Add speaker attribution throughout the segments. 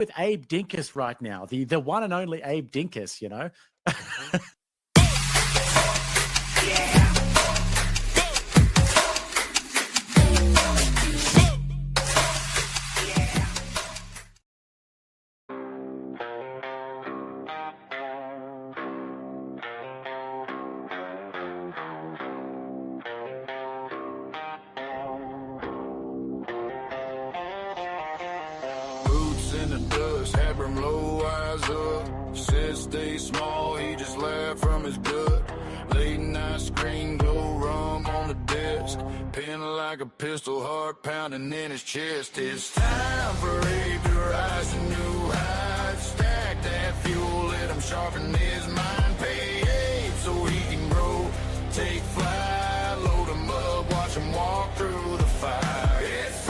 Speaker 1: with Abe Dinkus right now, the one and only Abe Dinkus, you know.
Speaker 2: Stay small, he just laughed from his gut. Late night screen glow rum on the desk. Pin like a pistol, heart pounding in his chest. It's time for Abe to rise to new heights. Stack that fuel, let him sharpen his mind. Pay Abe so he can grow. Take flight, load him up, watch him walk through the fire. It's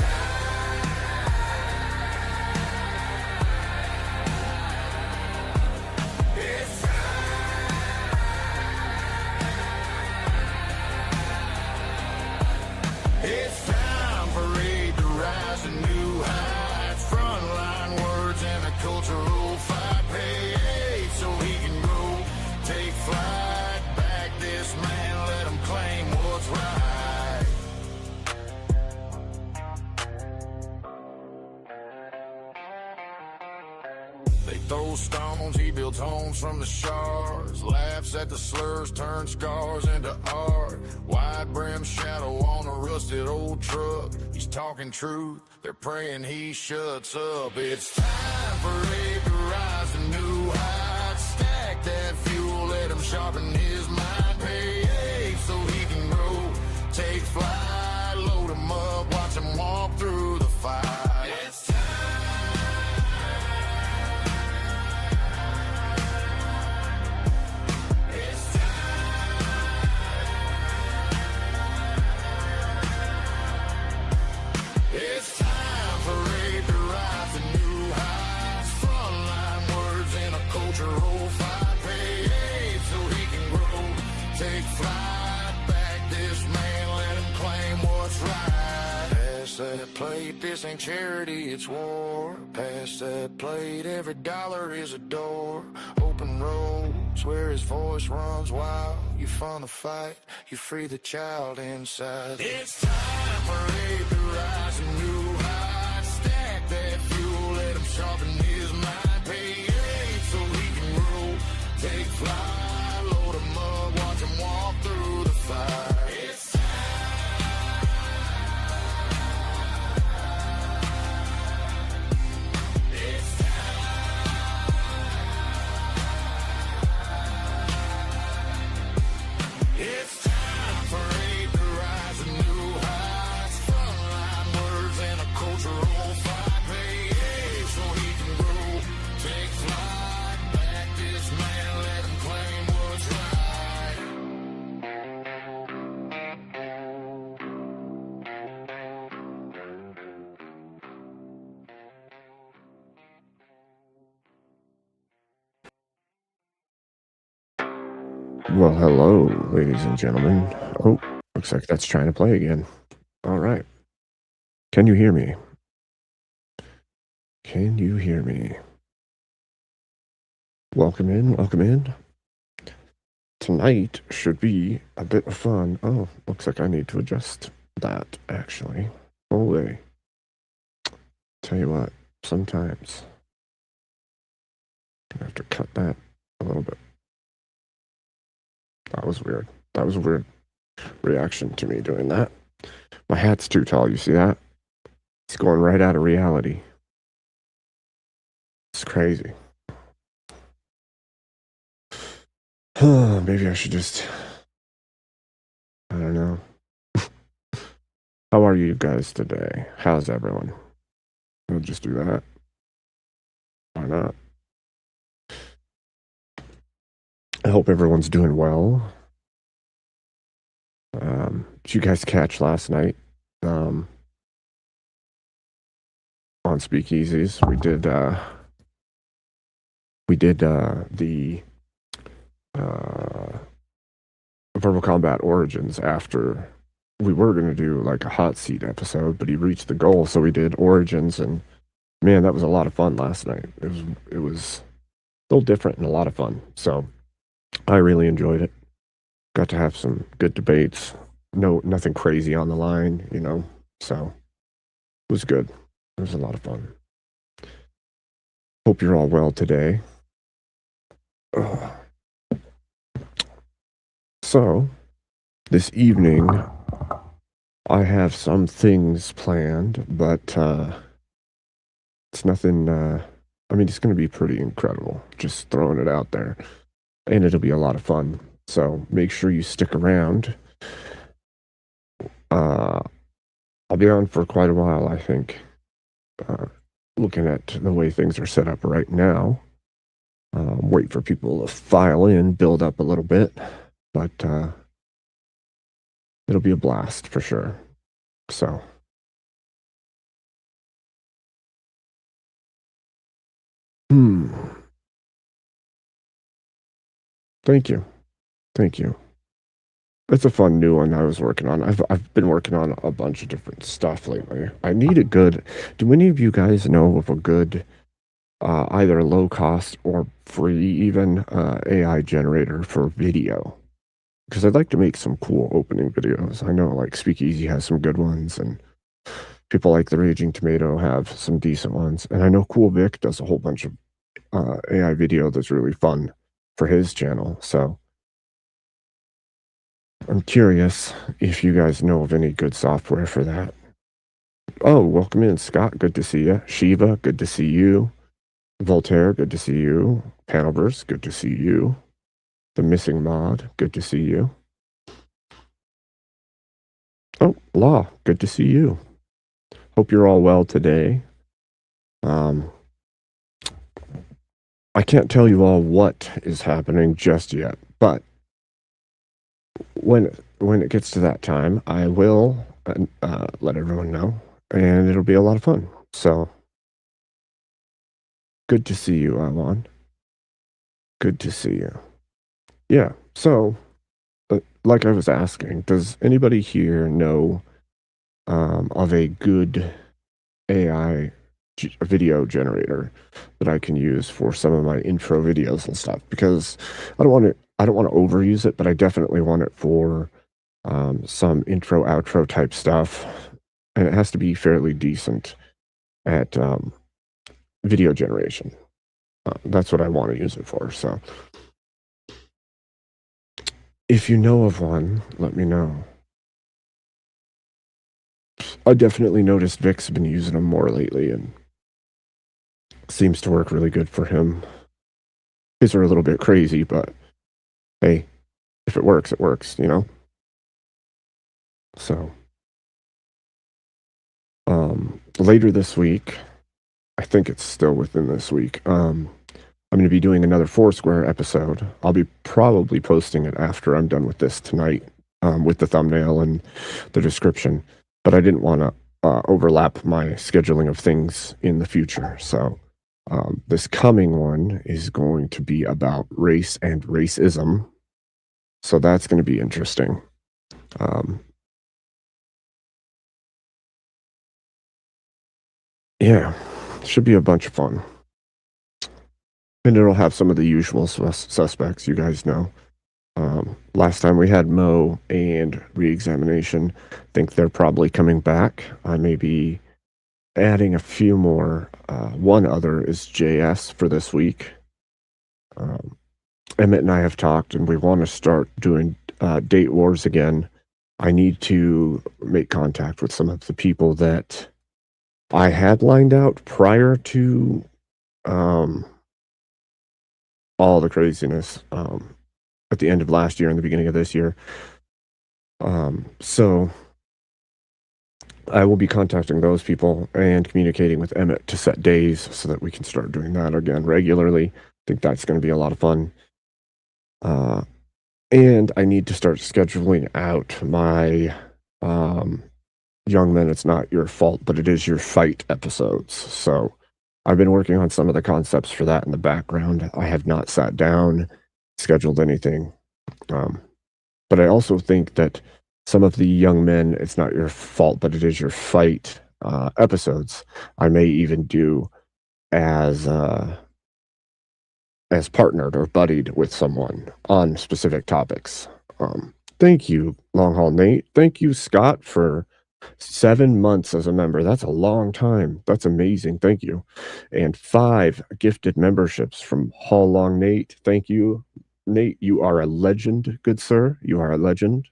Speaker 2: It's time for Abe to rise to new heights. Frontline words and a cultural fight. Pay Abe so he can grow. Take flight, back this man, let him claim what's right. They throw stones, he builds homes from the shards. Laughs at the slurs, turns scars into art. Wide brim shadow on a rusted old truck. He's talking truth, they're praying he shuts up. It's time for Abe to rise to new heights. Stack that fuel, let him sharpen his mind. Pay Abe so he can grow. Take flight, load him up, watch him walk through the fire. It's time. It's time for Abe to rise to new heights. Frontline words in a cultural fight. Pay Abe so he can grow. Take flight, back this man, let him claim what's right. Pass that plate, this ain't charity, it's war. Pass that plate, every dollar is a door. Open roads where his voice runs wild. You fund the fight, you free the child inside. It's time for Abe to rise to new heights. Stack that fuel, let him sharpen his mind. Pay Abe so he can grow. Take flight, load him up, watch him walk through the fire. It's time. It's time. It's time for Abe to rise to new heights. Frontline words and a cultural fight. Pay Abe so he can grow. Take flight, back this man, let him claim what's right.
Speaker 3: Well, hello, ladies and gentlemen. Oh, looks like that's trying to play again. All right. Can you hear me? Can you hear me? Welcome in, welcome in. Tonight should be a bit of fun. Oh, looks like I need to adjust that, actually. Holy. Tell you what, sometimes I have to cut that a little bit. That was weird. That was a weird reaction to me doing that. My hat's too tall, you see that? It's going right out of reality. It's crazy. Maybe I should just... I don't know. How are you guys today? How's everyone? We'll just do that. Why not? I hope everyone's doing well. Did you guys catch last night on Speakeasies? We did the Verbal Combat Origins after we were going to do like a hot seat episode, but he reached the goal, so we did Origins, and man, that was a lot of fun last night. It was a little different and a lot of fun. So I really enjoyed it. Got to have some good debates. No, nothing crazy on the line, you know. So it was good. It was a lot of fun. Hope you're all well today. Ugh. So this evening, I have some things planned, but it's nothing. I mean, it's going to be pretty incredible. Just throwing it out there, and it'll be a lot of fun. So make sure you stick around. I'll be on for quite a while, I think. Looking at the way things are set up right now, wait for people to file in, build up a little bit, but it'll be a blast for sure. So. Thank you. Thank you. It's a fun new one I was working on. I've been working on a bunch of different stuff lately. I need a good. Do any of you guys know of a good, either low cost or free even AI generator for video? Because I'd like to make some cool opening videos. I know like Speakeasy has some good ones, and people like the Raging Tomato have some decent ones. And I know Cool Vic does a whole bunch of AI video that's really fun for his channel. So I'm curious if you guys know of any good software for that. Oh, welcome in, Scott. Good to see you. Shiva, good to see you. Voltaire, good to see you. Panelverse, good to see you. The Missing Mod, good to see you. Oh, Law, good to see you. Hope you're all well today. I can't tell you all what is happening just yet, but when it gets to that time, I will let everyone know, and it'll be a lot of fun. So, good to see you, Alon. Good to see you. Yeah, so, like I was asking, does anybody here know of a good AI video generator that I can use for some of my intro videos and stuff? Because I don't want to overuse it, but I definitely want it for some intro outro type stuff, and it has to be fairly decent at video generation. That's what I want to use it for. So if you know of one, let me know. I definitely noticed Vic's been using them more lately, and seems to work really good for him. His are a little bit crazy, but hey, if it works, you know? So, later this week, I think it's still within this week, I'm going to be doing another Foursquare episode. I'll be probably posting it after I'm done with this tonight, with the thumbnail and the description, but I didn't want to overlap my scheduling of things in the future. So, this coming one is going to be about race and racism. So that's going to be interesting. Yeah, should be a bunch of fun. And it'll have some of the usual suspects you guys know. Last time we had Mo and Reexamination. I think they're probably coming back. I may be adding a few more. One other is JS for this week. Emmett and I have talked, and we want to start doing date wars again. I need to make contact with some of the people that I had lined out prior to all the craziness at the end of last year and the beginning of this year. So I will be contacting those people and communicating with Emmett to set days so that we can start doing that again regularly. I think that's going to be a lot of fun. And I need to start scheduling out my Young Men, It's Not Your Fault, But It Is Your Fight episodes. So I've been working on some of the concepts for that in the background. I have not sat down, scheduled anything. But I also think that some of the Young Men, It's Not Your Fault, But It Is Your Fight episodes. I may even do as partnered or buddied with someone on specific topics. Thank you, Long Haul Nate. Thank you, Scott, for 7 months as a member. That's a long time. That's amazing. Thank you. And 5 gifted memberships from Haul Long Nate. Thank you, Nate. You are a legend, good sir. You are a legend.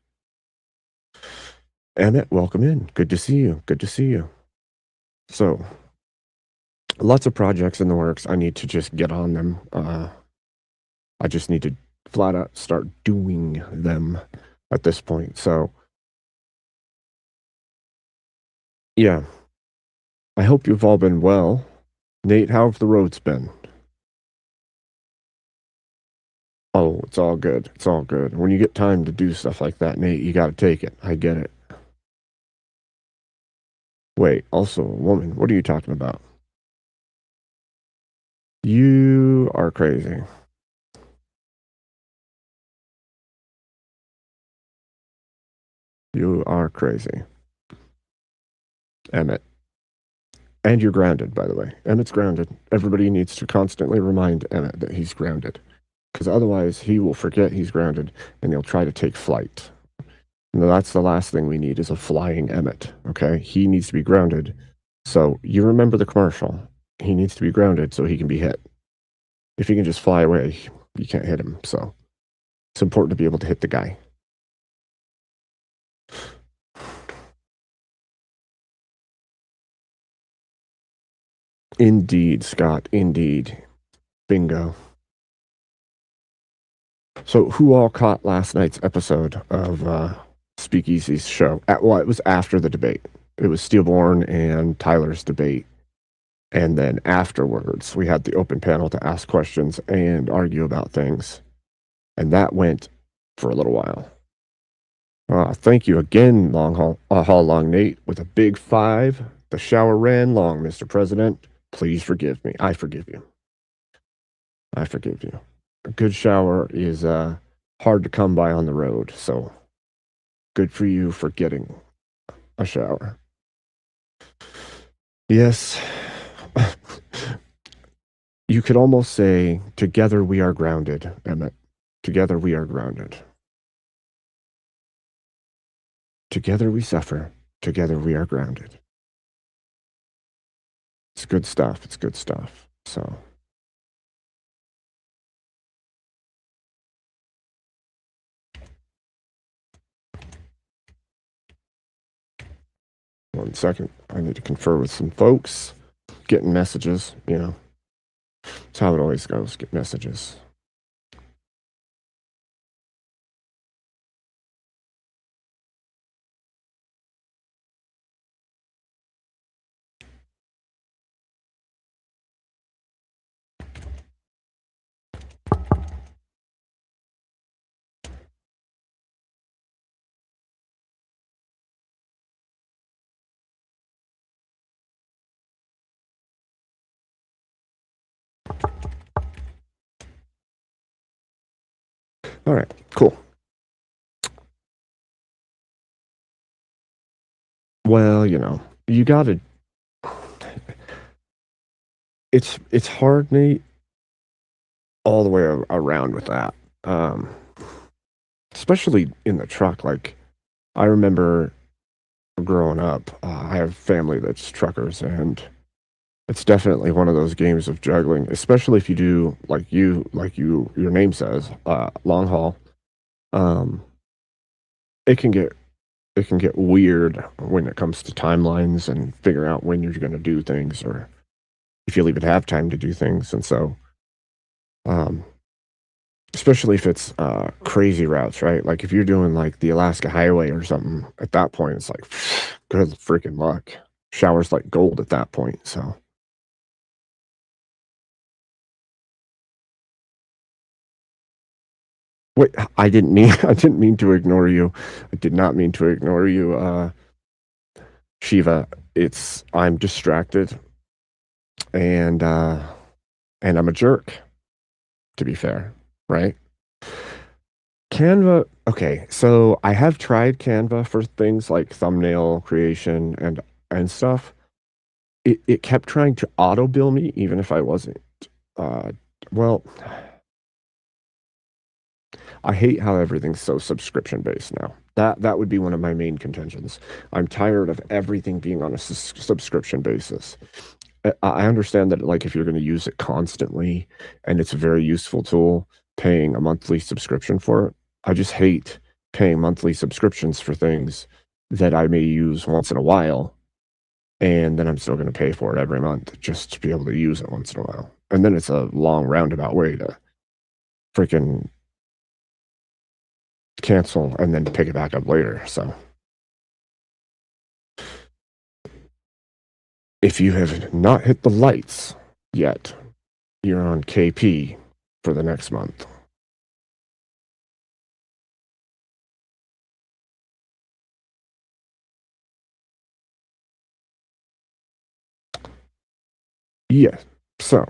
Speaker 3: Emmett, welcome in. Good to see you. Good to see you. So, lots of projects in the works. I need to just get on them. I just need to flat out start doing them at this point. So, yeah. I hope you've all been well. Nate, how have the roads been? Oh, it's all good. It's all good. When you get time to do stuff like that, Nate, you got to take it. I get it. Wait, also a woman. What are you talking about? You are crazy. You are crazy. Emmett. And you're grounded, by the way. Emmett's grounded. Everybody needs to constantly remind Emmett that he's grounded. Because otherwise, he will forget he's grounded and he'll try to take flight. No, that's the last thing we need is a flying Emmett, okay? He needs to be grounded. So you remember the commercial. He needs to be grounded so he can be hit. If he can just fly away, you can't hit him. So it's important to be able to hit the guy. Indeed, Scott. Indeed. Bingo. So who all caught last night's episode of Speakeasy's show? Well, it was after the debate. It was Steelborn and Tyler's debate. And then afterwards, we had the open panel to ask questions and argue about things. And that went for a little while. Thank you again, Haul Long Nate, with a big 5. The shower ran long, Mr. President. Please forgive me. I forgive you. I forgive you. A good shower is hard to come by on the road, so good for you for getting a shower. Yes. You could almost say, together we are grounded, Emmett. Together we are grounded. Together we suffer. Together we are grounded. It's good stuff. It's good stuff. So. One second. I need to confer with some folks. Getting messages, you know. That's how it always goes. Get messages. All right, cool. Well, you know, you gotta. It's hard, Nate, all the way around with that. Especially in the truck. Like, I remember growing up, I have family that's truckers, and it's definitely one of those games of juggling, especially if you do your name says, long haul. It can get weird when it comes to timelines and figuring out when you're going to do things, or if you'll even have time to do things. And so, especially if it's crazy routes, right? Like if you're doing like the Alaska Highway or something, at that point, it's like, good freaking luck. Showers like gold at that point. So. Wait, I didn't mean to ignore you. I did not mean to ignore you, Shiva. I'm distracted, and I'm a jerk, to be fair, right? Canva, okay, so I have tried Canva for things like thumbnail creation and stuff. it kept trying to auto bill me even if I wasn't. Well, I hate how everything's so subscription based now. That would be one of my main contentions. I'm tired of everything being on a subscription basis. I understand that, like, if you're going to use it constantly and it's a very useful tool, paying a monthly subscription for it. I just hate paying monthly subscriptions for things that I may use once in a while, and then I'm still going to pay for it every month just to be able to use it once in a while. And then it's a long roundabout way to freaking cancel and then pick it back up later. So if you have not hit the lights yet, you're on KP for the next month. Yeah. So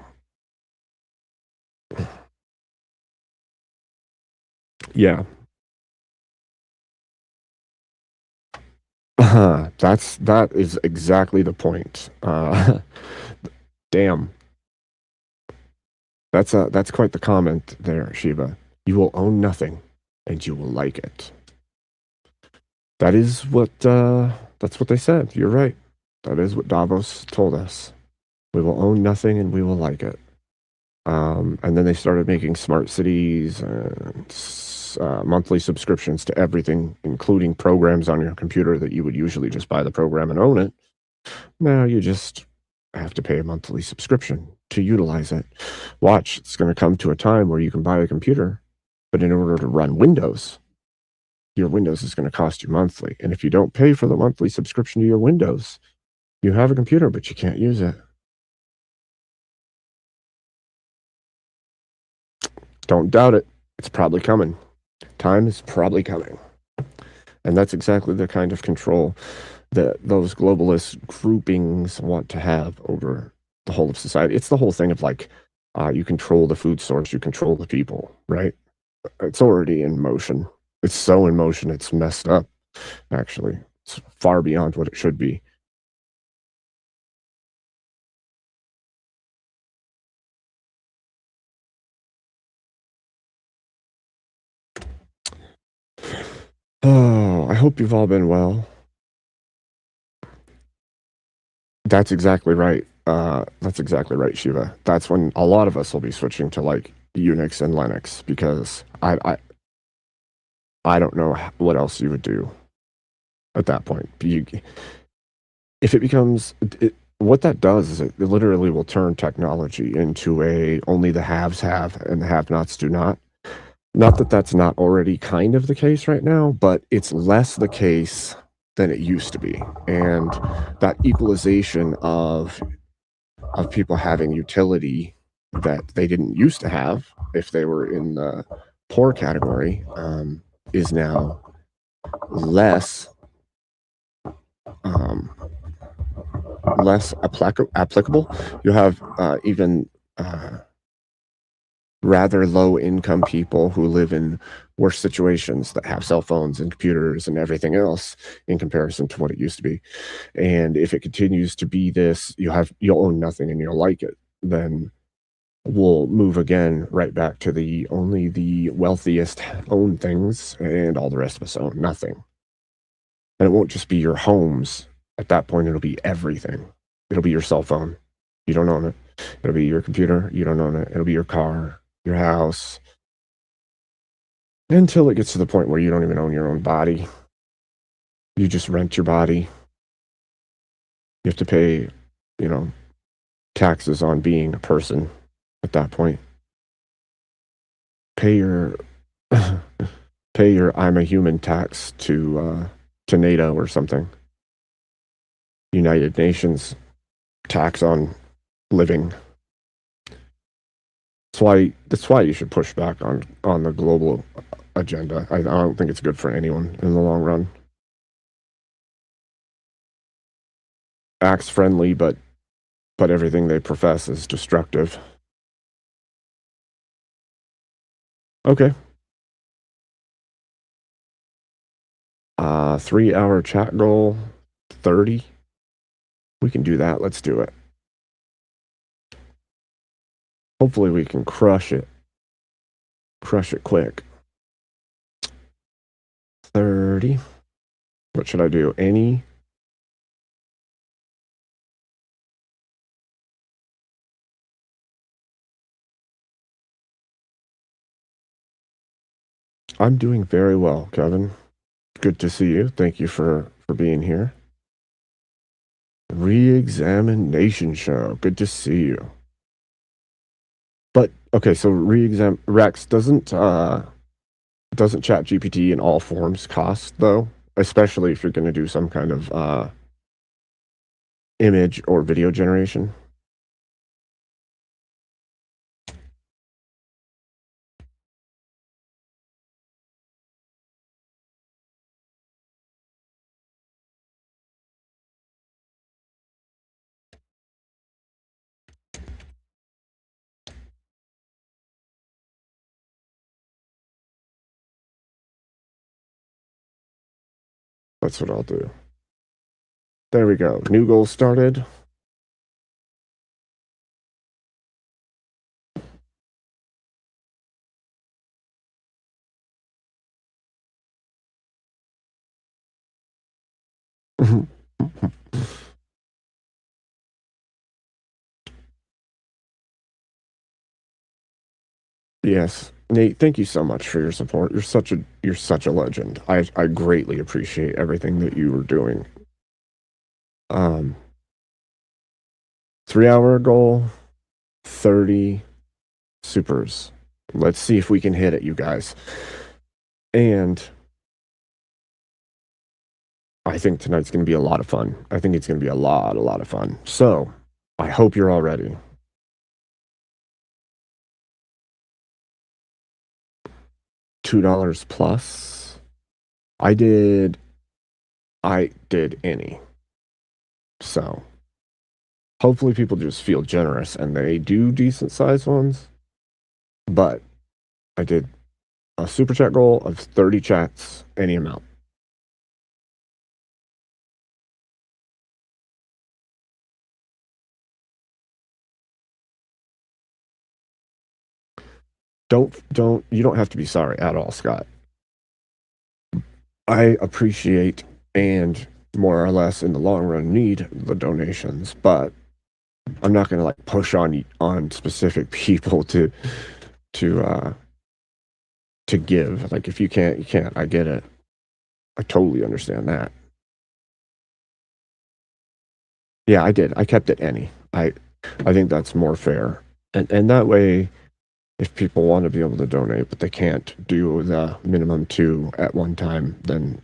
Speaker 3: yeah. That is exactly the point. Damn. That's quite the comment there, Shiva. You will own nothing, and you will like it. That is what that's what they said. You're right. That is what Davos told us. We will own nothing, and we will like it. And then they started making smart cities and monthly subscriptions to everything, including programs on your computer that you would usually just buy the program and own it. Now you just have to pay a monthly subscription to utilize it. Watch, it's going to come to a time where you can buy a computer, but in order to run Windows, your Windows is going to cost you monthly. And if you don't pay for the monthly subscription to your Windows, you have a computer, but you can't use it. Don't doubt it. It's probably coming. Time is probably coming. And that's exactly the kind of control that those globalist groupings want to have over the whole of society. It's the whole thing of like, you control the food source, you control the people, right? It's already in motion. It's so in motion, it's messed up, actually. It's far beyond what it should be. Oh, I hope you've all been well. That's exactly right. That's exactly right, Shiva. That's when a lot of us will be switching to like Unix and Linux because I don't know what else you would do at that point. If it becomes what that does is it literally will turn technology into a only the haves have and the have-nots do not. Not that that's not already kind of the case right now, but it's less the case than it used to be. And that equalization of people having utility that they didn't used to have if they were in the poor category is now less um, less applicable. You have even rather low income people who live in worse situations that have cell phones and computers and everything else in comparison to what it used to be. And if it continues to be this, you'll own nothing and you'll like it, then we'll move again right back to the only the wealthiest own things and all the rest of us own nothing. And it won't just be your homes. At that point, it'll be everything. It'll be your cell phone. You don't own it. It'll be your computer. You don't own it. It'll be your car, your house. Until it gets to the point where you don't even own your own body. You just rent your body. You have to pay, taxes on being a person at that point. Pay your pay your I'm a human tax to NATO or something. United Nations tax on living. That's why you should push back on the global agenda. I don't think it's good for anyone in the long run. Acts friendly, but everything they profess is destructive. Okay. 3-hour chat goal, 30. We can do that. Let's do it. Hopefully we can crush it. Crush it quick. 30. What should I do? Any? I'm doing very well, Kevin. Good to see you. Thank you for being here. Re-examination show. Good to see you. But okay, so re-exam Rex doesn't Chat GPT in all forms cost though, especially if you're going to do some kind of image or video generation. That's what I'll do. There we go. New goal started. Yes. Nate, thank you so much for your support. You're such a legend. I greatly appreciate everything that you were doing. 3-hour goal, 30 supers. Let's see if we can hit it, you guys. And I think tonight's going to be a lot of fun. I think it's going to be a lot of fun. So, I hope you're all ready. $2 plus. I did any. So, hopefully people just feel generous and they do decent sized ones. But I did a super chat goal of 30 chats, any amount. You don't have to be sorry at all, Scott. I appreciate and more or less in the long run need the donations, but I'm not going to like push on specific people to give. Like if you can't, you can't. I get it. I totally understand that. Yeah, I did. I kept it any. I think that's more fair. And that way if people want to be able to donate but they can't do the minimum 2 at one time, then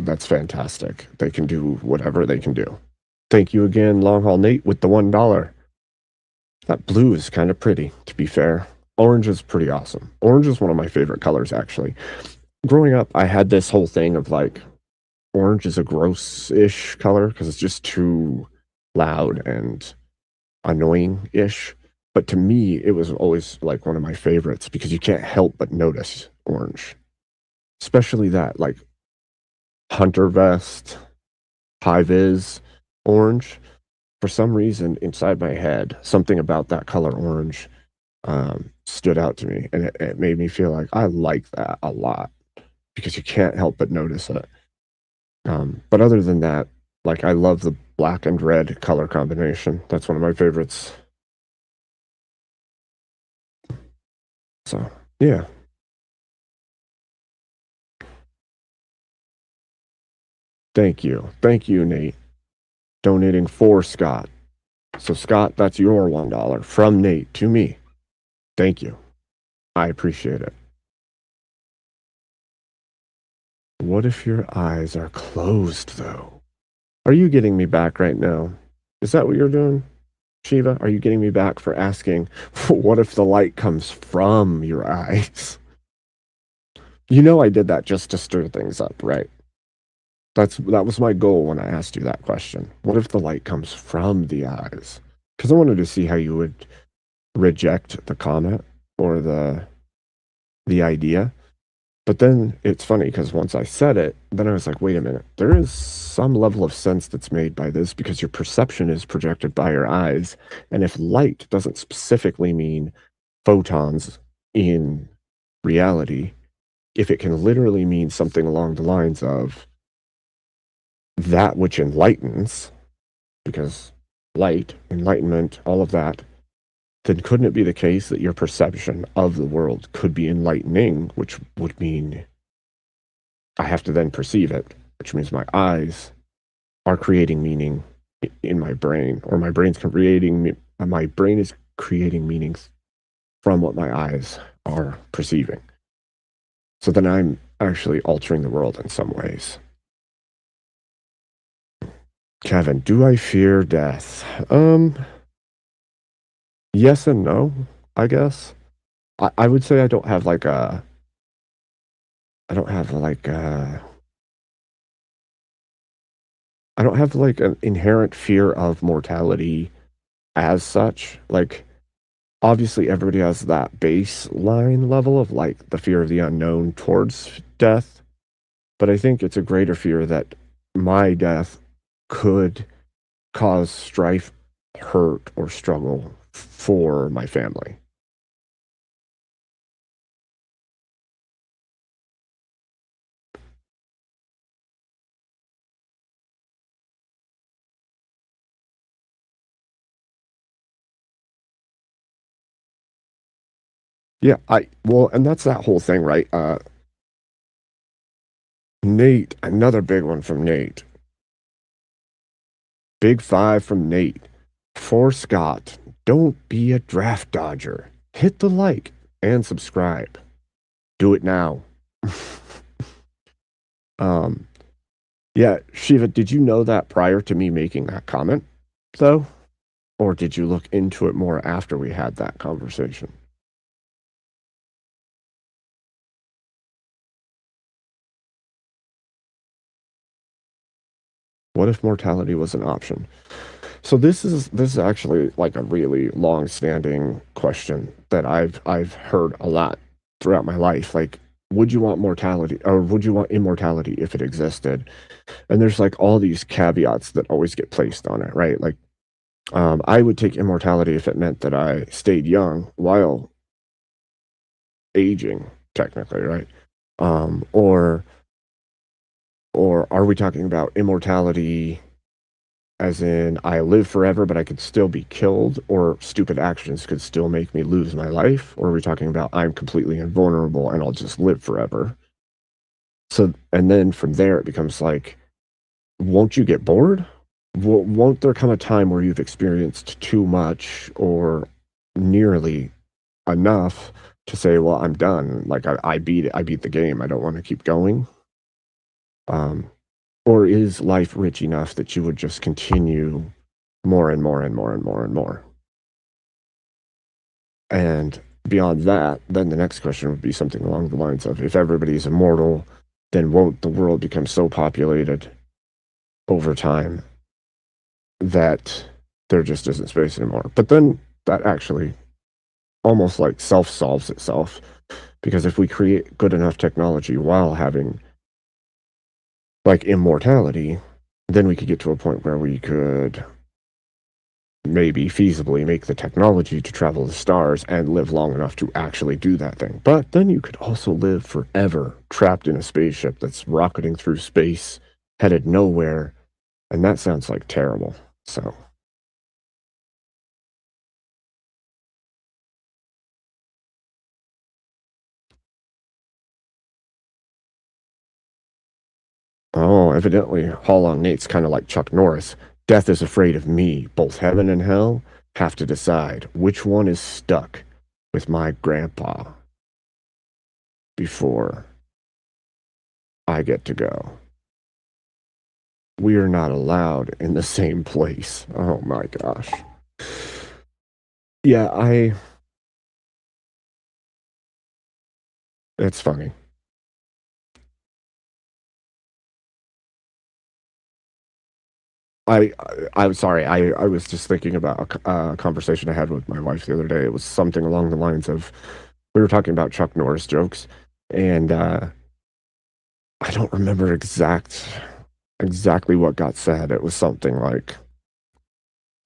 Speaker 3: that's fantastic. They can do whatever they can do. Thank you again, Long Haul Nate, with the $1. That blue is kind of pretty, to be fair. Orange is pretty awesome. Orange is one of my favorite colors, actually. Growing up, I had this whole thing of like, orange is a gross-ish color because it's just too loud and annoying-ish. But to me, it was always like one of my favorites because you can't help but notice orange. Especially that like hunter vest, high vis orange. For some reason, inside my head, something about that color orange stood out to me. And it made me feel like I like that a lot because you can't help but notice it. But other than that, like I love the black and red color combination. That's one of my favorites. So, yeah. Thank you. Thank you, Nate. Donating for Scott. So, Scott, that's your $1 from Nate to me. Thank you. I appreciate it. What if your eyes are closed, though? Are you getting me back right now? Is that what you're doing? Shiva, are you getting me back for asking, what if the light comes from your eyes? You know I did that just to stir things up, right? That was my goal when I asked you that question. What if the light comes from the eyes? Because I wanted to see how you would reject the comment or the idea. But then it's funny because once I said it, then I was like, wait a minute, there is some level of sense that's made by this because your perception is projected by your eyes. And if light doesn't specifically mean photons in reality, if it can literally mean something along the lines of that which enlightens, because light, enlightenment, all of that, then couldn't it be the case that your perception of the world could be enlightening, which would mean I have to then perceive it, which means my eyes are creating meaning in my brain, or my brain is creating meanings from what my eyes are perceiving. So then I'm actually altering the world in some ways. Kevin, do I fear death? Yes and no, I guess. I would say I don't have like a I don't have like I don't have like an inherent fear of mortality as such. Like obviously everybody has that baseline level of like the fear of the unknown towards death, but I think it's a greater fear that my death could cause strife, hurt, or struggle for my family. Yeah, and that's that whole thing, right? Nate, another big one from Nate. Big five from Nate. For Scott, don't be a draft dodger. Hit the like and subscribe. Do it now. um, yeah, Shiva, did you know that prior to me making that comment, though? Or did you look into it more after we had that conversation? What if mortality was an option? So this is actually like a really long-standing question that I've heard a lot throughout my life. Like, would you want mortality or would you want immortality if it existed? And there's like all these caveats that always get placed on it, right? Like, I would take immortality if it meant that I stayed young while aging, technically, right? Or are we talking about immortality as in I live forever, but I could still be killed, or stupid actions could still make me lose my life? Or are we talking about I'm completely invulnerable and I'll just live forever? So, and then from there, it becomes like, won't you get bored? Won't there come a time where you've experienced too much or nearly enough to say, well, I'm done. Like I beat it. I beat the game. I don't want to keep going. Or is life rich enough that you would just continue more and more and more and more and more? And beyond that, then the next question would be something along the lines of, if everybody's immortal, then won't the world become so populated over time that there just isn't space anymore? But then that actually almost like self-solves itself, because if we create good enough technology while having like immortality, then we could get to a point where we could maybe feasibly make the technology to travel the stars and live long enough to actually do that thing. But then you could also live forever trapped in a spaceship that's rocketing through space, headed nowhere, and that sounds like terrible. So, oh, evidently, Hall on Nate's kind of like Chuck Norris. Death is afraid of me. Both heaven and hell have to decide which one is stuck with my grandpa before I get to go. We are not allowed in the same place. Oh my gosh. Yeah, it's funny. I'm sorry. I was just thinking about a conversation I had with my wife the other day. It was something along the lines of we were talking about Chuck Norris jokes, and I don't remember exactly what got said. It was something like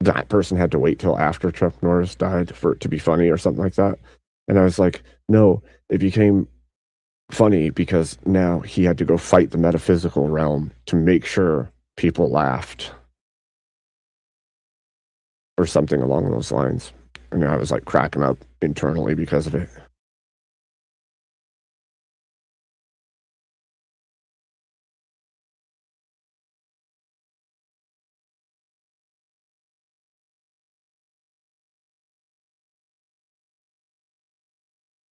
Speaker 3: that person had to wait till after Chuck Norris died for it to be funny or something like that. And I was like, no, it became funny because now he had to go fight the metaphysical realm to make sure people laughed or something along those lines. And I was like cracking up internally because of it.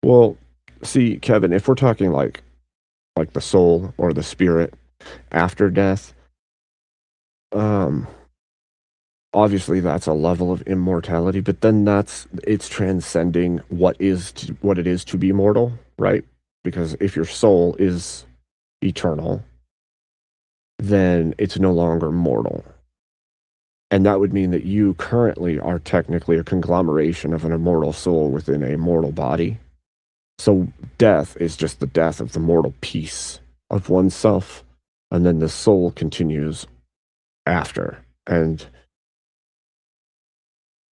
Speaker 3: Well, see, Kevin, if we're talking like the soul or the spirit after death, um obviously that's a level of immortality, but then it's transcending what it is to be mortal, right? Because if your soul is eternal, then it's no longer mortal. And that would mean that you currently are technically a conglomeration of an immortal soul within a mortal body. So death is just the death of the mortal piece of oneself, and then the soul continues after. And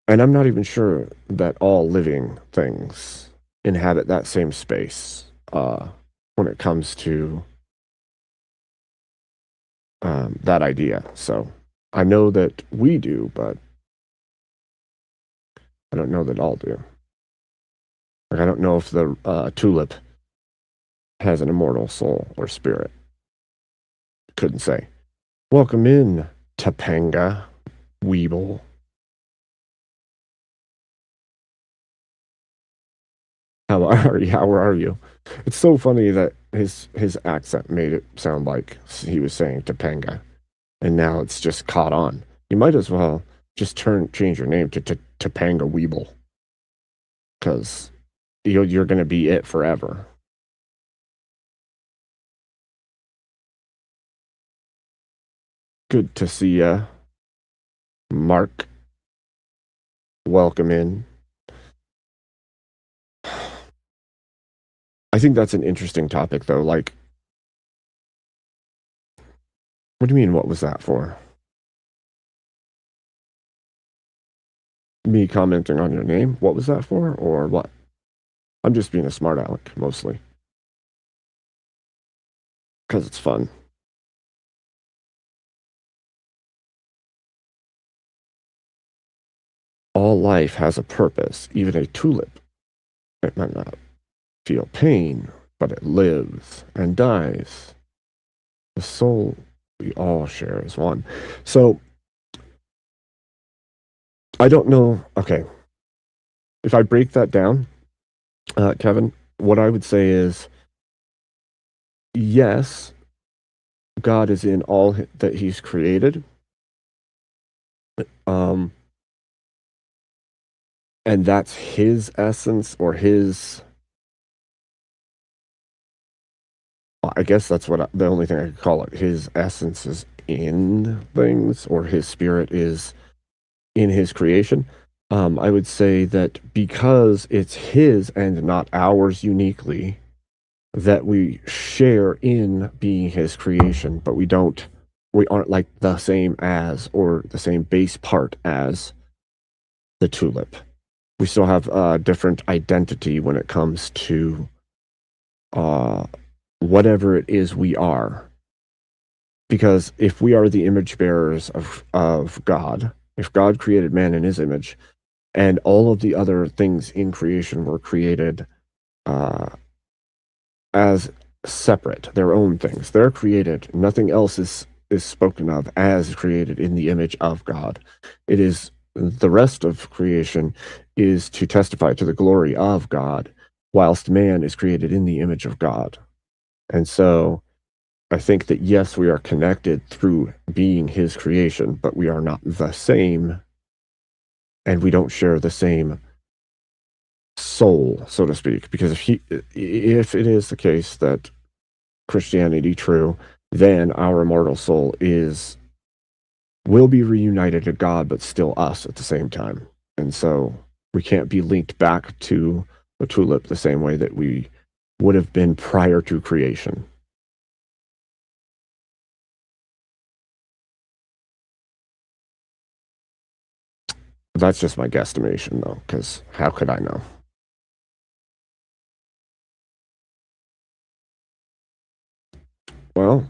Speaker 3: I'm not even sure that all living things inhabit that same space when it comes to that idea. So I know that we do, but I don't know that all do. Like, I don't know if the tulip has an immortal soul or spirit. Couldn't say. Welcome in, Topanga Weeble. How are you? It's so funny that his accent made it sound like he was saying Topanga, and now it's just caught on. You might as well just change your name to Topanga Weeble, because you're going to be it forever. Good to see ya, Mark. Welcome in. I think that's an interesting topic, though. Like, what do you mean? What was that for? Me commenting on your name? What was that for, or what? I'm just being a smart aleck, mostly. Because it's fun. All life has a purpose, even a tulip. It might not feel pain, but it lives and dies. The soul we all share is one. So, I don't know. Okay. If I break that down, Kevin, what I would say is yes, God is in all that He's created. Um, and that's His essence or His. I guess that's the only thing I could call it. His essence is in things, or His spirit is in His creation. I would say that because it's His and not ours uniquely, that we share in being His creation, but we aren't like the same as or the same base part as the tulip. We still have a different identity when it comes to whatever it is we are. Because if we are the image bearers of God, if God created man in His image, and all of the other things in creation were created as separate, their own things, they're created. Nothing else is spoken of as created in the image of God. It is the rest of creation is to testify to the glory of God, whilst man is created in the image of God. And so I think that yes, we are connected through being His creation, but we are not the same, and we don't share the same soul, so to speak. Because if it is the case that Christianity true, then our immortal soul will be reunited to God, but still us at the same time. And so we can't be linked back to the tulip the same way that we would have been prior to creation. That's just my guesstimation, though, because how could I know? Well,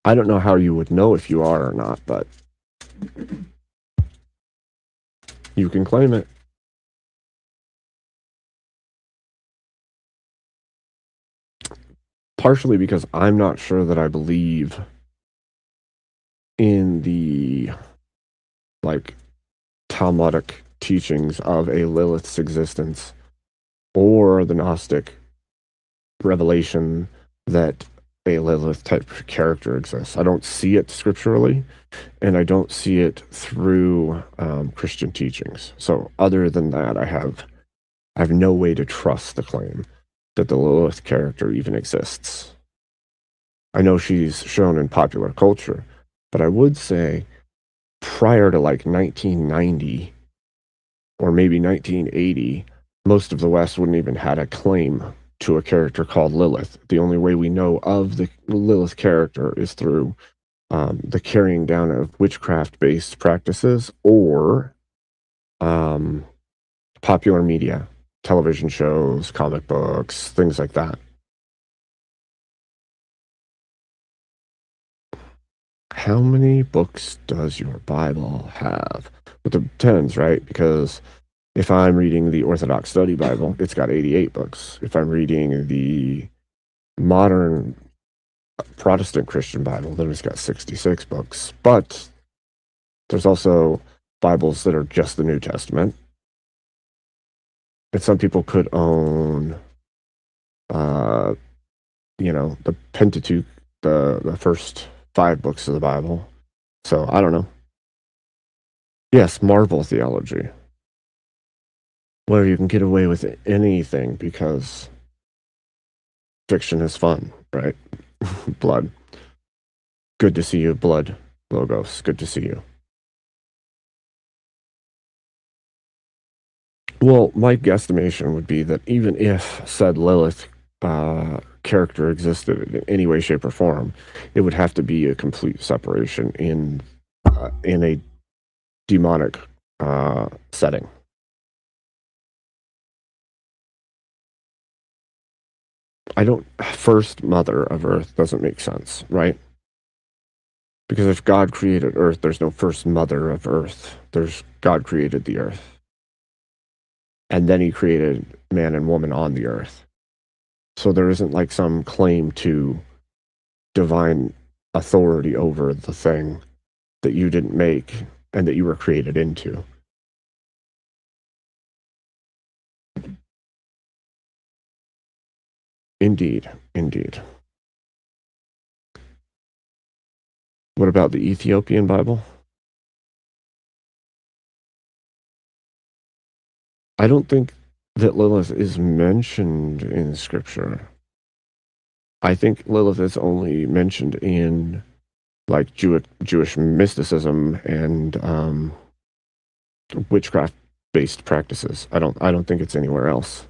Speaker 3: I don't know how you would know if you are or not, but you can claim it. Partially because I'm not sure that I believe in the, like, Talmudic teachings of a Lilith's existence or the Gnostic revelation that a Lilith type character exists. I don't see it scripturally, and I don't see it through Christian teachings. So other than that, I have no way to trust the claim that the Lilith character even exists. I know she's shown in popular culture, but I would say prior to like 1990 or maybe 1980, most of the West wouldn't even had a claim to a character called Lilith. The only way we know of the Lilith character is through the carrying down of witchcraft-based practices or popular media, television shows, comic books, things like that. How many books does your Bible have? It depends, right? Because if I'm reading the Orthodox Study Bible, it's got 88 books. If I'm reading the modern Protestant Christian Bible, then it's got 66 books. But there's also Bibles that are just the New Testament. And some people could own, the Pentateuch, the first 5 books of the Bible. So I don't know. Yes, Marvel theology, where you can get away with anything because fiction is fun, right? Blood. Good to see you, Blood Logos. Good to see you. Well, my guesstimation would be that even if said Lilith character existed in any way, shape, or form, it would have to be a complete separation in a demonic setting. First mother of Earth doesn't make sense, right? Because if God created Earth, there's no first mother of Earth. God created the Earth. And then he created man and woman on the Earth. So there isn't like some claim to divine authority over the thing that you didn't make and that you were created into. Indeed, indeed. What about the Ethiopian Bible? I don't think that Lilith is mentioned in Scripture. I think Lilith is only mentioned in like Jewish mysticism and witchcraft-based practices. I don't think it's anywhere else.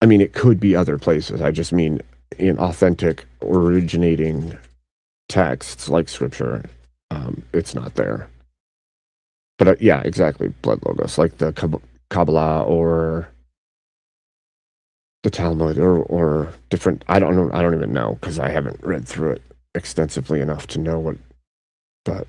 Speaker 3: I mean, it could be other places. I just mean in authentic, originating texts like Scripture, it's not there. But yeah, exactly. Blood logos, like the Kabbalah or the Talmud or different. I don't know. I don't even know because I haven't read through it extensively enough to know what. But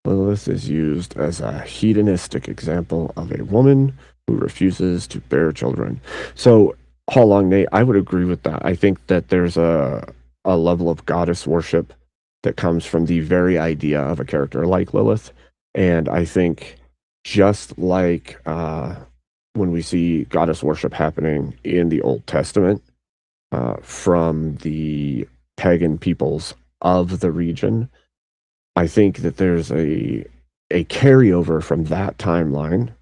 Speaker 3: Lilith is used as a hedonistic example of a woman who refuses to bear children. So, Long Nate, I would agree with that. I think that there's a level of goddess worship that comes from the very idea of a character like Lilith. And I think just like when we see goddess worship happening in the Old Testament from the pagan peoples of the region, I think that there's a carryover from that timeline,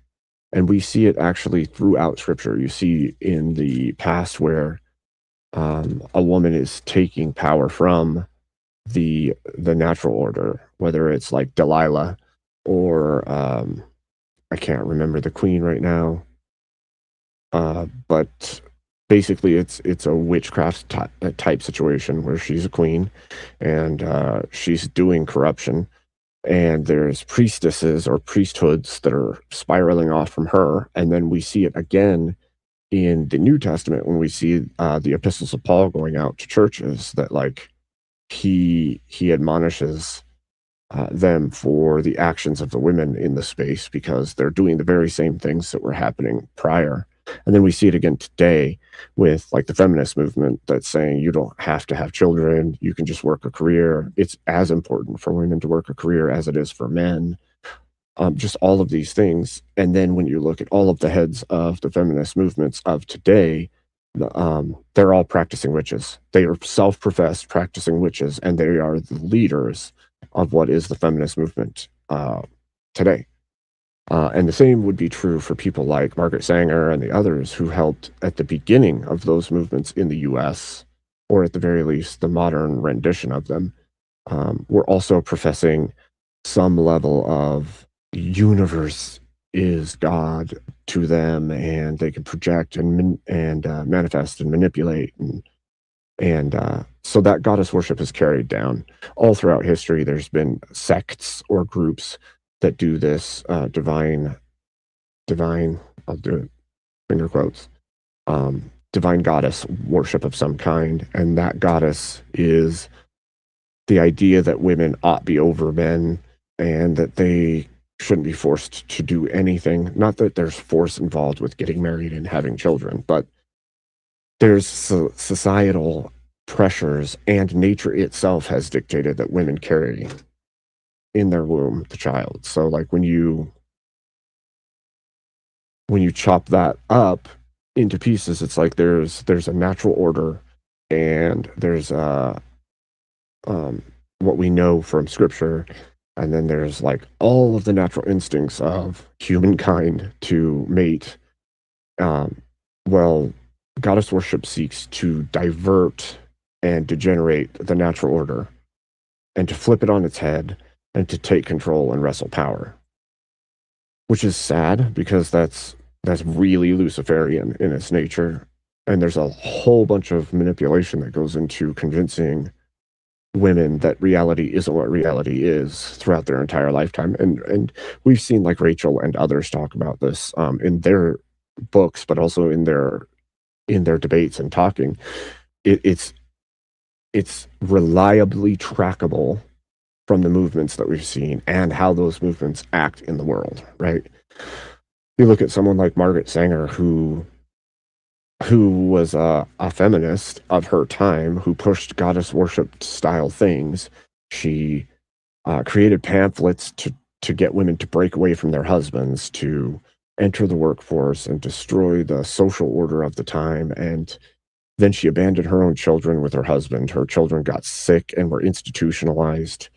Speaker 3: and we see it actually throughout Scripture. You see in the past where a woman is taking power from the natural order, whether it's like Delilah or I can't remember the queen right now, but basically it's a witchcraft type situation where she's a queen and she's doing corruption, and there's priestesses or priesthoods that are spiraling off from her. And then we see it again in the New Testament when we see the epistles of Paul going out to churches, that like he admonishes them for the actions of the women in the space because they're doing the very same things that were happening prior. And then we see it again today with like the feminist movement that's saying you don't have to have children, you can just work a career. It's as important for women to work a career as it is for men. Just all of these things. And then when you look at all of the heads of the feminist movements of today, they're all practicing witches. They are self-professed practicing witches, and they are the leaders of what is the feminist movement today. And the same would be true for people like Margaret Sanger and the others who helped at the beginning of those movements in the US, or at the very least, the modern rendition of them, were also professing some level of universe is God to them, and they can project and manifest and manipulate. And so that goddess worship is carried down all throughout history. There's been sects or groups that do this divine, I'll do it, finger quotes, divine goddess worship of some kind. And that goddess is the idea that women ought be over men and that they shouldn't be forced to do anything. Not that there's force involved with getting married and having children, but there's societal pressures, and nature itself has dictated that women carry in their womb the child. So like when you chop that up into pieces, it's like there's a natural order, and there's what we know from scripture, and then there's like all of the natural instincts of humankind to mate. Well, goddess worship seeks to divert and degenerate the natural order, and to flip it on its head, and to take control and wrestle power, which is sad because that's really Luciferian in its nature. And there's a whole bunch of manipulation that goes into convincing women that reality isn't what reality is throughout their entire lifetime. And we've seen like Rachel and others talk about this in their books, but also in their debates and talking. It's reliably trackable from the movements that we've seen and how those movements act in the world, right? You look at someone like Margaret Sanger, who was a feminist of her time, who pushed goddess worship style things. She created pamphlets to get women to break away from their husbands, to enter the workforce and destroy the social order of the time. And then she abandoned her own children with her husband. Her children got sick and were institutionalized.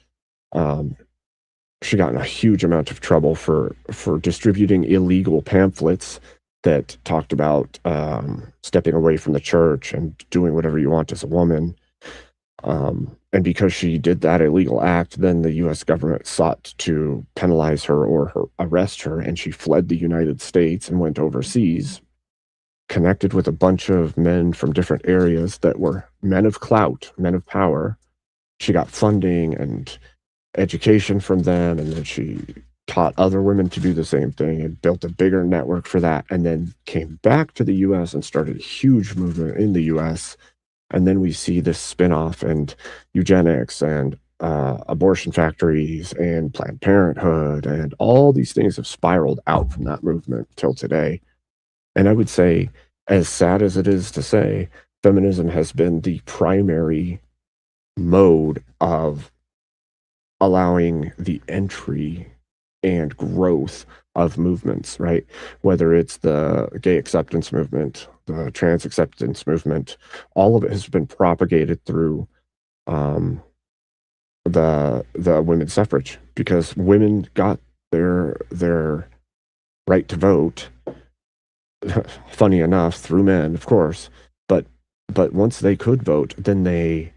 Speaker 3: She got in a huge amount of trouble for distributing illegal pamphlets that talked about stepping away from the church and doing whatever you want as a woman. And because she did that illegal act, then the U.S. government sought to penalize her or arrest her, and she fled the United States and went overseas, connected with a bunch of men from different areas that were men of clout, men of power. She got funding and education from them, and then she taught other women to do the same thing and built a bigger network for that, and then came back to the US and started a huge movement in the US. And then we see this spin-off and eugenics and abortion factories and Planned Parenthood, and all these things have spiraled out from that movement till today. And I would say, as sad as it is to say, feminism has been the primary mode of allowing the entry and growth of movements, right? Whether it's the gay acceptance movement, the trans acceptance movement, all of it has been propagated through the women's suffrage, because women got their right to vote, funny enough, through men, of course, but once they could vote, then they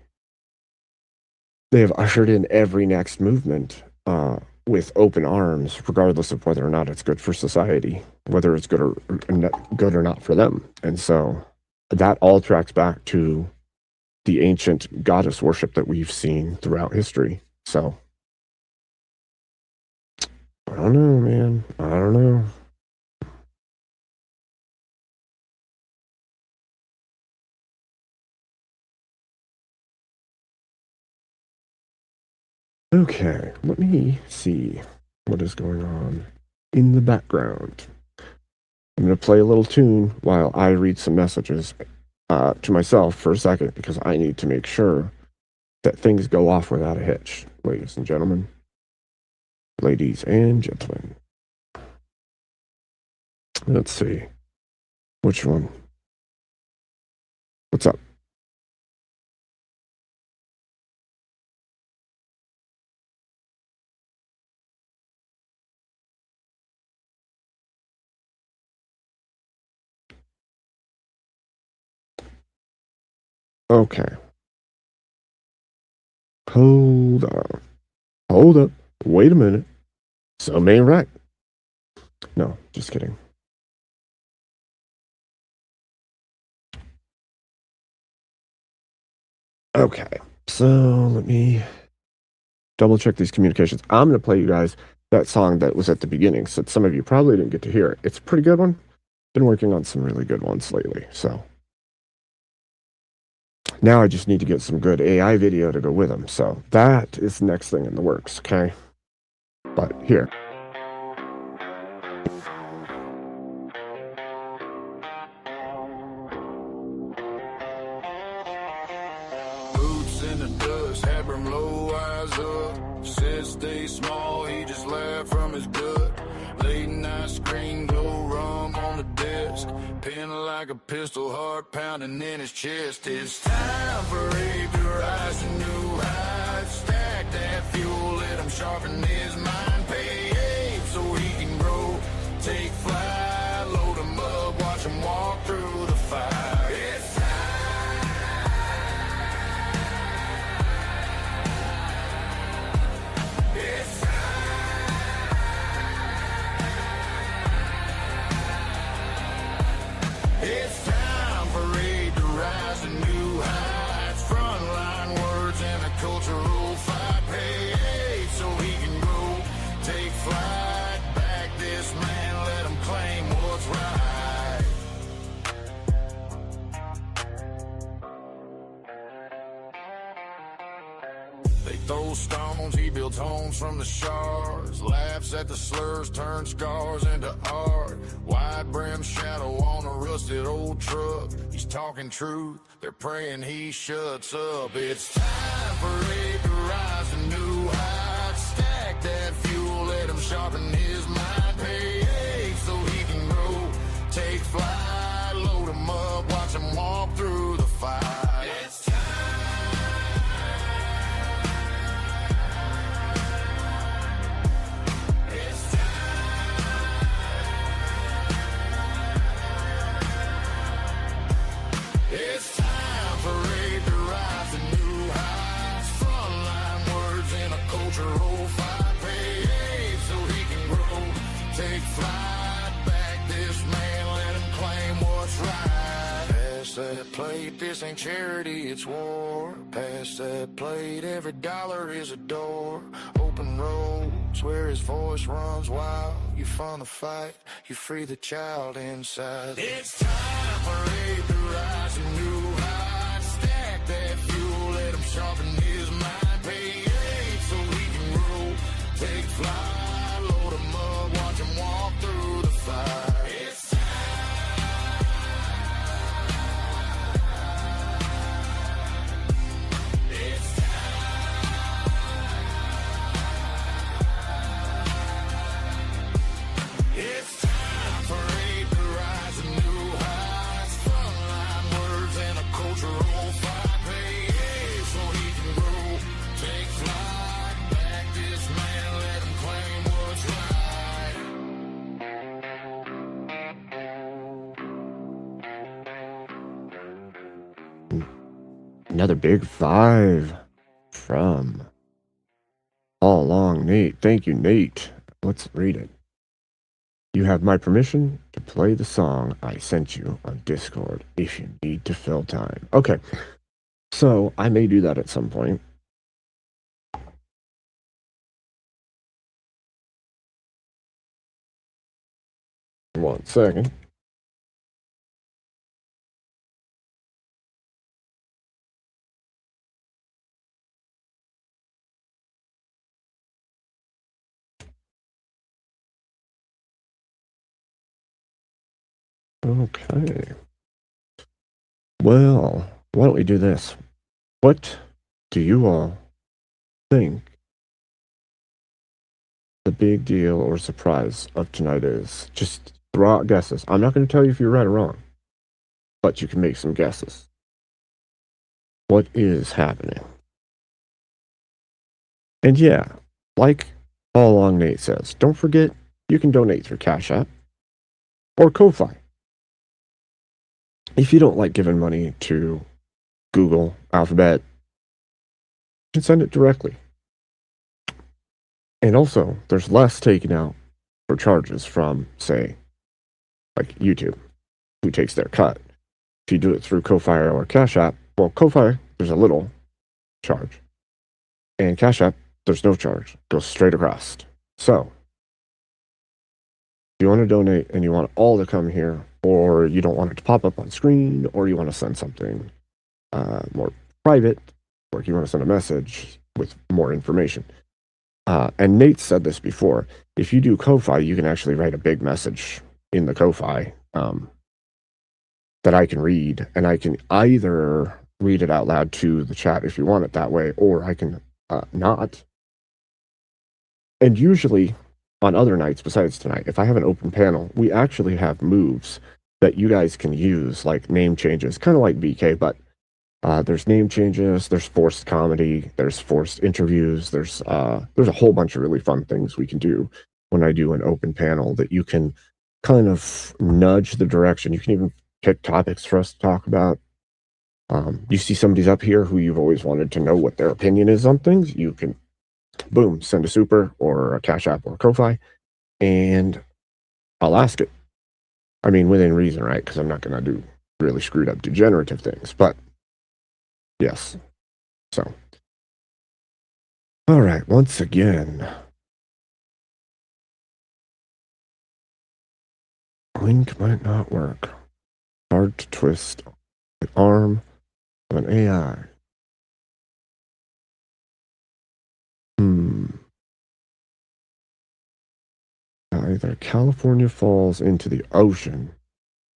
Speaker 3: have ushered in every next movement with open arms, regardless of whether or not it's good for society, whether it's good or not for them. And so that all tracks back to the ancient goddess worship that we've seen throughout history. So, I don't know, man. I don't know. Okay, let me see what is going on in the background. I'm going to play a little tune while I read some messages to myself for a second because I need to make sure that things go off without a hitch, ladies and gentlemen. Ladies and gentlemen. Let's see. Which one? What's up? Okay. Hold on. Hold up. Wait a minute. Some ain't right. No, just kidding. Okay. So let me double check these communications. I'm going to play you guys that song that was at the beginning, so some of you probably didn't get to hear it. It's a pretty good one. Been working on some really good ones lately, so now I just need to get some good AI video to go with them. So that is the next thing in the works, okay? But here.
Speaker 2: Boots in the dust, had him low, eyes up. Said stay small, he just laughed from his gut. Late night screen glow, rum on the desk. Pin like a pistol, heart pounding in his chest. It's time for Abe to rise to new heights. Stack that fuel, let him sharpen his mind. Pay Abe so he can grow, take flight, load him up, watch him walk through the fire. It's It's time for Abe to rise to new heights. Frontline words and a cultural fight. Pay Abe so he can grow, take flight. Back this man, let him claim what's right. They throw stones, he builds homes from the shards. Laughs at the slurs, turns scars into art. Wide brim shadow on a rusted old truck. He's talking truth, they're praying he shuts up. It's time for Abe to rise to new heights. Stack that fuel, let him sharpen his mind. Pay Abe so he can grow, take flight, load him up, watch him walk through the fire. It's time. It's time for Abe to rise to new heights. Frontline words in a cultural fight. Pay Abe so he can grow, take flight. Back this man, let him claim what's right. Pass that plate, this ain't charity, it's war. Pass that plate, every dollar is a door. Open roads where his voice runs wild. You fund the fight, you free the child inside. It's time for Abe to rise to new heights. Stack that fuel, let him sharpen his mind. Pay Abe so he can grow, take flight, load him up, watch him walk through the fire. It's time. It's time. It's time for Abe to rise to new heights. Frontline words and a cultural fight. Pay Abe so he can grow, take flight. Back this man, let him claim what's right.
Speaker 3: Another big 5 from All Along Nate. Thank you, Nate. Let's read it. You have my permission to play the song I sent you on Discord if you need to fill time. Okay, so I may do that at some point. One second. Okay. Well, why don't we do this? What do you all think the big deal or surprise of tonight is? Just throw out guesses. I'm not going to tell you if you're right or wrong, but you can make some guesses. What is happening? And yeah, like all along Nate says, don't forget you can donate through Cash App or Ko-Fi. If you don't like giving money to Google, Alphabet, you can send it directly. And also, there's less taken out for charges from, say, like YouTube, who takes their cut. If you do it through Ko-Fi or Cash App, well, Ko-Fi, there's a little charge. And Cash App, there's no charge. It goes straight across. So, if you want to donate and you want all to come here, or you don't want it to pop up on screen, or you want to send something more private, or if you want to send a message with more information. And Nate said this before, if you do Ko-Fi, you can actually write a big message in the Ko-Fi that I can read, and I can either read it out loud to the chat if you want it that way, or I can not. And usually, on other nights besides tonight, if I have an open panel, we actually have moves that you guys can use, like name changes, kind of like BK, but there's name changes, there's forced comedy, there's forced interviews, there's a whole bunch of really fun things we can do when I do an open panel that you can kind of nudge the direction. You can even pick topics for us to talk about. You see somebody's up here who you've always wanted to know what their opinion is on things, you can, boom, send a super or a Cash App or a Ko-Fi, and I'll ask it. I mean, within reason, right? Because I'm not going to do really screwed up degenerative things, but yes. So, all right, once again, link might not work. Hard to twist the arm of an AI. Either California falls into the ocean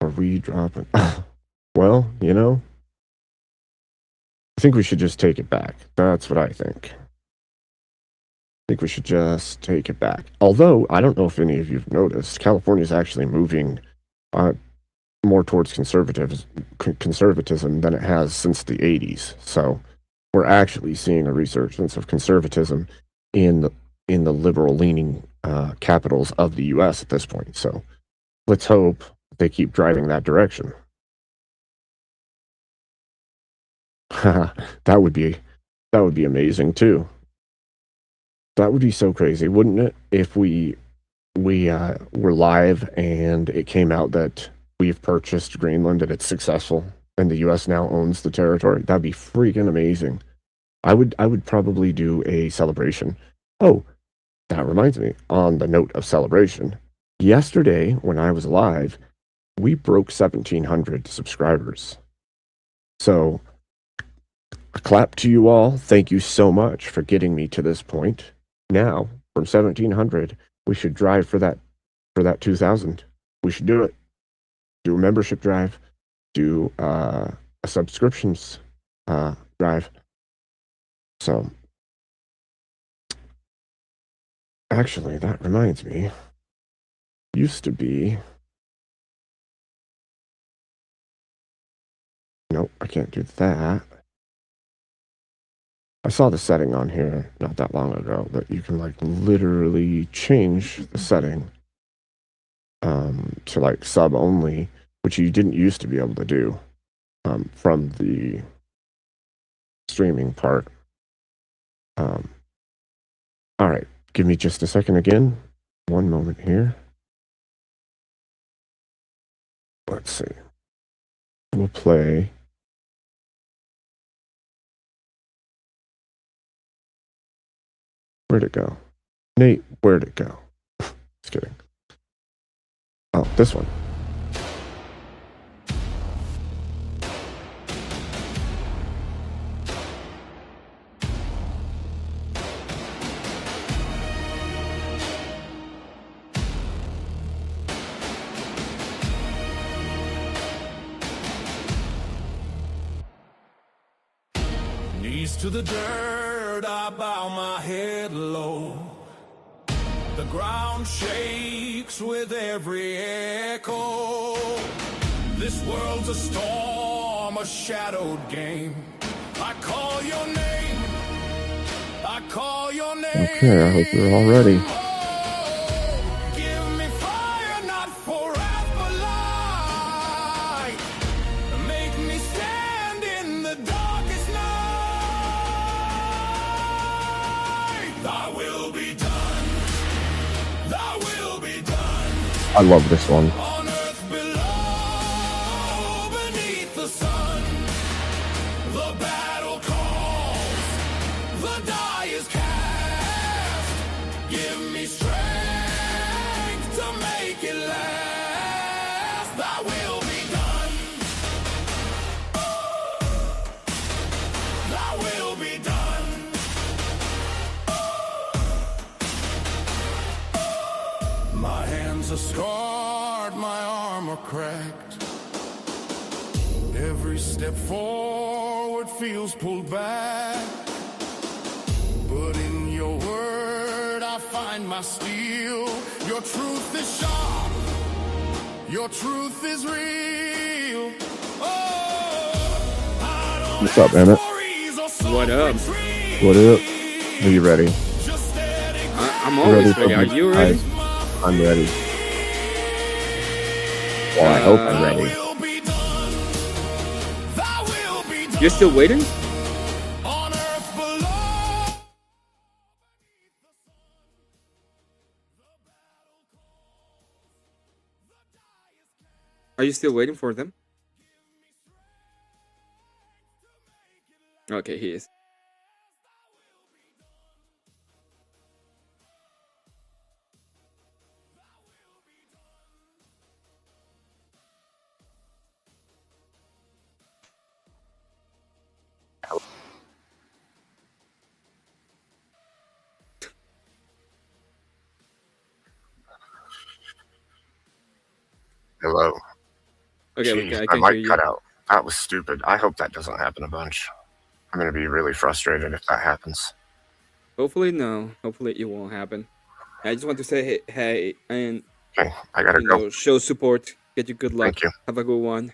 Speaker 3: or we drop it. Well, you know, I think we should just take it back. That's what I think. I think we should just take it back. Although, I don't know if any of you've noticed, California is actually moving more towards conservatism than it has since the 80s. So we're actually seeing a resurgence of conservatism in the liberal-leaning capitals of the U.S. at this point. So let's hope they keep driving that direction. That would be amazing too. That would be so crazy, wouldn't it? If we were live and it came out that we've purchased Greenland and it's successful and the U.S. now owns the territory. That'd be freaking amazing. I would probably do a celebration. Oh, that reminds me, on the note of celebration, yesterday when I was live, we broke 1,700 subscribers. So, a clap to you all. Thank you so much for getting me to this point. Now, from 1,700, we should drive for that 2,000. We should do it. Do a membership drive. Do a subscriptions drive. So, actually, that reminds me. Used to be. Nope, I can't do that. I saw the setting on here not that long ago that you can like literally change the setting to like sub only, which you didn't used to be able to do from the streaming part. All right, give me just a second again. One moment here. will play. Where'd it go? Nate, where'd it go? Just kidding. Oh, this one.
Speaker 2: Knees to the dirt, I bow my head low. The ground shakes with every echo. This world's a storm, a shadowed game. I call your name. I call your name.
Speaker 3: Okay, I hope you're all ready.
Speaker 2: Give me fire, not for wrath, but light. Make me stand in the darkest night. Thy will be done. Thy will be done.
Speaker 3: I love this one.
Speaker 2: On earth below, beneath the sun. The battle calls. The die is cast. Give me strength to make it last. Thy will be done. Thy will be done. My hands are scarred, my armor cracked. Every step forward feels pulled back. But in your word I find my steel. Your truth is sharp. Your truth is real. Oh, I don't
Speaker 3: What's up, Emmett?
Speaker 4: What up?
Speaker 3: What up? Are you ready?
Speaker 4: I'm always ready. Are you ready?
Speaker 3: I'm ready. Well, I hope I'm ready.
Speaker 4: You're still waiting? Are you still waiting for them? Okay, he is.
Speaker 5: Hello.
Speaker 4: Okay,
Speaker 5: Jeez,
Speaker 4: okay, I
Speaker 5: my
Speaker 4: can hear
Speaker 5: mic
Speaker 4: you.
Speaker 5: cut out. That was stupid. I hope that doesn't happen a bunch. I'm going to be really frustrated if that happens.
Speaker 4: Hopefully, no. Hopefully, it won't happen. I just want to say hey and
Speaker 5: Okay, I got to go.
Speaker 4: show support. Get you good luck.
Speaker 5: Thank you.
Speaker 4: Have a good one.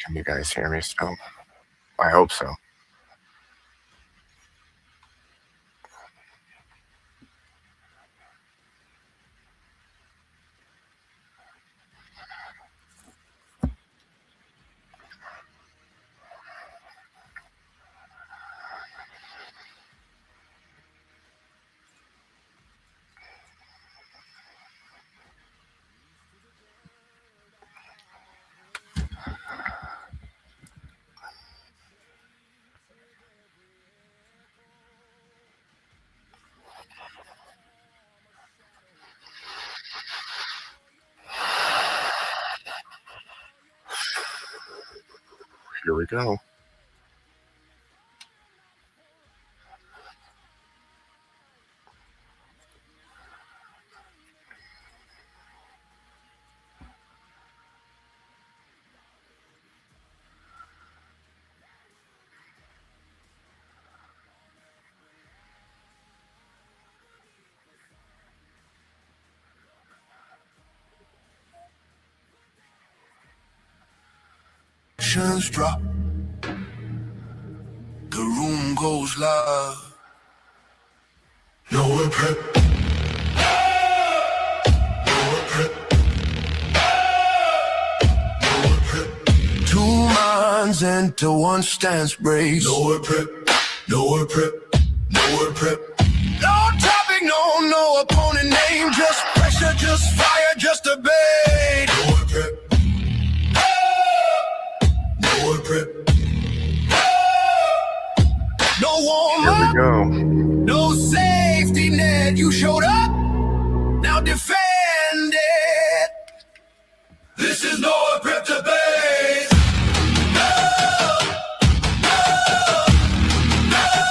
Speaker 5: Can you guys hear me still? I hope so. Here we go.
Speaker 2: Tensions drop. The room goes live. Noerr prep. Noerr prep. into one stance brace. Noerr prep, Noerr prep, Noerr prep. No topic, no opponent name. Just pressure, just fire, just debate. Noerr prep, Noerr prep. No warm
Speaker 5: Here we
Speaker 2: up,
Speaker 5: go.
Speaker 2: no safety net. You showed up, now defend it. This is Noerr prep debate.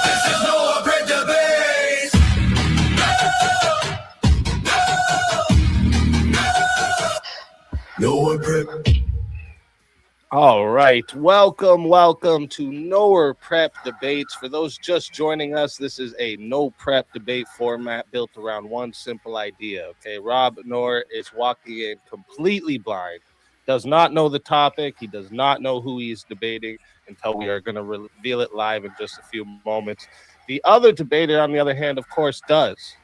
Speaker 2: This is Noerr prep debate. Noerr prep.
Speaker 6: All right. Welcome to Noerr Prep Debates. For those just joining us, this is a no prep debate format built around one simple idea. Okay. Rob Noerr is walking in completely blind, does not know the topic. He does not know who he's debating until we are going to reveal it live in just a few moments. The other debater, on the other hand, of course, does.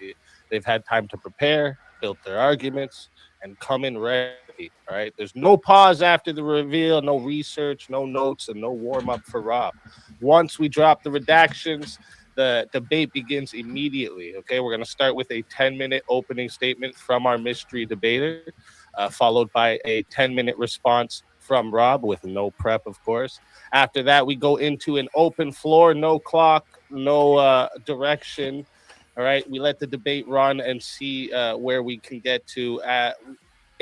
Speaker 6: They've had time to prepare, built their arguments, and come in ready. All right. There's no pause after the reveal, no research, no notes, and no warm-up for Rob. Once we drop the redactions, the debate begins immediately. Okay. We're going to start with a 10-minute opening statement from our mystery debater, followed by a 10-minute response from Rob with no prep, of course. After that, we go into an open floor, no clock, no direction. All right, we let the debate run and see where we can get to.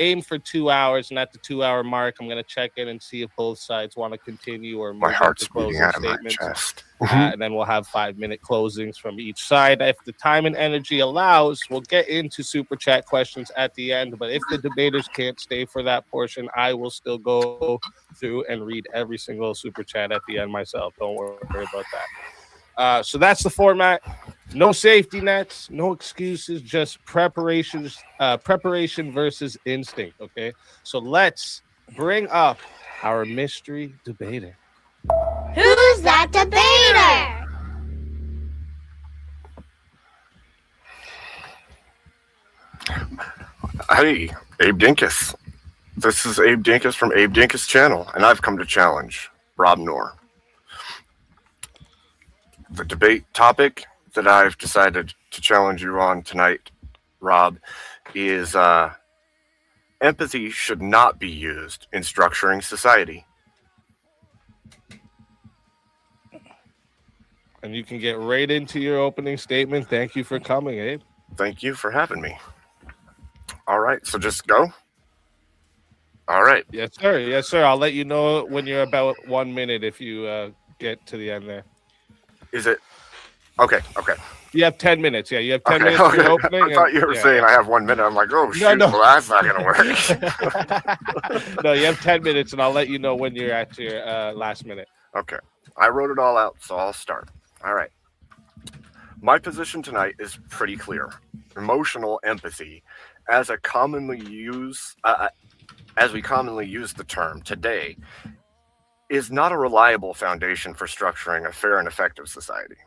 Speaker 6: Aim for 2 hours, and at the 2-hour mark, I'm going to check in and see if both sides want to continue or move
Speaker 5: My heart's
Speaker 6: into
Speaker 5: beating
Speaker 6: closing
Speaker 5: out of my
Speaker 6: statements.
Speaker 5: chest.
Speaker 6: And then we'll have 5-minute closings from each side. If the time and energy allows, we'll get into super chat questions at the end. But if the debaters can't stay for that portion, I will still go through and read every single super chat at the end myself. Don't worry about that. So that's the format. No safety nets, no excuses, just preparation versus instinct. Okay, so let's bring up our mystery debater.
Speaker 7: Who's that debater?
Speaker 5: Hey, Abe Dinkus. This is Abe Dinkus from Abe Dinkus Channel, and I've come to challenge Rob Noerr. The debate topic that I've decided to challenge you on tonight, Rob, is empathy should not be used in structuring society.
Speaker 6: And you can get right into your opening statement. Thank you for coming, Abe.
Speaker 5: Thank you for having me. All right, so just go. All right.
Speaker 6: Yes, sir. Yes, sir. I'll let you know when you're about 1 minute if you get to the end there.
Speaker 5: Is it? Okay.
Speaker 6: You have 10 minutes. Yeah, you have 10 minutes for your opening.
Speaker 5: I thought you were saying I have 1 minute. I'm like, oh, shoot,
Speaker 6: No.
Speaker 5: well, that's not going to work.
Speaker 6: No, you have 10 minutes, and I'll let you know when you're at your last minute.
Speaker 5: Okay. I wrote it all out, so I'll start. All right. My position tonight is pretty clear. Emotional empathy, as we commonly use the term today, is not a reliable foundation for structuring a fair and effective society.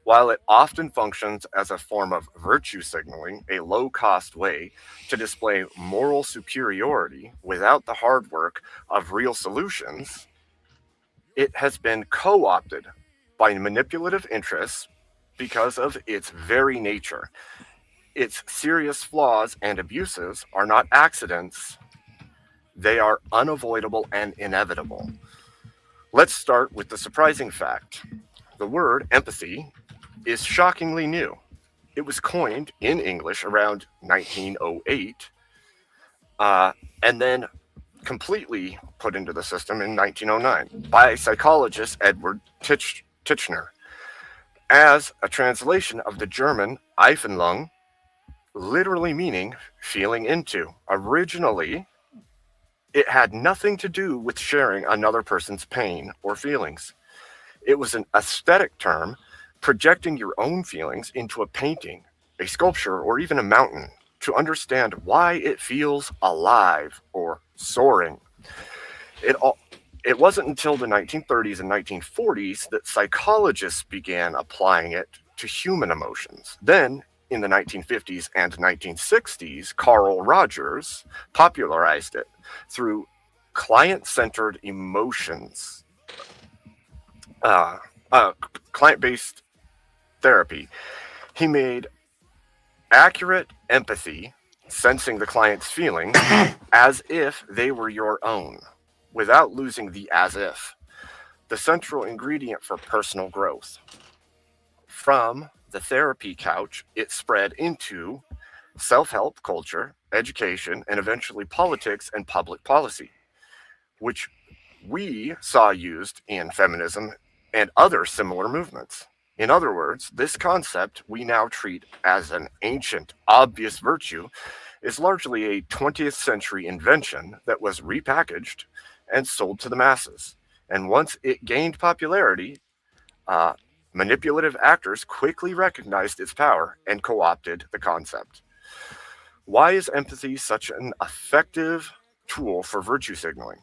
Speaker 5: While it often functions as a form of virtue signaling, a low-cost way to display moral superiority without the hard work of real solutions, it has been co-opted by manipulative interests because of its very nature. Its serious flaws and abuses are not accidents. They are unavoidable and inevitable. Let's start with the surprising fact. The word empathy is shockingly new. It was coined in English around 1908 and then completely put into the system in 1909 by psychologist Edward Titchener as a translation of the German Einfühlung, literally meaning feeling into. Originally, it had nothing to do with sharing another person's pain or feelings. It was an aesthetic term, projecting your own feelings into a painting, a sculpture, or even a mountain to understand why it feels alive or soaring. It wasn't until the 1930s and 1940s that psychologists began applying it to human emotions. Then, in the 1950s and 1960s, Carl Rogers popularized it through client-centered emotions client-based therapy, he made accurate empathy, sensing the client's feelings as if they were your own, without losing the as if, the central ingredient for personal growth. From the therapy couch, it spread into self help culture, education, and eventually politics and public policy, which we saw used in feminism and other similar movements. In other words, this concept we now treat as an ancient, obvious virtue is largely a 20th century invention that was repackaged and sold to the masses. And once it gained popularity, uh, manipulative actors quickly recognized its power and co opted the concept. Why is empathy such an effective tool for virtue signaling?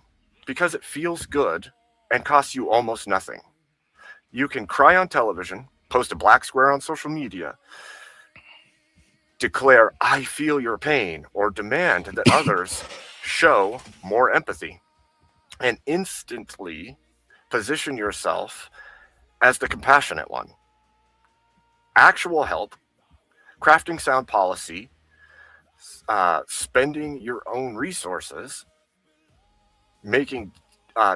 Speaker 5: Because it feels good and costs you almost nothing. You can cry on television, post a black square on social media, declare, I feel your pain, or demand that others show more empathy, and instantly position yourself as the compassionate one. Actual help, crafting sound policy, spending your own resources, making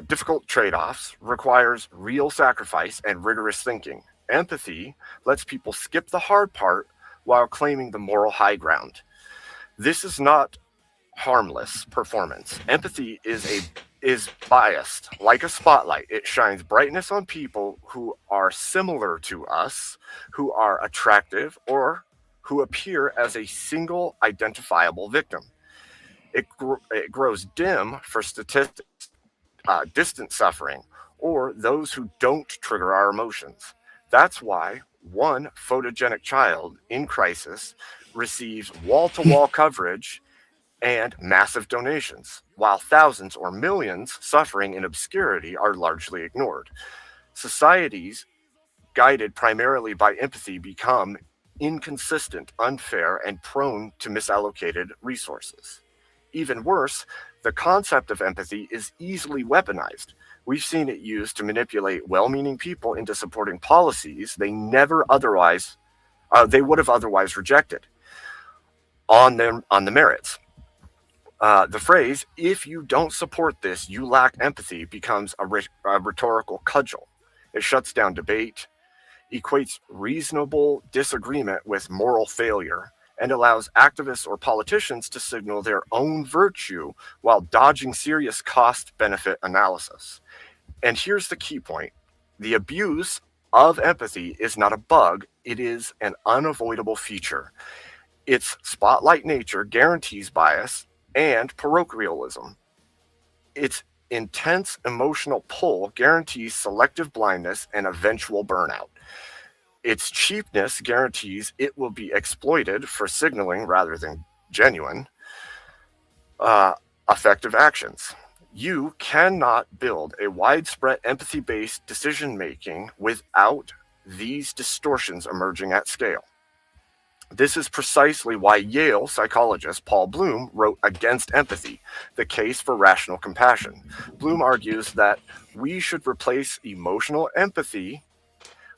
Speaker 5: difficult trade offs requires real sacrifice and rigorous thinking. Empathy lets people skip the hard part while claiming the moral high ground. This is not harmless performance. Empathy is biased like a spotlight. It shines brightness on people who are similar to us, who are attractive, or who appear as a single identifiable victim. It grows dim for statistics, distant suffering, or those who don't trigger our emotions. That's why one photogenic child in crisis receives wall to wall coverage and massive donations, while thousands or millions suffering in obscurity are largely ignored. Societies guided primarily by empathy become inconsistent, unfair, and prone to misallocated resources. Even worse, the concept of empathy is easily weaponized. We've seen it used to manipulate well-meaning people into supporting policies they would have otherwise rejected on the merits. The phrase, if you don't support this, you lack empathy, becomes a rhetorical cudgel. It shuts down debate, equates reasonable disagreement with moral failure, and allows activists or politicians to signal their own virtue while dodging serious cost benefit analysis. And here's the key point: the abuse of empathy is not a bug, it is an unavoidable feature. Its spotlight nature guarantees bias and parochialism. Its intense emotional pull guarantees selective blindness and eventual burnout. Its cheapness guarantees it will be exploited for signaling rather than genuine, effective actions. You cannot build a widespread empathy based decision making without these distortions emerging at scale. This is precisely why Yale psychologist Paul Bloom wrote Against Empathy, the Case for Rational Compassion. Bloom argues that we should replace emotional empathy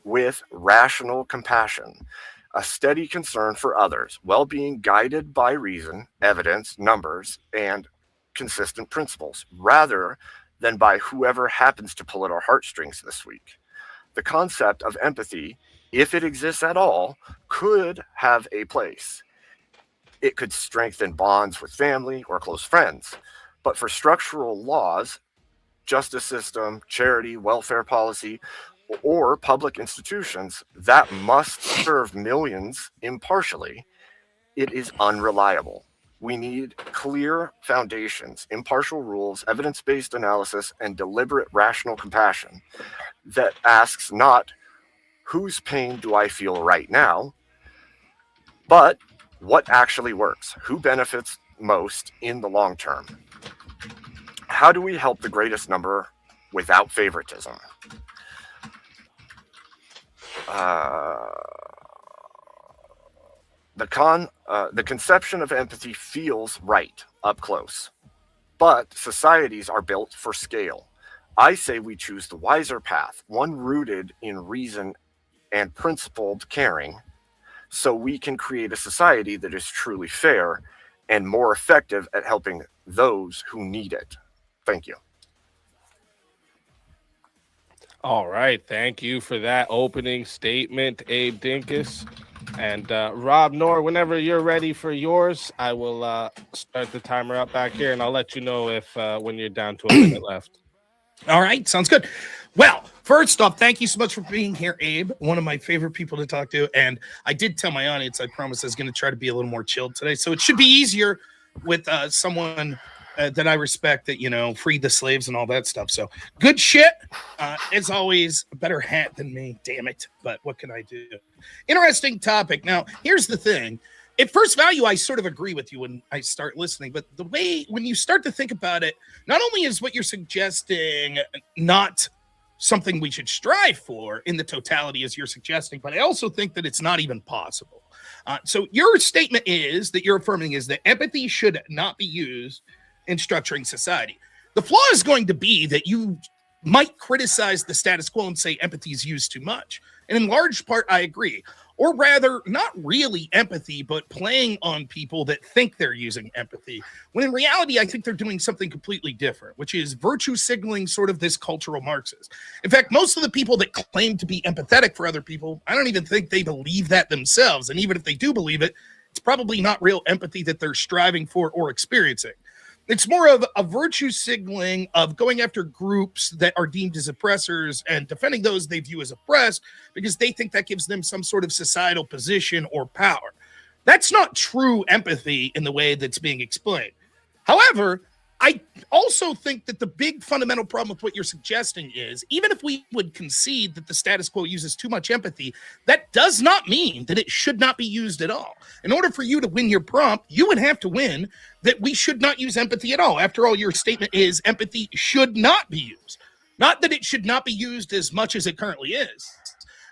Speaker 5: with rational compassion, a steady concern for others, well-being guided by reason, evidence, numbers, and consistent principles, rather than by whoever happens to pull at our heartstrings this week. The concept of empathy, if it exists at all, could have a place. It could strengthen bonds with family or close friends. But for structural laws, justice system, charity, welfare policy, or public institutions that must serve millions impartially, it is unreliable. We need clear foundations, impartial rules, evidence based analysis, and deliberate rational compassion that asks not whose pain do I feel right now, but what actually works, who benefits most in the long term. How do we help the greatest number without favoritism? The conception of empathy feels right up close, but societies are built for scale. I say we choose the wiser path, one rooted in reason and principled caring, so we can create a society that is truly fair and more effective at helping those who need it. Thank you.
Speaker 6: All right. Thank you for that opening statement, Abe Dinkus. And Rob Noerr, whenever you're ready for yours, I will start the timer up back here, and I'll let you know if when you're down to a minute left.
Speaker 8: All right. Sounds good. Well, first off, thank you so much for being here, Abe. One of my favorite people to talk to. And I did tell my audience, I promised I was going to try to be a little more chilled today. So it should be easier with someone that I respect that, freed the slaves and all that stuff. So good shit. As always, a better hat than me. Damn it. But what can I do? Interesting topic. Now, here's the thing. At first value, I sort of agree with you when I start listening, but the way when you start to think about it, not only is what you're suggesting not something we should strive for in the totality as you're suggesting, but I also think that it's not even possible. So your statement is that you're affirming is that empathy should not be used in structuring society. The flaw is going to be that you might criticize the status quo and say empathy is used too much. And in large part, I agree. Or rather, not really empathy, but playing on people that think they're using empathy. When in reality, I think they're doing something completely different, which is virtue signaling sort of this cultural Marxist. In fact, most of the people that claim to be empathetic for other people, I don't even think they believe that themselves. And even if they do believe it, it's probably not real empathy that they're striving for or experiencing. It's more of a virtue signaling of going after groups that are deemed as oppressors and defending those they view as oppressed because they think that gives them some sort of societal position or power. That's not true empathy in the way that's being explained. However, I also think that the big fundamental problem with what you're suggesting is, even if we would concede that the status quo uses too much empathy, that does not mean that it should not be used at all. In order for you to win your prompt, you would have to win that we should not use empathy at all. After all, your statement is empathy should not be used, not that it should not be used as much as it currently is.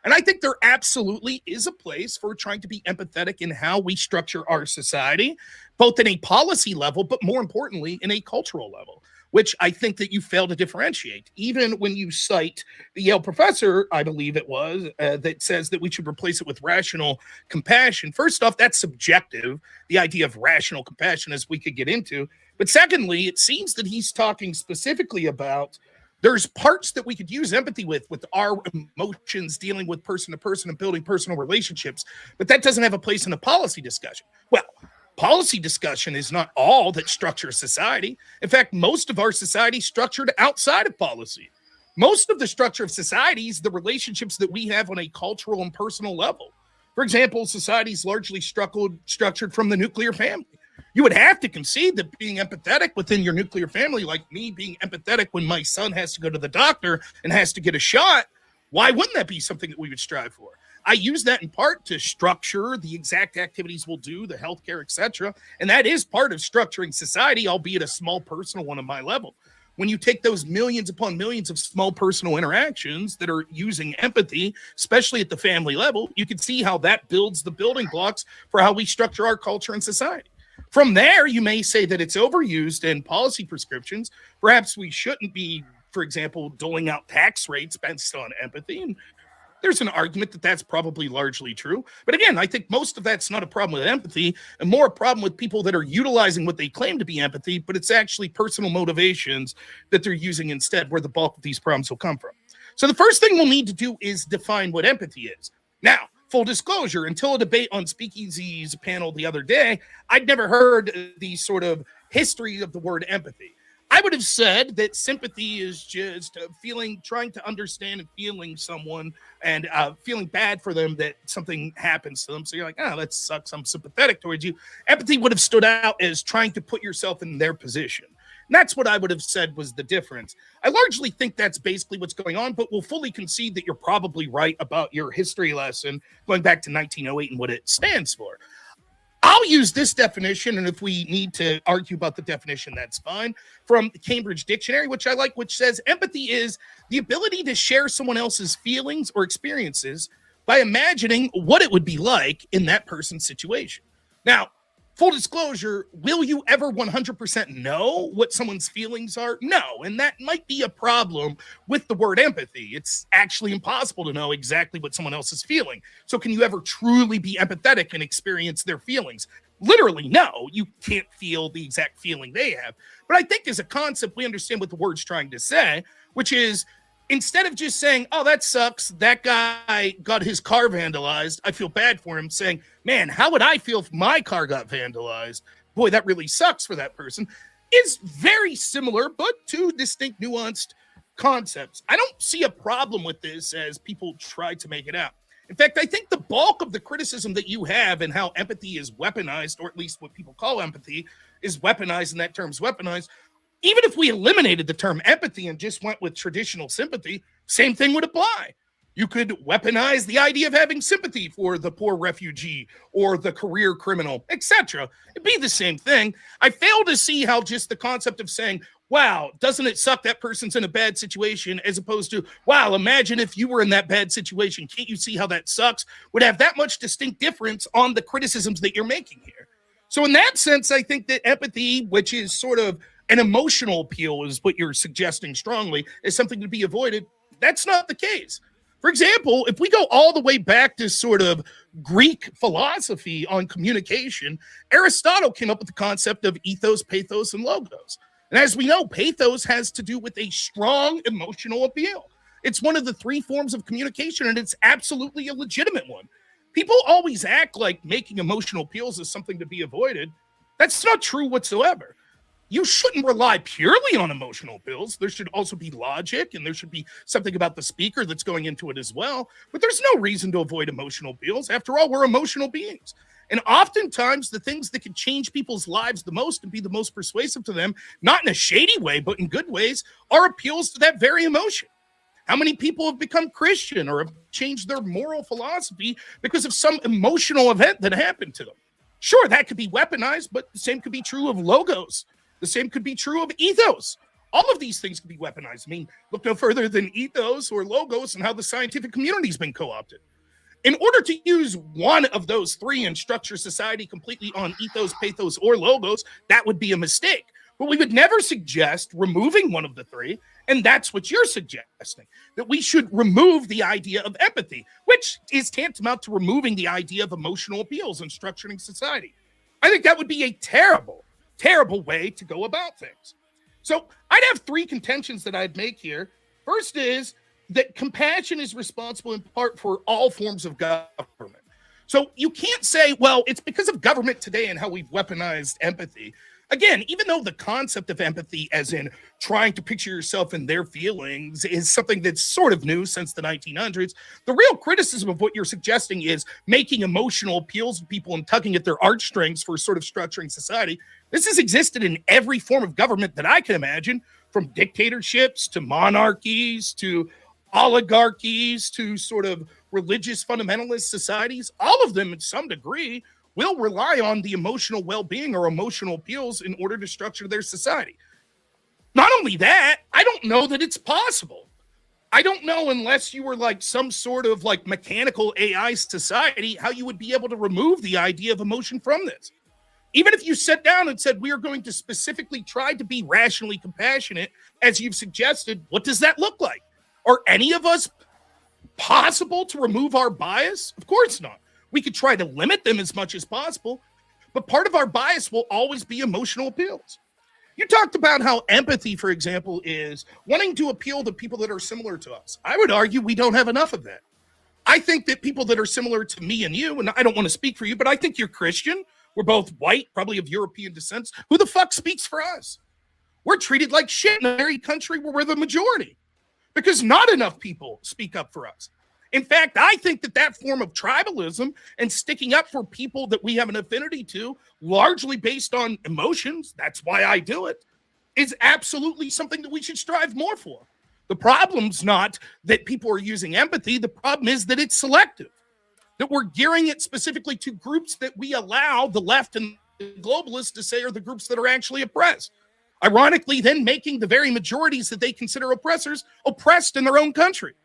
Speaker 8: And I think there absolutely is a place for trying to be empathetic in how we structure our society, both in a policy level, but more importantly, in a cultural level, which I think that you fail to differentiate. Even when you cite the Yale professor, I believe it was, that says that we should replace it with rational compassion. First off, that's subjective, the idea of rational compassion, as we could get into. But secondly, it seems that he's talking specifically about there's parts that we could use empathy with our emotions, dealing with person to person and building personal relationships, but that doesn't have a place in a policy discussion. Well, policy discussion is not all that structures society. In fact, most of our society is structured outside of policy. Most of the structure of society is the relationships that we have on a cultural and personal level. For example, society is largely structured from the nuclear family. You would have to concede that being empathetic within your nuclear family, like me being empathetic when my son has to go to the doctor and has to get a shot, why wouldn't that be something that we would strive for? I use that in part to structure the exact activities we'll do, the healthcare, etc. And that is part of structuring society, albeit a small personal one on my level. When you take those millions upon millions of small personal interactions that are using empathy, especially at the family level, you can see how that builds the building blocks for how we structure our culture and society. From there, you may say that it's overused in policy prescriptions. Perhaps we shouldn't be, for example, doling out tax rates based on empathy. And there's an argument that that's probably largely true. But again, I think most of that's not a problem with empathy and more a problem with people that are utilizing what they claim to be empathy, but it's actually personal motivations that they're using instead where the bulk of these problems will come from. So the first thing we'll need to do is define what empathy is. Now, full disclosure, until a debate on Speakeasy's panel the other day, I'd never heard the sort of history of the word empathy. I would have said that sympathy is just trying to understand and feeling someone and feeling bad for them that something happens to them. So you're like, oh, that sucks. I'm sympathetic towards you. Empathy would have stood out as trying to put yourself in their position. And that's what I would have said was the difference. I largely think that's basically what's going on, but we'll fully concede that you're probably right about your history lesson going back to 1908 and what it stands for. I'll use this definition, and if we need to argue about the definition, that's fine, from the Cambridge Dictionary, which I like, which says empathy is the ability to share someone else's feelings or experiences by imagining what it would be like in that person's situation. Now, full disclosure, will you ever 100% know what someone's feelings are? No. And that might be a problem with the word empathy. It's actually impossible to know exactly what someone else is feeling. So can you ever truly be empathetic and experience their feelings? Literally, no. You can't feel the exact feeling they have. But I think as a concept, we understand what the word's trying to say, which is instead of just saying, oh, that sucks, that guy got his car vandalized, I feel bad for him, saying, man, how would I feel if my car got vandalized? Boy, that really sucks for that person, is very similar, but two distinct, nuanced concepts. I don't see a problem with this as people try to make it out. In fact, I think the bulk of the criticism that you have and how empathy is weaponized, or at least what people call empathy is weaponized, and that term's weaponized. Even if we eliminated the term empathy and just went with traditional sympathy, same thing would apply. You could weaponize the idea of having sympathy for the poor refugee or the career criminal, etc. It'd be the same thing. I fail to see how just the concept of saying, wow, doesn't it suck that person's in a bad situation, as opposed to, wow, imagine if you were in that bad situation. Can't you see how that sucks? Would have that much distinct difference on the criticisms that you're making here. So in that sense, I think that empathy, which is sort of an emotional appeal, is what you're suggesting strongly, is something to be avoided. That's not the case. For example, if we go all the way back to sort of Greek philosophy on communication, Aristotle came up with the concept of ethos, pathos, and logos. And as we know, pathos has to do with a strong emotional appeal. It's one of the three forms of communication, and it's absolutely a legitimate one. People always act like making emotional appeals is something to be avoided. That's not true whatsoever. You shouldn't rely purely on emotional appeals. There should also be logic, and there should be something about the speaker that's going into it as well. But there's no reason to avoid emotional appeals. After all, we're emotional beings. And oftentimes, the things that can change people's lives the most and be the most persuasive to them, not in a shady way, but in good ways, are appeals to that very emotion. How many people have become Christian or have changed their moral philosophy because of some emotional event that happened to them? Sure, that could be weaponized, but the same could be true of logos. The same could be true of ethos. All of these things can be weaponized. I mean, look no further than ethos or logos and how the scientific community's been co-opted. In order to use one of those three and structure society completely on ethos, pathos, or logos, that would be a mistake. But we would never suggest removing one of the three, and that's what you're suggesting, that we should remove the idea of empathy, which is tantamount to removing the idea of emotional appeals and structuring society. I think that would be a terrible way to go about things. So I'd have three contentions that I'd make here. First is that compassion is responsible in part for all forms of government. So you can't say, well, it's because of government today and how we've weaponized empathy. Again, even though the concept of empathy, as in trying to picture yourself in their feelings, is something that's sort of new since the 1900s, the real criticism of what you're suggesting is making emotional appeals to people and tugging at their heartstrings for sort of structuring society. This has existed in every form of government that I can imagine, from dictatorships to monarchies to oligarchies to sort of religious fundamentalist societies. All of them, in some degree, will rely on the emotional well-being or emotional appeals in order to structure their society. Not only that, I don't know that it's possible. I don't know, unless you were like some sort of like mechanical AI society, how you would be able to remove the idea of emotion from this. Even if you sat down and said, we are going to specifically try to be rationally compassionate, as you've suggested, what does that look like? Are any of us possible to remove our bias? Of course not. We could try to limit them as much as possible, but part of our bias will always be emotional appeals. You talked about how empathy, for example, is wanting to appeal to people that are similar to us. I would argue we don't have enough of that. I think that people that are similar to me and you, and I don't want to speak for you, but I think you're Christian. We're both white, probably of European descent. Who the fuck speaks for us? We're treated like shit in a very country where we're the majority because not enough people speak up for us. In fact, I think that form of tribalism and sticking up for people that we have an affinity to, largely based on emotions, that's why I do it, is absolutely something that we should strive more for. The problem's not that people are using empathy. The problem is that it's selective, that we're gearing it specifically to groups that we allow the left and the globalists to say are the groups that are actually oppressed. Ironically, then making the very majorities that they consider oppressors oppressed in their own country.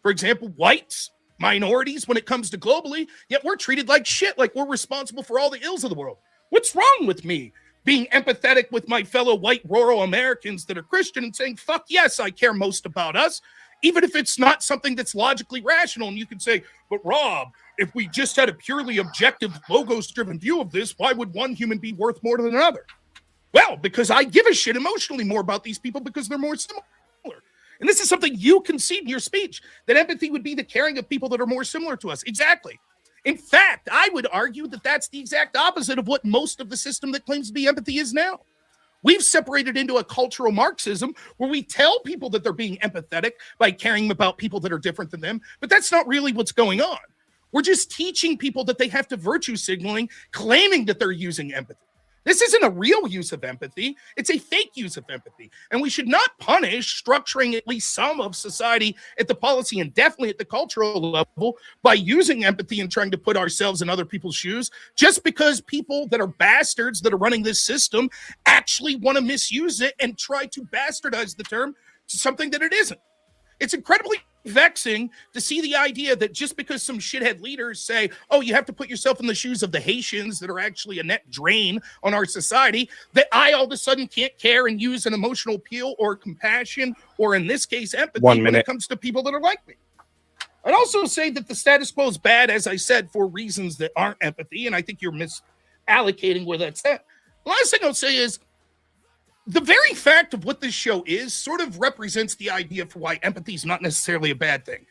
Speaker 8: For example, whites, minorities when it comes to globally, yet we're treated like shit, like we're responsible for all the ills of the world. What's wrong with me being empathetic with my fellow white rural Americans that are Christian and saying, fuck yes, I care most about us, even if it's not something that's logically rational? And you can say, but Rob, if we just had a purely objective, logos-driven view of this, why would one human be worth more than another? Well, because I give a shit emotionally more about these people because they're more similar. And this is something you concede in your speech, that empathy would be the caring of people that are more similar to us. Exactly. In fact, I would argue that that's the exact opposite of what most of the system that claims to be empathy is now. We've separated into a cultural Marxism where we tell people that they're being empathetic by caring about people that are different than them, but that's not really what's going on. We're just teaching people that they have to virtue signaling, claiming that they're using empathy. This isn't a real use of empathy. It's a fake use of empathy. And we should not punish structuring at least some of society at the policy and definitely at the cultural level by using empathy and trying to put ourselves in other people's shoes just because people that are bastards that are running this system actually want to misuse it and try to bastardize the term to something that it isn't. It's incredibly vexing to see the idea that just because some shithead leaders say, oh, you have to put yourself in the shoes of the Haitians that are actually a net drain on our society, that I all of a sudden can't care and use an emotional appeal or compassion, or in this case, empathy when it comes to people that are like me. I'd also say that the status quo is bad, as I said, for reasons that aren't empathy, and I think you're misallocating where that's at. The last thing I'll say is, the very fact of what this show is sort of represents the idea for why empathy is not necessarily a bad thing.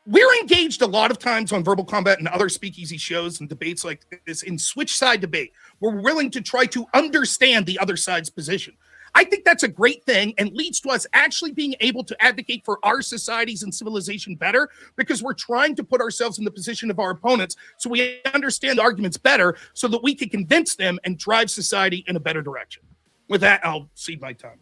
Speaker 8: We're engaged a lot of times on Verbal Combat and other speakeasy shows and debates like this in switch side debate. We're willing to try to understand the other side's position. I think that's a great thing and leads to us actually being able to advocate for our societies and civilization better because we're trying to put ourselves in the position of our opponents so we understand arguments better so that we can convince them and drive society in a better direction. With that, I'll cede my time.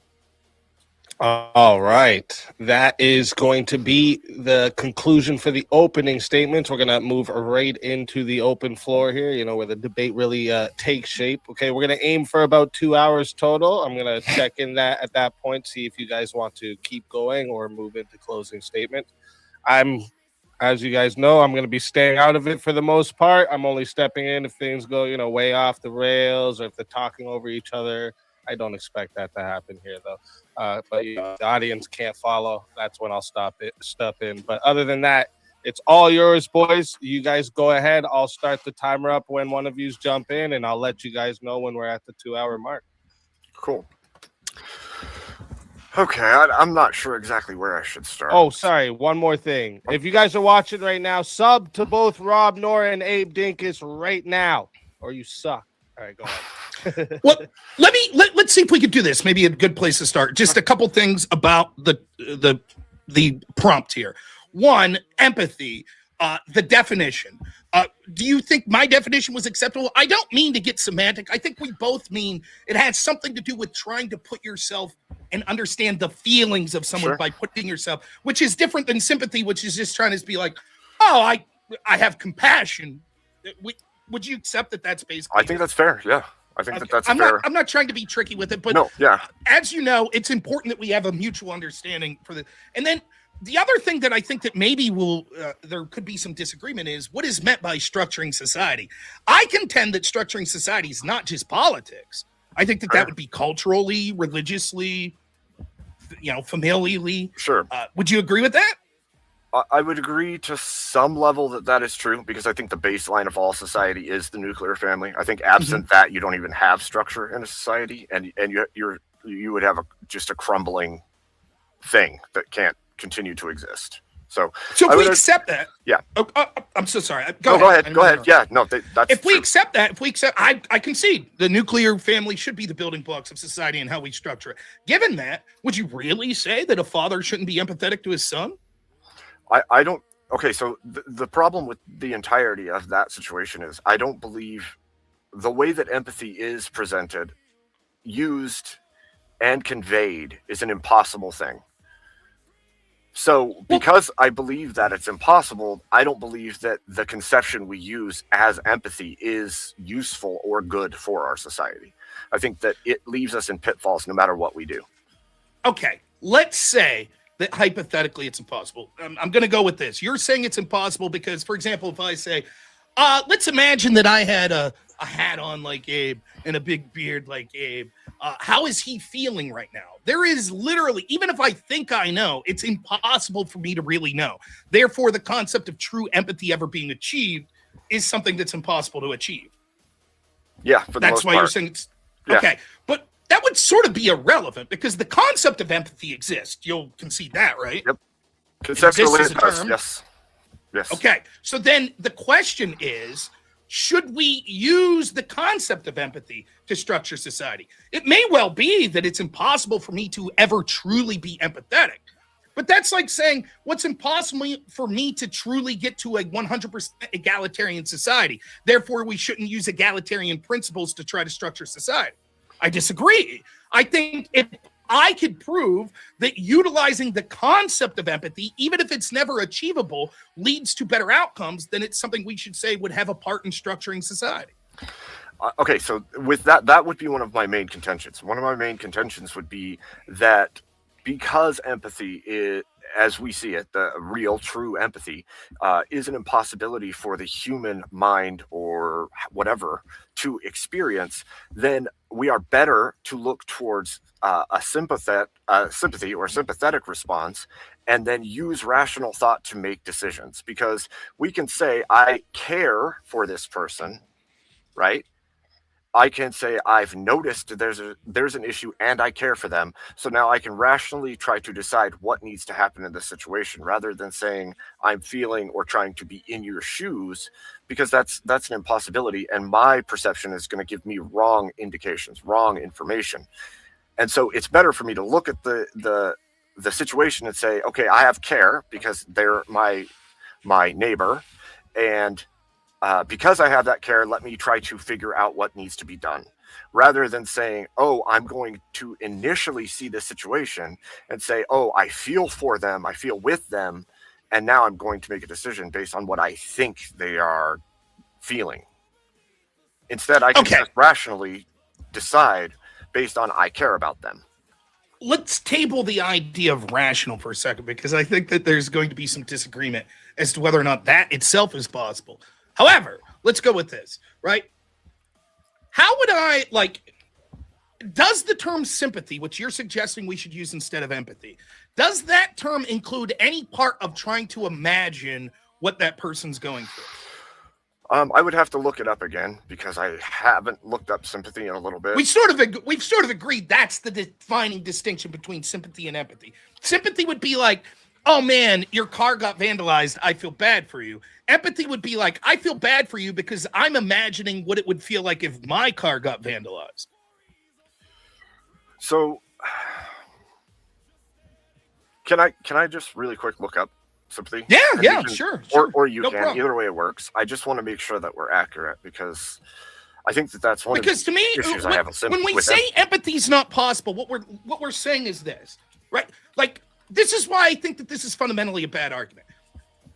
Speaker 6: All right. That is going to be the conclusion for the opening statements. We're going to move right into the open floor here, where the debate really takes shape. Okay, we're going to aim for about 2 hours total. I'm going to check in that at that point, see if you guys want to keep going or move into closing statement. As you guys know, I'm going to be staying out of it for the most part. I'm only stepping in if things go, way off the rails or if they're talking over each other. I don't expect that to happen here, though. But the audience can't follow. That's when I'll step in. But other than that, it's all yours, boys. You guys go ahead. I'll start the timer up when one of yous jump in, and I'll let you guys know when we're at the 2 hour mark.
Speaker 5: Cool. Okay, I'm not sure exactly where I should start.
Speaker 6: Oh, sorry. One more thing. If you guys are watching right now, sub to both Rob, Noerr, and Abe Dinkus right now, or you suck. All right, go ahead.
Speaker 8: Well, let's see if we could do this. Maybe a good place to start. Just a couple things about the prompt here. One, empathy. The definition. Do you think my definition was acceptable? I don't mean to get semantic. I think we both mean it has something to do with trying to put yourself and understand the feelings of someone by putting yourself, which is different than sympathy, which is just trying to be like, oh, I have compassion. Would you accept that that's basically?
Speaker 5: I think that's fair. Yeah. I think that's fair.
Speaker 8: I'm not trying to be tricky with it, but
Speaker 5: no, yeah.
Speaker 8: As you know, it's important that we have a mutual understanding for the. And then the other thing that I think that maybe there could be some disagreement is what is meant by structuring society. I contend that structuring society is not just politics. I think that would be culturally, religiously, familially.
Speaker 5: Sure.
Speaker 8: Would you agree with that?
Speaker 5: I would agree to some level that is true because I think the baseline of all society is the nuclear family. I think absent that, you don't even have structure in a society, and you would have just a crumbling thing that can't continue to exist. So
Speaker 8: if we accept that,
Speaker 5: yeah.
Speaker 8: Oh, I'm so sorry.
Speaker 5: Go ahead. Yeah, no, that's.
Speaker 8: If we accept that, I concede the nuclear family should be the building blocks of society and how we structure it. Given that, would you really say that a father shouldn't be empathetic to his son?
Speaker 5: I don't. Okay, so the problem with the entirety of that situation is I don't believe the way that empathy is presented, used, and conveyed is an impossible thing. So because I believe that it's impossible, I don't believe that the conception we use as empathy is useful or good for our society. I think that it leaves us in pitfalls no matter what we do.
Speaker 8: Okay, let's say that hypothetically it's impossible. I'm going to go with this. You're saying it's impossible because, for example, if I say, Let's imagine that I had a hat on like Abe and a big beard like Abe. How is he feeling right now? There is literally, even if I think I know, it's impossible for me to really know. Therefore, the concept of true empathy ever being achieved is something that's impossible to achieve.
Speaker 5: Yeah, for the
Speaker 8: That's
Speaker 5: most
Speaker 8: why
Speaker 5: part.
Speaker 8: you're saying it's
Speaker 5: Yeah.
Speaker 8: okay. But that would sort of be irrelevant because the concept of empathy exists. You'll concede that, right?
Speaker 5: Yep. Conceptually,
Speaker 8: as a
Speaker 5: it does.
Speaker 8: term.
Speaker 5: Yes. Yes.
Speaker 8: Okay. So then the question is, should we use the concept of empathy to structure society? It may well be that it's impossible for me to ever truly be empathetic. But that's like saying what's impossible for me to truly get to a 100% egalitarian society. Therefore, we shouldn't use egalitarian principles to try to structure society. I disagree. I think if I could prove that utilizing the concept of empathy, even if it's never achievable, leads to better outcomes, then it's something we should say would have a part in structuring society.
Speaker 5: Okay, so with that would be one of my main contentions. One of my main contentions would be that because empathy is, as we see it, the real, true empathy, is an impossibility for the human mind or whatever to experience, then we are better to look towards a sympathy or sympathetic response, and then use rational thought to make decisions. Because we can say, I care for this person, right? I can say I've noticed there's an issue and I care for them. So now I can rationally try to decide what needs to happen in this situation, rather than saying I'm feeling or trying to be in your shoes, because that's an impossibility. And my perception is going to give me wrong indications, wrong information. And so it's better for me to look at the situation and say, okay, I have care because they're my neighbor, and because I have that care, let me try to figure out what needs to be done, rather than saying, oh, I'm going to initially see this situation and say, oh, I feel for them, I feel with them, and now I'm going to make a decision based on what I think they are feeling. Instead, I can just rationally decide based on I care about them.
Speaker 8: Let's table the idea of rational for a second, because I think that there's going to be some disagreement as to whether or not that itself is possible. However, let's go with this, right? How would I, does the term sympathy, which you're suggesting we should use instead of empathy, does that term include any part of trying to imagine what that person's going through?
Speaker 5: I would have to look it up again, because I haven't looked up sympathy in a little bit.
Speaker 8: We've sort of agreed that's the defining distinction between sympathy and empathy. Sympathy would be like, oh man, your car got vandalized, I feel bad for you. Empathy would be like, I feel bad for you because I'm imagining what it would feel like if my car got vandalized.
Speaker 5: So, can I just really quick look up sympathy?
Speaker 8: Yeah, sure.
Speaker 5: Or you
Speaker 8: No
Speaker 5: can.
Speaker 8: problem.
Speaker 5: Either way it works. I just want to make sure that we're accurate, because I think that's one
Speaker 8: Because
Speaker 5: of
Speaker 8: to
Speaker 5: the
Speaker 8: me,
Speaker 5: issues I have with
Speaker 8: when we say empathy is not possible, what we're saying is this, right? Like, this is why I think that this is fundamentally a bad argument.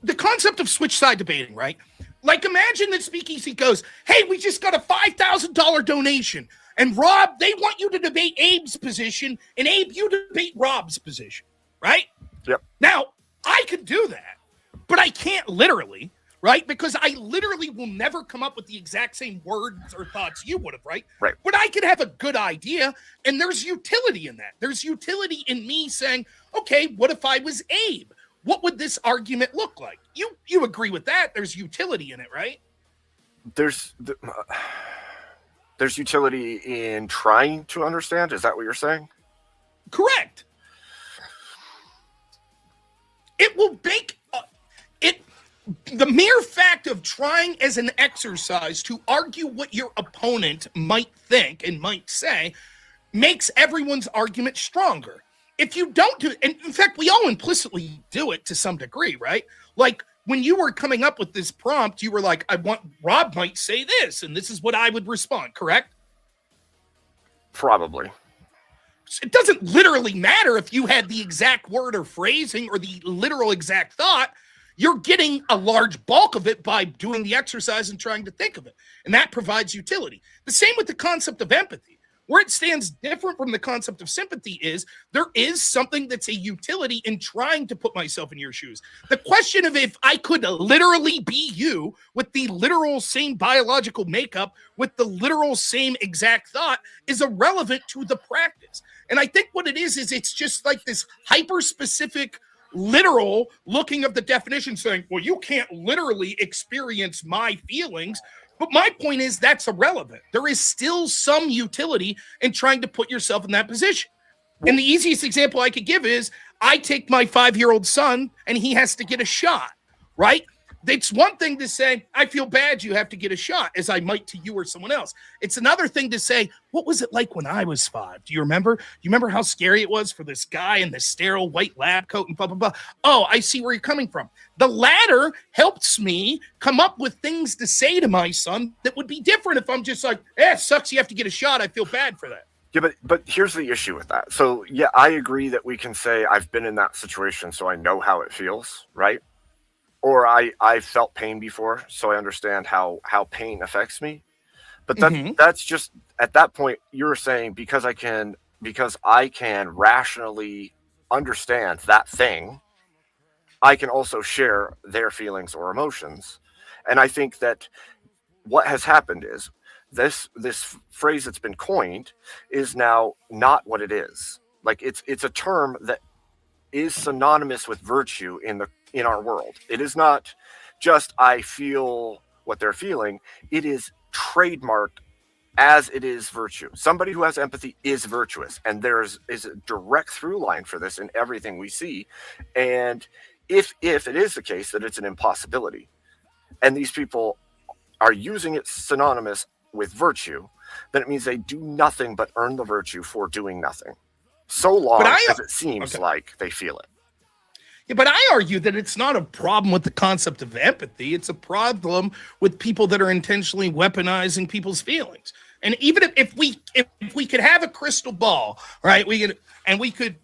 Speaker 8: The concept of switch side debating, right? Like, imagine that Speakeasy goes, hey, we just got a $5,000 donation, and Rob, they want you to debate Abe's position, and Abe, you debate Rob's position, right?
Speaker 5: Yep.
Speaker 8: Now, I could do that, but I can't literally, right? Because I literally will never come up with the exact same words or thoughts you would have, right?
Speaker 5: Right.
Speaker 8: But I could have a good idea, and there's utility in that. There's utility in me saying, okay, what if I was Abe? What would this argument look like? You agree with that? There's utility in it, right?
Speaker 5: There's utility in trying to understand. Is that what you're saying?
Speaker 8: Correct. It will make the mere fact of trying as an exercise to argue what your opponent might think and might say makes everyone's argument stronger. If you don't do it, and in fact, we all implicitly do it to some degree, right? Like, when you were coming up with this prompt, you were like, Rob might say this, and this is what I would respond, correct?
Speaker 5: Probably.
Speaker 8: It doesn't literally matter if you had the exact word or phrasing or the literal exact thought. You're getting a large bulk of it by doing the exercise and trying to think of it. And that provides utility. The same with the concept of empathy, Where it stands different from the concept of sympathy is there is something that's a utility in trying to put myself in your shoes. The question of if I could literally be you with the literal same biological makeup, with the literal same exact thought is irrelevant to the practice. And I think what it is it's just like this hyper-specific literal looking of the definition saying, well, you can't literally experience my feelings. But my point is that's irrelevant. There is still some utility in trying to put yourself in that position. And the easiest example I could give is I take my 5-year-old son and he has to get a shot, right? It's one thing to say, I feel bad you have to get a shot, as I might to you or someone else. It's another thing to say, what was it like when I was 5? Do you remember? Do you remember how scary it was for this guy in the sterile white lab coat and blah, blah, blah? Oh, I see where you're coming from. The latter helps me come up with things to say to my son that would be different if I'm just like, it sucks you have to get a shot. I feel bad for that.
Speaker 5: Yeah, but here's the issue with that. So, yeah, I agree that we can say I've been in that situation, so I know how it feels, right? Or I felt pain before, so I understand how pain affects me. But that's just, at that point, you're saying because I can rationally understand that thing, I can also share their feelings or emotions. And I think that what has happened is this phrase that's been coined is now not what it is. Like it's a term that is synonymous with virtue in our world. It is not just I feel what they're feeling. It is trademarked as it is virtue. Somebody who has empathy is virtuous, and is a direct through line for this in everything we see. And if it is the case that it's an impossibility, and these people are using it synonymous with virtue, then it means they do nothing but earn the virtue for doing nothing, so long as it seems like they feel it.
Speaker 8: Yeah, but I argue that it's not a problem with the concept of empathy. It's a problem with people that are intentionally weaponizing people's feelings. And even if we could have a crystal ball, right? We could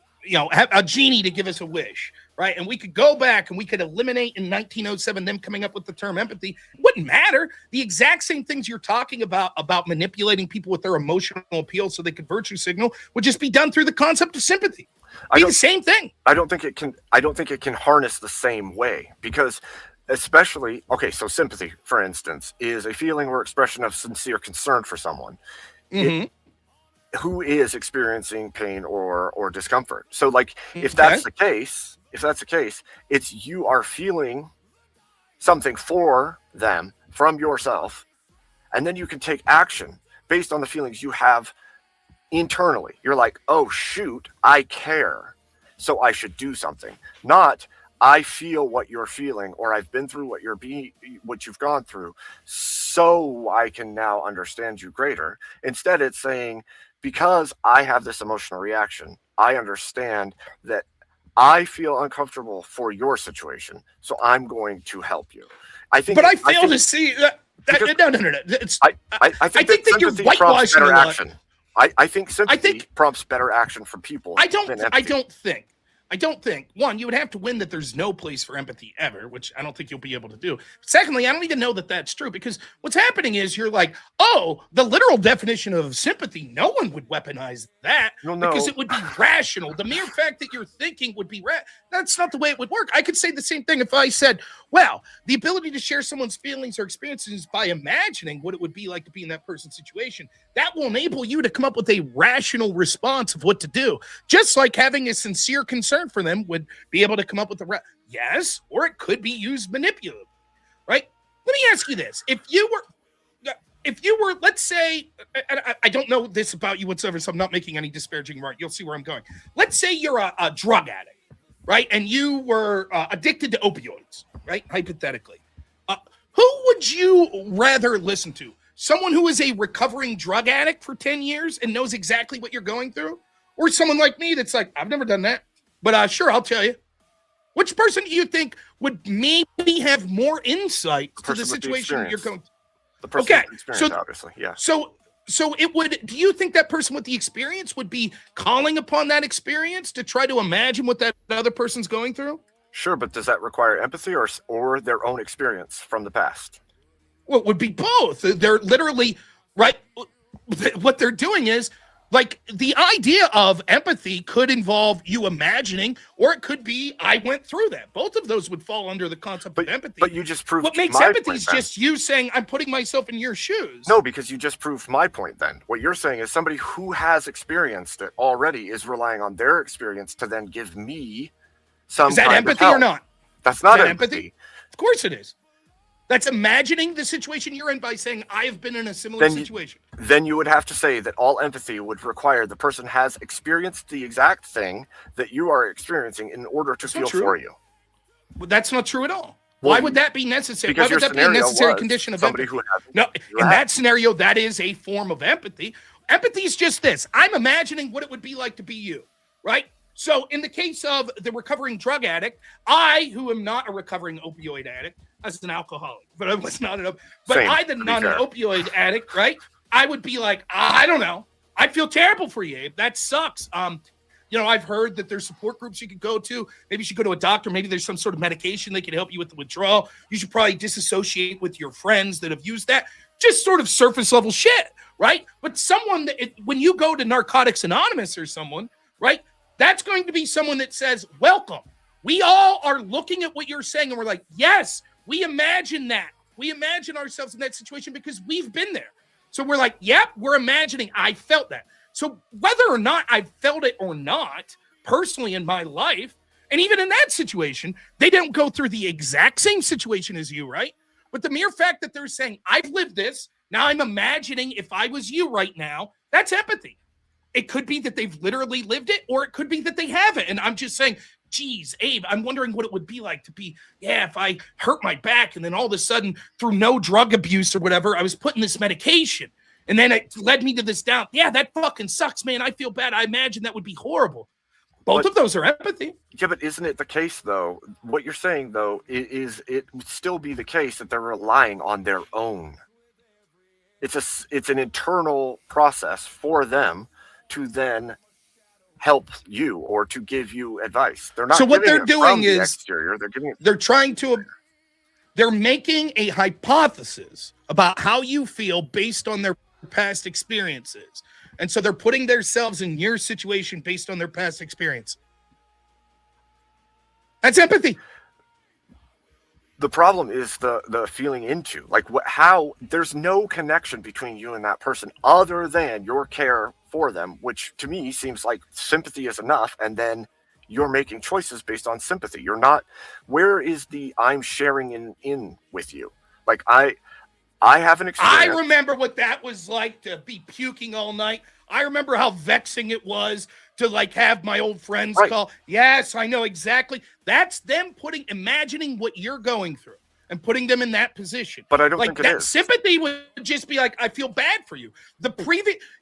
Speaker 8: have a genie to give us a wish, right? And we could go back and we could eliminate in 1907 them coming up with the term empathy. It wouldn't matter. The exact same things you're talking about manipulating people with their emotional appeal so they could virtue signal would just be done through the concept of sympathy. The same thing.
Speaker 5: I don't think it can harness the same way, because especially, so sympathy, for instance, is a feeling or expression of sincere concern for someone who is experiencing pain or discomfort. So like, if that's the case, it's you are feeling something for them from yourself, and then you can take action based on the feelings you have internally. You're like, oh shoot, I care, so I should do something. Not I feel what you're feeling, or I've been through what you've gone through, so I can now understand you greater. Instead, it's saying, because I have this emotional reaction, I understand that I feel uncomfortable for your situation, so I'm going to help you. I think
Speaker 8: to see that. No.
Speaker 5: I think that you're whitewashing better action. I think sympathy prompts better action from people. I don't think, one, you would have to win that there's no place for empathy ever, which I don't think you'll be able to do. Secondly, I don't even know that that's true, because what's happening is you're like, oh, the literal definition of sympathy, no one would weaponize that because it would be rational. The mere fact that you're thinking would be that's not the way it would work. I could say the same thing if I said, well, the ability to share someone's feelings or experiences by imagining what it would be like to be in that person's situation, that will enable you to come up with a rational response of what to do. Just like having a sincere concern for them would be able to come up with yes, or it could be used manipulatively, right? Let me ask you this. If you were, let's say, I don't know this about you whatsoever, so I'm not making any disparaging remark. You'll see where I'm going. Let's say you're a drug addict, right? And you were addicted to opioids, right? Hypothetically. Who would you rather listen to? Someone who is a recovering drug addict for 10 years and knows exactly what you're going through? Or someone like me that's like, I've never done that. But sure, I'll tell you. Which person do you think would maybe have more insight to the situation you're going through? The person with experience, obviously, yeah.
Speaker 8: So it would. Do you think that person with the experience would be calling upon that experience to try to imagine what that other person's going through?
Speaker 5: Sure, but does that require empathy or their own experience from the past?
Speaker 8: Well, it would be both. They're literally right. What they're doing is Like, the idea of empathy could involve you imagining, or it could be I went through that. Both of those would fall under the concept of empathy.
Speaker 5: But you just proved
Speaker 8: what makes
Speaker 5: my
Speaker 8: empathy
Speaker 5: point
Speaker 8: is
Speaker 5: then.
Speaker 8: just you saying I'm putting myself in your shoes.
Speaker 5: No, because you just proved my point then. What you're saying is somebody who has experienced it already is relying on their experience to then give me some
Speaker 8: Is that
Speaker 5: kind of
Speaker 8: empathy
Speaker 5: help.
Speaker 8: or not?
Speaker 5: That's not
Speaker 8: Is that
Speaker 5: empathy.
Speaker 8: Of course it is. That's imagining the situation you're in by saying I have been in a similar situation.
Speaker 5: Then you would have to say that all empathy would require the person has experienced the exact thing that you are experiencing in order to feel for you.
Speaker 8: Well, that's not true at all.
Speaker 5: Well,
Speaker 8: Why would that be necessary?
Speaker 5: because
Speaker 8: Why would
Speaker 5: your
Speaker 8: that be a
Speaker 5: scenario
Speaker 8: necessary
Speaker 5: was
Speaker 8: condition of
Speaker 5: somebody
Speaker 8: empathy?
Speaker 5: who has
Speaker 8: No,
Speaker 5: you
Speaker 8: in
Speaker 5: have.
Speaker 8: that scenario, that is a form of empathy. Empathy is just this. I'm imagining what it would be like to be you, right? So in the case of the recovering drug addict, I, who am not a recovering opioid addict, as an alcoholic, but I was not an but
Speaker 5: Same,
Speaker 8: I, the
Speaker 5: to be
Speaker 8: not an
Speaker 5: fair.
Speaker 8: opioid addict, right? I would be like, I don't know. I'd feel terrible for you, Abe. That sucks. You know, I've heard that there's support groups you could go to. Maybe you should go to a doctor. Maybe there's some sort of medication that can help you with the withdrawal. You should probably disassociate with your friends that have used that. Just sort of surface level shit, right? But someone that, when you go to Narcotics Anonymous or someone, right? That's going to be someone that says, welcome. We all are looking at what you're saying and we're like, yes, we imagine that. We imagine ourselves in that situation because we've been there. So we're like, yep, we're imagining. I felt that. So whether or not I've felt it or not, personally in my life, and even in that situation, they don't go through the exact same situation as you, right? But the mere fact that they're saying, I've lived this, now I'm imagining if I was you right now, that's empathy. It could be that they've literally lived it, or it could be that they haven't. And I'm just saying, geez, Abe, I'm wondering what it would be like to be, if I hurt my back and then all of a sudden through no drug abuse or whatever, I was put in this medication. And then it led me to this down. Yeah, that fucking sucks, man. I feel bad. I imagine that would be horrible. Both of those are empathy.
Speaker 5: Yeah, but isn't it the case, though? What you're saying, though, is it would still be the case that they're relying on their own. It's an internal process for them to then help you or to give you advice. They're not.
Speaker 8: So what
Speaker 5: giving
Speaker 8: they're
Speaker 5: it
Speaker 8: doing
Speaker 5: from the
Speaker 8: is
Speaker 5: exterior. They're giving it.
Speaker 8: They're making a hypothesis about how you feel based on their past experiences. And so they're putting themselves in your situation based on their past experience. That's empathy.
Speaker 5: The problem is the feeling into, like, how there's no connection between you and that person other than your care for them, which to me seems like sympathy is enough, and then you're making choices based on sympathy. You're not. Where is the I'm sharing in with you? Like, I have an experience.
Speaker 8: I remember what that was like to be puking all night. I remember how vexing it was to like have my old friends call. Yes, I know exactly. That's them imagining what you're going through and putting them in that position.
Speaker 5: But I don't
Speaker 8: like
Speaker 5: think it
Speaker 8: that
Speaker 5: is.
Speaker 8: Sympathy would just be like, I feel bad for you.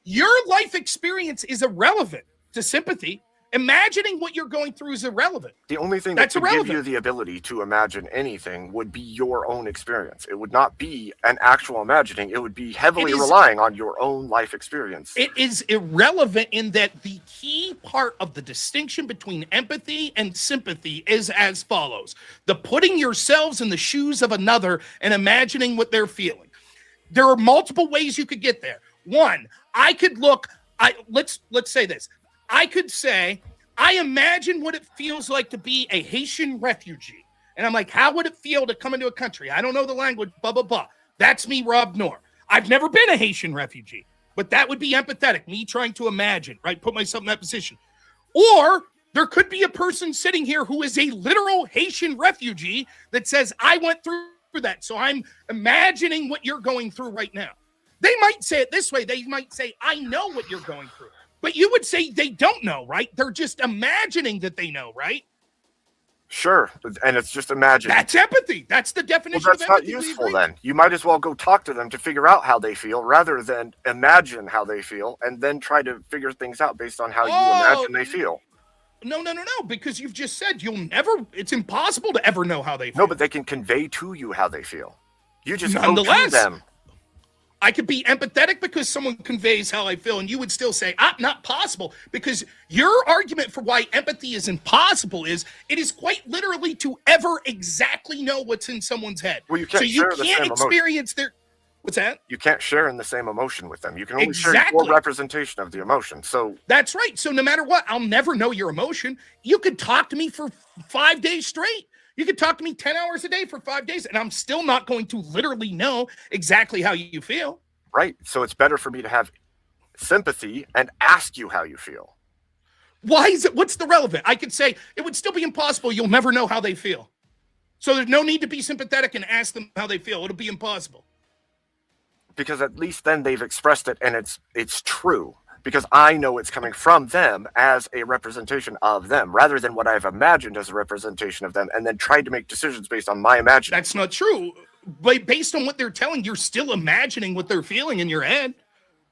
Speaker 8: Your life experience is irrelevant to sympathy. Imagining what you're going through is irrelevant.
Speaker 5: The only thing
Speaker 8: That's
Speaker 5: that could give
Speaker 8: irrelevant.
Speaker 5: you the ability to imagine anything would be your own experience. It would not be an actual imagining. It would be heavily relying on your own life experience.
Speaker 8: It is irrelevant in that the key part of the distinction between empathy and sympathy is as follows. The putting yourselves in the shoes of another and imagining what they're feeling. There are multiple ways you could get there. One, I could let's say this. I could say, I imagine what it feels like to be a Haitian refugee. And I'm like, how would it feel to come into a country? I don't know the language, blah, blah, blah. That's me, Rob Noerr. I've never been a Haitian refugee, but that would be empathetic, me trying to imagine, right? Put myself in that position. Or there could be a person sitting here who is a literal Haitian refugee that says, I went through that. So I'm imagining what you're going through right now. They might say it this way. They might say, I know what you're going through. But you would say they don't know, right? They're just imagining that they know, right?
Speaker 5: Sure, and it's just imagining.
Speaker 8: That's empathy. That's the definition
Speaker 5: Well, that's
Speaker 8: of
Speaker 5: not
Speaker 8: empathy.
Speaker 5: useful then. You might as well go talk to them to figure out how they feel rather than imagine how they feel and then try to figure things out based on how you imagine they feel.
Speaker 8: No, because you've just said it's impossible to ever know how they feel.
Speaker 5: No, but they can convey to you how they feel. You just go to
Speaker 8: Nonetheless,
Speaker 5: them.
Speaker 8: I could be empathetic because someone conveys how I feel, and you would still say, not possible, because your argument for why empathy is impossible is it is quite literally to ever exactly know what's in someone's head.
Speaker 5: Well, you can't
Speaker 8: so you
Speaker 5: share the
Speaker 8: can't
Speaker 5: same
Speaker 8: experience What's that?
Speaker 5: You can't share in the same emotion with them. You can only share
Speaker 8: Exactly.
Speaker 5: your representation of the emotion. So
Speaker 8: That's right. So no matter what, I'll never know your emotion. You could talk to me for 5 days straight. You could talk to me 10 hours a day for 5 days, and I'm still not going to literally know exactly how you feel.
Speaker 5: right. So it's better for me to have sympathy and ask you how you feel.
Speaker 8: Why is it? What's the relevant? I could say it would still be impossible. You'll never know how they feel. So there's no need to be sympathetic and ask them how they feel. It'll be impossible.
Speaker 5: Because at least then they've expressed it and it's true. Because I know it's coming from them as a representation of them, rather than what I've imagined as a representation of them, and then tried to make decisions based on my imagining.
Speaker 8: That's not true. But based on what they're telling, you're still imagining what they're feeling in your head.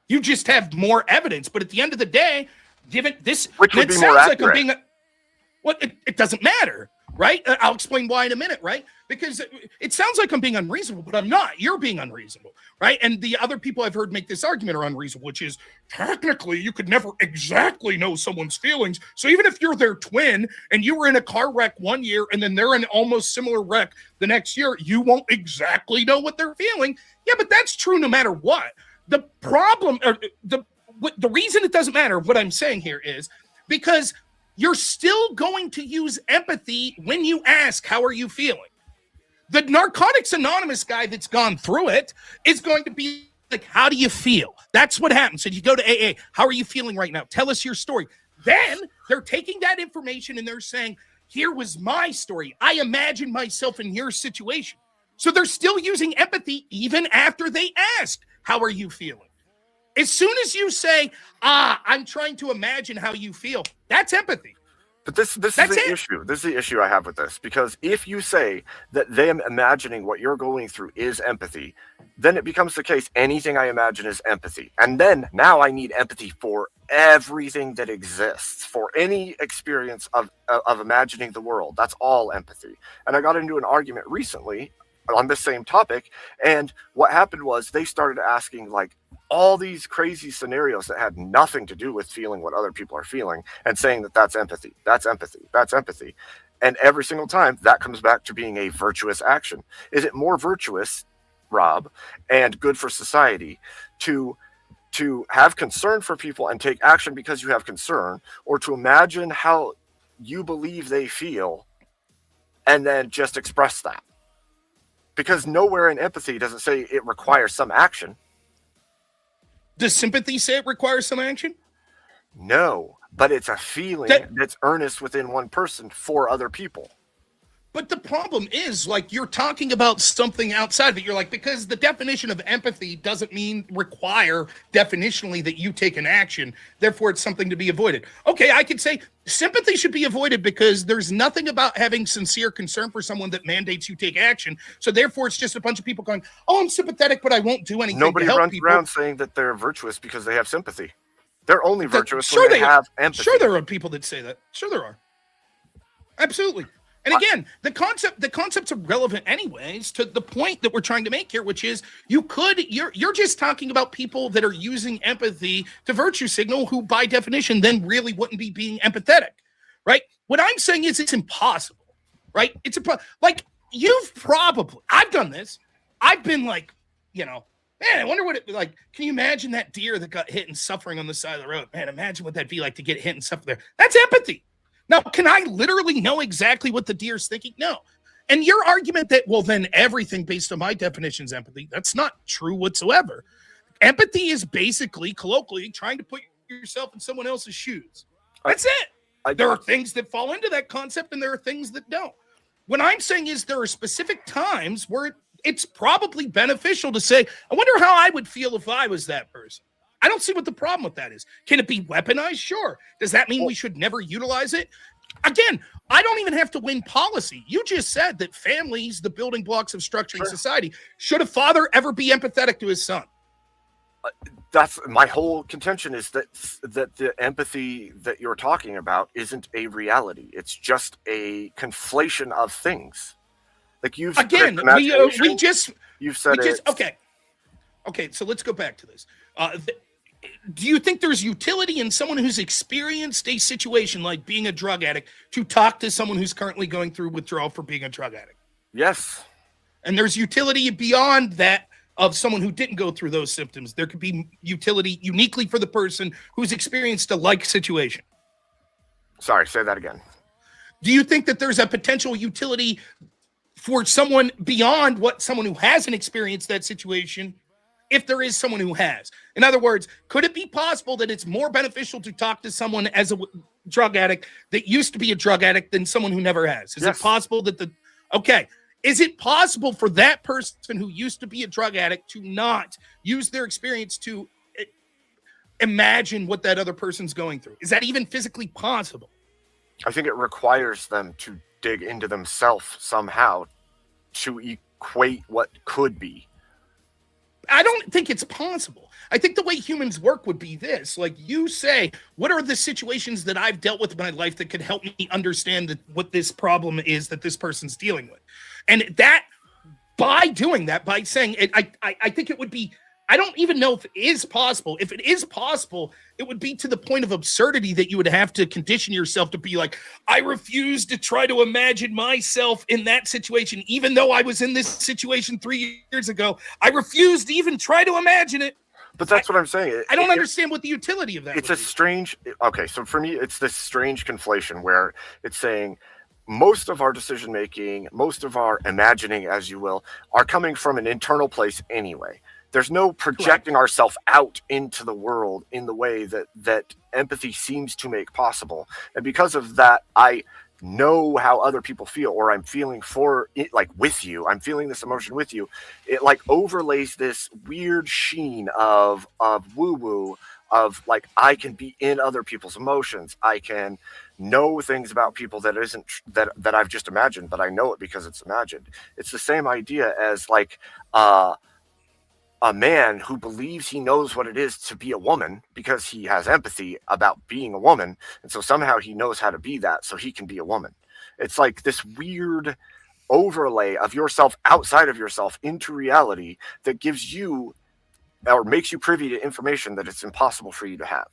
Speaker 8: You just have more evidence. But at the end of the day, given this,
Speaker 5: Which would
Speaker 8: it
Speaker 5: be more
Speaker 8: sounds like I'm
Speaker 5: accurate.
Speaker 8: being it doesn't matter, right? I'll explain why in a minute, right? Because it sounds like I'm being unreasonable, but I'm not. You're being unreasonable, right? And the other people I've heard make this argument are unreasonable, which is technically you could never exactly know someone's feelings. So even if you're their twin and you were in a car wreck one year and then they're in an almost similar wreck the next year, you won't exactly know what they're feeling. Yeah, but that's true no matter what. The problem, or the reason it doesn't matter, what I'm saying here is because you're still going to use empathy when you ask, how are you feeling? The Narcotics Anonymous guy that's gone through it is going to be like, how do you feel? That's what happens. So you go to AA, how are you feeling right now? Tell us your story. Then they're taking that information and they're saying, here was my story. I imagine myself in your situation. So they're still using empathy even after they asked, how are you feeling? As soon as you say, I'm trying to imagine how you feel, that's empathy.
Speaker 5: But this is the issue. This is the issue I have with this. Because if you say that them imagining what you're going through is empathy, then it becomes the case anything I imagine is empathy. And then now I need empathy for everything that exists, for any experience of imagining the world. That's all empathy. And I got into an argument recently on this same topic, and what happened was they started asking like all these crazy scenarios that had nothing to do with feeling what other people are feeling and saying that that's empathy, that's empathy, that's empathy. And every single time that comes back to being a virtuous action. Is it more virtuous, Rob, and good for society to have concern for people and take action because you have concern, or to imagine how you believe they feel and then just express that? Because nowhere in empathy does it say it requires some action.
Speaker 8: Does sympathy say it requires some action?
Speaker 5: No, but it's a feeling that's earnest within one person for other people.
Speaker 8: But the problem is, like, you're talking about something outside of it. You're like, because the definition of empathy doesn't require definitionally that you take an action. Therefore, it's something to be avoided. Okay, I could say sympathy should be avoided because there's nothing about having sincere concern for someone that mandates you take action. So therefore, it's just a bunch of people going, oh, I'm sympathetic, but I won't do anything
Speaker 5: Nobody
Speaker 8: to help
Speaker 5: runs
Speaker 8: people.
Speaker 5: around saying that they're virtuous because they have sympathy. They're only virtuous
Speaker 8: Sure
Speaker 5: when they have empathy.
Speaker 8: Sure, there are people that say that. Sure, there are. Absolutely. And again, the concepts are relevant anyways to the point that we're trying to make here, which is you're just talking about people that are using empathy to virtue signal, who by definition then really wouldn't be being empathetic, right? What I'm saying is it's impossible, right? Like I've done this. I've been like, man, I wonder what it like. Can you imagine that deer that got hit and suffering on the side of the road? Man, imagine what that'd be like to get hit and suffer there. That's empathy. Now, can I literally know exactly what the deer's thinking? No. And your argument that, well, then everything based on my definition is empathy, that's not true whatsoever. Empathy is basically, colloquially, trying to put yourself in someone else's shoes. That's it. There are things that fall into that concept and there are things that don't. What I'm saying is there are specific times where it's probably beneficial to say, I wonder how I would feel if I was that person. I don't see what the problem with that is. Can it be weaponized? Sure. Does that mean we should never utilize it? Again, I don't even have to win policy. You just said that families, the building blocks of structuring society. Should a father ever be empathetic to his son?
Speaker 5: That's my whole contention, is that the empathy that you're talking about isn't a reality. It's just a conflation of things. Like you've said, Okay, so let's go back to this. Do you think there's utility in someone who's experienced a situation like being a drug addict to talk to someone who's currently going through withdrawal for being a drug addict? Yes.
Speaker 8: And there's utility beyond that of someone who didn't go through those symptoms. There could be utility uniquely for the person who's experienced a like situation.
Speaker 5: Sorry, say that again.
Speaker 8: Do you think that there's a potential utility for someone beyond what someone who hasn't experienced that situation, if there is someone who has? In other words, could it be possible that it's more beneficial to talk to someone as a drug addict that used to be a drug addict than someone who never has? Is it possible that is it possible for that person who used to be a drug addict to not use their experience to imagine what that other person's going through? Is that even physically possible?
Speaker 5: I think it requires them to dig into themselves somehow to equate what could be.
Speaker 8: I don't think it's possible. I think the way humans work would be this. Like you say, what are the situations that I've dealt with in my life that could help me understand what this problem is that this person's dealing with? And that, by doing that, by saying it, I think it would be, I don't even know if it is possible. If it is possible, it would be to the point of absurdity that you would have to condition yourself to be like, I refuse to try to imagine myself in that situation, even though I was in this situation 3 years ago. I refuse to even try to imagine it.
Speaker 5: But that's what I'm saying.
Speaker 8: I don't understand what the utility of that
Speaker 5: is. It's
Speaker 8: a
Speaker 5: strange, okay, so for me, it's this strange conflation where it's saying most of our decision making, most of our imagining, as you will, are coming from an internal place anyway. There's no projecting ourselves out into the world in the way that empathy seems to make possible. And because of that, I know how other people feel, or I'm feeling for it, like with you. I'm feeling this emotion with you. It like overlays this weird sheen of woo-woo, of like I can be in other people's emotions. I can know things about people that isn't that I've just imagined, but I know it because it's imagined. It's the same idea as like a man who believes he knows what it is to be a woman because he has empathy about being a woman. And so somehow he knows how to be that so he can be a woman. It's like this weird overlay of yourself outside of yourself into reality that gives you or makes you privy to information that it's impossible for you to have.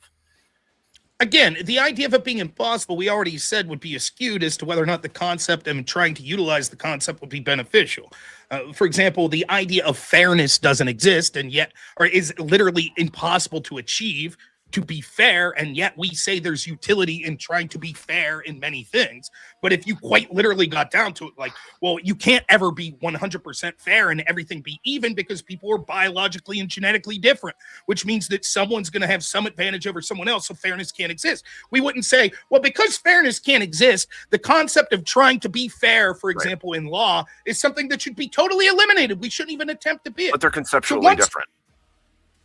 Speaker 8: Again, the idea of it being impossible, we already said, would be skewed as to whether or not the concept and trying to utilize the concept would be beneficial. For example, the idea of fairness doesn't exist and yet, or is literally impossible to achieve, to be fair, and yet we say there's utility in trying to be fair in many things. But if you quite literally got down to it, like, well, you can't ever be 100% fair and everything be even because people are biologically and genetically different, which means that someone's going to have some advantage over someone else, so fairness can't exist. We wouldn't say, well, because fairness can't exist, the concept of trying to be fair, for example, in law, is something that should be totally eliminated. We shouldn't even attempt to be it.
Speaker 5: But they're conceptually different.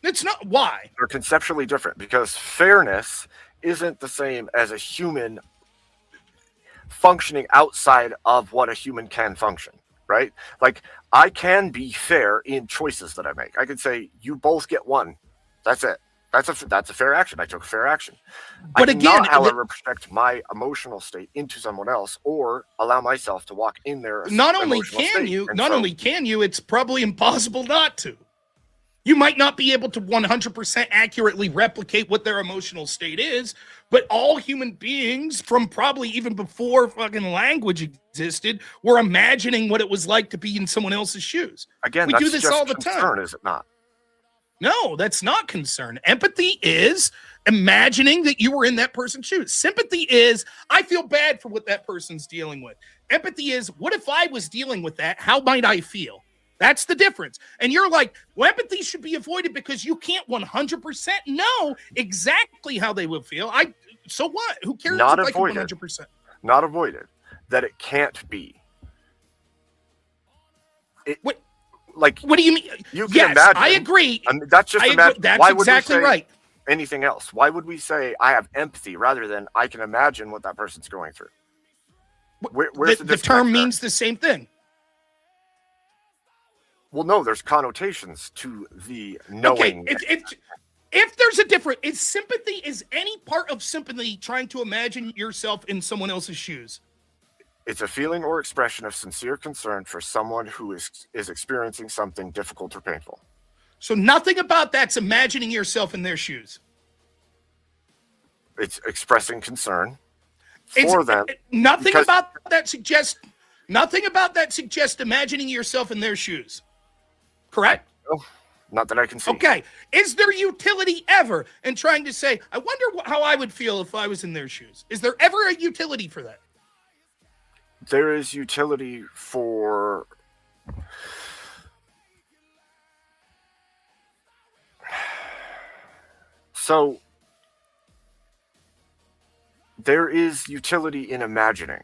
Speaker 8: It's not. Why?
Speaker 5: They're conceptually different because fairness isn't the same as a human functioning outside of what a human can function, right? Like I can be fair in choices that I make. I could say you both get one. That's it. That's a fair action. I took a fair action.
Speaker 8: But
Speaker 5: I cannot,
Speaker 8: again,
Speaker 5: however, project my emotional state into someone else or allow myself to walk in there.
Speaker 8: Not only can you, it's probably impossible not to. You might not be able to 100% accurately replicate what their emotional state is, but all human beings from probably even before fucking language existed were imagining what it was like to be in someone else's shoes.
Speaker 5: Again,
Speaker 8: we
Speaker 5: that's
Speaker 8: do this
Speaker 5: just
Speaker 8: all the
Speaker 5: concern,
Speaker 8: time.
Speaker 5: Is it not?
Speaker 8: No, that's not concern. Empathy is imagining that you were in that person's shoes. Sympathy is, I feel bad for what that person's dealing with. Empathy is, what if I was dealing with that? How might I feel? That's the difference. And you're like, well, empathy should be avoided because you can't 100% know exactly how they will feel. So what? Who cares
Speaker 5: Not
Speaker 8: if
Speaker 5: avoided.
Speaker 8: I can 100%?
Speaker 5: Not avoided. That it can't be.
Speaker 8: What do you mean?
Speaker 5: You can
Speaker 8: yes,
Speaker 5: imagine.
Speaker 8: I agree.
Speaker 5: That's just imagine.
Speaker 8: That's
Speaker 5: Why
Speaker 8: exactly
Speaker 5: would we say
Speaker 8: right.
Speaker 5: anything else? Why would we say I have empathy rather than I can imagine what that person's going through? Where's
Speaker 8: the term means the same thing.
Speaker 5: Well, no, there's connotations to the knowing.
Speaker 8: Okay, if there's a difference, is any part of sympathy trying to imagine yourself in someone else's shoes?
Speaker 5: It's a feeling or expression of sincere concern for someone who is experiencing something difficult or painful.
Speaker 8: So nothing about that's imagining yourself in their shoes.
Speaker 5: It's expressing concern for them.
Speaker 8: Nothing about that suggests imagining yourself in their shoes. Correct?
Speaker 5: Not that I can see.
Speaker 8: Okay. Is there utility ever in trying to say, I wonder how I would feel if I was in their shoes? Is there ever a utility for that?
Speaker 5: There is utility for so there is utility in imagining.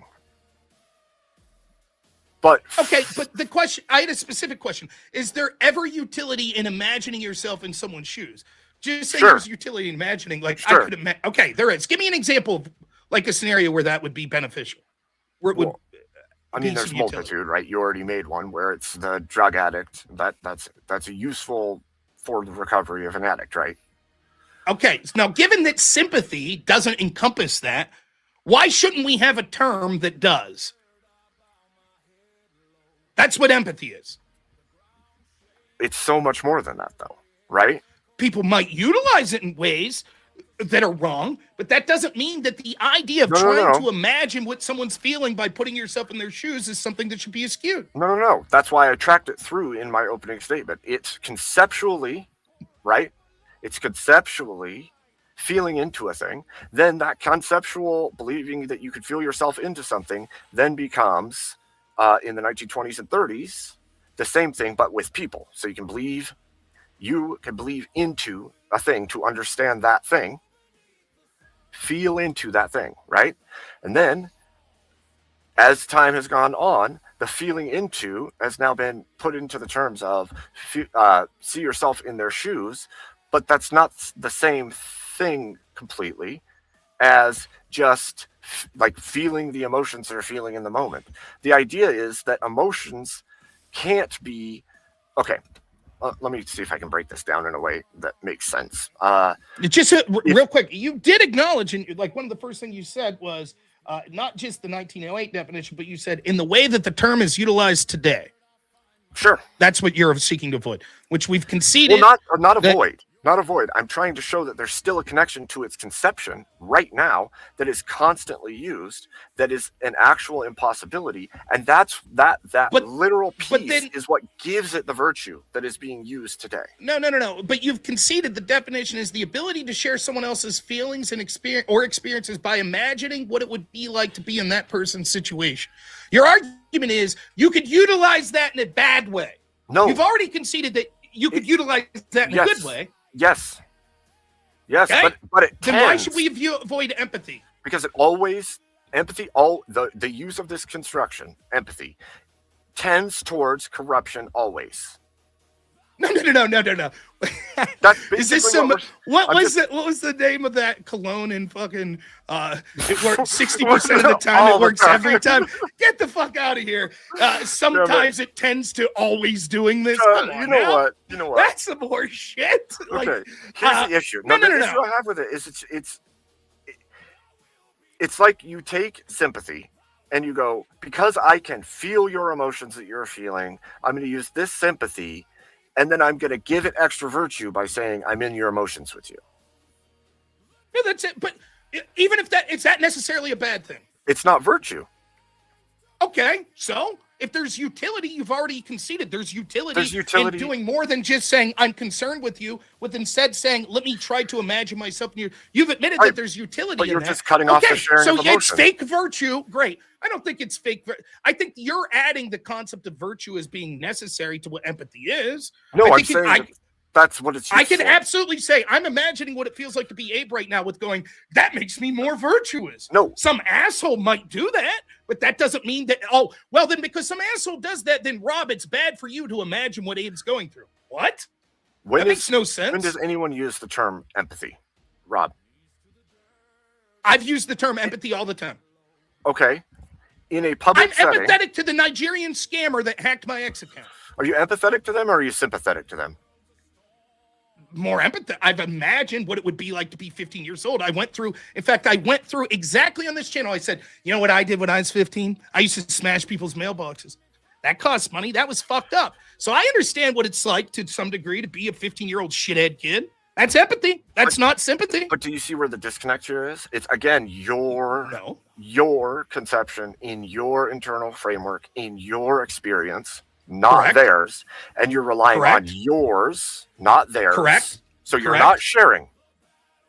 Speaker 5: But
Speaker 8: okay, but the question, I had a specific question. Is there ever utility in imagining yourself in someone's shoes? Just say there's utility in imagining, like I could imagine. Okay, there is. Give me an example of like a scenario where that would be beneficial. Where it would
Speaker 5: I mean, there's multitude, right? You already made one where it's the drug addict. That's a useful for the recovery of an addict, right?
Speaker 8: Okay, now given that sympathy doesn't encompass that, why shouldn't we have a term that does? That's what empathy is.
Speaker 5: It's so much more than that, though, right?
Speaker 8: People might utilize it in ways that are wrong, but that doesn't mean that the idea of trying to imagine what someone's feeling by putting yourself in their shoes is something that should be eschewed.
Speaker 5: No. That's why I tracked it through in my opening statement. It's conceptually, right? It's conceptually feeling into a thing. Then that conceptual believing that you could feel yourself into something then becomes, in the 1920s and 30s, the same thing, but with people. So you can believe into a thing to understand that thing, feel into that thing, right? And then as time has gone on, the feeling into has now been put into the terms of see yourself in their shoes, but that's not the same thing completely as just like feeling the emotions they're feeling in the moment. The idea is that emotions can't be okay. Let me see if I can break this down in a way that makes sense.
Speaker 8: Real quick, you did acknowledge, and like one of the first things you said was not just the 1908 definition, but you said in the way that the term is utilized today.
Speaker 5: Sure.
Speaker 8: That's what you're seeking to avoid, which we've conceded.
Speaker 5: Well, not avoid. Not avoid. I'm trying to show that there's still a connection to its conception right now that is constantly used, that is an actual impossibility. And that's that literal piece is what gives it the virtue that is being used today.
Speaker 8: No. But you've conceded the definition is the ability to share someone else's feelings and experiences by imagining what it would be like to be in that person's situation. Your argument is you could utilize that in a bad way.
Speaker 5: No.
Speaker 8: You've already conceded that you could utilize that in a good way.
Speaker 5: Yes, okay? but it
Speaker 8: then why should we avoid empathy?
Speaker 5: Because it always the use of this construction, empathy, tends towards corruption always.
Speaker 8: No.
Speaker 5: That's
Speaker 8: is this some? What was the name of that cologne in fucking? It works 60% of the time. It works every time. Get the fuck out of here. Sometimes it tends to always doing this.
Speaker 5: You know what?
Speaker 8: That's some more shit.
Speaker 5: Okay. Here's the issue. The issue I have with it is it's like you take sympathy and you go, because I can feel your emotions that you're feeling, I'm going to use this sympathy. And then I'm going to give it extra virtue by saying I'm in your emotions with you.
Speaker 8: Yeah, that's it. But even if is that necessarily a bad thing?
Speaker 5: It's not virtue.
Speaker 8: Okay, so if there's utility, you've already conceded there's utility in doing more than just saying I'm concerned with you, with instead saying let me try to imagine myself in you. You've admitted that there's utility
Speaker 5: but you're
Speaker 8: in
Speaker 5: just cutting off the sharing of emotion.
Speaker 8: It's fake virtue. Great. I don't think it's fake. I think you're adding the concept of virtue as being necessary to what empathy is.
Speaker 5: No, I'm saying that's what it's used
Speaker 8: I can
Speaker 5: for.
Speaker 8: Absolutely say I'm imagining what it feels like to be Abe right now with going, that makes me more virtuous.
Speaker 5: No.
Speaker 8: Some asshole might do that, but that doesn't mean that, then because some asshole does that, then Rob, it's bad for you to imagine what Abe's going through. What? That makes no sense.
Speaker 5: When does anyone use the term empathy, Rob?
Speaker 8: I've used the term empathy all the time.
Speaker 5: Okay. In a public setting.
Speaker 8: I'm empathetic to the Nigerian scammer that hacked my ex account.
Speaker 5: Are you empathetic to them or are you sympathetic to them?
Speaker 8: More empathy. I've imagined what it would be like to be 15 years old. I went through exactly on this channel. I said, you know what I did when I was 15? I used to smash people's mailboxes. That cost money. That was fucked up. So I understand what it's like to some degree to be a 15-year-old shithead kid. That's empathy. That's not sympathy.
Speaker 5: But do you see where the disconnect here is? It's, again, your conception in your internal framework, in your experience, not
Speaker 8: Correct.
Speaker 5: theirs, and you're relying on
Speaker 8: Correct.
Speaker 5: yours, not theirs.
Speaker 8: Correct.
Speaker 5: So you're
Speaker 8: Correct.
Speaker 5: not sharing.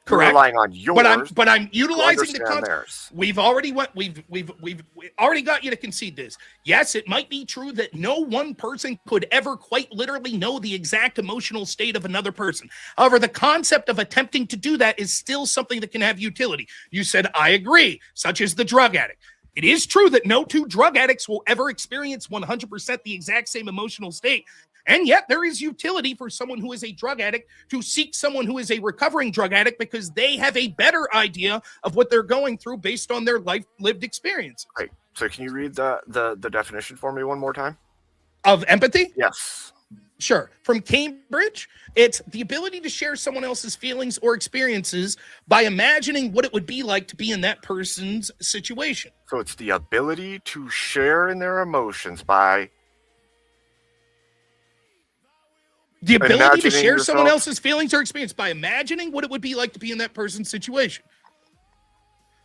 Speaker 5: You're
Speaker 8: Correct.
Speaker 5: relying on yours.
Speaker 8: But I'm utilizing the
Speaker 5: understand
Speaker 8: concept.
Speaker 5: theirs.
Speaker 8: We've already already got you to concede this. Yes, it might be true that no one person could ever quite literally know the exact emotional state of another person. However, the concept of attempting to do that is still something that can have utility. You said, I agree, such as the drug addict. It is true that no two drug addicts will ever experience 100% the exact same emotional state. And yet there is utility for someone who is a drug addict to seek someone who is a recovering drug addict because they have a better idea of what they're going through based on their lived experience.
Speaker 5: Right. So can you read the definition for me one more time?
Speaker 8: Of empathy?
Speaker 5: Yes.
Speaker 8: Sure. From Cambridge, it's the ability to share someone else's feelings or experiences by imagining what it would be like to be in that person's situation.
Speaker 5: So it's the ability to share in their emotions by
Speaker 8: The ability to
Speaker 5: imagining
Speaker 8: share someone
Speaker 5: yourself.
Speaker 8: else's feelings or experience by imagining what it would be like to be in that person's situation.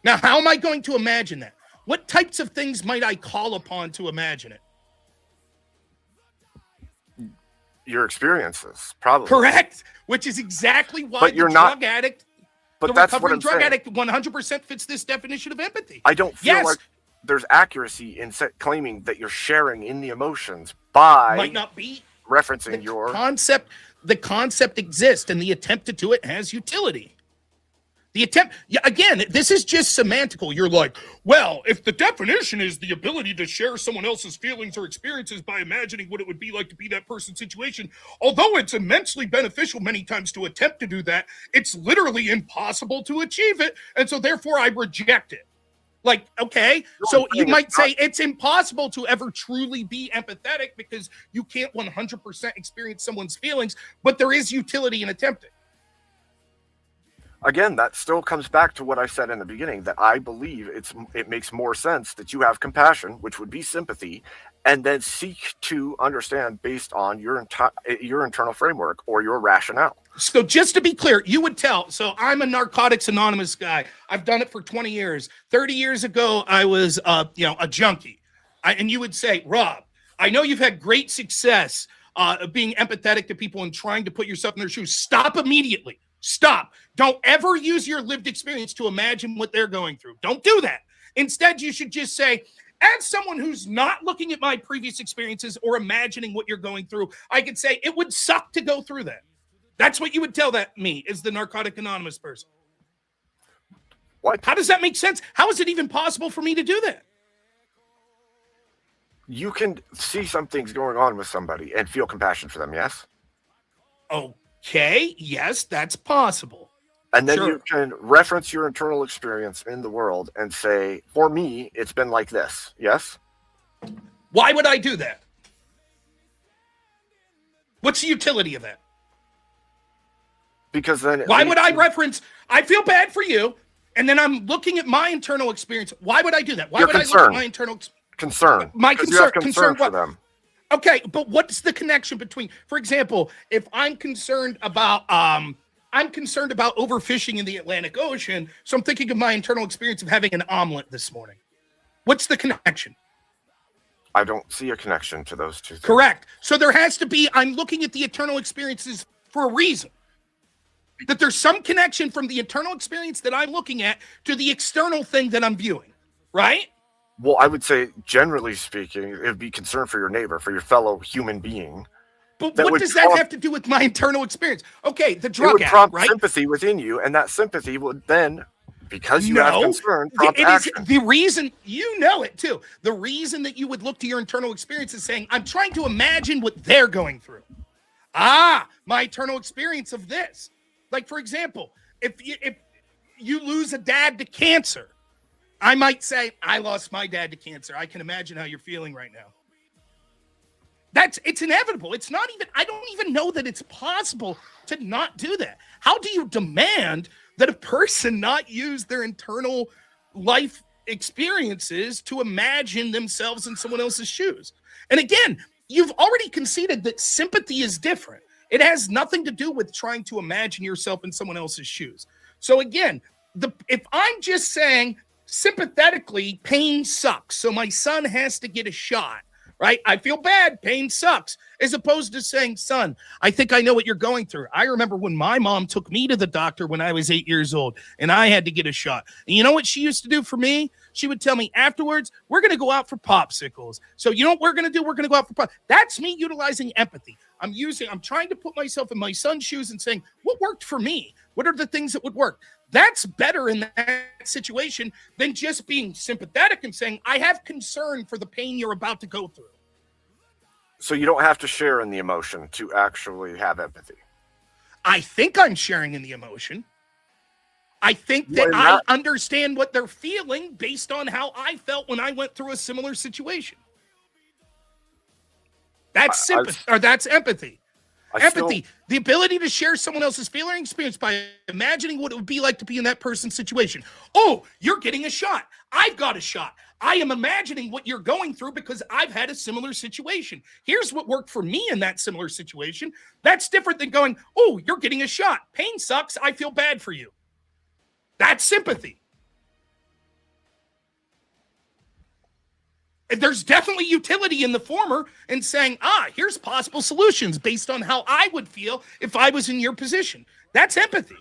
Speaker 8: Now, how am I going to imagine that? What types of things might I call upon to imagine it?
Speaker 5: your experiences, probably.
Speaker 8: Correct. Which is exactly why
Speaker 5: But
Speaker 8: the
Speaker 5: you're
Speaker 8: drug
Speaker 5: not-
Speaker 8: addict,
Speaker 5: But
Speaker 8: the
Speaker 5: that's what
Speaker 8: recovering
Speaker 5: I'm
Speaker 8: drug
Speaker 5: saying.
Speaker 8: addict 100% fits this definition of empathy.
Speaker 5: I don't feel
Speaker 8: Yes.
Speaker 5: like there's accuracy in claiming that you're sharing in the emotions by
Speaker 8: Might not be.
Speaker 5: referencing your
Speaker 8: The concept exists, and the attempt to do it has utility. The attempt, yeah, again, this is just semantical. You're like, well, if the definition is the ability to share someone else's feelings or experiences by imagining what it would be like to be that person's situation, although it's immensely beneficial many times to attempt to do that, it's literally impossible to achieve it, and so therefore I reject it. Like, okay, so you might say it's impossible to ever truly be empathetic because you can't 100% experience someone's feelings, but there is utility in attempting.
Speaker 5: Again, that still comes back to what I said in the beginning, that I believe it makes more sense that you have compassion, which would be sympathy, and then seek to understand based on your internal framework or your rationale.
Speaker 8: So just to be clear, you would tell, so I'm a Narcotics Anonymous guy. I've done it for 20 years. 30 years ago, I was a junkie. And you would say, Rob, I know you've had great success being empathetic to people and trying to put yourself in their shoes. Stop immediately. Stop. Don't ever use your lived experience to imagine what they're going through. Don't do that. Instead, you should just say, as someone who's not looking at my previous experiences or imagining what you're going through, I could say it would suck to go through that. That's what you would tell me as the Narcotic Anonymous person.
Speaker 5: What?
Speaker 8: How does that make sense? How is it even possible for me to do that?
Speaker 5: You can see some things going on with somebody and feel compassion for them, yes?
Speaker 8: Okay, yes, that's possible.
Speaker 5: And then
Speaker 8: Sure.
Speaker 5: you can reference your internal experience in the world and say, for me, it's been like this, yes?
Speaker 8: Why would I do that? What's the utility of that?
Speaker 5: Because then
Speaker 8: Why would I reference, I feel bad for you, and then I'm looking at my internal experience. Why would I do that? Why
Speaker 5: Your
Speaker 8: would I look
Speaker 5: concern.
Speaker 8: at my internal
Speaker 5: concern?
Speaker 8: My
Speaker 5: 'Cause you have
Speaker 8: concern
Speaker 5: for
Speaker 8: what?
Speaker 5: them.
Speaker 8: Okay, but what's the connection between, for example, if I'm concerned about overfishing in the Atlantic Ocean, so I'm thinking of my internal experience of having an omelet this morning. What's the connection?
Speaker 5: I don't see a connection to those two things.
Speaker 8: Correct. So there has to be, I'm looking at the internal experiences for a reason. That there's some connection from the internal experience that I'm looking at to the external thing that I'm viewing, right?
Speaker 5: Well, I would say, generally speaking, it would be concern for your neighbor, for your fellow human being.
Speaker 8: But
Speaker 5: That
Speaker 8: what
Speaker 5: would
Speaker 8: does that
Speaker 5: prompt-
Speaker 8: have to do with my internal experience? Okay, the
Speaker 5: It
Speaker 8: drug
Speaker 5: would
Speaker 8: addict,
Speaker 5: prompt
Speaker 8: right?
Speaker 5: sympathy within you, and that sympathy would then, because you have concern, prompt
Speaker 8: it is
Speaker 5: action.
Speaker 8: the reason, you know it too. The reason that you would look to your internal experience is saying, I'm trying to imagine what they're going through. My internal experience of this. Like, for example, if you lose a dad to cancer, I might say, I lost my dad to cancer. I can imagine how you're feeling right now. It's inevitable. It's not even, I don't even know that it's possible to not do that. How do you demand that a person not use their internal life experiences to imagine themselves in someone else's shoes? And again, you've already conceded that sympathy is different. It has nothing to do with trying to imagine yourself in someone else's shoes. So again, if I'm just saying sympathetically, pain sucks, so my son has to get a shot, right? I feel bad. Pain sucks. As opposed to saying, son, I think I know what you're going through. I remember when my mom took me to the doctor when I was 8 years old and I had to get a shot. And you know what she used to do for me? She would tell me afterwards, we're going to go out for popsicles. So you know what we're going to do? We're going to go out for pop. That's me utilizing empathy. I'm trying to put myself in my son's shoes and saying, what worked for me? What are the things that would work? That's better in that situation than just being sympathetic and saying, I have concern for the pain you're about to go through.
Speaker 5: So you don't have to share in the emotion to actually have empathy.
Speaker 8: I think I'm sharing in the emotion. I think that I understand what they're feeling based on how I felt when I went through a similar situation. That's sympathy, or that's empathy. Empathy, the ability to share someone else's feeling experience by imagining what it would be like to be in that person's situation. Oh, you're getting a shot. I've got a shot. I am imagining what you're going through because I've had a similar situation. Here's what worked for me in that similar situation. That's different than going, oh, you're getting a shot. Pain sucks. I feel bad for you. That's sympathy. There's definitely utility in the former and saying, here's possible solutions based on how I would feel if I was in your position. That's empathy.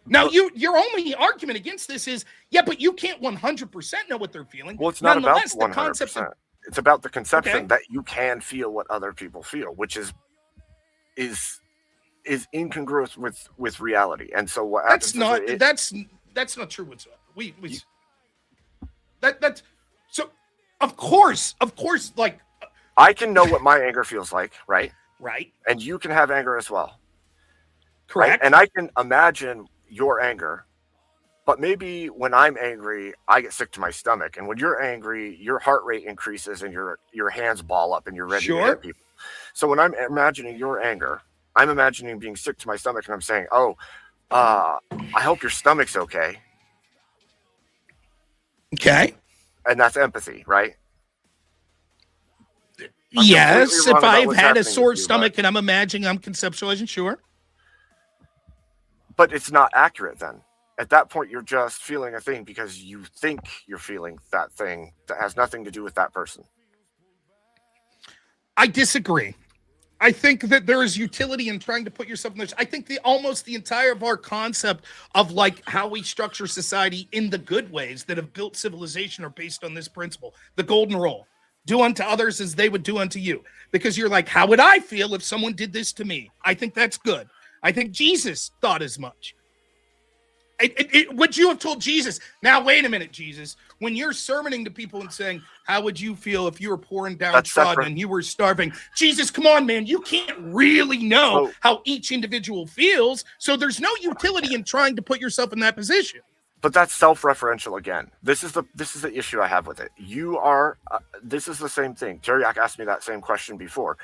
Speaker 8: Now, your only argument against this is, yeah, but you can't 100% know what they're feeling.
Speaker 5: Well, it's not about the 100%. It's about the conception that you can feel what other people feel, which is incongruous with reality. And so what happens
Speaker 8: that's not true whatsoever. So of course, like
Speaker 5: I can know what my anger feels like, right?
Speaker 8: Right.
Speaker 5: And you can have anger as well.
Speaker 8: Correct.
Speaker 5: Right? And I can imagine your anger, but maybe when I'm angry, I get sick to my stomach. And when you're angry, your heart rate increases and your hands ball up and you're ready to hit people. So when I'm imagining your anger, I'm imagining being sick to my stomach and I'm saying, I hope your stomach's okay.
Speaker 8: Okay.
Speaker 5: And that's empathy, right?
Speaker 8: Yes, if I've had a sore stomach and I'm imagining, I'm conceptualizing, sure.
Speaker 5: But it's not accurate then. At that point, you're just feeling a thing because you think you're feeling that thing that has nothing to do with that person.
Speaker 8: I disagree. I think that there is utility in trying to put yourself in this. I think almost the entire of our concept of like how we structure society in the good ways that have built civilization are based on this principle, the golden rule. Do unto others as they would do unto you. Because you're like, how would I feel if someone did this to me? I think that's good. I think Jesus thought as much. Would you have told Jesus, now wait a minute, Jesus, when you're sermoning to people and saying, how would you feel if you were poor and downtrodden and you were starving? Jesus, come on, man, you can't really know how each individual feels. So there's no utility in trying to put yourself in that position.
Speaker 5: But that's self-referential again. This is the issue I have with it. You are, this is the same thing. Teriak asked me that same question before.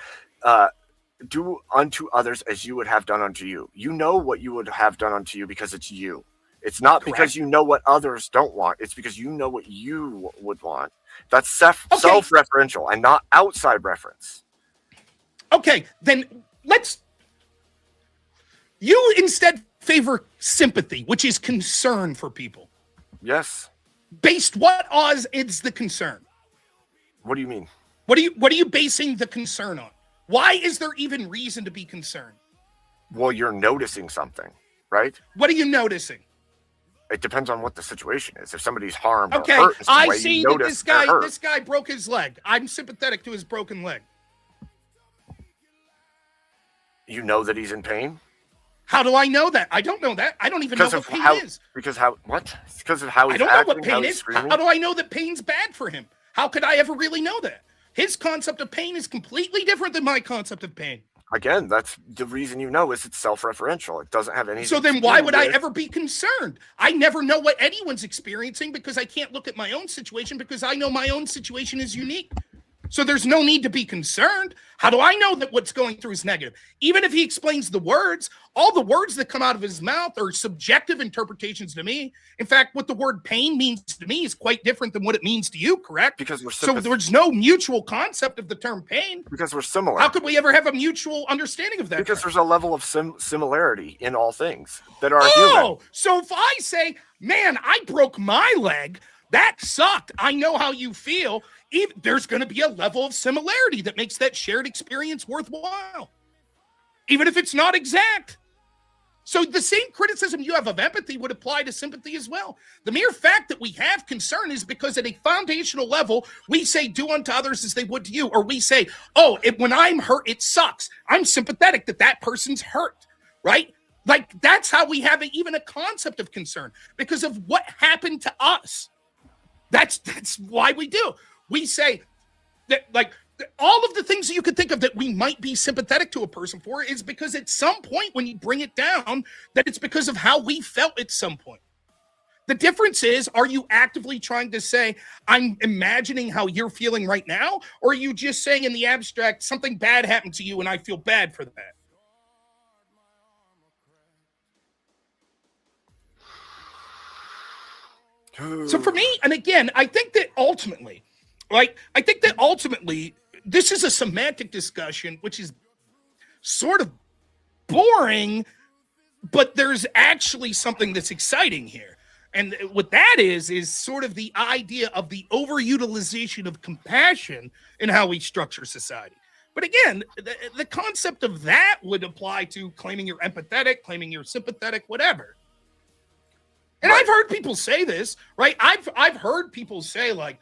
Speaker 5: Do unto others as you would have done unto you. You know what you would have done unto you because it's you. It's not because you know what others don't want. It's because you know what you would want. That's self-referential and not outside reference.
Speaker 8: Okay, then you instead favor sympathy, which is concern for people.
Speaker 5: Yes.
Speaker 8: Based what odds is the concern?
Speaker 5: What do you mean?
Speaker 8: What are you basing the concern on? Why is there even reason to be concerned?
Speaker 5: Well, you're noticing something, right?
Speaker 8: What are you noticing?
Speaker 5: It depends on what the situation is. If somebody's harmed
Speaker 8: or
Speaker 5: hurt in some
Speaker 8: I
Speaker 5: way,
Speaker 8: see that this guy broke his leg. I'm sympathetic to his broken leg.
Speaker 5: You know that he's in pain?
Speaker 8: How do I know that? I don't know that. I don't even know what pain is.
Speaker 5: Because how he's acting,
Speaker 8: I don't know what pain is. How do I know that pain's bad for him? How could I ever really know that? His concept of pain is completely different than my concept of pain.
Speaker 5: Again, that's the reason is it's self-referential. It doesn't have anything.
Speaker 8: So then why would I ever be concerned? I never know what anyone's experiencing because I can't look at my own situation because I know my own situation is unique. So there's no need to be concerned. How do I know that what's going through is negative? Even if he explains the words, all the words that come out of his mouth are subjective interpretations to me. In fact, what the word pain means to me is quite different than what it means to you, correct?
Speaker 5: Because we're
Speaker 8: so there's no mutual concept of the term pain.
Speaker 5: Because we're similar.
Speaker 8: How could we ever have a mutual understanding of that?
Speaker 5: Because there's a level of similarity in all things that are human.
Speaker 8: So if I say, man, I broke my leg, that sucked. I know how you feel. There's going to be a level of similarity that makes that shared experience worthwhile, even if it's not exact. So the same criticism you have of empathy would apply to sympathy as well. The mere fact that we have concern is because at a foundational level, we say do unto others as they would to you. Or we say, oh, when I'm hurt, it sucks. I'm sympathetic that person's hurt, right? Like that's how we have even a concept of concern because of what happened to us. That's why we do. We say that like all of the things that you could think of that we might be sympathetic to a person for is because at some point when you bring it down, that it's because of how we felt at some point. The difference is, are you actively trying to say, I'm imagining how you're feeling right now? Or are you just saying in the abstract, something bad happened to you and I feel bad for that? So for me, and again, I think that ultimately, this is a semantic discussion, which is sort of boring, but there's actually something that's exciting here. And what that is sort of the idea of the overutilization of compassion in how we structure society. But again, the concept of that would apply to claiming you're empathetic, claiming you're sympathetic, whatever. And I've heard people say this, right? I've heard people say like,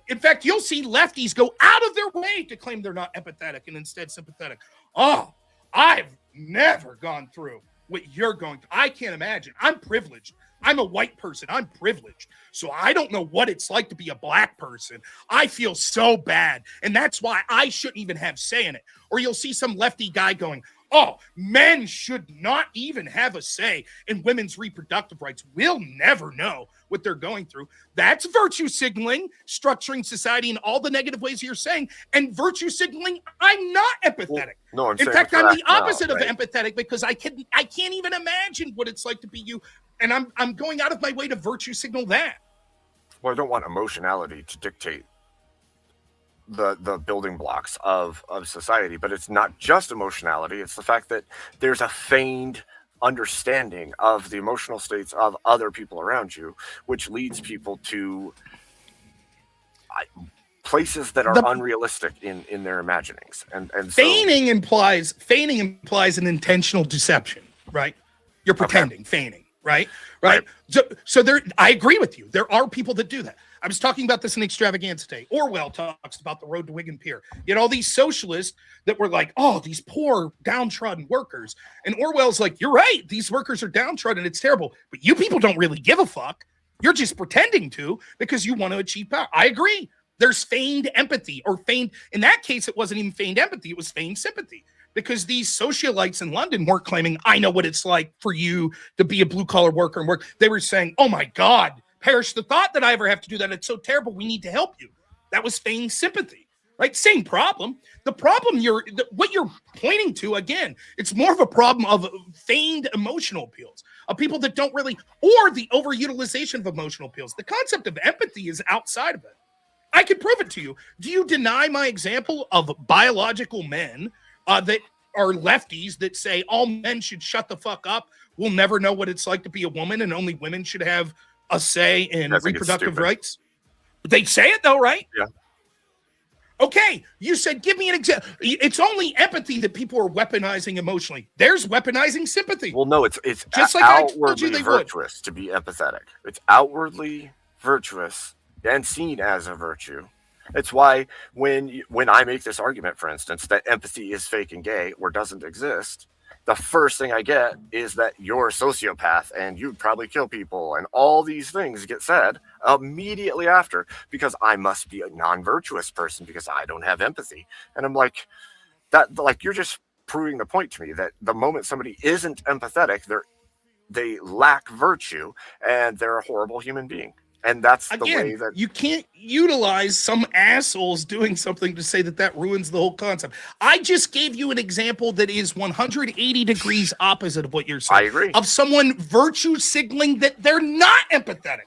Speaker 8: in fact, you'll see lefties go out of their way to claim they're not empathetic and instead sympathetic. Oh, I've never gone through what you're going through. I can't imagine. I'm privileged. I'm a white person. I'm privileged. So I don't know what it's like to be a black person. I feel so bad. And that's why I shouldn't even have say in it. Or you'll see some lefty guy going, oh, men should not even have a say in women's reproductive rights. We'll never know what they're going through. That's virtue signaling, structuring society in all the negative ways you're saying. And virtue signaling, I'm not empathetic.
Speaker 5: Well, no,
Speaker 8: in fact, I'm the opposite of empathetic because I can't even imagine what it's like to be you. And I'm going out of my way to virtue signal that.
Speaker 5: Well, I don't want emotionality to dictate the building blocks of society, but it's not just emotionality. It's the fact that there's a feigned understanding of the emotional states of other people around you, which leads people to places that are unrealistic in their imaginings. And
Speaker 8: feigning implies an intentional deception, right? You're pretending, feigning, right? So there, I agree with you. There are people that do that. I was talking about this in Extravaganza today. Orwell talks about the road to Wigan Pier. You had all these socialists that were like, oh, these poor downtrodden workers. And Orwell's like, you're right. These workers are downtrodden. It's terrible. But you people don't really give a fuck. You're just pretending to because you want to achieve power. I agree. There's feigned empathy or feigned. In that case, it wasn't even feigned empathy. It was feigned sympathy. Because these socialites in London weren't claiming, I know what it's like for you to be a blue-collar worker and work. They were saying, oh my God, perish the thought that I ever have to do that. It's so terrible. We need to help you. That was feigned sympathy, right? Same problem. The problem what you're pointing to, again, it's more of a problem of feigned emotional appeals, of people that don't really, or the overutilization of emotional appeals. The concept of empathy is outside of it. I can prove it to you. Do you deny my example of biological men that are lefties that say all men should shut the fuck up? We'll never know what it's like to be a woman and only women should have a say in reproductive rights. They say it though, right?
Speaker 5: Yeah.
Speaker 8: Okay, you said, give me an example. It's only empathy that people are weaponizing emotionally. There's weaponizing sympathy.
Speaker 5: Well, no, it's
Speaker 8: just like
Speaker 5: outwardly virtuous to be empathetic. It's outwardly virtuous and seen as a virtue. It's why when I make this argument, for instance, that empathy is fake and gay or doesn't exist, the first thing I get is that you're a sociopath and you'd probably kill people, and all these things get said immediately after because I must be a non-virtuous person because I don't have empathy. And I'm like, you're just proving the point to me that the moment somebody isn't empathetic, they lack virtue and they're a horrible human being. And that's the way that
Speaker 8: you can't utilize some assholes doing something to say that ruins the whole concept. I just gave you an example that is 180 degrees opposite of what you're saying.
Speaker 5: I agree.
Speaker 8: Of someone virtue signaling that they're not empathetic.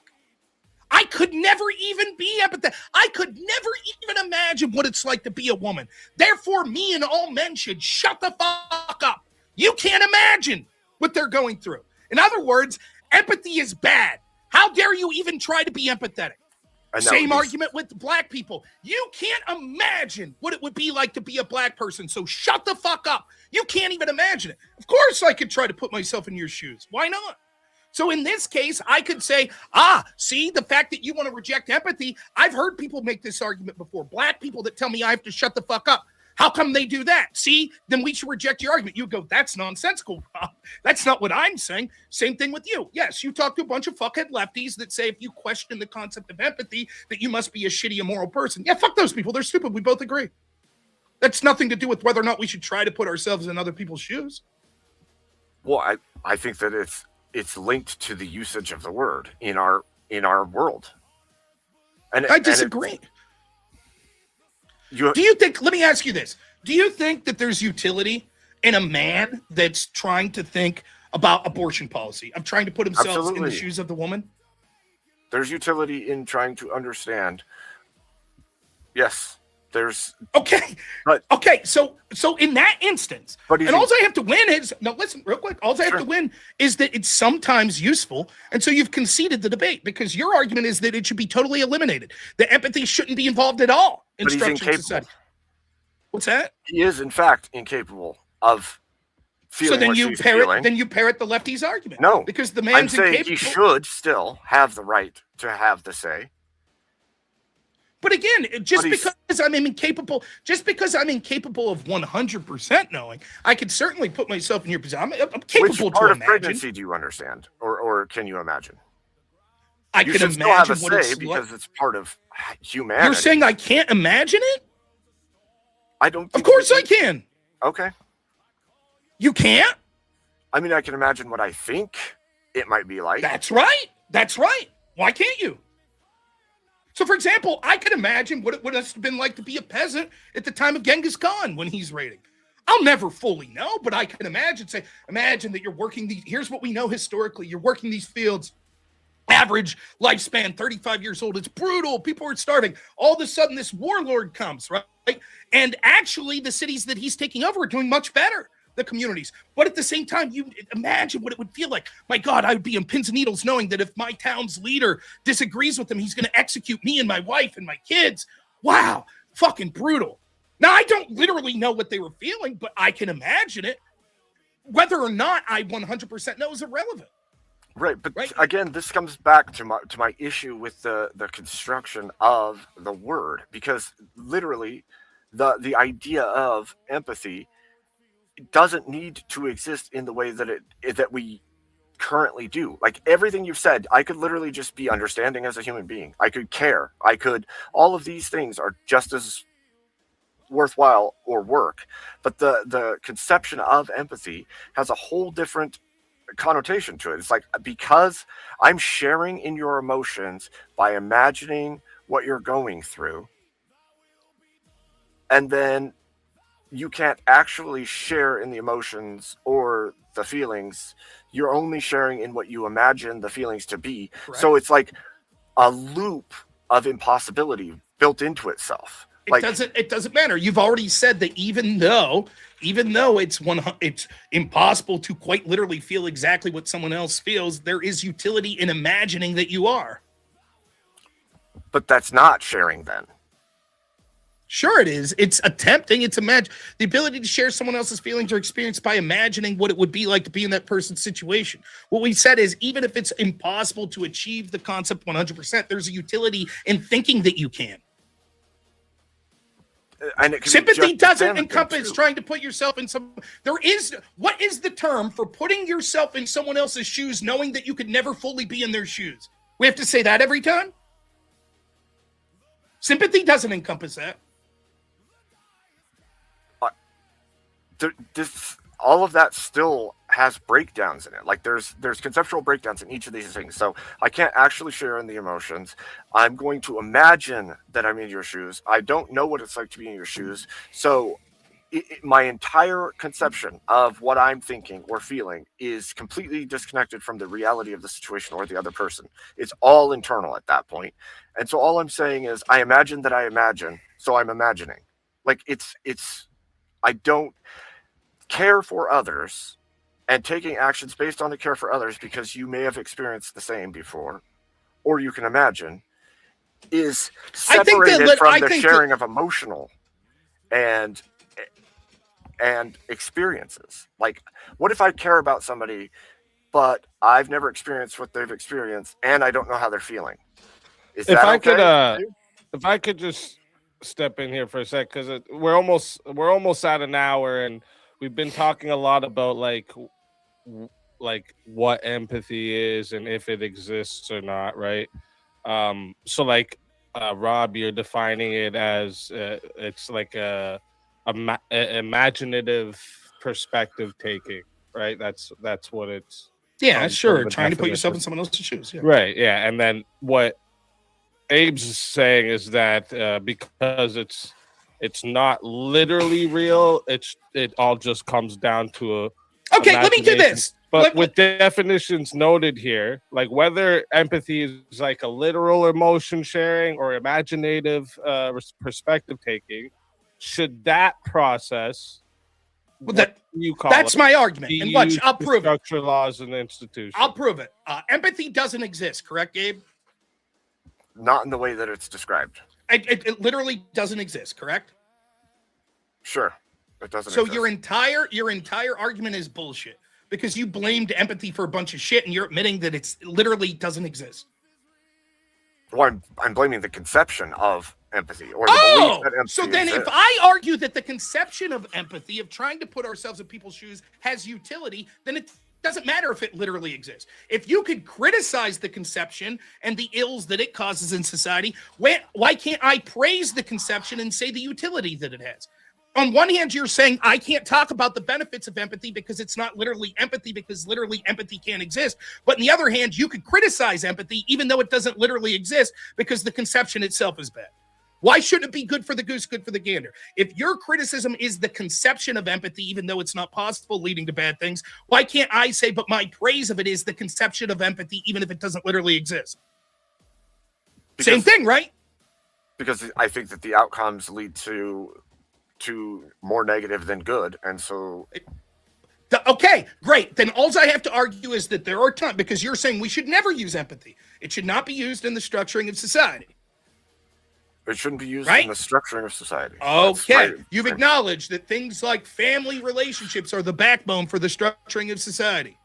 Speaker 8: I could never even be empathetic. I could never even imagine what it's like to be a woman. Therefore, me and all men should shut the fuck up. You can't imagine what they're going through. In other words, empathy is bad. How dare you even try to be empathetic?
Speaker 5: And that would
Speaker 8: Same
Speaker 5: be-
Speaker 8: argument with black people. You can't imagine what it would be like to be a black person. So shut the fuck up. You can't even imagine it. Of course I could try to put myself in your shoes. Why not? So in this case, I could say, see, the fact that you want to reject empathy, I've heard people make this argument before. Black people that tell me I have to shut the fuck up. How come they do that? See, then we should reject your argument. You go, that's nonsensical, Rob. That's not what I'm saying. Same thing with you. Yes, you talk to a bunch of fuckhead lefties that say if you question the concept of empathy, that you must be a shitty, immoral person. Yeah, fuck those people. They're stupid. We both agree. That's nothing to do with whether or not we should try to put ourselves in other people's shoes.
Speaker 5: Well, I think that it's linked to the usage of the word in our world. And
Speaker 8: I disagree. Do you think, let me ask you this. Do you think that there's utility in a man that's trying to think about abortion policy, of trying to put himself in the
Speaker 5: Absolutely.
Speaker 8: shoes of the woman?
Speaker 5: There's utility in trying to understand. Yes, there's
Speaker 8: Okay.
Speaker 5: But-
Speaker 8: okay. So in that instance,
Speaker 5: But
Speaker 8: and all I have to win is, no, listen real quick. All I have to win is that it's sometimes useful. And so you've conceded the debate because your argument is that it should be totally eliminated. That empathy shouldn't be involved at all in
Speaker 5: But he's
Speaker 8: structuring
Speaker 5: incapable.
Speaker 8: society. What's that?
Speaker 5: he is in fact incapable of feeling
Speaker 8: So then
Speaker 5: what
Speaker 8: you
Speaker 5: she's
Speaker 8: parrot
Speaker 5: feeling.
Speaker 8: then you parrot the lefty's argument.
Speaker 5: No,
Speaker 8: because the
Speaker 5: I'm
Speaker 8: man's
Speaker 5: saying
Speaker 8: incapable.
Speaker 5: he should still have the right to have the say.
Speaker 8: But again, just
Speaker 5: But he's-
Speaker 8: because I'm incapable, just because I'm incapable of 100% knowing, I could certainly put myself in your position. I'm capable
Speaker 5: Which part
Speaker 8: to
Speaker 5: of
Speaker 8: imagine.
Speaker 5: pregnancy do you understand, or can you imagine?
Speaker 8: I
Speaker 5: You
Speaker 8: can
Speaker 5: should still have a
Speaker 8: imagine what it's
Speaker 5: say
Speaker 8: like.
Speaker 5: because it's part of humanity.
Speaker 8: You're saying I can't imagine it?
Speaker 5: I don't.
Speaker 8: Of
Speaker 5: think
Speaker 8: course
Speaker 5: you
Speaker 8: I can.
Speaker 5: Okay.
Speaker 8: You can't?
Speaker 5: I mean, I can imagine what I think it might be like.
Speaker 8: That's right. That's right. Why can't you? So, for example, I can imagine what it would have been like to be a peasant at the time of Genghis Khan when he's raiding. I'll never fully know, but I can imagine that you're working these. Here's what we know historically. You're working these fields. Average lifespan, 35 years old. It's brutal. People are starving. All of a sudden, this warlord comes, right? And actually, the cities that he's taking over are doing much better, the communities. But at the same time, you imagine what it would feel like. My God, I would be in pins and needles knowing that if my town's leader disagrees with him, he's going to execute me and my wife and my kids. Wow, fucking brutal. Now, I don't literally know what they were feeling, but I can imagine it. Whether or not I 100% know is irrelevant.
Speaker 5: Right, but again, this comes back to my issue with the construction of the word, because literally, the idea of empathy doesn't need to exist in the way that we currently do. Like everything you've said, I could literally just be understanding as a human being. I could care. All of these things are just as worthwhile or work, but the conception of empathy has a whole different connotation to it. It's like, because I'm sharing in your emotions by imagining what you're going through, and then you can't actually share in the emotions or the feelings. You're only sharing in what you imagine the feelings to be.
Speaker 8: Correct.
Speaker 5: So it's like a loop of impossibility built into itself.
Speaker 8: It doesn't matter. You've already said that even though it's impossible to quite literally feel exactly what someone else feels, there is utility in imagining that you are.
Speaker 5: But that's not sharing then.
Speaker 8: Sure it is. It's attempting. It's the ability to share someone else's feelings or experience by imagining what it would be like to be in that person's situation. What we said is, even if it's impossible to achieve the concept 100%, there's a utility in thinking that you can.
Speaker 5: And it can be
Speaker 8: Sympathy
Speaker 5: just
Speaker 8: doesn't
Speaker 5: understanding
Speaker 8: encompass
Speaker 5: too.
Speaker 8: trying to put yourself in what is the term for putting yourself in someone else's shoes, knowing that you could never fully be in their shoes? We have to say that every time? Sympathy doesn't encompass that.
Speaker 5: All of that still has breakdowns in it. Like there's conceptual breakdowns in each of these things. So I can't actually share in the emotions. I'm going to imagine that I'm in your shoes. I don't know what it's like to be in your shoes. So my entire conception of what I'm thinking or feeling is completely disconnected from the reality of the situation or the other person. It's all internal at that point. And so all I'm saying is, I imagine that I imagine, so I'm imagining. Like I don't care for others and taking actions based on the care for others because you may have experienced the same before, or you can imagine, is
Speaker 8: I think that
Speaker 5: separated from
Speaker 8: I
Speaker 5: the
Speaker 8: think
Speaker 5: sharing of emotional and experiences. Like, what if I care about somebody, but I've never experienced what they've experienced, and I don't know how they're feeling? Is
Speaker 6: If
Speaker 5: that
Speaker 6: I
Speaker 5: okay?
Speaker 6: could, if I could just step in here for a sec, because we're almost at an hour, and we've been talking a lot about like what empathy is and if it exists or not, right? So like Rob, you're defining it as it's like a imaginative perspective taking, right? That's what it's
Speaker 8: Yeah,
Speaker 6: from
Speaker 8: sure.
Speaker 6: the
Speaker 8: Trying to put yourself in
Speaker 6: definition.
Speaker 8: someone else's shoes. Yeah.
Speaker 6: Right, yeah. And then what Abe's saying is that because it's not literally real, it all just comes down to a
Speaker 8: Okay, let me do
Speaker 6: imagination.
Speaker 8: this.
Speaker 6: But with definitions noted here, like whether empathy is like a literal emotion sharing or imaginative perspective taking, should that process,
Speaker 8: Well,
Speaker 6: what you call
Speaker 8: that's
Speaker 6: it,
Speaker 8: my argument.
Speaker 6: be
Speaker 8: And watch,
Speaker 6: used
Speaker 8: I'll
Speaker 6: to
Speaker 8: prove it.
Speaker 6: structure laws and institutions?
Speaker 8: I'll prove it. Empathy doesn't exist, correct, Gabe?
Speaker 5: Not in the way that it's described.
Speaker 8: It literally doesn't exist, correct?
Speaker 5: Sure, it doesn't.
Speaker 8: So
Speaker 5: exist.
Speaker 8: your entire argument is bullshit because you blamed empathy for a bunch of shit, and you're admitting that it's literally doesn't exist.
Speaker 5: Well, I'm blaming the conception of empathy or the belief that empathy
Speaker 8: so then
Speaker 5: exists.
Speaker 8: if I argue that the conception of empathy, of trying to put ourselves in people's shoes, has utility, then it doesn't matter if it literally exists. If you could criticize the conception and the ills that it causes in society, why can't I praise the conception and say the utility that it has? On one hand, you're saying I can't talk about the benefits of empathy because it's not literally empathy, because literally empathy can't exist. But on the other hand, you could criticize empathy even though it doesn't literally exist because the conception itself is bad. Why shouldn't it be good for the goose, good for the gander? If your criticism is the conception of empathy, even though it's not possible, leading to bad things, why can't I say, but my praise of it is the conception of empathy, even if it doesn't literally exist? Same thing, right?
Speaker 5: Because I think that the outcomes lead to more negative than good, and so
Speaker 8: okay, great. Then all I have to argue is that there are times, because you're saying we should never use empathy. It should not be used in the structuring of society.
Speaker 5: it shouldn't be used
Speaker 8: Right?
Speaker 5: in the structuring of society.
Speaker 8: Okay,
Speaker 5: That's right.
Speaker 8: you've acknowledged that things like family relationships are the backbone for the structuring of society.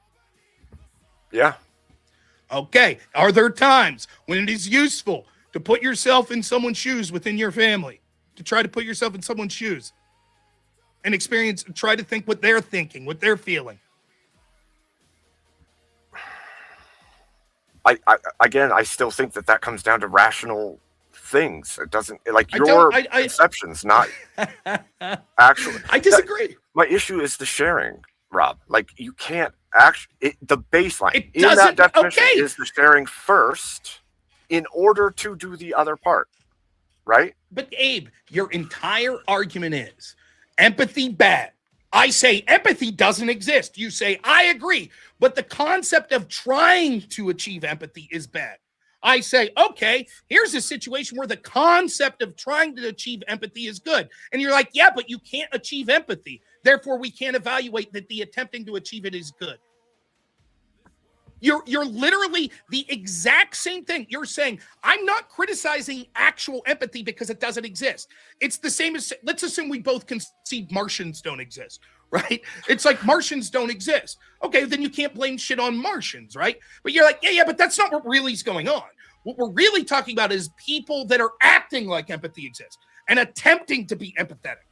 Speaker 5: Yeah.
Speaker 8: Okay, are there times when it is useful to put yourself in someone's shoes within your family? To try to put yourself in someone's shoes and try to think what they're thinking, what they're feeling.
Speaker 5: I still think that comes down to rational things. It doesn't, like, your conceptions, not actually.
Speaker 8: I disagree.
Speaker 5: My issue is the sharing, Rob. Like, you can't actually, the baseline in
Speaker 8: doesn't-
Speaker 5: that definition
Speaker 8: okay.
Speaker 5: is the sharing first in order to do the other part, right?
Speaker 8: But Abe, your entire argument is empathy bad. I say empathy doesn't exist. You say, I agree. But the concept of trying to achieve empathy is bad. I say, okay, here's a situation where the concept of trying to achieve empathy is good. And you're like, yeah, but you can't achieve empathy. Therefore, we can't evaluate that the attempting to achieve it is good. You're literally the exact same thing. You're saying, I'm not criticizing actual empathy because it doesn't exist. It's the same as, let's assume we both concede Martians don't exist, right? It's like Martians don't exist. Okay, then you can't blame shit on Martians, right? But you're like, yeah, but that's not what really is going on. What we're really talking about is people that are acting like empathy exists and attempting to be empathetic.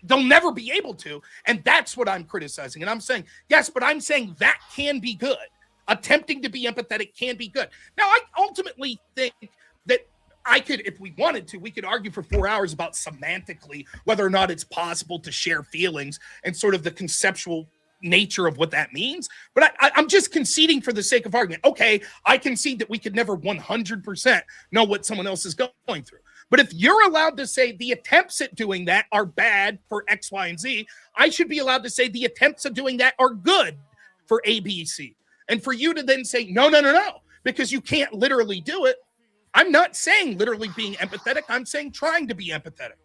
Speaker 8: They'll never be able to, and that's what I'm criticizing. And I'm saying, yes, but I'm saying that can be good. Attempting to be empathetic can be good. Now, I ultimately think that if we wanted to, we could argue for 4 hours about semantically whether or not it's possible to share feelings and sort of the conceptual nature of what that means. But I'm just conceding for the sake of argument. Okay, I concede that we could never 100% know what someone else is going through. But if you're allowed to say the attempts at doing that are bad for X, Y, and Z, I should be allowed to say the attempts at doing that are good for A, B, C. And for you to then say, no, because you can't literally do it. I'm not saying literally being empathetic. I'm saying trying to be empathetic.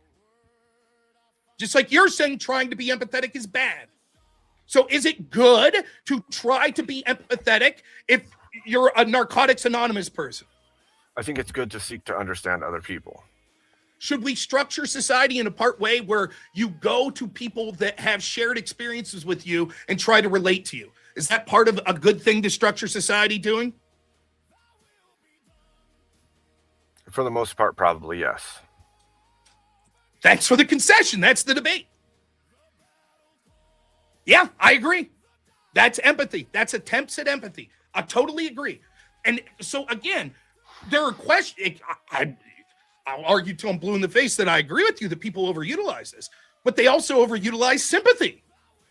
Speaker 8: Just like you're saying trying to be empathetic is bad. So is it good to try to be empathetic if you're a Narcotics Anonymous person?
Speaker 5: I think it's good to seek to understand other people.
Speaker 8: Should we structure society in a part way where you go to people that have shared experiences with you and try to relate to you? Is that part of a good thing to structure society doing?
Speaker 5: For the most part, probably yes.
Speaker 8: Thanks for the concession. That's the debate. Yeah, I agree. That's empathy. That's attempts at empathy. I totally agree. And so, again, there are questions. I'll argue till I'm blue in the face that I agree with you that people overutilize this, but they also overutilize sympathy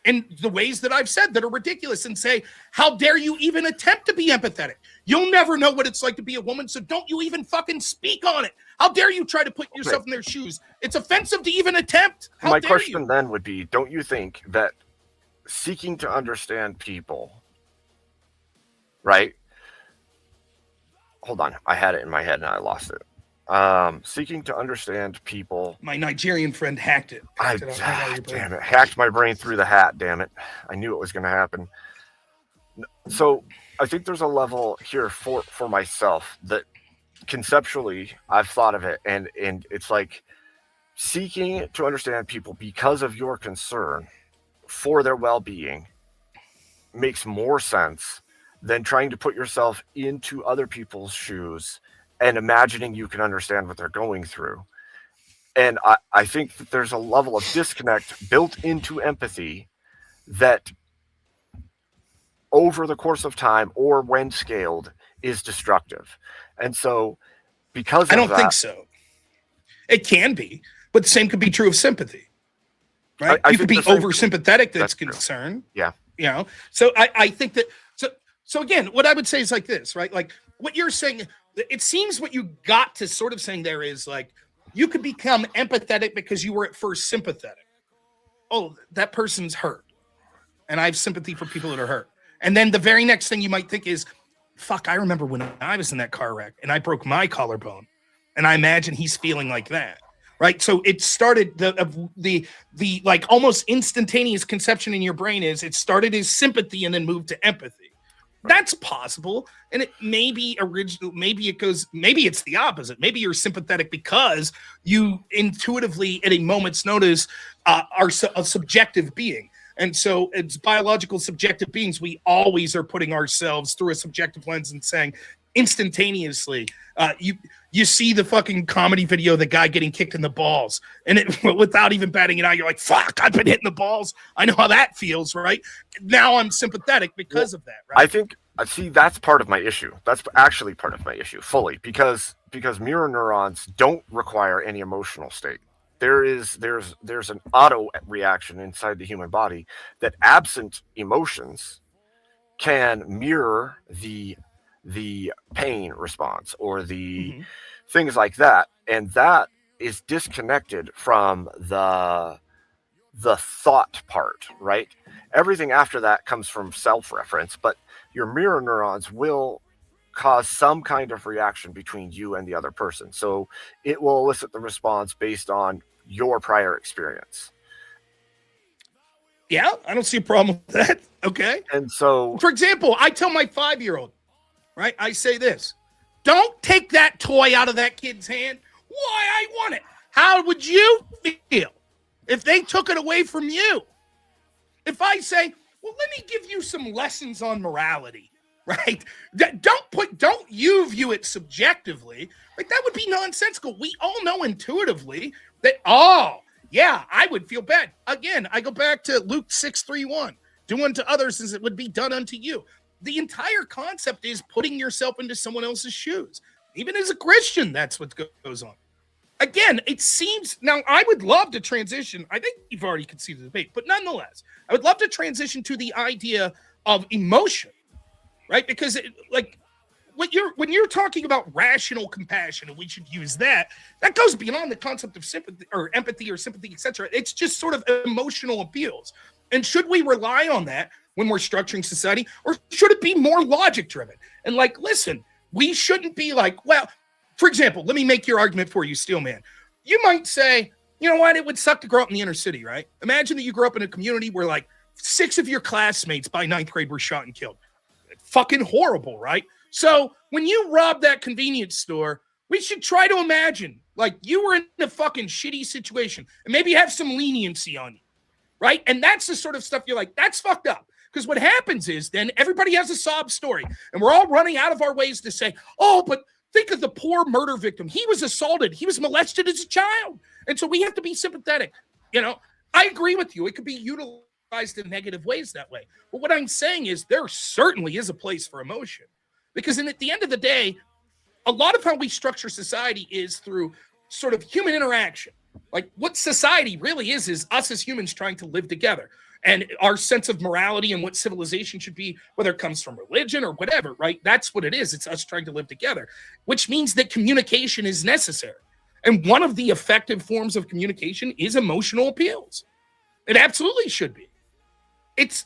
Speaker 8: in the ways that I've said that are ridiculous and say, how dare you even attempt to be empathetic? You'll never know what it's like to be a woman, so don't you even fucking speak on it. How dare you try to put yourself in their shoes? It's offensive to even attempt. How
Speaker 5: My
Speaker 8: dare
Speaker 5: question
Speaker 8: you?
Speaker 5: then would be, don't you think that seeking to understand people, right? Hold on. I had it in my head and I lost it. Seeking to understand people.
Speaker 8: My Nigerian friend hacked it.
Speaker 5: Damn it. Hacked my brain through the hat, damn it. I knew it was going to happen. So I think there's a level here for myself that conceptually I've thought of it. And it's like seeking to understand people because of your concern for their well-being makes more sense than trying to put yourself into other people's shoes and imagining you can understand what they're going through. And I think that there's a level of disconnect built into empathy that over the course of time or when scaled is destructive. And so because of
Speaker 8: I don't
Speaker 5: that,
Speaker 8: think so. It can be, but the same could be true of sympathy. Right?
Speaker 5: I
Speaker 8: You could
Speaker 5: think
Speaker 8: be
Speaker 5: the same
Speaker 8: oversympathetic that's
Speaker 5: true.
Speaker 8: concerned.
Speaker 5: Yeah.
Speaker 8: You know, so I think that so again, what I would say is like this, right? Like what you're saying, it seems what you got to sort of saying there is like you could become empathetic because you were at first sympathetic. Oh, that person's hurt. And I have sympathy for people that are hurt. And then the very next thing you might think is, fuck, I remember when I was in that car wreck and I broke my collarbone. And I imagine he's feeling like that. Right. So it started the like almost instantaneous conception in your brain is it started as sympathy and then moved to empathy. That's possible. And it may be original. Maybe it's the opposite. Maybe you're sympathetic because you intuitively at a moment's notice are a subjective being. And so it's biological subjective beings. We always are putting ourselves through a subjective lens and saying instantaneously, you see the fucking comedy video, the guy getting kicked in the balls, and it without even batting it out, you're like, fuck, I've been hitting the balls. I know how that feels, right? Now I'm sympathetic because of that, right?
Speaker 5: I think, see, that's part of my issue. That's actually part of my issue fully because mirror neurons don't require any emotional state. There's an auto reaction inside the human body that absent emotions can mirror the pain response or the things like that, and that is disconnected from the thought part, right? Everything after that comes from self-reference, but your mirror neurons will cause some kind of reaction between you and the other person, so it will elicit the response based on your prior experience.
Speaker 8: Yeah, I don't see a problem with that. Okay.
Speaker 5: And so,
Speaker 8: for example, I tell my 5-year-old, right? I say this, don't take that toy out of that kid's hand. Why? I want it. How would you feel if they took it away from you? If I say, well, let me give you some lessons on morality, right? Don't you view it subjectively. Like that would be nonsensical. We all know intuitively that, oh, yeah, I would feel bad. Again, I go back to Luke 6:31. Do unto others as it would be done unto you. The entire concept is putting yourself into someone else's shoes. Even as a Christian, that's what goes on. Again, it seems, now I would love to transition. I think you've already conceded the debate, but nonetheless, I would love to transition to the idea of emotion, right? Because when you're talking about rational compassion, and we should use that goes beyond the concept of sympathy or empathy or sympathy, etc. It's just sort of emotional appeals. And should we rely on that when we're structuring society, or should it be more logic driven? And like, listen, we shouldn't be like, well, for example, let me make your argument for you, Steelman. You might say, you know what? It would suck to grow up in the inner city, right? Imagine that you grew up in a community where like 6 of your classmates by 9th grade were shot and killed. Fucking horrible, right? So when you rob that convenience store, we should try to imagine like you were in a fucking shitty situation and maybe have some leniency on you, right? And that's the sort of stuff you're like, that's fucked up. Because what happens is then everybody has a sob story and we're all running out of our ways to say, oh, but think of the poor murder victim. He was assaulted. He was molested as a child. And so we have to be sympathetic. You know, I agree with you. It could be utilized in negative ways that way. But what I'm saying is there certainly is a place for emotion. Because at the end of the day, a lot of how we structure society is through sort of human interaction. Like what society really is us as humans trying to live together. And our sense of morality and what civilization should be, whether it comes from religion or whatever, right? That's what it is. It's us trying to live together, which means that communication is necessary. And one of the effective forms of communication is emotional appeals. It absolutely should be. It's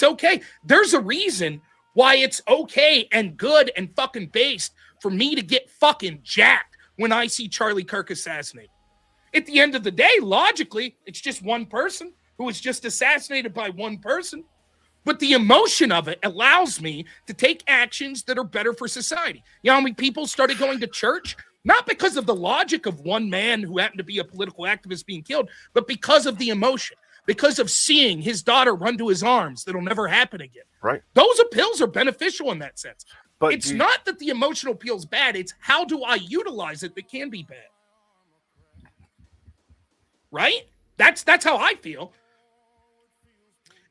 Speaker 8: okay. There's a reason why it's okay and good and fucking based for me to get fucking jacked when I see Charlie Kirk assassinated. At the end of the day, logically, it's just one person who was just assassinated by one person. But the emotion of it allows me to take actions that are better for society. You know how many people started going to church? Not because of the logic of one man who happened to be a political activist being killed, but because of the emotion, because of seeing his daughter run to his arms. That'll never happen again.
Speaker 5: Right.
Speaker 8: Those appeals are beneficial in that sense.
Speaker 5: But
Speaker 8: it's not that the emotional appeal is bad. It's how do I utilize it that can be bad. Right? That's how I feel.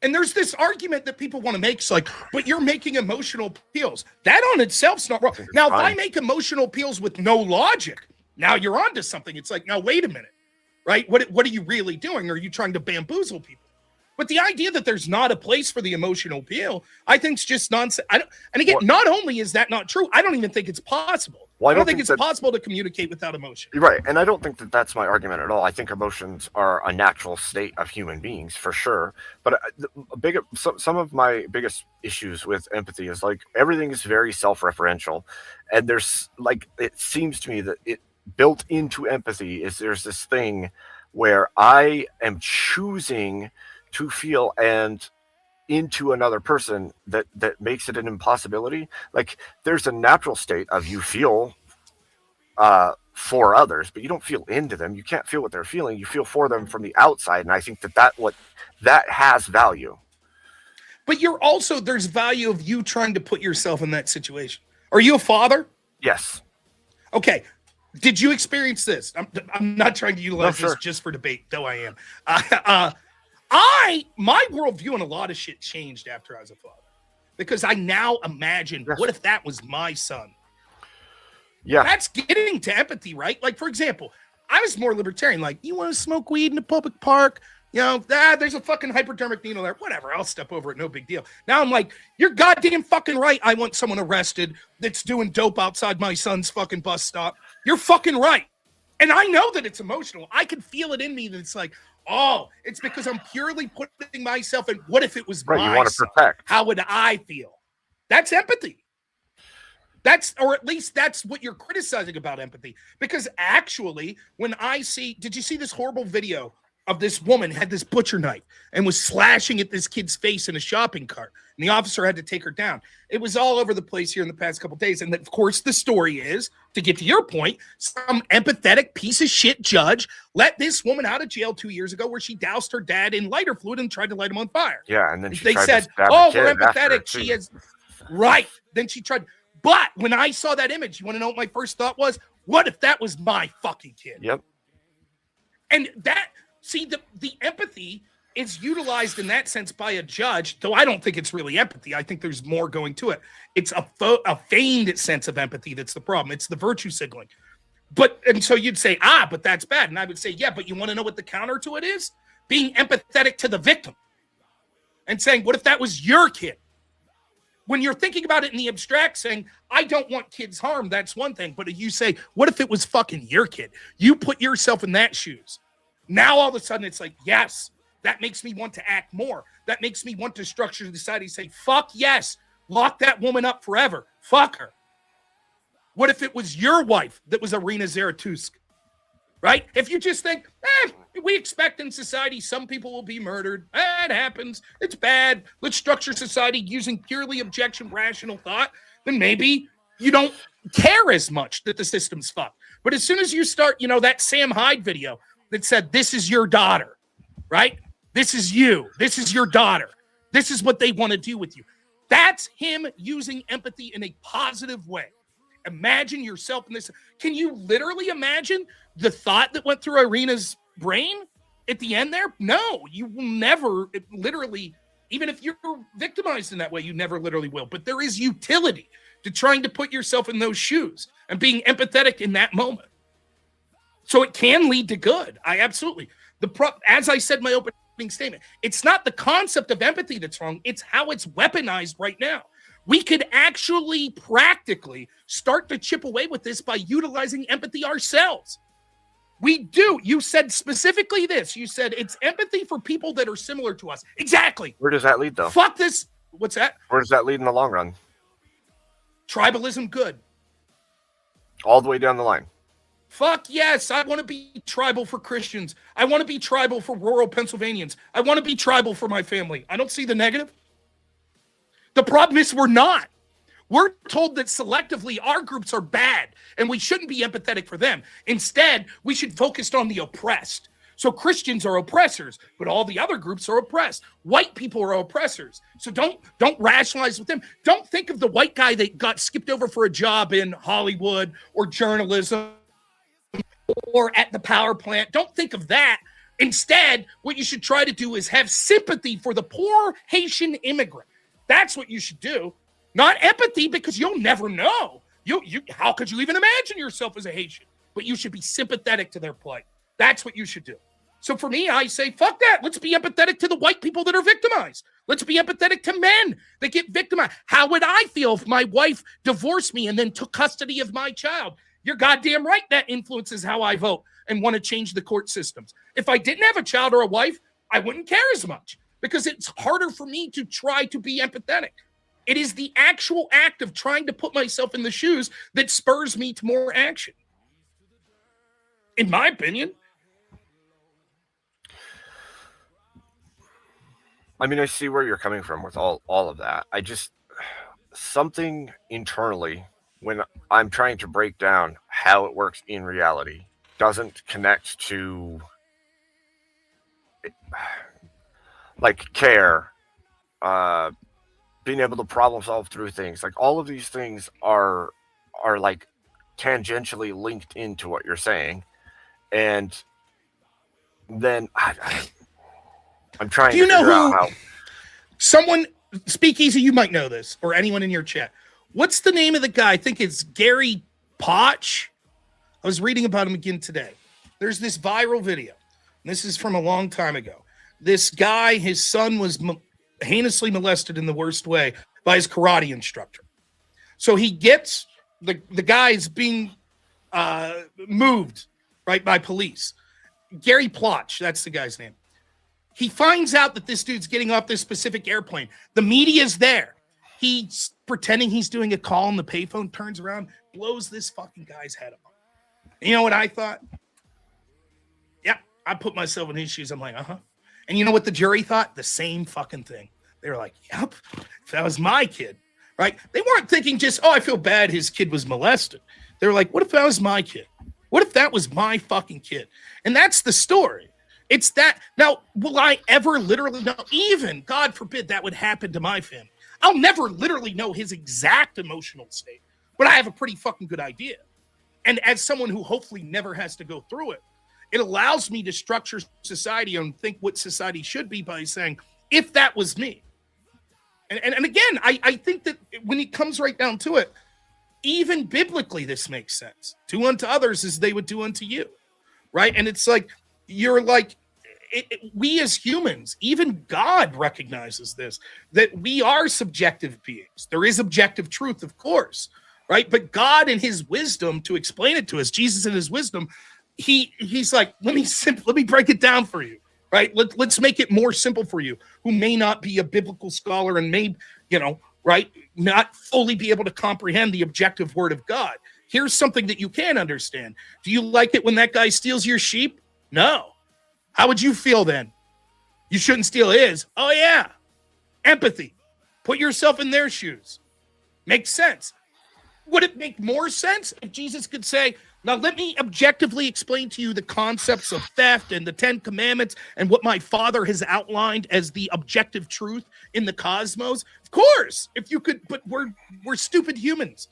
Speaker 8: And there's this argument that people want to make. It's like, but you're making emotional appeals. That on itself's not wrong. Now, if I make emotional appeals with no logic, now you're onto something. It's like, now, wait a minute, right? What are you really doing? Are you trying to bamboozle people? But the idea that there's not a place for the emotional appeal, I think is just nonsense. And again, not only is that not true, I don't even think it's possible.
Speaker 5: Well,
Speaker 8: I don't think it's possible to communicate without emotion.
Speaker 5: Right. And I don't think that that's my argument at all. I think emotions are a natural state of human beings for sure. But some of my biggest issues with empathy is like everything is very self-referential. And there's like, it seems to me that it built into empathy is there's this thing where I am choosing to feel and into another person that makes it an impossibility. Like there's a natural state of you feel for others, but you don't feel into them. You can't feel what they're feeling. You feel for them from the outside. And I think that has value.
Speaker 8: But there's value of you trying to put yourself in that situation. Are you a father?
Speaker 5: Yes.
Speaker 8: Okay. Did you experience this? I'm not trying to utilize this just for debate, though I am. My worldview on a lot of shit changed after I was a father, because I now imagine, what if that was my son? Yeah. That's getting to empathy, right? Like, for example, I was more libertarian. Like, you want to smoke weed in a public park? You know, there's a fucking hypodermic needle there. Whatever, I'll step over it. No big deal. Now I'm like, you're goddamn fucking right. I want someone arrested that's doing dope outside my son's fucking bus stop. You're fucking right. And I know that it's emotional. I can feel it in me that it's like, oh, it's because I'm purely putting myself in. What if it was my
Speaker 5: you want to
Speaker 8: son?
Speaker 5: protect.
Speaker 8: How would I feel? That's empathy. Or at least that's what you're criticizing about empathy. Because actually, when did you see this horrible video of this woman had this butcher knife and was slashing at this kid's face in a shopping cart? And the officer had to take her down. It was all over the place here in the past couple of days. And of course, the story is, to get to your point, some empathetic piece of shit judge let this woman out of jail 2 years ago where she doused her dad in lighter fluid and tried to light him on fire.
Speaker 5: Yeah, and then
Speaker 8: they said, we're empathetic. She is right. Then she tried. But when I saw that image, you want to know what my first thought was? What if that was my fucking kid?
Speaker 5: Yep.
Speaker 8: And the empathy is utilized in that sense by a judge, though I don't think it's really empathy. I think there's more going to it. It's a feigned sense of empathy that's the problem. It's the virtue signaling. And so you'd say, but that's bad. And I would say, yeah, but you want to know what the counter to it is? Being empathetic to the victim and saying, what if that was your kid? When you're thinking about it in the abstract, saying, I don't want kids harmed, that's one thing. But if you say, what if it was fucking your kid? You put yourself in that shoes. Now, all of a sudden, it's like, yes, that makes me want to act more. That makes me want to structure the society, say, fuck yes, lock that woman up forever. Fuck her. What if it was your wife that was Irina Zaratustra? Right? If you just think, we expect in society some people will be murdered. It happens. It's bad. Let's structure society using purely objection, rational thought. then maybe you don't care as much that the system's fucked. But as soon as you start, that Sam Hyde video that said, this is your daughter, right? This is you. This is your daughter. This is what they want to do with you. That's him using empathy in a positive way. Imagine yourself in this. Can you literally imagine the thought that went through Irina's brain at the end there? No, you will never literally, even if you're victimized in that way, you never literally will. But there is utility to trying to put yourself in those shoes and being empathetic in that moment. So it can lead to good. I absolutely. As I said in my opening statement, it's not the concept of empathy that's wrong. It's how it's weaponized right now. We could actually practically start to chip away with this by utilizing empathy ourselves. We do. You said specifically this. You said it's empathy for people that are similar to us. Exactly.
Speaker 5: Where does that lead, though?
Speaker 8: Fuck this. What's that?
Speaker 5: Where does that lead in the long run?
Speaker 8: Tribalism, good.
Speaker 5: All the way down the line.
Speaker 8: Fuck yes. I want to be tribal for Christians. I want to be tribal for rural Pennsylvanians. I want to be tribal for my family. I don't see the negative. The problem is we're not. We're told that selectively our groups are bad and we shouldn't be empathetic for them. Instead, we should focus on the oppressed. So Christians are oppressors, but all the other groups are oppressed. White people are oppressors. So don't rationalize with them. Don't think of the white guy that got skipped over for a job in Hollywood or journalism or at the power plant. Don't think of that. Instead, what you should try to do is have sympathy for the poor Haitian immigrant. That's what you should do. Not empathy, because you'll never know. How could you even imagine yourself as a Haitian? But you should be sympathetic to their plight. That's what you should do. So for me, I say, fuck that. Let's be empathetic to the white people that are victimized. Let's be empathetic to men that get victimized. How would I feel if my wife divorced me and then took custody of my child? You're goddamn right that influences how I vote and want to change the court systems. If I didn't have a child or a wife, I wouldn't care as much because it's harder for me to try to be empathetic. It is the actual act of trying to put myself in the shoes that spurs me to more action. In my opinion.
Speaker 5: I mean, I see where you're coming from with all of that. Something internally, when I'm trying to break down how it works in reality, doesn't connect to like care, being able to problem solve through things. Like all of these things are like tangentially linked into what you're saying. And then I'm trying to figure out how.
Speaker 8: Someone, Speakeasy, you might know this, or anyone in your chat. What's the name of the guy? I think it's Gary Potch. I was reading about him again today. There's this viral video. This is from a long time ago. This guy, his son was heinously molested in the worst way by his karate instructor. So he gets, the guy's being moved, right, by police. Gary Plotch, that's the guy's name. He finds out that this dude's getting off this specific airplane. The media's there. He's pretending he's doing a call and the payphone turns around, blows this fucking guy's head off. You know what I thought? Yeah, I put myself in his shoes. I'm like, uh-huh. And you know what the jury thought? The same fucking thing. They were like, yep, if that was my kid, right? They weren't thinking just, oh, I feel bad his kid was molested. They were like, what if that was my kid? What if that was my fucking kid? And that's the story. It's that. Now, will I ever literally know? Even, God forbid, that would happen to my family. I'll never literally know his exact emotional state, but I have a pretty fucking good idea. And as someone who hopefully never has to go through it, it allows me to structure society and think what society should be by saying, if that was me. And again, I think that when it comes right down to it, even biblically, this makes sense. Do unto others as they would do unto you, right? And it's like, you're like, we as humans, even God recognizes this, that we are subjective beings. There is objective truth, of course, right? But God in his wisdom to explain it to us, Jesus in his wisdom, he's like, let me break it down for you, right? Let's make it more simple for you, who may not be a biblical scholar and may, right, not fully be able to comprehend the objective word of God. Here's something that you can understand. Do you like it when that guy steals your sheep? No. How would you feel then? You shouldn't steal his. Oh, yeah. Empathy. Put yourself in their shoes. Makes sense. would it make more sense if Jesus could say, now let me objectively explain to you the concepts of theft and the 10 commandments and what my father has outlined as the objective truth in the cosmos? Of course, if you could, but we're stupid humans.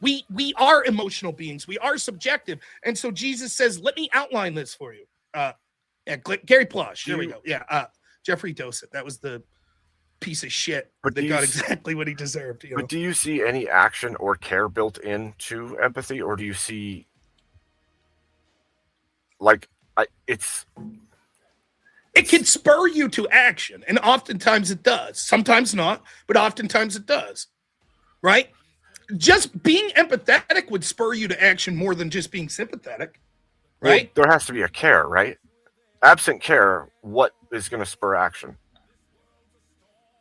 Speaker 8: We are emotional beings. We are subjective. And so Jesus says, let me outline this for you. Gary Plush. There we go. Yeah. Jeffrey Dosett. That was the piece of shit that got exactly what he deserved.
Speaker 5: But do you see any action or care built into empathy, or do you see it
Speaker 8: can spur you to action, and oftentimes it does. Sometimes not, but oftentimes it does. Right? Just being empathetic would spur you to action more than just being sympathetic. Right?
Speaker 5: Well, there has to be a care, right? Absent care, what is going to spur action?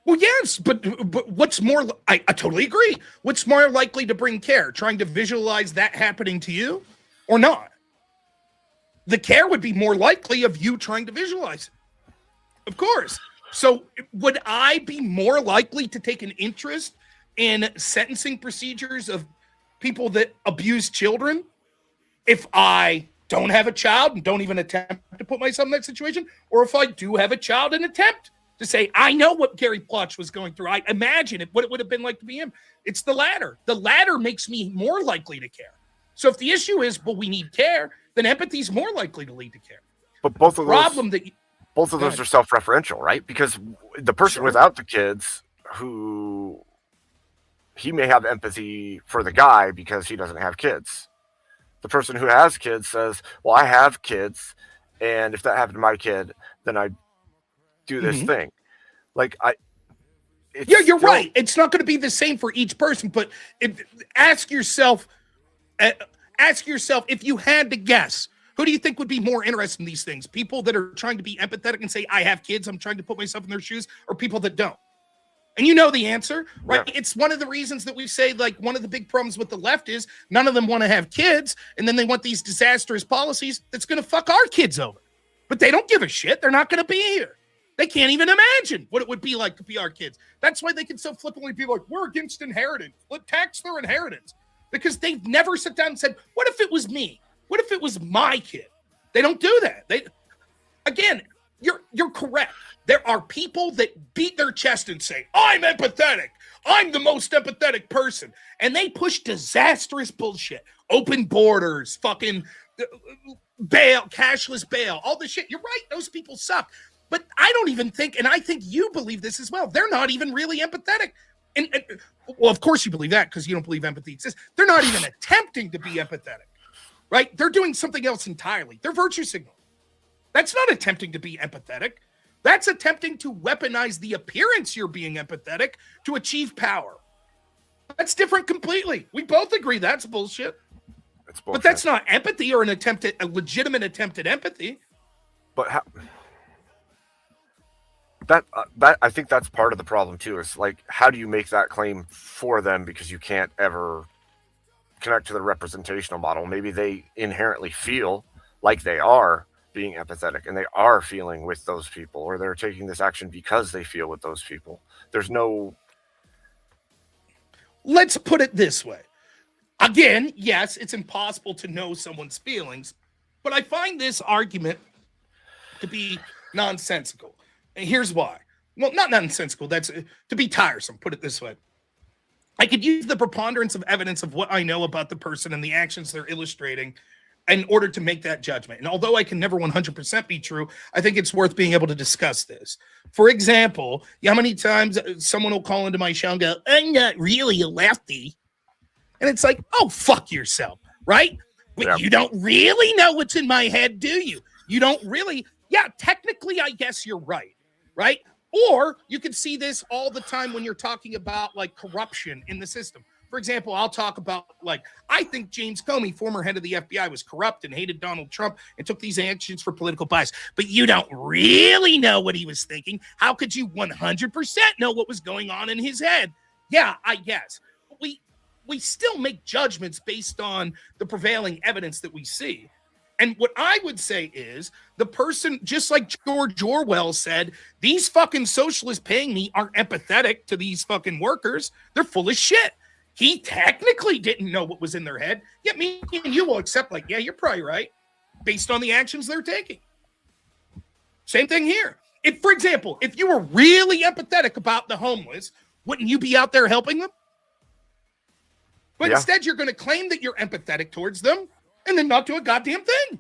Speaker 8: Well, yes, but what's more, I totally agree. What's more likely to bring care? Trying to visualize that happening to you or not? The care would be more likely of you trying to visualize it. Of course. So would I be more likely to take an interest in sentencing procedures of people that abuse children if I don't have a child and don't even attempt to put myself in that situation, or if I do have a child and attempt to say, I know what Gary Plotch was going through. I imagine what it would have been like to be him. It's the latter. The latter makes me more likely to care. So if the issue is, but we need care, then empathy is more likely to lead to care.
Speaker 5: But both of those are self-referential, right? Because the person without the kids, who he may have empathy for the guy because he doesn't have kids. The person who has kids says, well, I have kids, and if that happened to my kid, then I'd do this thing.
Speaker 8: You're right. It's not going to be the same for each person, but ask yourself if you had to guess, who do you think would be more interested in these things? People that are trying to be empathetic and say, I have kids, I'm trying to put myself in their shoes, or people that don't? And you know the answer, right? Yeah. It's one of the reasons that we say, like, one of the big problems with the left is none of them want to have kids, and then they want these disastrous policies that's going to fuck our kids over. But they don't give a shit. They're not going to be here. They can't even imagine what it would be like to be our kids. That's why they can so flippantly be like, we're against inheritance. Let's tax their inheritance. Because they've never sat down and said, what if it was me? What if it was my kid? They don't do that. Again, you're correct. There are people that beat their chest and say, I'm empathetic. I'm the most empathetic person. And they push disastrous bullshit. Open borders, fucking bail, cashless bail, all this shit. You're right. Those people suck. But I don't even think, and I think you believe this as well, they're not even really empathetic. And well, of course you believe that because you don't believe empathy exists. They're not even attempting to be empathetic, right? They're doing something else entirely. They're virtue signaling. That's not attempting to be empathetic. That's attempting to weaponize the appearance you're being empathetic to achieve power. That's different completely. We both agree that's bullshit.
Speaker 5: It's bullshit.
Speaker 8: But that's not empathy or a legitimate attempt at empathy.
Speaker 5: But how... That I think that's part of the problem too. Is like, how do you make that claim for them because you can't ever connect to the representational model? Maybe they inherently feel like they are being empathetic and they are feeling with those people, or they're taking this action because they feel with those people. There's no.
Speaker 8: Let's put it this way. Again, yes, it's impossible to know someone's feelings, but I find this argument to be nonsensical. And here's why. Well, not nonsensical. That's to be tiresome. Put it this way. I could use the preponderance of evidence of what I know about the person and the actions they're illustrating in order to make that judgment. And although I can never 100% be true, I think it's worth being able to discuss this. For example, how many times someone will call into my show and go, I'm not really a lefty. And it's like, oh, fuck yourself, right? But you don't really know what's in my head, do you? You don't really. Yeah, technically, I guess you're right. Right? Or you can see this all the time when you're talking about like corruption in the system. For example, I'll talk about I think James Comey, former head of the FBI, was corrupt and hated Donald Trump and took these actions for political bias. But you don't really know what he was thinking. How could you 100% know what was going on in his head? Yeah, I guess. But we still make judgments based on the prevailing evidence that we see. And what I would say is the person, just like George Orwell said, these fucking socialists paying me aren't empathetic to these fucking workers. They're full of shit. He technically didn't know what was in their head. Yet me and you will accept, like, yeah, you're probably right, based on the actions they're taking. Same thing here. If, for example, if you were really empathetic about the homeless, wouldn't you be out there helping them? But
Speaker 5: Yeah.
Speaker 8: instead, you're going to claim that you're empathetic towards them and then not do a goddamn thing.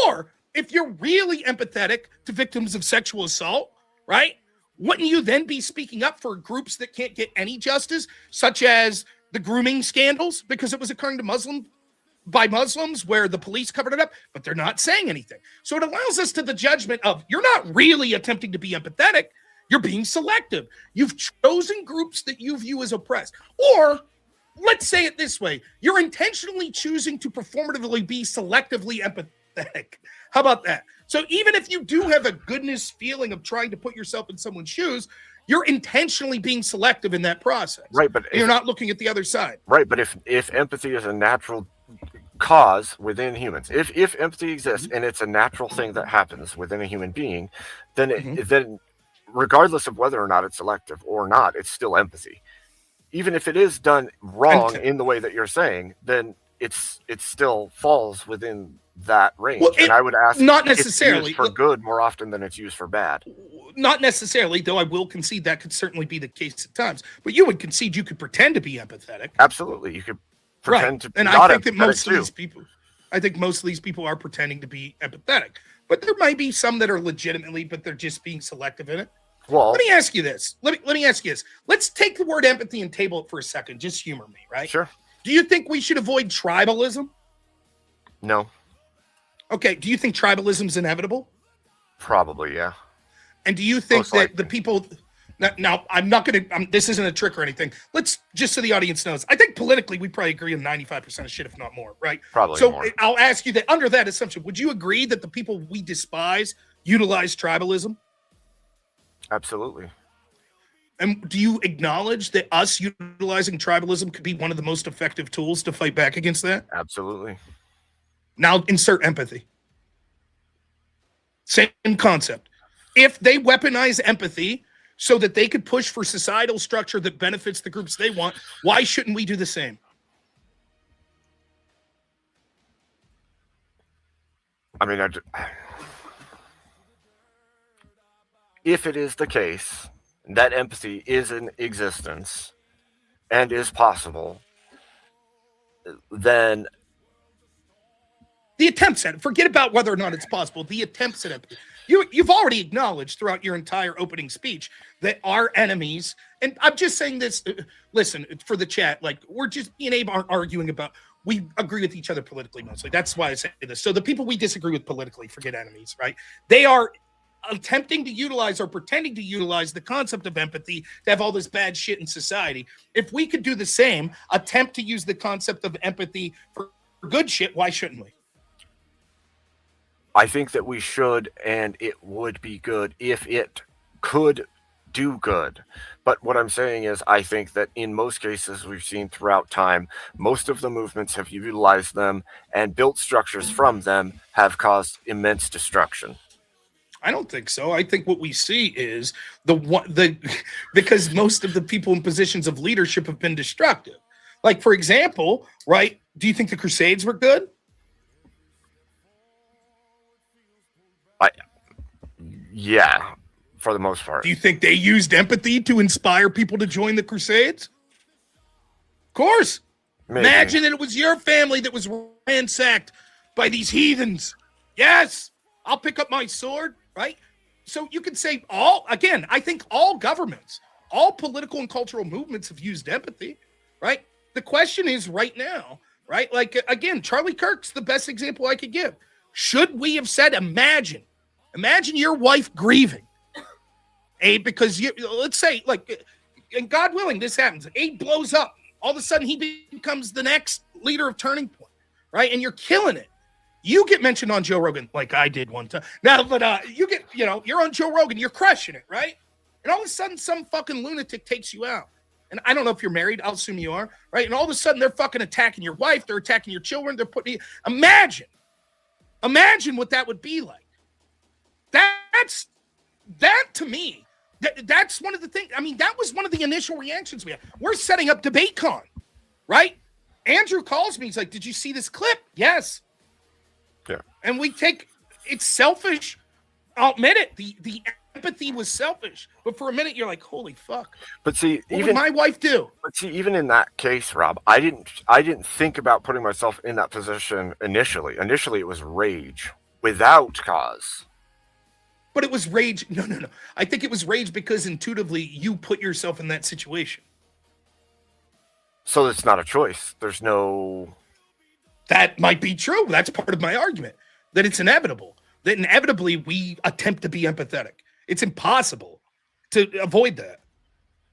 Speaker 8: Or if you're really empathetic to victims of sexual assault, right? Wouldn't you then be speaking up for groups that can't get any justice, such as the grooming scandals, because it was occurring to Muslims where the police covered it up, but they're not saying anything. So it allows us to the judgment of you're not really attempting to be empathetic. You're being selective. You've chosen groups that you view as oppressed. Or let's say it this way. You're intentionally choosing to performatively be selectively empathetic. How about that? So even if you do have a goodness feeling of trying to put yourself in someone's shoes, you're intentionally being selective in that process.
Speaker 5: Right, but
Speaker 8: you're not looking at the other side.
Speaker 5: Right, but if empathy is a natural cause within humans, if empathy exists and it's a natural thing that happens within a human being, then then regardless of whether or not it's selective or not, it's still empathy. Even if it is done wrong in the way that you're saying, then it still falls within that range.
Speaker 8: Well,
Speaker 5: and I would ask,
Speaker 8: not necessarily
Speaker 5: it's used for good more often than it's used for bad.
Speaker 8: Not necessarily, though I will concede that could certainly be the case at times. But you would concede you could pretend to be empathetic.
Speaker 5: Absolutely, you could pretend to be
Speaker 8: and
Speaker 5: not
Speaker 8: I think that most
Speaker 5: empathetic
Speaker 8: of these people are pretending to be empathetic. But there might be some that are legitimately, but they're just being selective in it.
Speaker 5: Well,
Speaker 8: let me ask you this. Let me ask you this. Let's take the word empathy and table it for a second. Just humor me, right?
Speaker 5: Sure.
Speaker 8: Do you think we should avoid tribalism?
Speaker 5: No.
Speaker 8: Okay. Do you think tribalism is inevitable?
Speaker 5: Probably, yeah.
Speaker 8: And do you think that the people... Now, I'm not going to... this isn't a trick or anything. Let's, just so the audience knows, I think politically we probably agree on 95% of shit, if not more, right?
Speaker 5: Probably
Speaker 8: so
Speaker 5: more.
Speaker 8: I'll ask you that under that assumption, would you agree that the people we despise utilize tribalism?
Speaker 5: Absolutely.
Speaker 8: And do you acknowledge that us utilizing tribalism could be one of the most effective tools to fight back against that?
Speaker 5: Absolutely.
Speaker 8: Now insert empathy. Same concept. If they weaponize empathy so that they could push for societal structure that benefits the groups they want, why shouldn't we do the same?
Speaker 5: I mean, if it is the case that empathy is in existence and is possible, then
Speaker 8: the attempts at it, forget about whether or not it's possible, the attempts at empathy. You've already acknowledged throughout your entire opening speech that our enemies, and I'm just saying this, listen, for the chat, like we're just, me and Abe aren't arguing about, we agree with each other politically mostly. That's why I say this. So the people we disagree with politically, forget enemies, right? They are attempting to utilize or pretending to utilize the concept of empathy to have all this bad shit in society. If we could do the same, attempt to use the concept of empathy for good shit, why shouldn't we?
Speaker 5: I think that we should, and it would be good if it could do good. But what I'm saying is, I think that in most cases we've seen throughout time, most of the movements have utilized them and built structures from them have caused immense destruction.
Speaker 8: I don't think so. I think what we see is because most of the people in positions of leadership have been destructive. Like, for example, right? Do you think the Crusades were good?
Speaker 5: Yeah, for the most part.
Speaker 8: Do you think they used empathy to inspire people to join the Crusades? Of course. Maybe. Imagine that it was your family that was ransacked by these heathens. Yes, I'll pick up my sword, right? So you could say I think all governments, all political and cultural movements have used empathy, right? The question is right now, right? Like, again, Charlie Kirk's the best example I could give. Should we have said, imagine your wife grieving, Abe, because let's say, like, and God willing, this happens. Abe blows up. All of a sudden, he becomes the next leader of Turning Point, right? And you're killing it. You get mentioned on Joe Rogan, like I did one time. Now, but you get, you're on Joe Rogan, you're crushing it, right? And all of a sudden, some fucking lunatic takes you out. And I don't know if you're married. I'll assume you are, right? And all of a sudden, they're fucking attacking your wife. They're attacking your children. They're putting. Imagine what that would be like. That to me, that's one of the things. I mean, that was one of the initial reactions we had. We're setting up DebateCon. right? Andrew calls me. He's like, "Did you see this clip?" Yes.
Speaker 5: Yeah.
Speaker 8: And we take it's selfish. I'll admit it. The empathy was selfish, but for a minute you're like, "Holy fuck!"
Speaker 5: But see,
Speaker 8: What would my wife do?
Speaker 5: But see, even in that case, Rob, I didn't think about putting myself in that position initially. Initially, it was rage without cause.
Speaker 8: But it was rage. No. I think it was rage because intuitively you put yourself in that situation.
Speaker 5: So it's not a choice. There's no.
Speaker 8: That might be true. That's part of my argument. That it's inevitable. That inevitably we attempt to be empathetic. It's impossible to avoid that.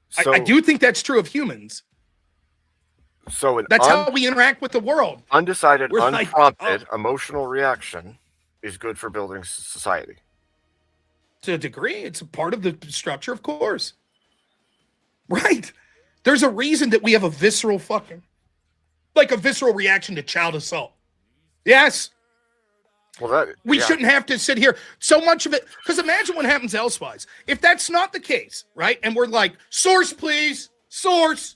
Speaker 5: So,
Speaker 8: I do think that's true of humans.
Speaker 5: So
Speaker 8: that's how we interact with the world.
Speaker 5: Undecided,
Speaker 8: We're
Speaker 5: unprompted emotional reaction is good for building society.
Speaker 8: To a degree, it's a part of the structure, of course. Right. There's a reason that we have a visceral reaction to child assault. Yes.
Speaker 5: Well,
Speaker 8: we shouldn't have to sit here. So much of it, because imagine what happens elsewise. If that's not the case, right? And we're like, source, please, source.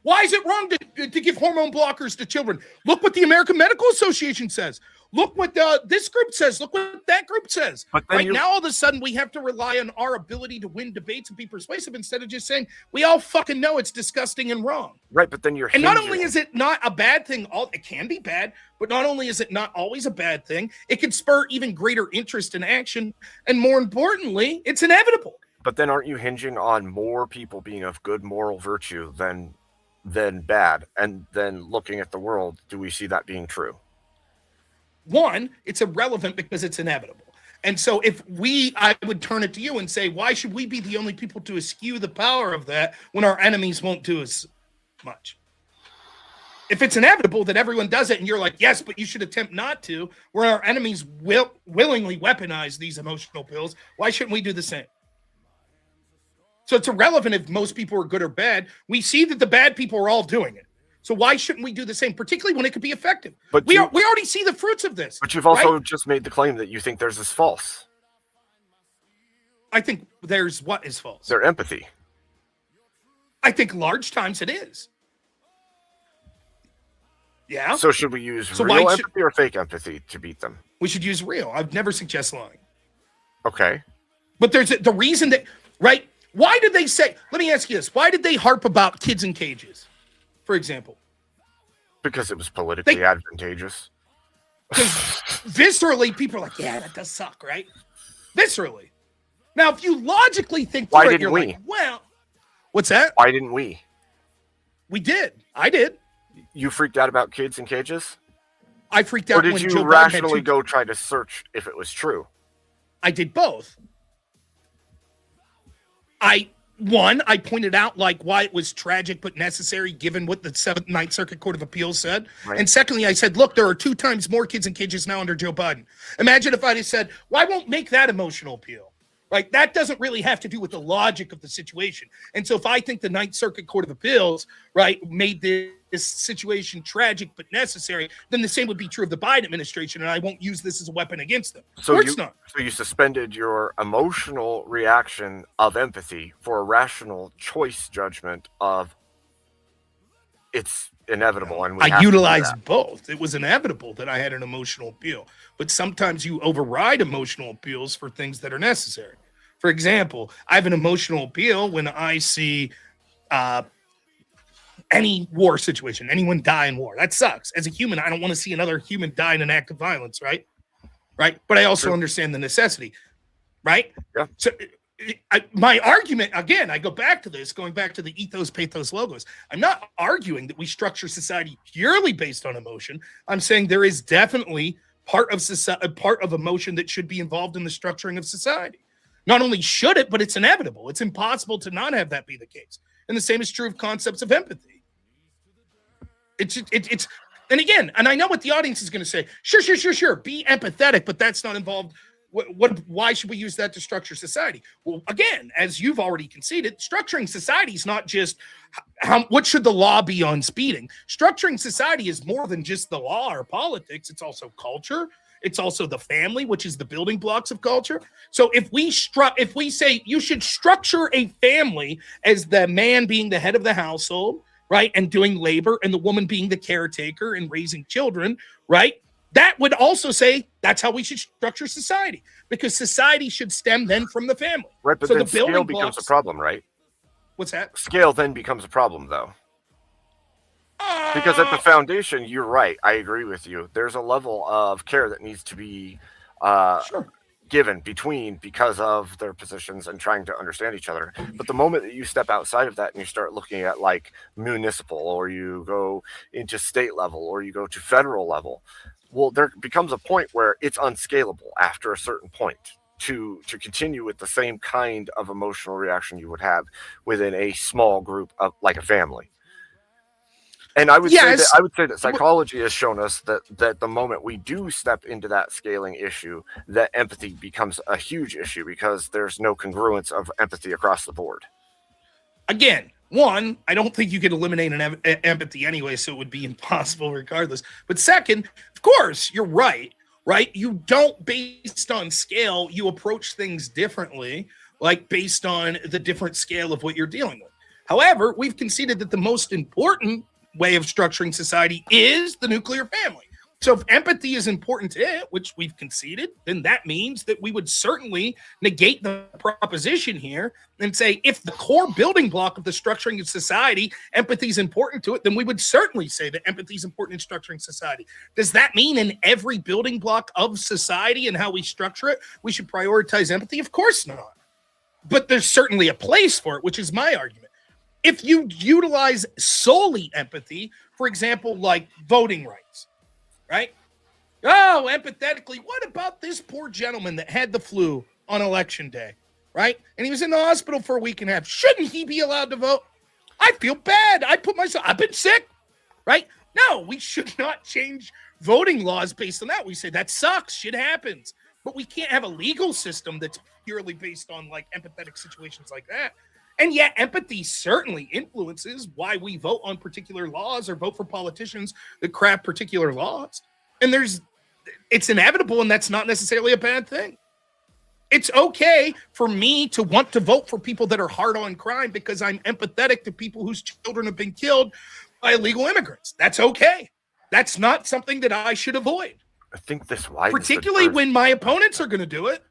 Speaker 8: Why is it wrong to give hormone blockers to children? Look what the American Medical Association says. Look what this group says. Look what that group says.
Speaker 5: But then
Speaker 8: right now, all of a sudden, we have to rely on our ability to win debates and be persuasive instead of just saying, we all fucking know it's disgusting and wrong.
Speaker 5: Right, but then
Speaker 8: And not only is it not a bad thing, it can be bad, but not only is it not always a bad thing, it can spur even greater interest in action. And more importantly, it's inevitable.
Speaker 5: But then aren't you hinging on more people being of good moral virtue than bad? And then looking at the world, do we see that being true?
Speaker 8: One, it's irrelevant because it's inevitable. And so I would turn it to you and say, why should we be the only people to eschew the power of that when our enemies won't do as much? If it's inevitable that everyone does it and you're like, yes, but you should attempt not to, where our enemies will willingly weaponize these emotional pills, why shouldn't we do the same? So it's irrelevant if most people are good or bad. We see that the bad people are all doing it. So why shouldn't we do the same, particularly when it could be effective? But we already see the fruits of this.
Speaker 5: But you've also just made the claim that you think theirs is false.
Speaker 8: I think there's what is false.
Speaker 5: Their empathy.
Speaker 8: I think large times it is. Yeah.
Speaker 5: So should we use real empathy or fake empathy to beat them?
Speaker 8: We should use real. I've never suggest lying.
Speaker 5: Okay.
Speaker 8: But there's the reason that, right? Why did they say, let me ask you this. Why did they harp about kids in cages, for example?
Speaker 5: Because it was politically advantageous.
Speaker 8: Because viscerally, people are like, yeah, that does suck, right? Viscerally. Now, if you logically think through it, you're like, well, what's that?
Speaker 5: Why didn't we?
Speaker 8: We did. I did.
Speaker 5: You freaked out about kids in cages?
Speaker 8: I freaked out
Speaker 5: when
Speaker 8: Joe Biden had
Speaker 5: Or did you rationally go try to search if it was true?
Speaker 8: I did both. I pointed out why it was tragic but necessary given what the Ninth Circuit Court of Appeals said. Right. And secondly, I said, look, there are 2 times more kids in cages now under Joe Biden. Imagine if I had said, well, I won't make that emotional appeal. Like, that doesn't really have to do with the logic of the situation. And so if I think the Ninth Circuit Court of Appeals, right, made this situation tragic but necessary, then the same would be true of the Biden administration, and I won't use this as a weapon against them.
Speaker 5: So you suspended your emotional reaction of empathy for a rational choice judgment of it's inevitable. And
Speaker 8: I utilized both. It was inevitable that I had an emotional appeal, but sometimes you override emotional appeals for things that are necessary. For example, I have an emotional appeal when I see any war situation, anyone die in war. That sucks. As a human, I don't want to see another human die in an act of violence, right? Right. But I also understand the necessity, right?
Speaker 5: Yeah.
Speaker 8: So my argument, again, I go back to this, going back to the ethos, pathos, logos. I'm not arguing that we structure society purely based on emotion. I'm saying there is definitely part of emotion that should be involved in the structuring of society. Not only should it, but it's inevitable. It's impossible to not have that be the case. And the same is true of concepts of empathy. It's and again, and I know what the audience is going to say. Sure. Be empathetic, but that's not involved. Why should we use that to structure society? Well, again, as you've already conceded, structuring society is not just what should the law be on speeding. Structuring society is more than just the law or politics. It's also culture. It's also the family, which is the building blocks of culture. So if we say you should structure a family as the man being the head of the household, right, and doing labor, and the woman being the caretaker and raising children, right, that would also say that's how we should structure society, because society should stem then from the family.
Speaker 5: Right, but
Speaker 8: So
Speaker 5: then
Speaker 8: the building
Speaker 5: scale becomes a
Speaker 8: blocks-
Speaker 5: problem, right?
Speaker 8: What's that?
Speaker 5: Scale then becomes a problem, though. Because at the foundation, you're right. I agree with you. There's a level of care that needs to be
Speaker 8: Sure.
Speaker 5: given between because of their positions and trying to understand each other. But the moment that you step outside of that and you start looking at like municipal, or you go into state level, or you go to federal level, well, there becomes a point where it's unscalable after a certain point to continue with the same kind of emotional reaction you would have within a small group of like a family. And I would say that psychology has shown us that the moment we do step into that scaling issue, that empathy becomes a huge issue because there's no congruence of empathy across the board.
Speaker 8: Again, one, I don't think you could eliminate an empathy anyway, so it would be impossible regardless. But second, of course, you're right? You don't, based on scale, you approach things differently, like based on the different scale of what you're dealing with. However, we've conceded that the most important way of structuring society is the nuclear family. So if empathy is important to it, which we've conceded, then that means that we would certainly negate the proposition here and say, if the core building block of the structuring of society, empathy is important to it, then we would certainly say that empathy is important in structuring society. Does that mean in every building block of society and how we structure it, we should prioritize empathy? Of course not. But there's certainly a place for it, which is my argument. If you utilize solely empathy, for example, like voting rights, right? Oh, empathetically, what about this poor gentleman that had the flu on election day, right? And he was in the hospital for a week and a half. Shouldn't he be allowed to vote? I feel bad. I've been sick, right? No, we should not change voting laws based on that. We say that sucks. Shit happens. But we can't have a legal system that's purely based on like empathetic situations like that. And yet empathy certainly influences why we vote on particular laws or vote for politicians that craft particular laws. And it's inevitable, and that's not necessarily a bad thing. It's okay for me to want to vote for people that are hard on crime because I'm empathetic to people whose children have been killed by illegal immigrants. That's okay. That's not something that I should avoid.
Speaker 5: I think this widens
Speaker 8: particularly when my opponents are going to do it.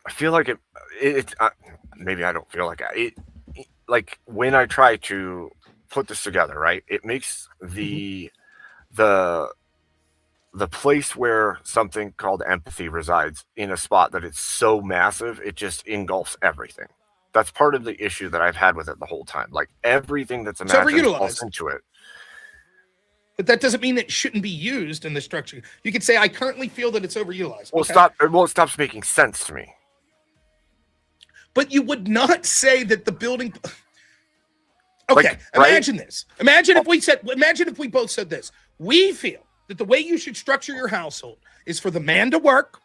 Speaker 5: I feel like it maybe I don't feel like it like when I try to put this together, right? It makes the place where something called empathy resides in a spot that it's so massive, it just engulfs everything. That's part of the issue that I've had with it the whole time. Like everything that's imagined falls into it.
Speaker 8: But that doesn't mean it shouldn't be used in the structure. You could say, I currently feel that it's overutilized.
Speaker 5: Well,
Speaker 8: okay.
Speaker 5: It stops making sense to me.
Speaker 8: But you would not say that the building. Okay,
Speaker 5: like, right?
Speaker 8: Imagine this. Imagine if we both said this. We feel that the way you should structure your household is for the man to work,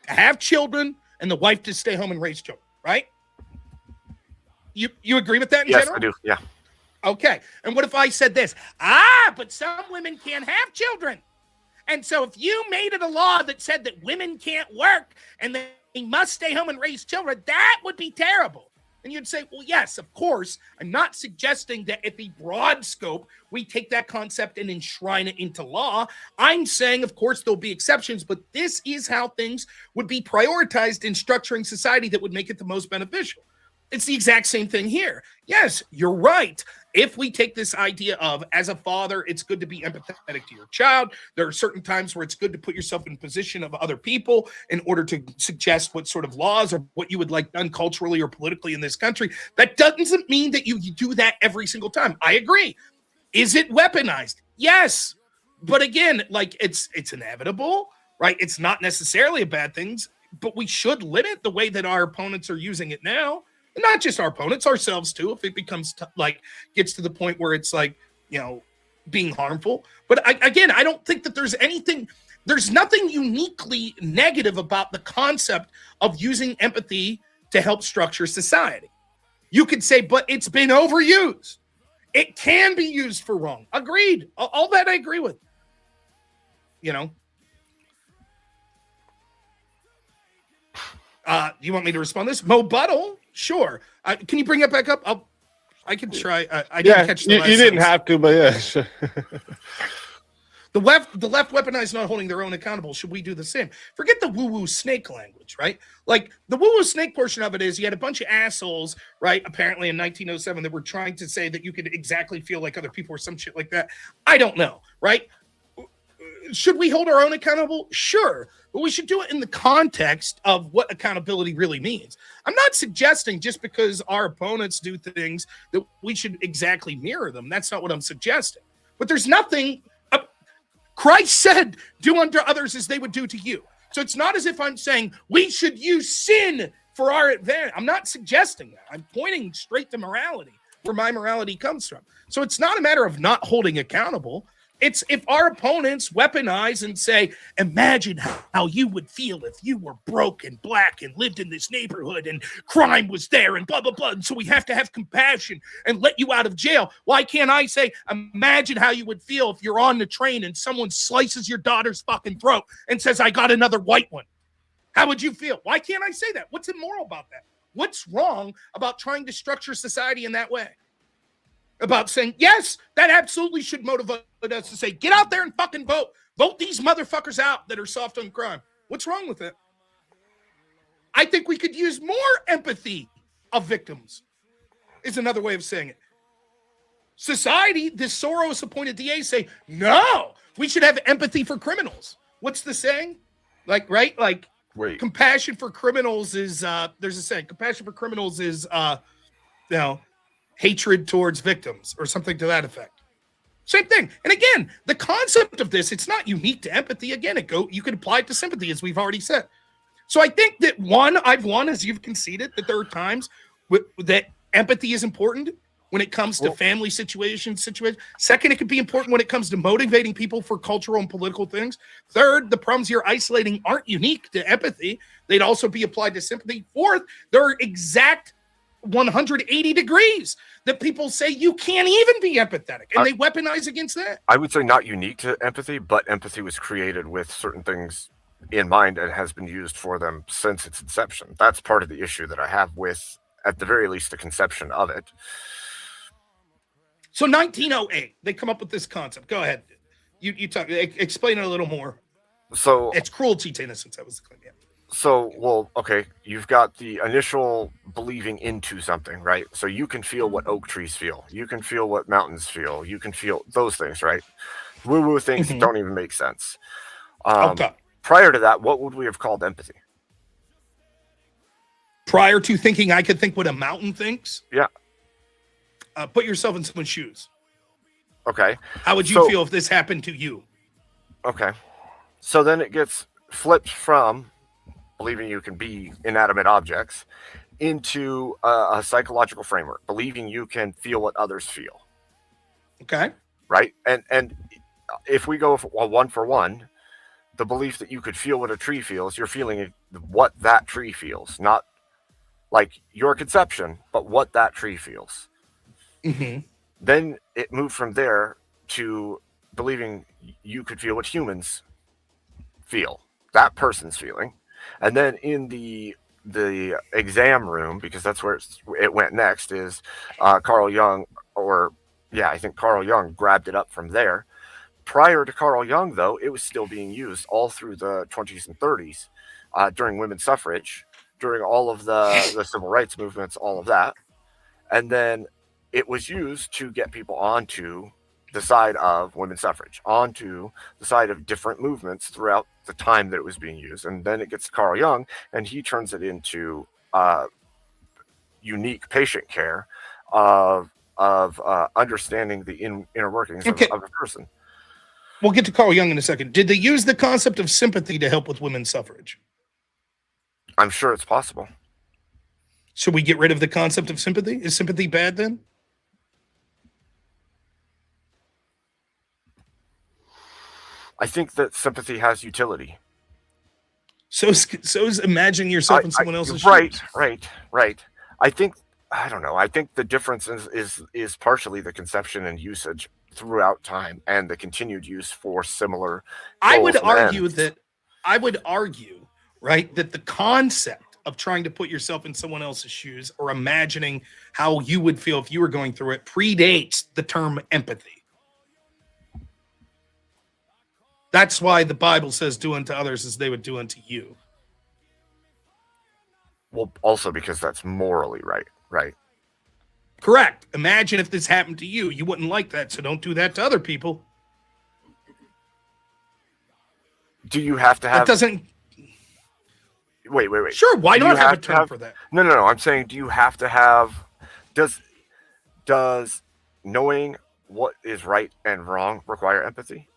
Speaker 8: to have children, and the wife to stay home and raise children, right? You agree with that in general?
Speaker 5: Yes, I do. Yeah.
Speaker 8: Okay. And what if I said this? But some women can't have children. And so if you made it a law that said that women can't work and they must stay home and raise children, that would be terrible. And you'd say, well, yes, of course. I'm not suggesting that at the broad scope, we take that concept and enshrine it into law. I'm saying, of course, there'll be exceptions, but this is how things would be prioritized in structuring society that would make it the most beneficial. It's the exact same thing here. Yes, you're right. If we take this idea of, as a father, it's good to be empathetic to your child. There are certain times where it's good to put yourself in position of other people in order to suggest what sort of laws or what you would like done culturally or politically in this country. That doesn't mean that you do that every single time. I agree. Is it weaponized? Yes. But again, like it's inevitable, right? It's not necessarily a bad thing, but we should limit the way that our opponents are using it now. And not just our opponents, ourselves too, if it becomes gets to the point where it's like, being harmful. But I don't think that there's nothing uniquely negative about the concept of using empathy to help structure society. You could say, but it's been overused. It can be used for wrong. Agreed. All that I agree with. You want me to respond to this? Mo Buttle Sure. Can you bring it back up? I can try. I didn't catch the last
Speaker 6: you didn't
Speaker 8: sentence.
Speaker 6: have to, but yeah. Sure.
Speaker 8: The left weaponized not holding their own accountable. Should we do the same? Forget the woo-woo snake language, right? Like the woo-woo snake portion of it is you had a bunch of assholes, right? Apparently in 1907 that were trying to say that you could exactly feel like other people or some shit like that. I don't know, right? Should we hold our own accountable? Sure. But we should do it in the context of what accountability really means. I'm not suggesting just because our opponents do things that we should exactly mirror them. That's not what I'm suggesting. But there's nothing... Christ said, do unto others as they would do to you. So it's not as if I'm saying we should use sin for our advantage. I'm not suggesting that. I'm pointing straight to morality, where my morality comes from. So it's not a matter of not holding accountable. It's if our opponents weaponize and say, imagine how you would feel if you were broke and black and lived in this neighborhood and crime was there and blah, blah, blah. And so we have to have compassion and let you out of jail. Why can't I say, imagine how you would feel if you're on the train and someone slices your daughter's fucking throat and says, I got another white one? How would you feel? Why can't I say that? What's immoral about that? What's wrong about trying to structure society in that way? About saying, yes, that absolutely should motivate us to say, get out there and fucking vote. Vote these motherfuckers out that are soft on crime. What's wrong with it? I think we could use more empathy of victims, is another way of saying it. Society, the Soros-appointed DA say, no, we should have empathy for criminals. What's the saying? Like, right? Like,
Speaker 5: Wait.
Speaker 8: compassion for criminals is, there's a saying, compassion for criminals is, hatred towards victims or something to that effect. Same thing. And again, the concept of this, it's not unique to empathy. Again, you can apply it to sympathy, as we've already said. So I think that I've won, as you've conceded, that there are times that empathy is important when it comes to family situations. Second, it could be important when it comes to motivating people for cultural and political things. Third, the problems you're isolating aren't unique to empathy. They'd also be applied to sympathy. Fourth, there are exact 180 degrees that people say you can't even be empathetic, and they weaponize against that.
Speaker 5: I would say not unique to empathy, but empathy was created with certain things in mind and has been used for them since its inception. That's part of the issue that I have with, at the very least, the conception of it.
Speaker 8: So 1908, they come up with this concept. Go ahead. You talk. Explain it a little more.
Speaker 5: So
Speaker 8: it's cruelty to innocence. That was the claim. Yeah.
Speaker 5: So, well, okay, you've got the initial believing into something, right? So you can feel what oak trees feel. You can feel what mountains feel. You can feel those things, right? Woo-woo things that don't even make sense.
Speaker 8: Okay.
Speaker 5: Prior to that, what would we have called empathy?
Speaker 8: Prior to thinking I could think what a mountain thinks?
Speaker 5: Yeah.
Speaker 8: Put yourself in someone's shoes.
Speaker 5: Okay.
Speaker 8: How would you feel if this happened to you?
Speaker 5: Okay. So then it gets flipped from believing you can be inanimate objects into a psychological framework, believing you can feel what others feel.
Speaker 8: Okay.
Speaker 5: Right? And if we go one for one, the belief that you could feel what a tree feels, you're feeling what that tree feels, not like your conception, but what that tree feels.
Speaker 8: Mm-hmm.
Speaker 5: Then it moved from there to believing you could feel what humans feel, that person's feeling. And then in the exam room, because that's where it went next, is Carl Jung, I think Carl Jung grabbed it up from there. Prior to Carl Jung, though, it was still being used all through the 20s and 30s, during women's suffrage, during all of the civil rights movements, all of that. And then it was used to get people onto the side of women's suffrage, onto the side of different movements throughout the time that it was being used. And then it gets to Carl Jung, and he turns it into unique patient care of understanding the inner workings of a person.
Speaker 8: We'll get to Carl Jung in a second. Did they use the concept of sympathy to help with women's suffrage?
Speaker 5: I'm sure it's possible.
Speaker 8: Should we get rid of the concept of sympathy? Is sympathy bad then?
Speaker 5: I think that sympathy has utility.
Speaker 8: So is imagining yourself in someone else's shoes.
Speaker 5: Right. I don't know. I think the difference is partially the conception and usage throughout time and the continued use for similar.
Speaker 8: I would argue, right, that the concept of trying to put yourself in someone else's shoes or imagining how you would feel if you were going through it predates the term empathy. That's why the Bible says, do unto others as they would do unto you.
Speaker 5: Well, also because that's morally right, right?
Speaker 8: Correct. Imagine if this happened to you. You wouldn't like that, so don't do that to other people.
Speaker 5: Do you have to have...
Speaker 8: That doesn't...
Speaker 5: Wait.
Speaker 8: Sure, why
Speaker 5: Do
Speaker 8: not
Speaker 5: you
Speaker 8: have a
Speaker 5: to
Speaker 8: term for that?
Speaker 5: No. I'm saying, do you have to have... Does knowing what is right and wrong require empathy?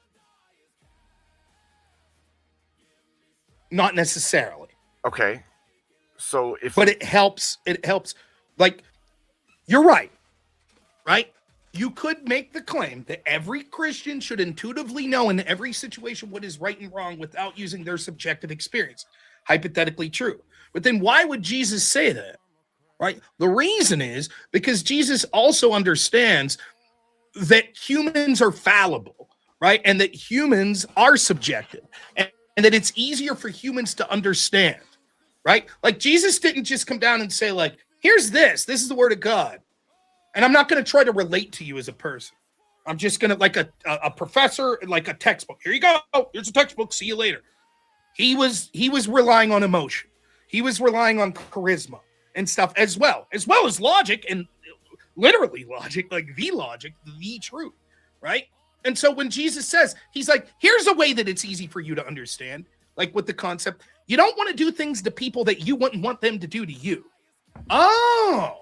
Speaker 8: Not necessarily.
Speaker 5: Okay. So if...
Speaker 8: But it helps. Like, you're right? You could make the claim that every Christian should intuitively know in every situation what is right and wrong without using their subjective experience. Hypothetically true. But then why would Jesus say that? Right? The reason is because Jesus also understands that humans are fallible, right? And that humans are subjective, and that it's easier for humans to understand, right? Like Jesus didn't just come down and say, like, here's this is the word of God. And I'm not going to try to relate to you as a person. I'm just going to, like a professor, like a textbook. Here you go. Here's a textbook. See you later. He was relying on emotion. He was relying on charisma and stuff as well as logic, and literally logic, like the truth, right? And so when Jesus says, he's like, here's a way that it's easy for you to understand, like with the concept, you don't want to do things to people that you wouldn't want them to do to you. Oh,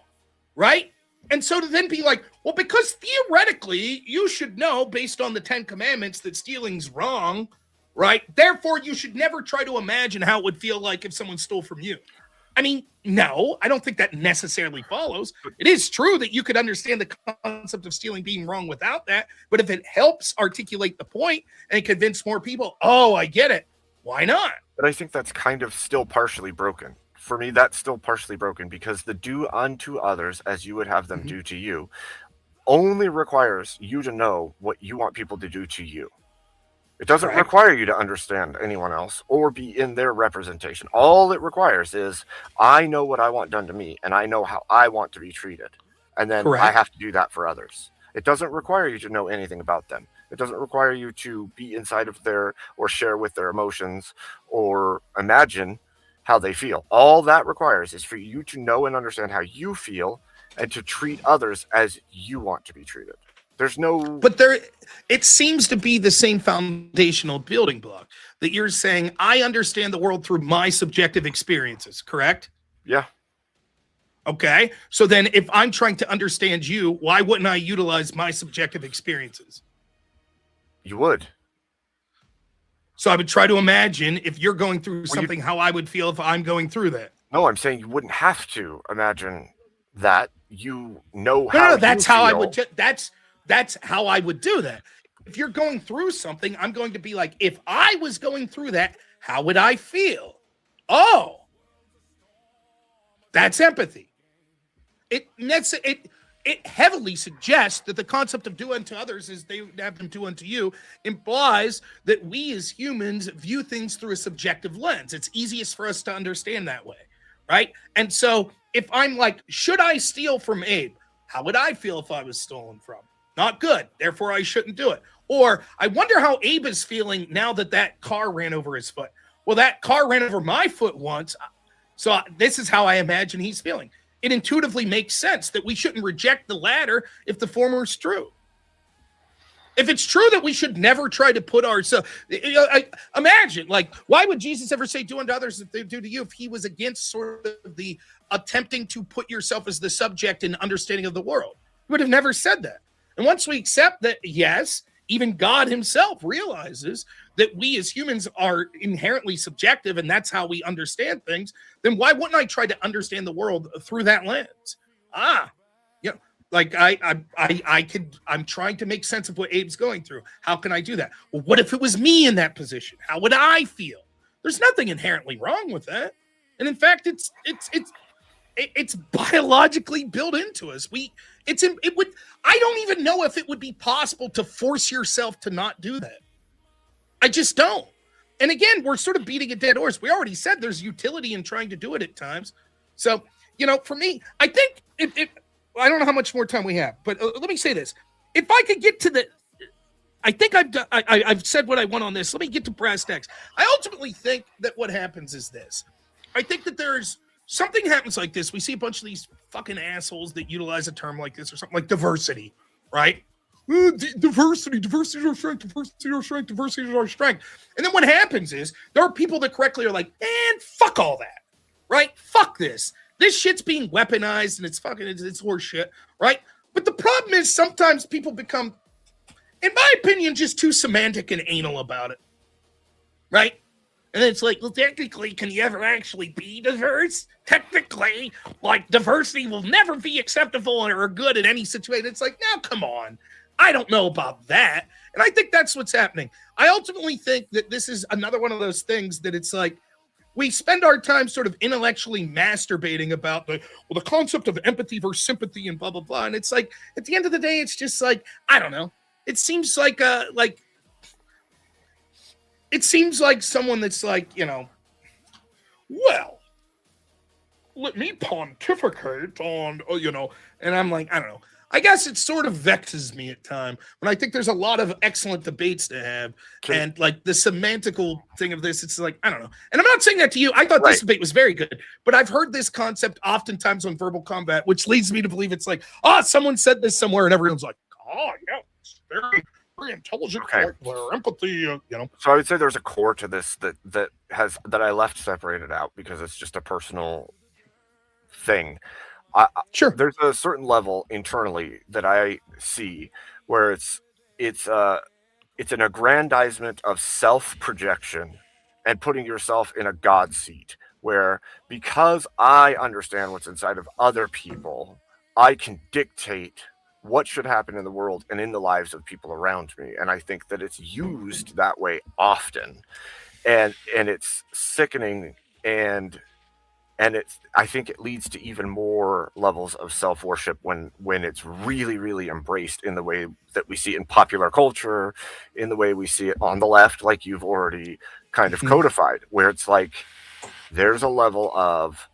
Speaker 8: right? And so to then be like, well, because theoretically you should know based on the 10 Commandments that stealing's wrong, right? Therefore, you should never try to imagine how it would feel like if someone stole from you. I mean, no, I don't think that necessarily follows. It is true that you could understand the concept of stealing being wrong without that, but if it helps articulate the point and convince more people, oh, I get it, why not?
Speaker 5: But I think that's kind of still partially broken. For me, that's still partially broken because the do unto others as you would have them do to you only requires you to know what you want people to do to you. It doesn't require you to understand anyone else or be in their representation. All it requires is I know what I want done to me and I know how I want to be treated. And then I have to do that for others. It doesn't require you to know anything about them. It doesn't require you to be inside of their or share with their emotions or imagine how they feel. All that requires is for you to know and understand how you feel and to treat others as you want to be treated. There's no...
Speaker 8: But it seems to be the same foundational building block that you're saying, I understand the world through my subjective experiences, correct?
Speaker 5: Yeah.
Speaker 8: Okay. So then if I'm trying to understand you, why wouldn't I utilize my subjective experiences?
Speaker 5: You would.
Speaker 8: So I would try to imagine if you're going through something, how I would feel if I'm going through that.
Speaker 5: No, I'm saying you wouldn't have to imagine that. You know how
Speaker 8: No, that's
Speaker 5: you
Speaker 8: how
Speaker 5: feel.
Speaker 8: I would. That's how I would do that. If you're going through something, I'm going to be like, if I was going through that, how would I feel? Oh, that's empathy. It heavily suggests that the concept of do unto others as they have them do unto you implies that we as humans view things through a subjective lens. It's easiest for us to understand that way, right? And so if I'm like, should I steal from Abe? How would I feel if I was stolen from? Not good. Therefore, I shouldn't do it. Or I wonder how Abe is feeling now that car ran over his foot. Well, that car ran over my foot once. So this is how I imagine he's feeling. It intuitively makes sense that we shouldn't reject the latter if the former is true. If it's true that we should never try to put ourselves, imagine, like, why would Jesus ever say do unto others as they do to you if he was against sort of the attempting to put yourself as the subject in understanding of the world? He would have never said that. And once we accept that, yes, even God himself realizes that we as humans are inherently subjective and that's how we understand things, then why wouldn't I try to understand the world through that lens? Like I'm trying to make sense of what Abe's going through. How can I do that? Well, what if it was me in that position? How would I feel? There's nothing inherently wrong with that. And in fact, it's biologically built into us. I don't even know if it would be possible to force yourself to not do that. I just don't. And again, we're sort of beating a dead horse. We already said there's utility in trying to do it at times. So, for me, I think I don't know how much more time we have, but let me say this. If I could get to the, I think I've said what I want on this. Let me get to brass tacks. I ultimately think that what happens is this. I think that there's something happens like this. We see a bunch of these fucking assholes that utilize a term like this or something like diversity, right? Diversity is our strength, diversity is our strength, diversity is our strength. And then what happens is there are people that correctly are like, man, fuck all that, right? Fuck this. This shit's being weaponized and it's horse shit, right? But the problem is sometimes people become, in my opinion, just too semantic and anal about it, right? And it's like, well, technically, can you ever actually be diverse? Technically, like, diversity will never be acceptable or good in any situation. It's like, now, come on. I don't know about that. And I think that's what's happening. I ultimately think that this is another one of those things that it's like, we spend our time sort of intellectually masturbating about the concept of empathy versus sympathy and blah, blah, blah. And it's like, at the end of the day, it's just like, I don't know. It seems like it seems like someone that's like, well, let me pontificate on, and I'm like, I don't know. I guess it sort of vexes me at time when I think there's a lot of excellent debates to have. And like the semantical thing of this, it's like, I don't know. And I'm not saying that to you. I thought this debate was very good, but I've heard this concept oftentimes on Verbal Combat, which leads me to believe it's like, someone said this somewhere and everyone's like, oh, yeah, it's very, very intelligent.
Speaker 5: Okay.
Speaker 8: Their empathy,
Speaker 5: So I would say there's a core to this that I left separated out because it's just a personal thing.
Speaker 8: Sure.
Speaker 5: There's a certain level internally that I see where it's an aggrandizement of self-projection and putting yourself in a God seat where because I understand what's inside of other people, I can dictate what should happen in the world and in the lives of people around me. And I think that it's used that way often. And it's sickening and I think it leads to even more levels of self-worship when it's really, really embraced in the way that we see it in popular culture, in the way we see it on the left, like you've already kind of codified, where it's like there's a level of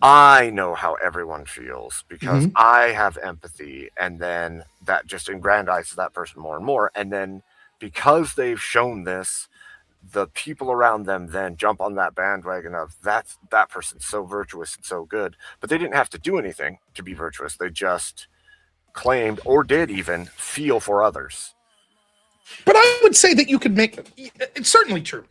Speaker 5: I know how everyone feels because I have empathy, and then that just aggrandizes that person more and more. And then because they've shown this, the people around them then jump on that bandwagon of that person's so virtuous and so good, but they didn't have to do anything to be virtuous. They just claimed or did even feel for others.
Speaker 8: But I would say that you could make it's certainly true.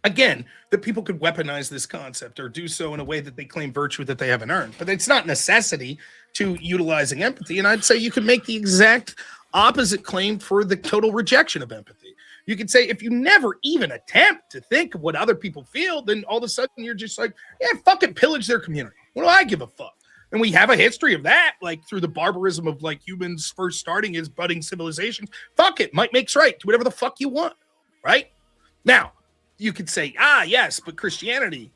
Speaker 8: Again, that people could weaponize this concept or do so in a way that they claim virtue that they haven't earned. But it's not necessity to utilizing empathy. And I'd say you could make the exact opposite claim for the total rejection of empathy. You could say if you never even attempt to think of what other people feel, then all of a sudden you're just like, yeah, fucking pillage their community. What do I give a fuck? And we have a history of that, like through the barbarism of like humans first starting as budding civilizations. Fuck it, might makes right. Do whatever the fuck you want, right? Now, you could say, yes, but Christianity,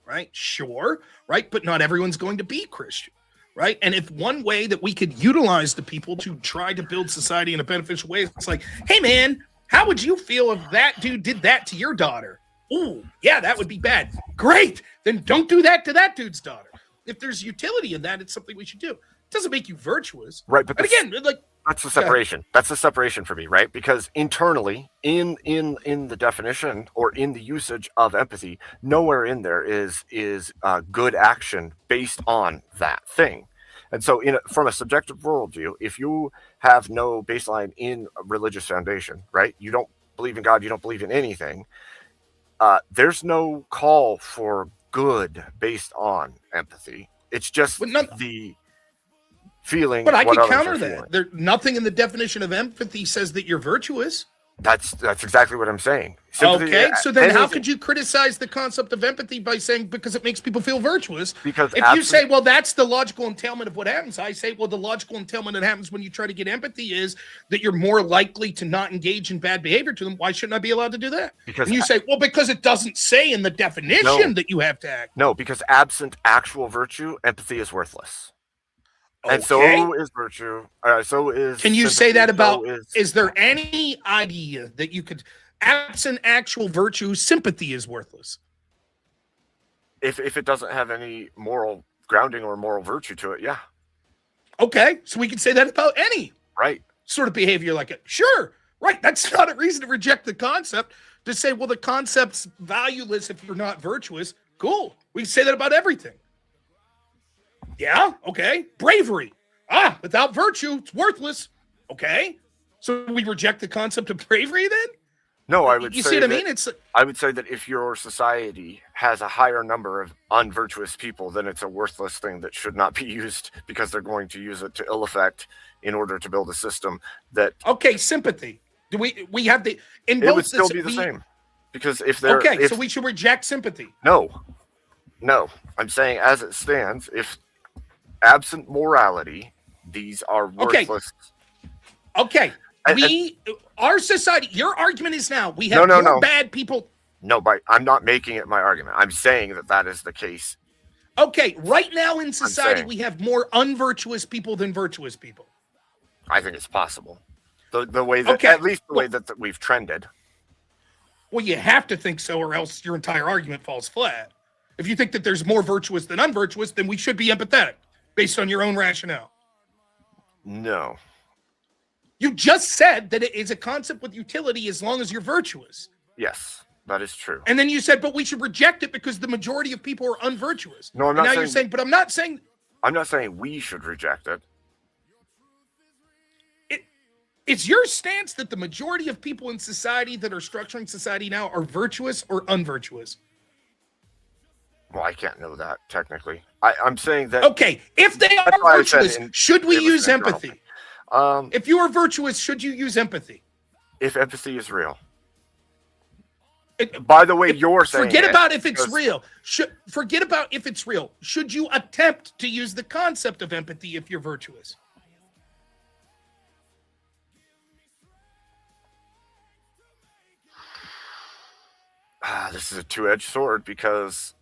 Speaker 8: right? Sure, right? But not everyone's going to be Christian, right? And if one way that we could utilize the people to try to build society in a beneficial way, it's like, hey, man, how would you feel if that dude did that to your daughter? Ooh, yeah, that would be bad. Great. Then don't do that to that dude's daughter. If there's utility in that, it's something we should do. It doesn't make you virtuous.
Speaker 5: Right.
Speaker 8: But again, like,
Speaker 5: that's the separation. That's the separation for me, right? Because internally, in the definition or in the usage of empathy, nowhere in there is good action based on that thing. And so from a subjective worldview, if you have no baseline in a religious foundation, right? You don't believe in God, you don't believe in anything. There's no call for good based on empathy. It's just the feeling.
Speaker 8: But I can counter that. Nothing in the definition of empathy says that you're virtuous.
Speaker 5: That's exactly what I'm saying. Sympathy,
Speaker 8: okay, so then how could you criticize the concept of empathy by saying because it makes people feel virtuous?
Speaker 5: Because
Speaker 8: if you say, well, that's the logical entailment of what happens, I say, well, the logical entailment that happens when you try to get empathy is that you're more likely to not engage in bad behavior to them. Why shouldn't I be allowed to do that? And you say, well, because it doesn't say in the definition that you have to act.
Speaker 5: No, because absent actual virtue, empathy is worthless.
Speaker 8: Okay.
Speaker 5: And so is virtue. So is.
Speaker 8: Can you say that about? Is there any idea that you could absent actual virtue, sympathy is worthless.
Speaker 5: If it doesn't have any moral grounding or moral virtue to it, yeah.
Speaker 8: Okay, so we can say that about any
Speaker 5: Right.
Speaker 8: sort of behavior like it. Sure, right. That's not a reason to reject the concept, to say, well, the concept's valueless if you're not virtuous. Cool. We can say that about everything. Yeah, okay. Bravery. Without virtue, it's worthless. Okay. So we reject the concept of bravery then?
Speaker 5: No, I would
Speaker 8: You
Speaker 5: say
Speaker 8: see what I
Speaker 5: that-
Speaker 8: mean? It's
Speaker 5: I would say that if your society has a higher number of unvirtuous people, then it's a worthless thing that should not be used, because they're going to use it to ill effect in order to build a system that
Speaker 8: okay, sympathy. Do we have the in
Speaker 5: it
Speaker 8: both
Speaker 5: would still
Speaker 8: the-
Speaker 5: be the
Speaker 8: we-
Speaker 5: same. Because if they're
Speaker 8: Okay,
Speaker 5: if,
Speaker 8: so we should reject sympathy.
Speaker 5: no, I'm saying as it stands, if absent morality, these are
Speaker 8: Okay.
Speaker 5: worthless.
Speaker 8: Okay.
Speaker 5: And-
Speaker 8: Our society, your argument is now we have
Speaker 5: No.
Speaker 8: more bad people.
Speaker 5: No, but I'm not making it my argument. I'm saying that is the case.
Speaker 8: Okay, right now in society,
Speaker 5: saying.
Speaker 8: we have more unvirtuous people than virtuous people.
Speaker 5: I think it's possible. The way that,
Speaker 8: Okay,
Speaker 5: at least the way that we've trended.
Speaker 8: Well, you have to think so, or else your entire argument falls flat. If you think that there's more virtuous than unvirtuous, then we should be empathetic based on your own rationale.
Speaker 5: No.
Speaker 8: You just said that it is a concept with utility as long as you're virtuous.
Speaker 5: Yes, that is true.
Speaker 8: And then you said, but we should reject it because the majority of people are unvirtuous.
Speaker 5: No, I'm
Speaker 8: And
Speaker 5: not
Speaker 8: now
Speaker 5: saying-
Speaker 8: you're saying, but I'm not saying
Speaker 5: I'm not saying we should reject it.
Speaker 8: it's your stance that the majority of people in society that are structuring society now are virtuous or unvirtuous.
Speaker 5: Well, I can't know that technically. I'm saying that.
Speaker 8: Okay, if they are
Speaker 5: That's why I said
Speaker 8: virtuous,
Speaker 5: in-
Speaker 8: should we
Speaker 5: it was
Speaker 8: use
Speaker 5: an internal
Speaker 8: empathy?
Speaker 5: thing.
Speaker 8: If you are virtuous, should you use empathy?
Speaker 5: If empathy is real.
Speaker 8: It-
Speaker 5: By the way, you're saying
Speaker 8: Forget
Speaker 5: it
Speaker 8: about if it's
Speaker 5: because-
Speaker 8: real. Forget about if it's real. Should you attempt to use the concept of empathy if you're virtuous?
Speaker 5: This is a two-edged sword, because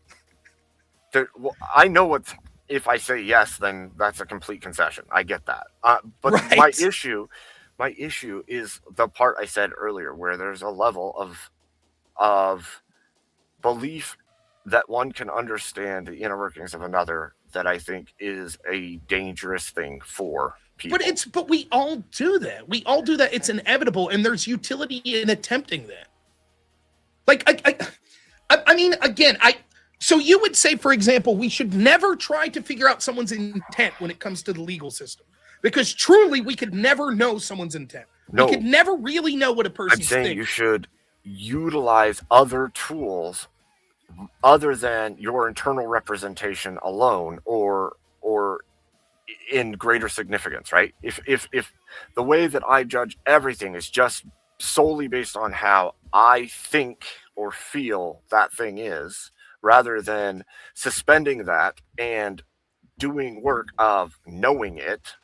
Speaker 5: I know what. If I say yes, then that's a complete concession. I get that. But
Speaker 8: Right.
Speaker 5: my issue is the part I said earlier, where there's a level of belief that one can understand the inner workings of another that I think is a dangerous thing for people.
Speaker 8: But we all do that. We all do that. It's inevitable, and there's utility in attempting that. Like I mean, again, so you would say, for example, we should never try to figure out someone's intent when it comes to the legal system, because truly we could never know someone's intent.
Speaker 5: No.
Speaker 8: We could never really know what a
Speaker 5: I'm
Speaker 8: person's
Speaker 5: saying
Speaker 8: thinking.
Speaker 5: you should utilize other tools other than your internal representation alone, or in greater significance, right? If the way that I judge everything is just solely based on how I think or feel that thing is, rather than suspending that and doing work of knowing it,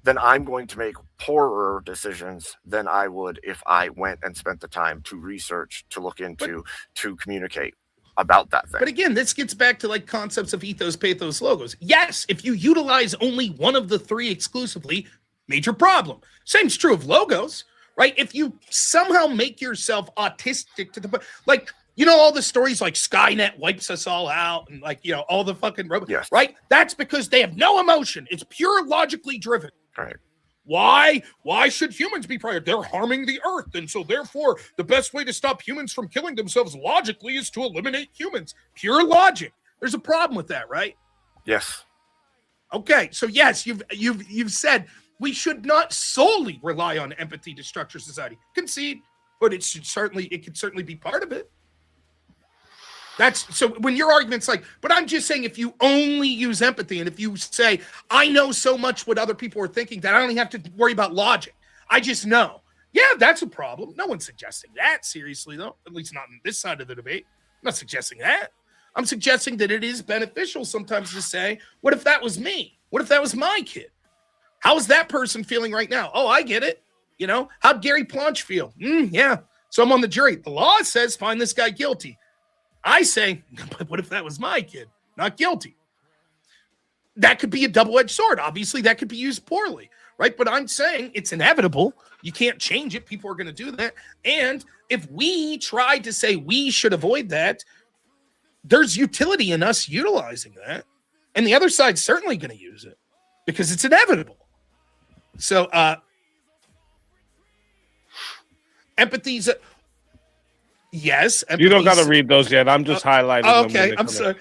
Speaker 5: then I'm going to make poorer decisions than I would if I went and spent the time to research, to look into, to communicate about that thing.
Speaker 8: But again, this gets back to like concepts of ethos, pathos, logos. Yes, if you utilize only one of the three exclusively, major problem. Same's true of logos, right? If you somehow make yourself autistic to the like, you know, all the stories like Skynet wipes us all out, and like, you know, all the fucking robots,
Speaker 5: Yes.
Speaker 8: right? That's because they have no emotion. It's pure logically driven.
Speaker 5: Right.
Speaker 8: Why should humans be prior? They're harming the earth. And so therefore, the best way to stop humans from killing themselves logically is to eliminate humans. Pure logic. There's a problem with that, right?
Speaker 5: Yes.
Speaker 8: Okay. So yes, you've said we should not solely rely on empathy to structure society. Concede, but it could certainly be part of it. That's so when your argument's like, but I'm just saying, if you only use empathy, and if you say, I know so much what other people are thinking that I don't have to worry about logic, I just know. Yeah, that's a problem. No one's suggesting that seriously, though, at least not on this side of the debate. I'm not suggesting that. I'm suggesting that it is beneficial sometimes to say, what if that was me? What if that was my kid? How is that person feeling right now? Oh, I get it. You know, how'd Gary Planche feel? Yeah. So I'm on the jury. The law says find this guy guilty. I say, but what if that was my kid? Not guilty. That could be a double-edged sword. Obviously, that could be used poorly, right? But I'm saying it's inevitable. You can't change it. People are going to do that. And if we try to say we should avoid that, there's utility in us utilizing that. And the other side's certainly going to use it because it's inevitable. So, empathy's yes.
Speaker 6: You don't got to read those yet. I'm just highlighting them.
Speaker 8: Okay, I'm sorry.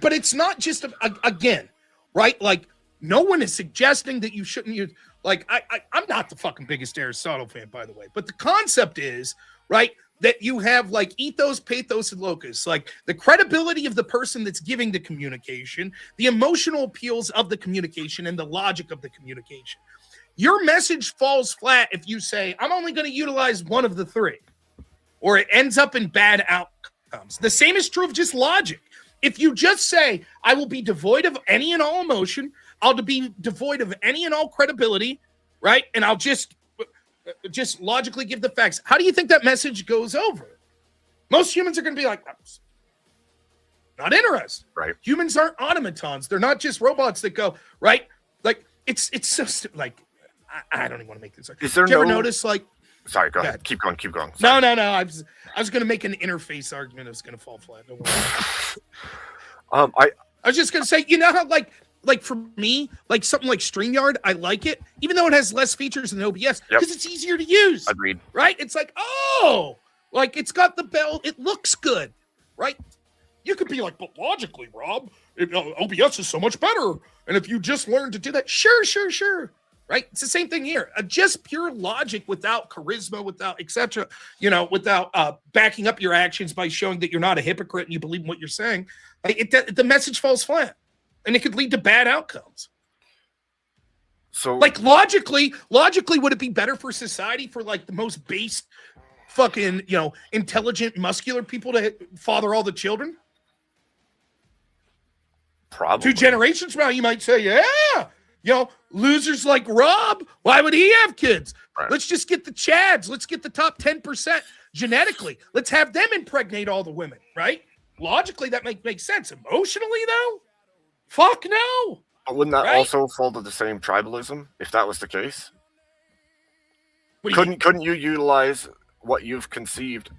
Speaker 8: But it's not just, again, right? Like, no one is suggesting that you shouldn't use, like, I'm not the fucking biggest Aristotle fan, by the way. But the concept is, right, that you have, like, ethos, pathos, and locus. Like, the credibility of the person that's giving the communication, the emotional appeals of the communication, and the logic of the communication. Your message falls flat if you say, I'm only going to utilize one of the three, or it ends up in bad outcomes. The same is true of just logic. If you just say, I will be devoid of any and all emotion, I'll be devoid of any and all credibility, right? And I'll just logically give the facts. How do you think that message goes over? Most humans are going to be like, not interested.
Speaker 5: Right.
Speaker 8: Humans aren't automatons. They're not just robots that go, right? Like, it's so, like, I don't even want to make this.
Speaker 5: Is there
Speaker 8: Did you ever
Speaker 5: no-
Speaker 8: notice, like,
Speaker 5: Sorry, go ahead.
Speaker 8: ahead.
Speaker 5: Keep going.
Speaker 8: no.
Speaker 5: Sorry.
Speaker 8: I was going to make an interface argument. It was going to fall flat. Don't worry.
Speaker 5: I
Speaker 8: was just going to say, you know how, like for me, like something like StreamYard, I like it, even though it has less features than OBS, because it's easier to use.
Speaker 5: agreed.
Speaker 8: Right? It's like, oh, like it's got the bell. It looks good, right? You could be like, but logically, Rob, OBS is so much better. And if you just learn to do that, sure. Right? It's the same thing here. Just pure logic without charisma, without etc. Without backing up your actions by showing that you're not a hypocrite and you believe in what you're saying. The message falls flat, and it could lead to bad outcomes.
Speaker 5: So,
Speaker 8: Like logically, would it be better for society for like the most base, fucking intelligent, muscular people to father all the children?
Speaker 5: probably
Speaker 8: 2 generations from now, you might say, yeah. Losers like Rob, why would he have kids?
Speaker 5: Right.
Speaker 8: Let's just get the Chads. Let's get the top 10% genetically. Let's have them impregnate all the women, right? Logically, that makes sense. Emotionally, though, fuck no.
Speaker 5: But wouldn't that
Speaker 8: right?
Speaker 5: also fall to the same tribalism if that was the case?
Speaker 8: What do you mean?
Speaker 5: Couldn't you utilize what you've conceived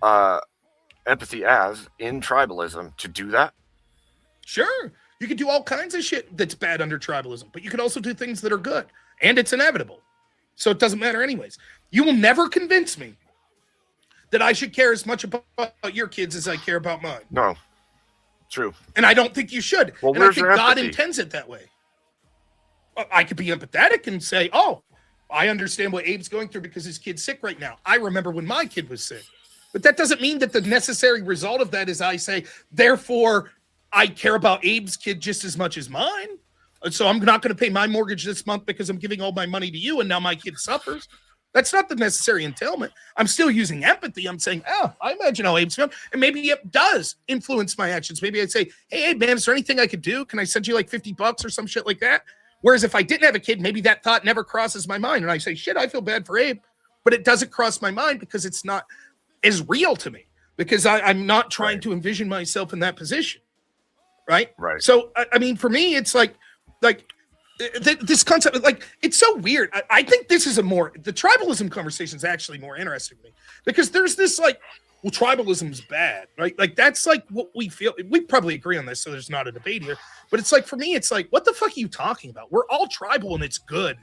Speaker 5: empathy as in tribalism to do that?
Speaker 8: Sure. You could do all kinds of shit that's bad under tribalism, but you could also do things that are good, and it's inevitable. So it doesn't matter anyways. You will never convince me that I should care as much about your kids as I care about mine.
Speaker 5: No. True.
Speaker 8: And I don't think you should.
Speaker 5: Well,
Speaker 8: and I
Speaker 5: where's
Speaker 8: think
Speaker 5: your
Speaker 8: God
Speaker 5: empathy?
Speaker 8: intends it that way. I could be empathetic and say, oh, I understand what Abe's going through because his kid's sick right now. I remember when my kid was sick. But that doesn't mean that the necessary result of that is I say, therefore, I care about Abe's kid just as much as mine. So I'm not going to pay my mortgage this month because I'm giving all my money to you and now my kid suffers. That's not the necessary entailment. I'm still using empathy. I'm saying, oh, I imagine how Abe's feeling. And maybe it does influence my actions. Maybe I'd say, hey, Abe, man, is there anything I could do? Can I send you like $50 or some shit like that? Whereas if I didn't have a kid, maybe that thought never crosses my mind. And I say, shit, I feel bad for Abe. But it doesn't cross my mind because it's not as real to me. Because I'm not trying to envision myself in that position. Right?
Speaker 5: Right.
Speaker 8: So, I mean, for me, it's like this concept, like, it's so weird. I think this is the tribalism conversation is actually more interesting to me because there's this like, well, tribalism is bad, right? Like, that's like what we feel. We probably agree on this, so there's not a debate here. But it's like, for me, it's like, what the fuck are you talking about? We're all tribal and it's good,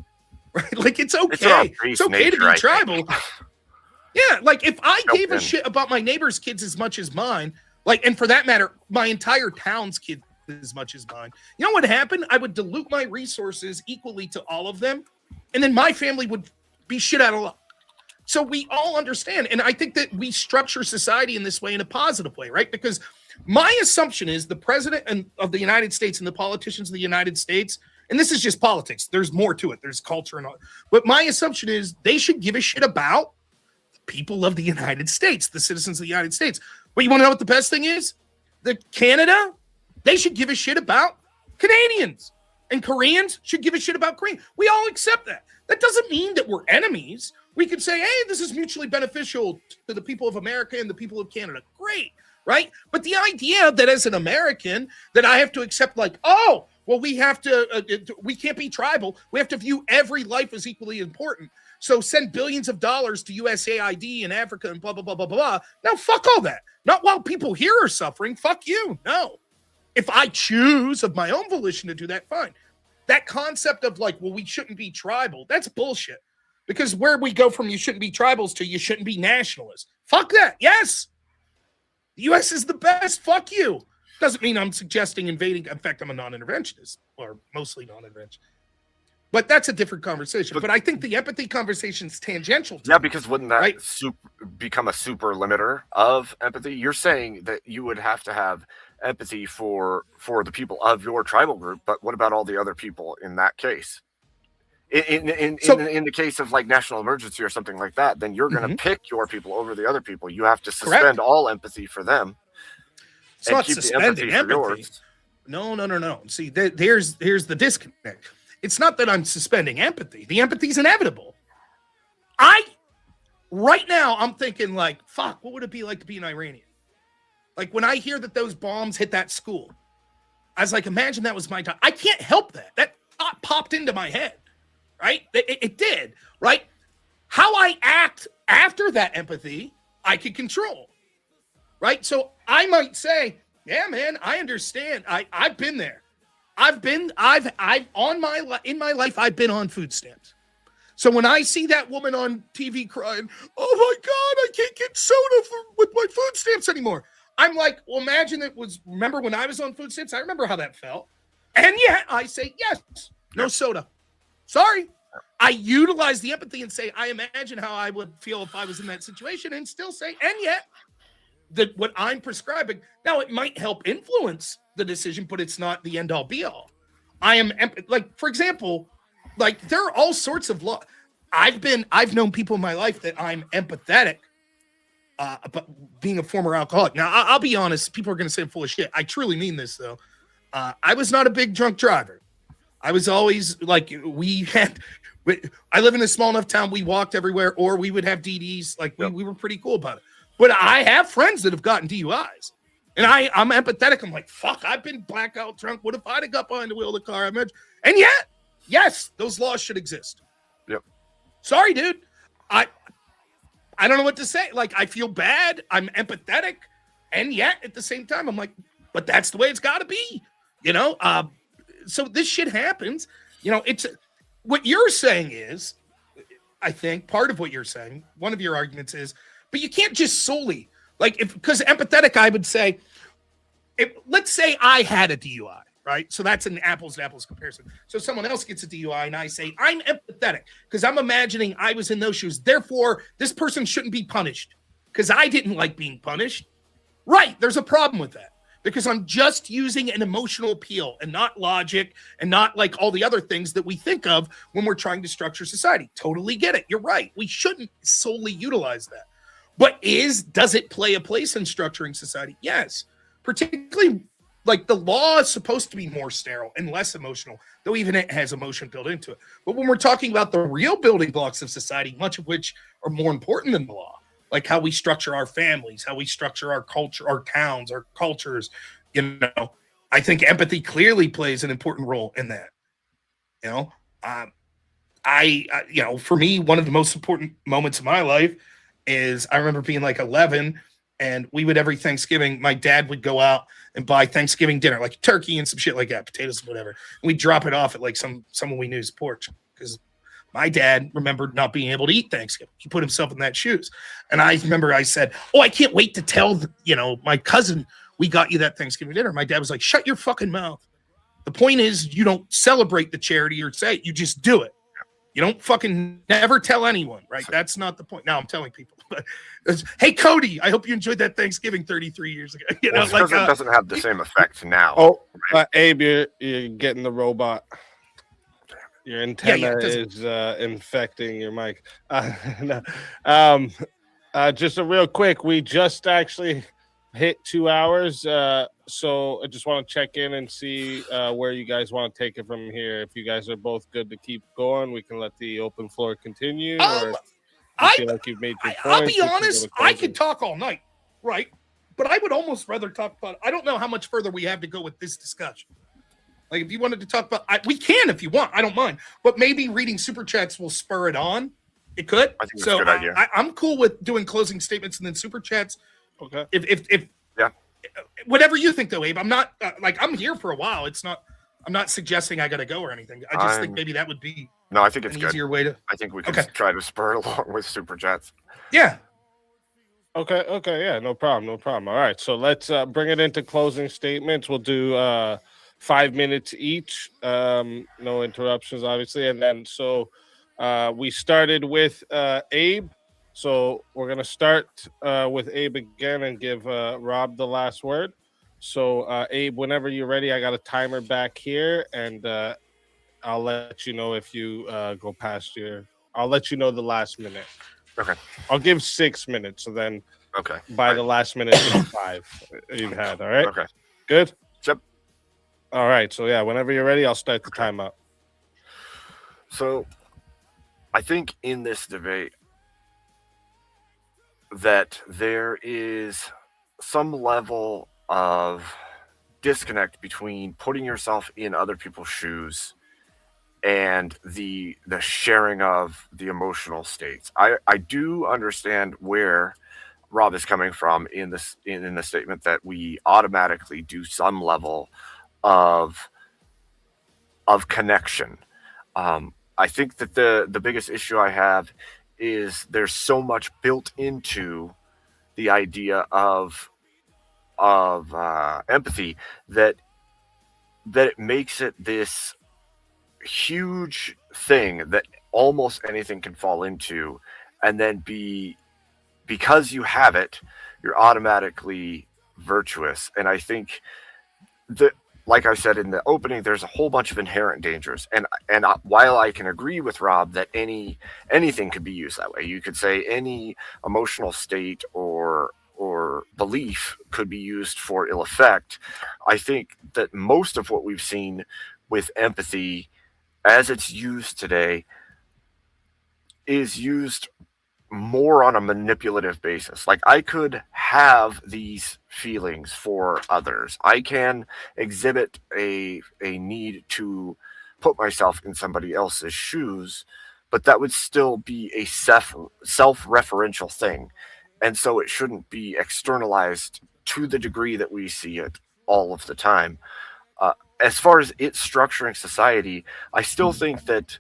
Speaker 8: right? Like, it's okay. It's okay to be tribal. Yeah, like, if I gave a shit about my neighbor's kids as much as mine, like, and for that matter, my entire town's kids as much as mine. You know what happened? I would dilute my resources equally to all of them, and then my family would be shit out of luck. So we all understand, and I think that we structure society in this way in a positive way, right? Because my assumption is the president of the United States and the politicians of the United States, and this is just politics. There's more to it. There's culture and all. But my assumption is they should give a shit about the people of the United States, the citizens of the United States. But you want to know what the best thing is? Canada, they should give a shit about Canadians. And Koreans should give a shit about Koreans. We all accept that. That doesn't mean that we're enemies. We could say, hey, this is mutually beneficial to the people of America and the people of Canada. Great, right? But the idea that as an American, that I have to accept like, oh, well, we can't be tribal. We have to view every life as equally important. So send billions of dollars to USAID in Africa and blah, blah, blah, blah, blah. Now, fuck all that. Not while people here are suffering. Fuck you. No. If I choose of my own volition to do that, fine. That concept of like, well, we shouldn't be tribal, that's bullshit. Because where we go from you shouldn't be tribals to you shouldn't be nationalists. Fuck that. Yes. The U.S. is the best. Fuck you. Doesn't mean I'm suggesting invading. In fact, I'm a non-interventionist, or mostly non-interventionist. But that's a different conversation. But I think the empathy conversation is tangential.
Speaker 5: Yeah, because wouldn't that become a super limiter of empathy? You're saying that you would have to have empathy for the people of your tribal group, but what about all the other people in that case? In the case of like national emergency or something like that, then you're going to pick your people over the other people. You have to suspend all empathy for them.
Speaker 8: It's not suspending empathy. No. See, here's the disconnect. It's not that I'm suspending empathy. The empathy is inevitable. Right now, I'm thinking like, fuck, what would it be like to be an Iranian? Like when I hear that those bombs hit that school, I was like, imagine that was my time. I can't help that. That thought popped into my head, right? It did, right? How I act after that empathy, I could control, right? So I might say, yeah, man, I understand. I've been there. In my life, I've been on food stamps. So when I see that woman on TV crying, oh my God, I can't get soda with my food stamps anymore. I'm like, well, imagine remember when I was on food stamps? I remember how that felt. And yet I say, yes, no soda. Sorry. I utilize the empathy and say, I imagine how I would feel if I was in that situation, and still say, and yet that what I'm prescribing, now it might help influence the decision, but it's not the end all be all. Like, for example, like there are all sorts of I've known people in my life that I'm empathetic, but being a former alcoholic. Now, I'll be honest, people are going to say I'm full of shit. I truly mean this though. I was not a big drunk driver. I was always like, I live in a small enough town. We walked everywhere, or we would have DDs. Like we were pretty cool about it. But I have friends that have gotten DUIs. And I'm empathetic. I'm like, fuck, I've been blackout drunk. What if I'd have got behind the wheel of the car? And yet, yes, those laws should exist.
Speaker 5: Yep.
Speaker 8: Sorry, dude. I don't know what to say. Like, I feel bad. I'm empathetic. And yet, at the same time, I'm like, but that's the way it's got to be. So this shit happens. It's what you're saying is, I think, part of what you're saying, one of your arguments is, but you can't just solely, because empathetic, I would say, let's say I had a DUI, right? So that's an apples to apples comparison. So someone else gets a DUI and I say, I'm empathetic because I'm imagining I was in those shoes. Therefore, this person shouldn't be punished because I didn't like being punished. Right. There's a problem with that because I'm just using an emotional appeal and not logic and not like all the other things that we think of when we're trying to structure society. Totally get it. You're right. We shouldn't solely utilize that. But does it play a place in structuring society? Yes. Particularly, like the law is supposed to be more sterile and less emotional, though even it has emotion built into it. But when we're talking about the real building blocks of society, much of which are more important than the law, like how we structure our families, how we structure our culture, our towns, our cultures, I think empathy clearly plays an important role in that. For me, one of the most important moments of my life is I remember being like 11, and we would every Thanksgiving, my dad would go out and buy Thanksgiving dinner, like turkey and some shit like that, potatoes and whatever. And we'd drop it off at like someone we knew's porch because my dad remembered not being able to eat Thanksgiving. He put himself in that shoes. And I remember I said, oh, I can't wait to tell, my cousin we got you that Thanksgiving dinner. My dad was like, shut your fucking mouth. The point is you don't celebrate the charity or say it. You just do it. You don't fucking never tell anyone, right? That's not the point. Now I'm telling people. But hey, Cody, I hope you enjoyed that Thanksgiving 33 years ago.
Speaker 5: It doesn't have the same effect now.
Speaker 6: Oh, right? Abe, you're getting the robot. Your antenna is infecting your mic. Just a real quick, we just actually hit 2 hours. So I just want to check in and see where you guys want to take it from here. If you guys are both good to keep going, we can let the open floor continue. Or you feel like you've made your points,
Speaker 8: I'll be honest, I could talk all night, right? But I would almost rather talk about, I don't know how much further we have to go with this discussion. Like if you wanted to talk about, we can if you want. I don't mind. But maybe reading super chats will spur it on. It could.
Speaker 5: I think that's a good idea.
Speaker 8: I'm cool with doing closing statements and then super chats.
Speaker 6: Okay.
Speaker 8: If
Speaker 5: Yeah.
Speaker 8: Whatever you think, though, Abe. I'm not I'm here for a while. It's not. I'm not suggesting I got to go or anything. I just think maybe that would be
Speaker 5: No, I think it's
Speaker 8: an
Speaker 5: good.
Speaker 8: easier way to.
Speaker 5: I think we can
Speaker 8: Okay.
Speaker 5: try to spur it along with super chats.
Speaker 8: Yeah.
Speaker 6: Okay, yeah, no problem. All right, so let's bring it into closing statements. We'll do 5 minutes each, no interruptions, obviously, and then we started with Abe, so we're gonna start with Abe again and give Rob the last word. So Abe, whenever you're ready, I got a timer back here, and I'll let you know if you go past your. I'll let you know the last minute.
Speaker 5: Okay.
Speaker 6: I'll give 6 minutes. So then
Speaker 5: Okay.
Speaker 6: by the last minute, you know, 5 you've had. All right.
Speaker 5: Okay.
Speaker 6: Good.
Speaker 5: Yep.
Speaker 6: All right. So yeah, whenever you're ready, I'll start the timeout.
Speaker 5: So I think in this debate that there is some level of disconnect between putting yourself in other people's shoes and the sharing of the emotional states. I do understand where Rob is coming from in this in the statement that we automatically do some level of connection. I think that the biggest issue I have is there's so much built into the idea of empathy that it makes it this huge thing that almost anything can fall into, and then because you have it, you're automatically virtuous. And I think that, like I said in the opening, there's a whole bunch of inherent dangers. And while I can agree with Rob that anything could be used that way, you could say any emotional state or belief could be used for ill effect. I think that most of what we've seen with empathy as it's used today is used more on a manipulative basis. Like, I could have these feelings for others. I can exhibit a need to put myself in somebody else's shoes, but that would still be a self-referential thing. And so it shouldn't be externalized to the degree that we see it all of the time. As far as it structuring society, I still think that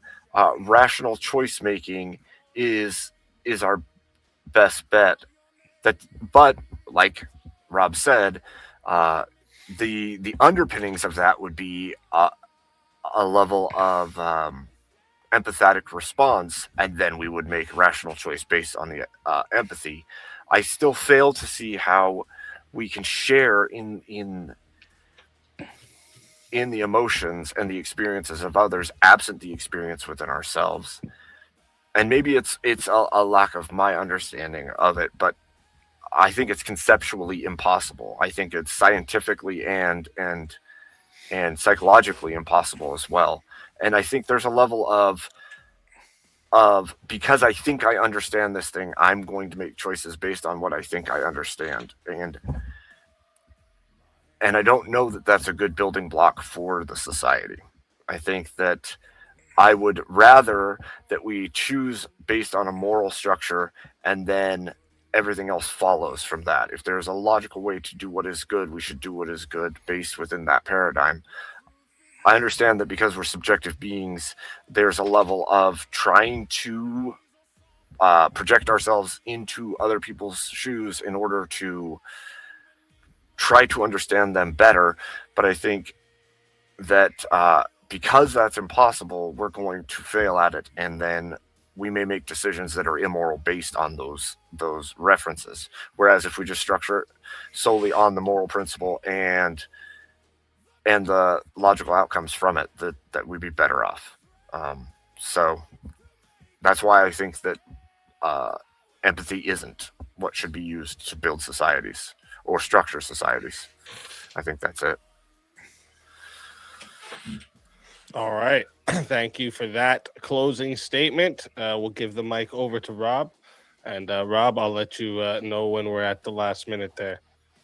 Speaker 5: rational choice making is our best bet. But like Rob said, the underpinnings of that would be a level of empathetic response, and then we would make rational choice based on the empathy. I still fail to see how we can share in the emotions and the experiences of others absent the experience within ourselves. And maybe it's a lack of my understanding of it, but I think it's conceptually impossible. I think it's scientifically and psychologically impossible as well. And I think there's a level of because I think I understand this thing, I'm going to make choices based on what I think I understand. And I don't know that that's a good building block for the society. I think that I would rather that we choose based on a moral structure and then everything else follows from that. If there's a logical way to do what is good, we should do what is good based within that paradigm. I understand that because we're subjective beings, there's a level of trying to project ourselves into other people's shoes in order to try to understand them better. But I think that because that's impossible, we're going to fail at it, and then we may make decisions that are immoral based on those references. Whereas if we just structure it solely on the moral principle and the logical outcomes from it, that we'd be better off. So that's why I think that empathy isn't what should be used to build societies or structure societies. I think that's it.
Speaker 6: All right. Thank you for that closing statement. We'll give the mic over to Rob. And Rob, I'll let you know when we're at the last minute there.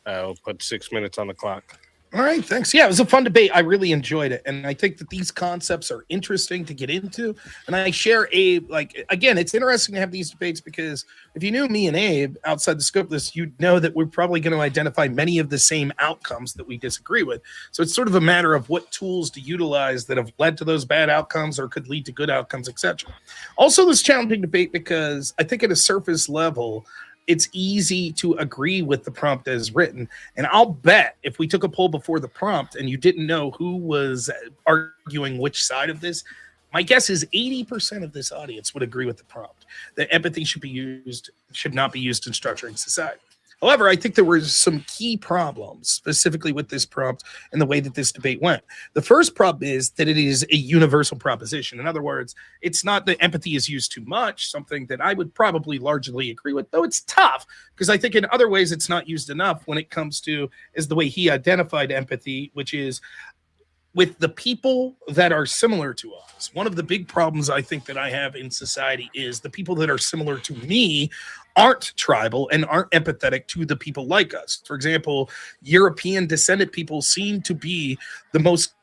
Speaker 6: We'll put 6 minutes on the clock.
Speaker 8: All right, thanks. Yeah, it was a fun debate. I really enjoyed it. And I think that these concepts are interesting to get into. And I share Abe, like, again, it's interesting to have these debates because if you knew me and Abe outside the scope of this, you'd know that we're probably going to identify many of the same outcomes that we disagree with. So it's sort of a matter of what tools to utilize that have led to those bad outcomes or could lead to good outcomes, etc. Also, this challenging debate because I think at a surface level, it's easy to agree with the prompt as written. And I'll bet if we took a poll before the prompt and you didn't know who was arguing which side of this, my guess is 80% of this audience would agree with the prompt that empathy should not be used in structuring society. However, I think there were some key problems specifically with this prompt and the way that this debate went. The first problem is that it is a universal proposition. In other words, it's not that empathy is used too much, something that I would probably largely agree with, though it's tough because I think in other ways it's not used enough when it comes to is the way he identified empathy, which is with the people that are similar to us. One of the big problems I think that I have in society is the people that are similar to me aren't tribal and aren't empathetic to the people like us. For example, European descendant people seem to be the most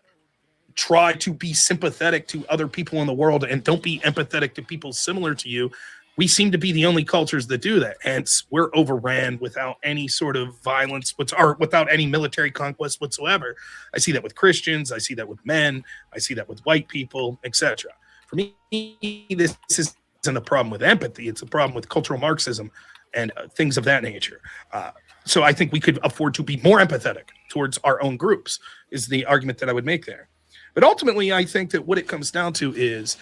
Speaker 8: try to be sympathetic to other people in the world and don't be empathetic to people similar to you. We seem to be the only cultures that do that. Hence, we're overran without any sort of violence, without any military conquest whatsoever. I see that with Christians. I see that with men. I see that with white people, etc. For me, this isn't a problem with empathy. It's a problem with cultural Marxism and things of that nature. So I think we could afford to be more empathetic towards our own groups is the argument that I would make there. But ultimately, I think that what it comes down to is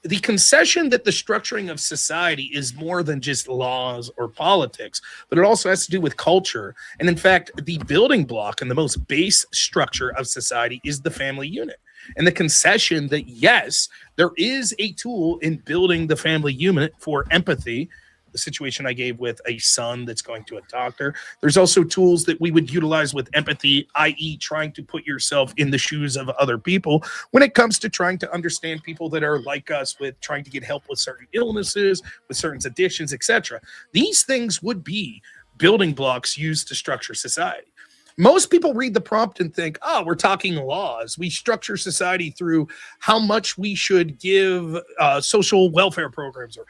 Speaker 8: the concession that the structuring of society is more than just laws or politics, but it also has to do with culture. And in fact, the building block and the most base structure of society is the family unit. And the concession that, yes, there is a tool in building the family unit for empathy, the situation I gave with a son that's going to a doctor. There's also tools that we would utilize with empathy, i.e. trying to put yourself in the shoes of other people when it comes to trying to understand people that are like us with trying to get help with certain illnesses, with certain addictions, etc. These things would be building blocks used to structure society. Most people read the prompt and think, oh, we're talking laws. We structure society through how much we should give social welfare programs or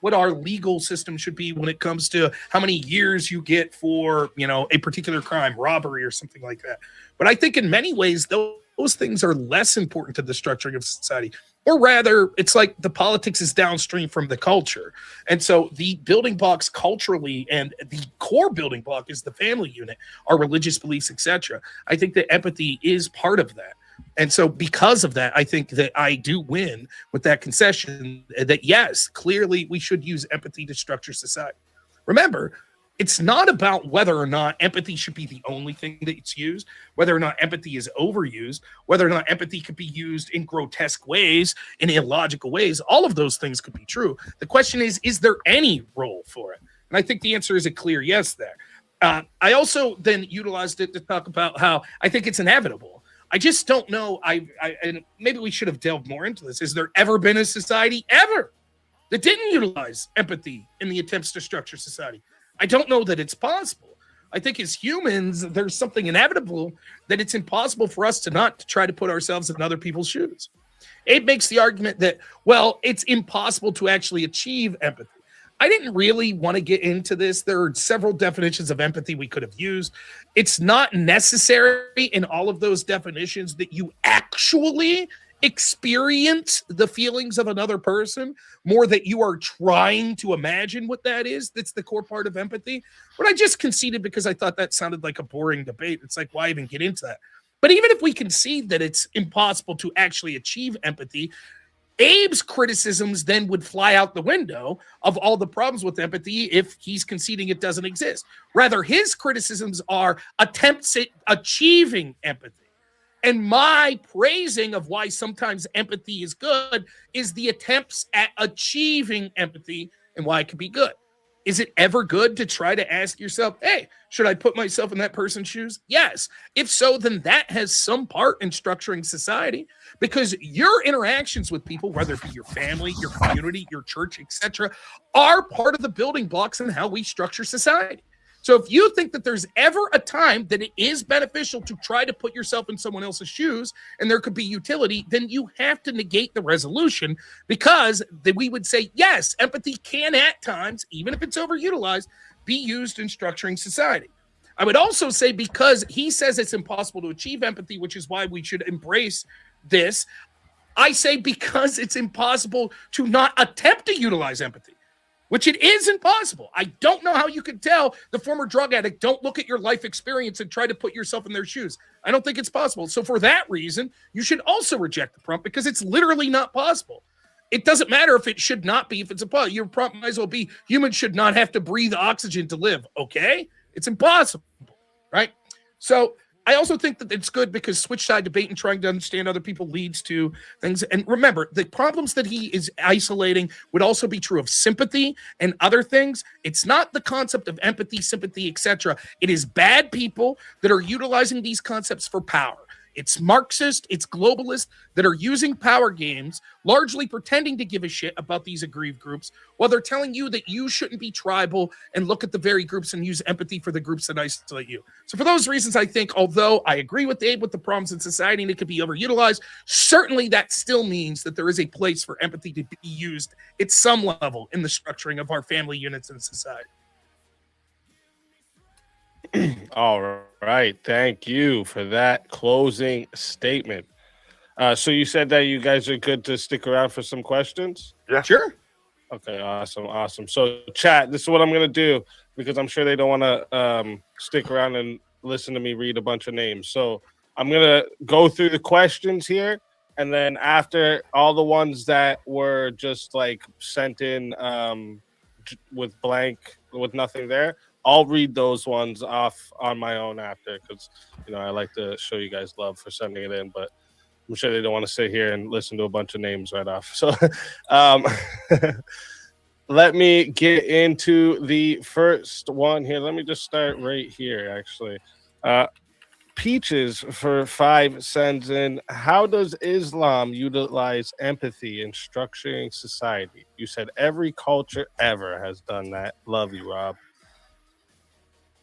Speaker 8: what our legal system should be when it comes to how many years you get for, a particular crime, robbery or something like that. But I think in many ways, those things are less important to the structuring of society. Or rather, it's like the politics is downstream from the culture. And so the building blocks culturally and the core building block is the family unit, our religious beliefs, etc. I think that empathy is part of that. And so because of that, I think that I do win with that concession that, yes, clearly we should use empathy to structure society. Remember, it's not about whether or not empathy should be the only thing that's used, whether or not empathy is overused, whether or not empathy could be used in grotesque ways, in illogical ways. All of those things could be true. The question is there any role for it? And I think the answer is a clear yes there. I also then utilized it to talk about how I think it's inevitable. I just don't know. And maybe we should have delved more into this. Has there ever been a society ever that didn't utilize empathy in the attempts to structure society? I don't know that it's possible. I think as humans, there's something inevitable that it's impossible for us to not try to put ourselves in other people's shoes. It makes the argument that, well, it's impossible to actually achieve empathy. I didn't really want to get into this. There are several definitions of empathy we could have used. It's not necessary in all of those definitions that you actually experience the feelings of another person, more that you are trying to imagine what that is. That's the core part of empathy. But I just conceded because I thought that sounded like a boring debate. It's like, why even get into that? But even if we concede that it's impossible to actually achieve empathy, Abe's criticisms then would fly out the window of all the problems with empathy if he's conceding it doesn't exist. Rather, his criticisms are attempts at achieving empathy. And my praising of why sometimes empathy is good is the attempts at achieving empathy and why it can be good. Is it ever good to try to ask yourself, hey, should I put myself in that person's shoes? Yes. If so, then that has some part in structuring society because your interactions with people, whether it be your family, your community, your church, etc., are part of the building blocks in how we structure society. So if you think that there's ever a time that it is beneficial to try to put yourself in someone else's shoes and there could be utility, then you have to negate the resolution, because we would say, yes, empathy can at times, even if it's overutilized, be used in structuring society. I would also say, because he says it's impossible to achieve empathy, which is why we should embrace this, I say because it's impossible to not attempt to utilize empathy, which it is impossible. I don't know how you could tell the former drug addict, don't look at your life experience and try to put yourself in their shoes. I don't think it's possible. So for that reason, you should also reject the prompt, because it's literally not possible. It doesn't matter if it should not be, if it's a your prompt might as well be, humans should not have to breathe oxygen to live. Okay? It's impossible, right? So I also think that it's good because switch side debate and trying to understand other people leads to things. And remember, the problems that he is isolating would also be true of sympathy and other things. It's not the concept of empathy, sympathy, etc. It is bad people that are utilizing these concepts for power. It's Marxist, it's globalist that are using power games, largely pretending to give a shit about these aggrieved groups, while they're telling you that you shouldn't be tribal and look at the very groups and use empathy for the groups that isolate you. So for those reasons, I think, although I agree with Abe with the problems in society and it could be overutilized, certainly that still means that there is a place for empathy to be used at some level in the structuring of our family units in society.
Speaker 6: All right. Thank you for that closing statement. So you said that you guys are good to stick around for some questions?
Speaker 5: Yeah.
Speaker 8: Sure.
Speaker 6: Okay, awesome. So chat, this is what I'm going to do, because I'm sure they don't want to stick around and listen to me read a bunch of names. So I'm going to go through the questions here, and then after all the ones that were just like sent in with blank, with nothing there, I'll read those ones off on my own after, because, I like to show you guys love for sending it in, but I'm sure they don't want to sit here and listen to a bunch of names right off. So let me get into the first one here. Let me just start right here, actually. Peaches for 5 sends in, how does Islam utilize empathy in structuring society? You said every culture ever has done that. Love you, Rob.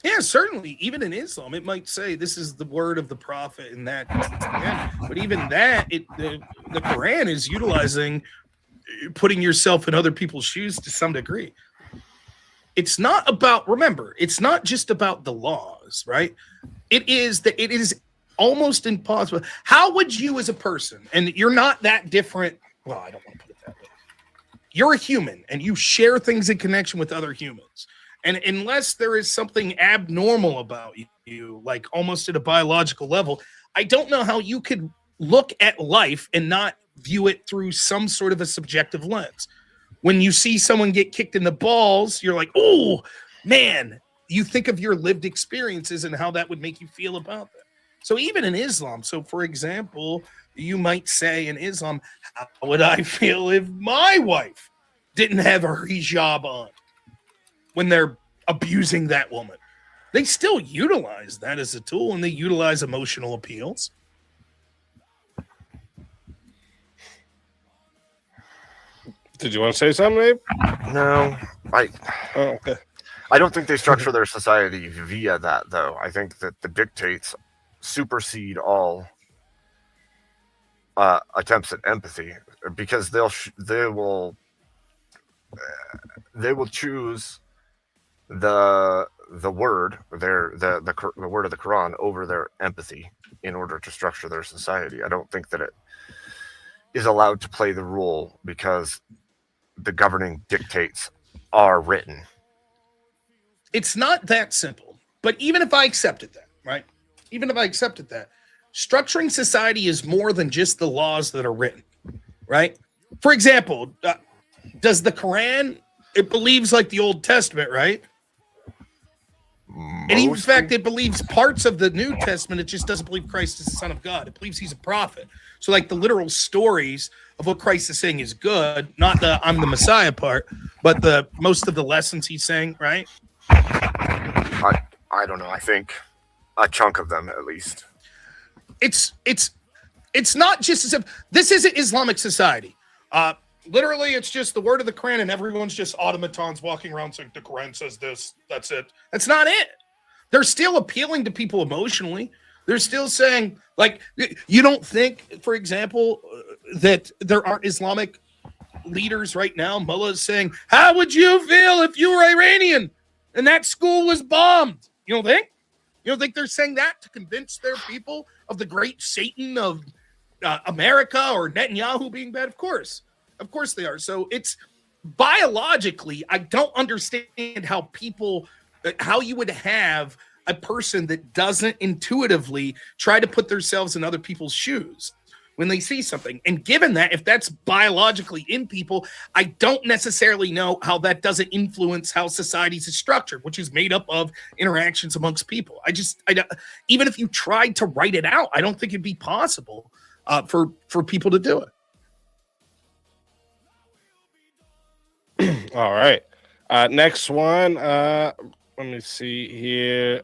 Speaker 8: Yeah, certainly. Even in Islam, it might say this is the word of the prophet and that. Yeah. But even that, the Quran is utilizing putting yourself in other people's shoes to some degree. It's not about, remember, it's not just about the laws, right? It is almost impossible. How would you as a person, and you're not that different, well, I don't want to put it that way. You're a human and you share things in connection with other humans. And unless there is something abnormal about you, like almost at a biological level, I don't know how you could look at life and not view it through some sort of a subjective lens. When you see someone get kicked in the balls, you're like, oh, man, you think of your lived experiences and how that would make you feel about that. So even in Islam, so for example, you might say in Islam, how would I feel if my wife didn't have her hijab on? When they're abusing that woman, they still utilize that as a tool, and they utilize emotional appeals.
Speaker 6: Did you want to say something, Abe?
Speaker 5: No,
Speaker 6: okay.
Speaker 5: I don't think they structure their society via that, though. I think that the dictates supersede all attempts at empathy, because they will choose the word, the word of the Quran over their empathy in order to structure their society. I don't think that it is allowed to play the role because the governing dictates are written.
Speaker 8: It's not that simple. But even if I accepted that, right? Even if I accepted that, structuring society is more than just the laws that are written, right? For example, does the Quran, it believes like the Old Testament, right? And in fact, it believes parts of the New Testament. It just doesn't believe Christ is the Son of God. It believes he's a prophet. So like the literal stories of what Christ is saying is good, not the I'm the Messiah part, but the most of the lessons he's saying, right?
Speaker 5: I don't know. I think a chunk of them, at least.
Speaker 8: It's not just as if this is an Islamic society. Literally, it's just the word of the Quran, and everyone's just automatons walking around saying, the Quran says this, that's it. That's not it. They're still appealing to people emotionally. They're still saying, like, you don't think, for example, that there aren't Islamic leaders right now, mullahs saying, how would you feel if you were Iranian and that school was bombed? You don't think? You don't think they're saying that to convince their people of the great Satan of America or Netanyahu being bad? Of course they are. So it's biologically, I don't understand how you would have a person that doesn't intuitively try to put themselves in other people's shoes when they see something. And given that, if that's biologically in people, I don't necessarily know how that doesn't influence how societies is structured, which is made up of interactions amongst people. Even if you tried to write it out, I don't think it'd be possible for people to do it.
Speaker 6: All right. Next one. Let me see here.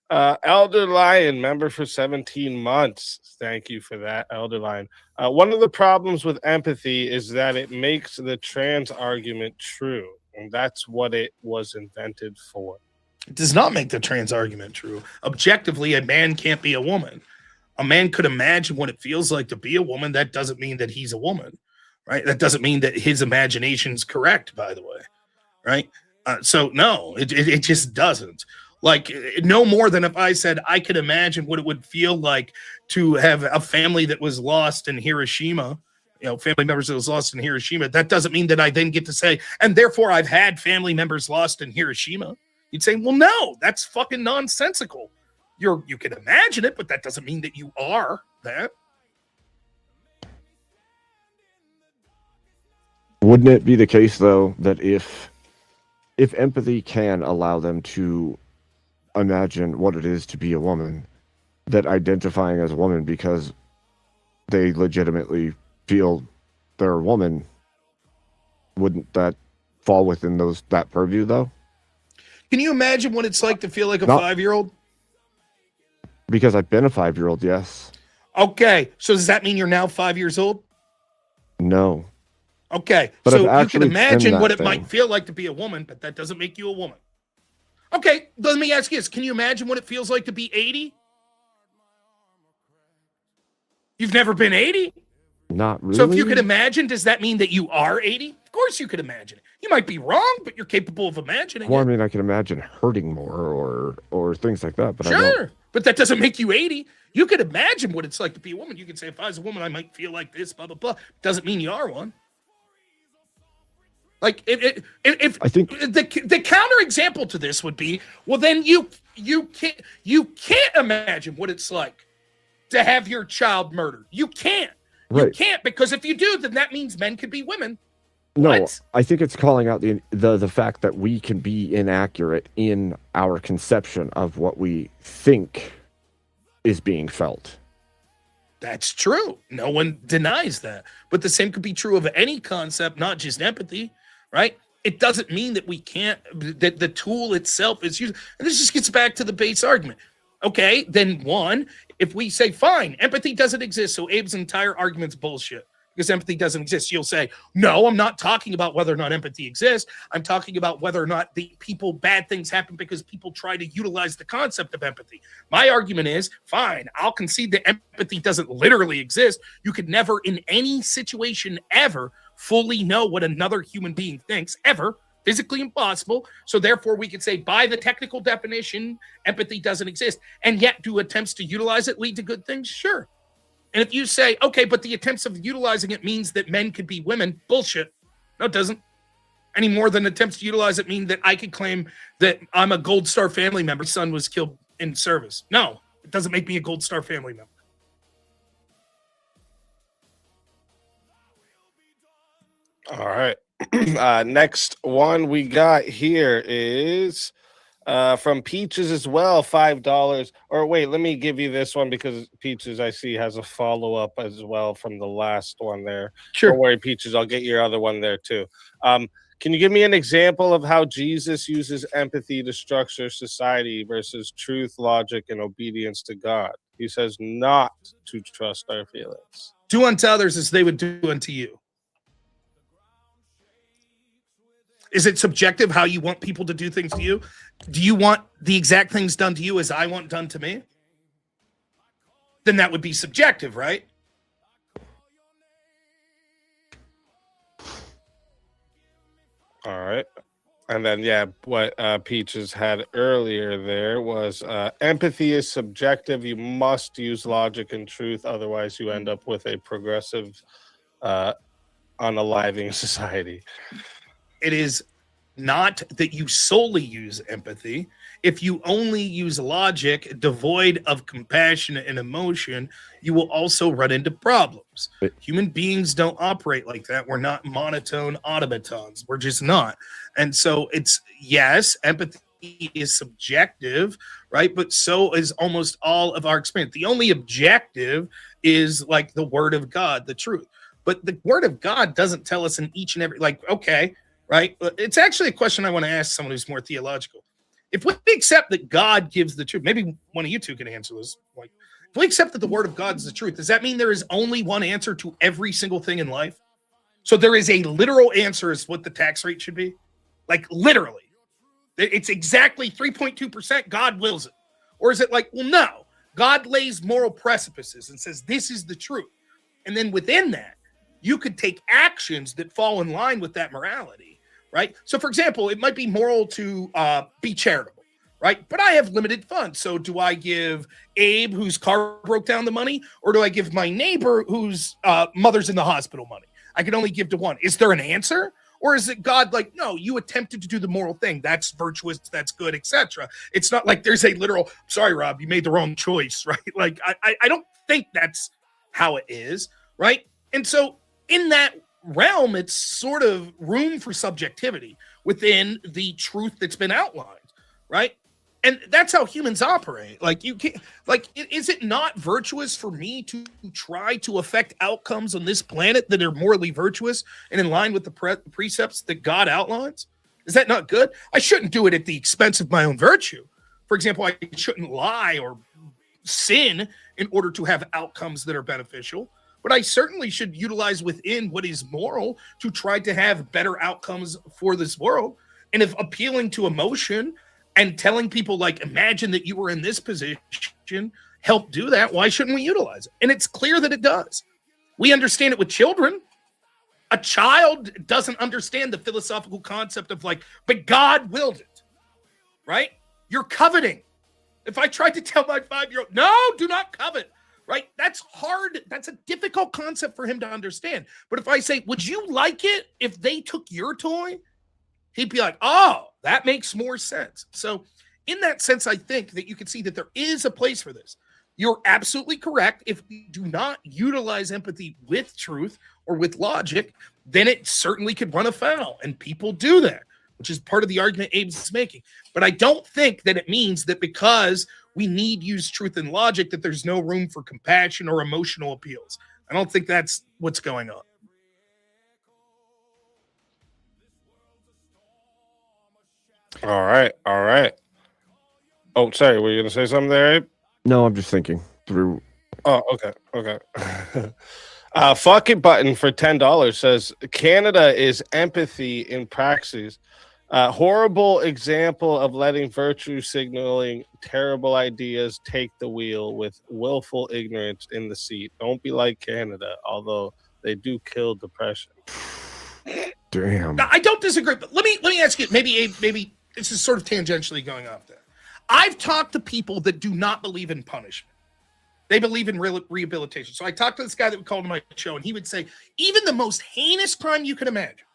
Speaker 6: Elder Lion, member for 17 months. Thank you for that, Elder Lion. One of the problems with empathy is that it makes the trans argument true, and that's what it was invented for.
Speaker 8: It does not make the trans argument true. Objectively, a man can't be a woman. A man could imagine what it feels like to be a woman. That doesn't mean that he's a woman, right? That doesn't mean that his imagination's correct, by the way, right? So no, it just doesn't. Like, no more than if I said I could imagine what it would feel like to have a family that was lost in Hiroshima, family members that was lost in Hiroshima. That doesn't mean that I then get to say, and therefore I've had family members lost in Hiroshima. You'd say, well, no, that's fucking nonsensical. You can imagine it, but that doesn't mean that you are that.
Speaker 3: Wouldn't it be the case, though, that if empathy can allow them to imagine what it is to be a woman, that identifying as a woman because they legitimately feel they're a woman, wouldn't that fall within that purview, though?
Speaker 8: Can you imagine what it's like to feel like a 5-year-old?
Speaker 3: Because I've been a 5-year-old, yes.
Speaker 8: Okay, so does that mean you're now 5 years old?
Speaker 3: No.
Speaker 8: Okay,
Speaker 3: but
Speaker 8: so you can imagine what it might feel like to be a woman, but that doesn't make you a woman. Okay, let me ask you this. Can you imagine what it feels like to be 80? You've never been 80?
Speaker 3: Not really.
Speaker 8: So if you could imagine, does that mean that you are 80? Of course you could imagine it. You might be wrong, but you're capable of imagining
Speaker 3: Well,
Speaker 8: it.
Speaker 3: I mean, I can imagine hurting more or things like that, but
Speaker 8: sure, but that doesn't make you 80. You could imagine what it's like to be a woman. You could say, if I was a woman, I might feel like this, blah, blah, blah. Doesn't mean you are one. Like, if I think the counterexample to this would be, well, then you can't imagine what it's like to have your child murdered. You can't. Right. You can't, because if you do, then that means men could be women.
Speaker 3: No,
Speaker 8: what?
Speaker 3: I think it's calling out the fact that we can be inaccurate in our conception of what we think is being felt.
Speaker 8: That's true. No one denies that. But the same could be true of any concept, not just empathy, right? It doesn't mean that we can't, that the tool itself is used. And this just gets back to the base argument. Okay, then one, if we say, fine, empathy doesn't exist, so Abe's entire argument's bullshit because empathy doesn't exist. You'll say, no, I'm not talking about whether or not empathy exists. I'm talking about whether or not bad things happen because people try to utilize the concept of empathy. My argument is, fine, I'll concede that empathy doesn't literally exist. You could never in any situation ever fully know what another human being thinks, ever. Physically impossible. So therefore we could say by the technical definition, empathy doesn't exist. And yet do attempts to utilize it lead to good things? Sure. And if you say, okay, but the attempts of utilizing it means that men could be women, bullshit. No, it doesn't. Any more than attempts to utilize it mean that I could claim that I'm a Gold Star family member. My son was killed in service. No, it doesn't make me a Gold Star family member.
Speaker 6: All right. Next one we got here is from Peaches as well, $5. Or wait, let me give you this one because Peaches, I see, has a follow-up as well from the last one there.
Speaker 8: Sure.
Speaker 6: Don't worry, Peaches, I'll get your other one there too. Can you give me an example of how Jesus uses empathy to structure society versus truth, logic, and obedience to God? He says not to trust our feelings.
Speaker 8: Do unto others as they would do unto you. Is it subjective how you want people to do things to you? Do you want the exact things done to you as I want done to me? Then that would be subjective, right?
Speaker 6: All right. And then, yeah, what Peaches had earlier there was empathy is subjective. You must use logic and truth. Otherwise, you end up with a progressive, unaliving society.
Speaker 8: It is not that you solely use empathy. If you only use logic devoid of compassion and emotion, you will also run into problems. Human beings don't operate like that. We're not monotone automatons. We're just not. And so it's, yes, empathy is subjective, right? But so is almost all of our experience. The only objective is like the word of God, the truth. But the word of God doesn't tell us in each and every, like, okay, right? It's actually a question I want to ask someone who's more theological. If we accept that God gives the truth, maybe one of you two can answer this. Like, if we accept that the word of God is the truth, does that mean there is only one answer to every single thing in life? So there is a literal answer as what the tax rate should be? Like, literally. It's exactly 3.2%. God wills it. Or is it like, well, no. God lays moral precipices and says, this is the truth. And then within that, you could take actions that fall in line with that morality, right? So, for example, it might be moral to be charitable, right? But I have limited funds. So do I give Abe, whose car broke down, the money? Or do I give my neighbor whose mother's in the hospital money? I can only give to one. Is there an answer? Or is it God like, no, you attempted to do the moral thing. That's virtuous, that's good, etc. It's not like there's a literal, sorry, Rob, you made the wrong choice, right? Like, I don't think that's how it is, right? And so in that realm, it's sort of room for subjectivity within the truth that's been outlined, right? And that's how humans operate. Like, you can't, like, is it not virtuous for me to try to affect outcomes on this planet that are morally virtuous and in line with the precepts that God outlines? Is that not good? I shouldn't do it at the expense of my own virtue. For example, I shouldn't lie or sin in order to have outcomes that are beneficial. But I certainly should utilize within what is moral to try to have better outcomes for this world. And if appealing to emotion and telling people, like, imagine that you were in this position, help do that, why shouldn't we utilize it? And it's clear that it does. We understand it with children. A child doesn't understand the philosophical concept of, like, but God willed it, right? You're coveting. If I tried to tell my 5-year-old, no, do not covet, right? That's hard. That's a difficult concept for him to understand. But if I say, would you like it if they took your toy? He'd be like, oh, that makes more sense. So in that sense, I think that you can see that there is a place for this. You're absolutely correct. If we do not utilize empathy with truth or with logic, then it certainly could run afoul. And people do that, which is part of the argument Abe's making. But I don't think that it means that because we need use truth and logic that there's no room for compassion or emotional appeals. I don't think that's what's going on.
Speaker 6: All right. All right. Oh, sorry. Were you going to say something there, Abe?
Speaker 3: No, I'm just thinking through.
Speaker 6: Oh, okay. Okay. Fuck it button for $10 says Canada is empathy in praxis. Horrible example of letting virtue signaling terrible ideas take the wheel with willful ignorance in the seat. Don't be like Canada, although they do kill depression.
Speaker 3: Damn.
Speaker 8: Now, I don't disagree, but let me ask you, maybe this is sort of tangentially going off there. I've talked to people that do not believe in punishment. They believe in rehabilitation. So I talked to this guy that would call to my show, and he would say, even the most heinous crime you could imagine,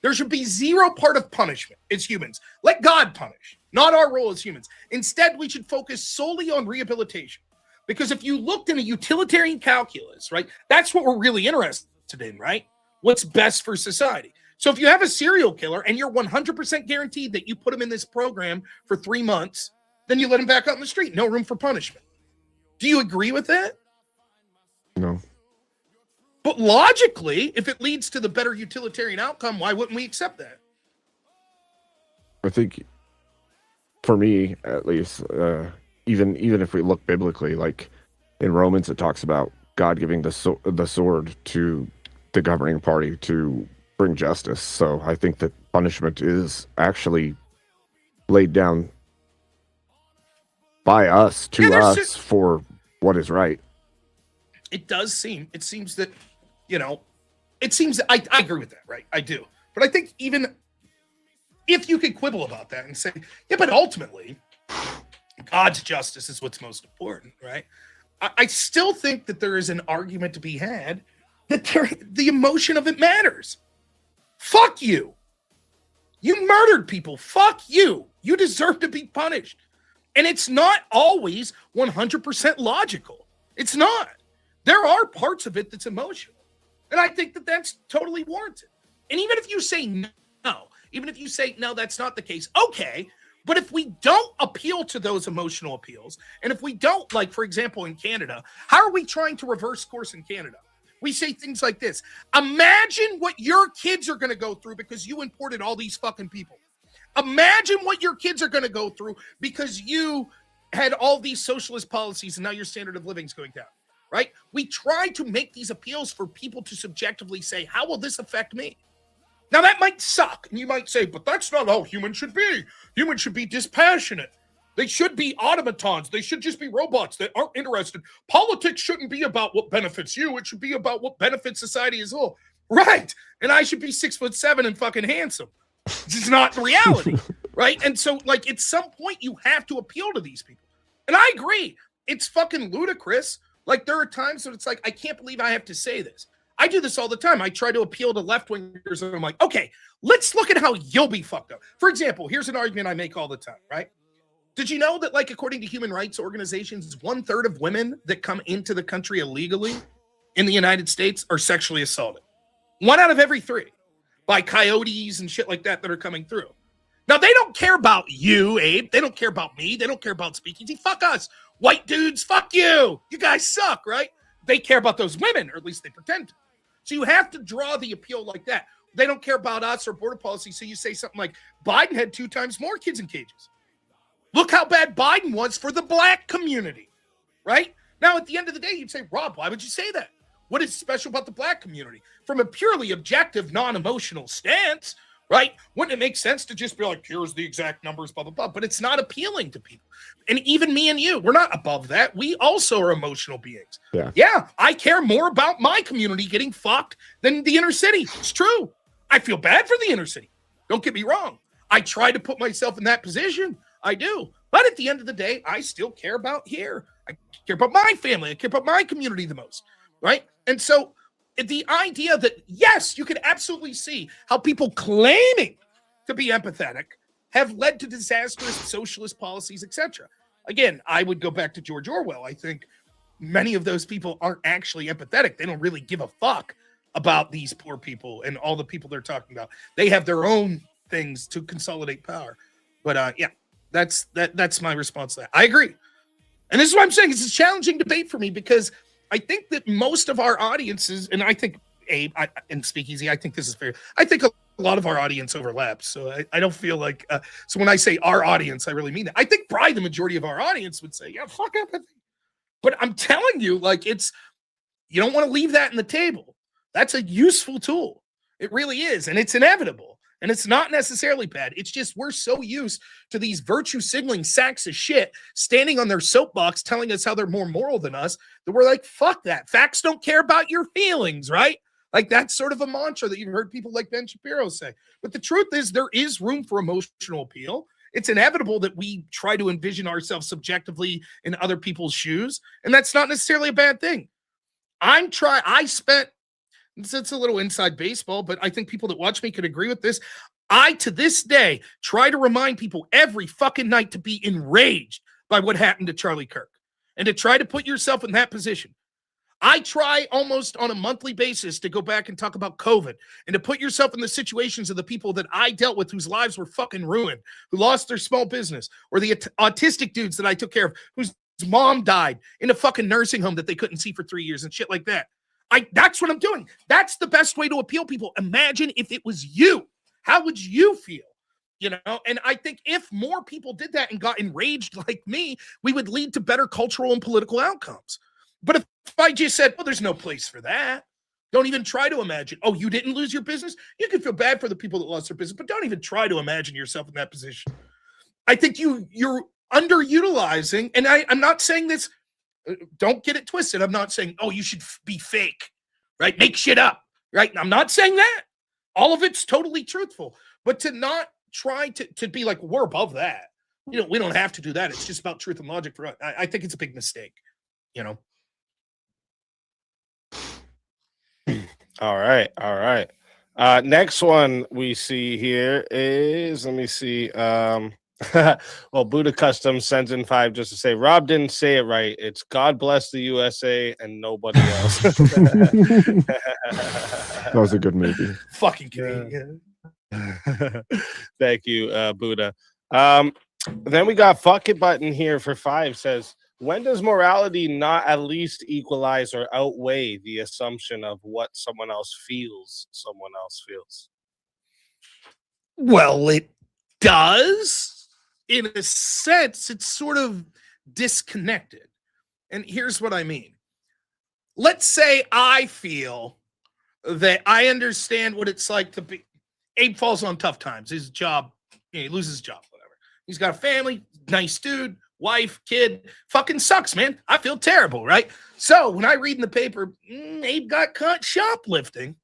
Speaker 8: there should be zero part of punishment as humans. Let God punish, not our role as humans. Instead, we should focus solely on rehabilitation. Because if you looked in a utilitarian calculus, right, that's what we're really interested in, right? What's best for society. So if you have a serial killer and you're 100% guaranteed that you put him in this program for 3 months, then you let him back out in the street. No room for punishment. Do you agree with that?
Speaker 3: No.
Speaker 8: But logically, if it leads to the better utilitarian outcome, why wouldn't we accept that?
Speaker 3: I think, for me at least, even if we look biblically, like in Romans, it talks about God giving the sword to the governing party to bring justice. So I think that punishment is actually laid down by us to us for what is right.
Speaker 8: It seems that, I agree with that, right? I do. But I think even if you could quibble about that and say, yeah, but ultimately, God's justice is what's most important, right? I still think that there is an argument to be had that the emotion of it matters. Fuck you. You murdered people. Fuck you. You deserve to be punished. And it's not always 100% logical. It's not. There are parts of it that's emotional. And I think that that's totally warranted. And even if you say no, that's not the case, okay. But if we don't appeal to those emotional appeals, and if we don't, like, for example, in Canada, how are we trying to reverse course in Canada? We say things like this. Imagine what your kids are going to go through because you imported all these fucking people. Imagine what your kids are going to go through because you had all these socialist policies and now your standard of living is going down, right? We try to make these appeals for people to subjectively say, how will this affect me? Now, that might suck. And you might say, but that's not how humans should be. Humans should be dispassionate. They should be automatons. They should just be robots that aren't interested. Politics shouldn't be about what benefits you. It should be about what benefits society as a whole. Right. And I should be 6'7" and fucking handsome. This is not the reality, right? And so, like, at some point, you have to appeal to these people. And I agree. It's fucking ludicrous. Like, there are times that it's like, I can't believe I have to say this. I do this all the time. I try to appeal to left-wingers, and I'm like, okay, let's look at how you'll be fucked up. For example, here's an argument I make all the time, right? Did you know that, like, according to human rights organizations, 1/3 of women that come into the country illegally in the United States are sexually assaulted? 1 out of every 3 by coyotes and shit like that are coming through. Now, they don't care about you, Abe. They don't care about me. They don't care about speakeasy. Fuck us. White dudes, fuck you. You guys suck, right? They care about those women, or at least they pretend to. So you have to draw the appeal like that. They don't care about us or border policy, so you say something like, Biden had 2 times more kids in cages. Look how bad Biden was for the black community, right? Now, at the end of the day, you'd say, Rob, why would you say that? What is special about the black community? From a purely objective, non-emotional stance, right? Wouldn't it make sense to just be like, here's the exact numbers, blah, blah, blah. But it's not appealing to people. And even me and you, we're not above that. We also are emotional beings. Yeah, I care more about my community getting fucked than the inner city. It's true. I feel bad for the inner city. Don't get me wrong. I try to put myself in that position. I do. But at the end of the day, I still care about here. I care about my family. I care about my community the most, right? And so the idea that, yes, you can absolutely see how people claiming to be empathetic have led to disastrous socialist policies, etc. Again, I would go back to George Orwell. I think many of those people aren't actually empathetic. They don't really give a fuck about these poor people and all the people they're talking about. They have their own things to consolidate power. But yeah, that's my response to that. I agree. And this is what I'm saying. It's a challenging debate for me because I think that most of our audiences, and I think Abe and Speakeasy, I think this is fair. I think a lot of our audience overlaps. So I don't feel like, so when I say our audience, I really mean that. I think probably the majority of our audience would say, yeah, fuck empathy. But I'm telling you, like, you don't want to leave that in the table. That's a useful tool. It really is. And it's inevitable. And it's not necessarily bad. It's just we're so used to these virtue signaling sacks of shit standing on their soapbox telling us how they're more moral than us that we're like, fuck that. Facts don't care about your feelings, right? Like, that's sort of a mantra that you've heard people like Ben Shapiro say. But the truth is there is room for emotional appeal. It's inevitable that we try to envision ourselves subjectively in other people's shoes. And that's not necessarily a bad thing. It's a little inside baseball, but I think people that watch me could agree with this. I, to this day, try to remind people every fucking night to be enraged by what happened to Charlie Kirk and to try to put yourself in that position. I try almost on a monthly basis to go back and talk about COVID and to put yourself in the situations of the people that I dealt with whose lives were fucking ruined, who lost their small business, or the autistic dudes that I took care of, whose mom died in a fucking nursing home that they couldn't see for 3 years and shit like that. That's what I'm doing. That's the best way to appeal people. Imagine if it was you. How would you feel? You know, and I think if more people did that and got enraged like me, we would lead to better cultural and political outcomes. But if I just said, well, there's no place for that. Don't even try to imagine. Oh, you didn't lose your business? You can feel bad for the people that lost their business, but don't even try to imagine yourself in that position. I think you're underutilizing, and I'm not saying this, don't get it twisted. I'm not saying, oh, you should be fake, right? Make shit up, right? I'm not saying that. All of it's totally truthful, but to not try to be like, we're above that. You know, we don't have to do that. It's just about truth and logic for us. I think it's a big mistake, you know?
Speaker 6: All right. Next one we see here is, let me see. Well, Buddha Custom sends in 5 just to say Rob didn't say it right. It's God bless the USA and nobody else.
Speaker 3: That was a good movie.
Speaker 8: Fucking Canadian.
Speaker 6: Thank you, Buddha. Then we got Fuck It Button here for 5 says, when does morality not at least equalize or outweigh the assumption of what someone else feels someone else feels?
Speaker 8: Well, it does. In a sense, it's sort of disconnected. And here's what I mean. Let's say I feel that I understand what it's like to be. Abe falls on tough times. His job, he loses his job, whatever. He's got a family, nice dude, wife, kid. Fucking sucks, man. I feel terrible, right? So when I read in the paper, Abe got caught shoplifting,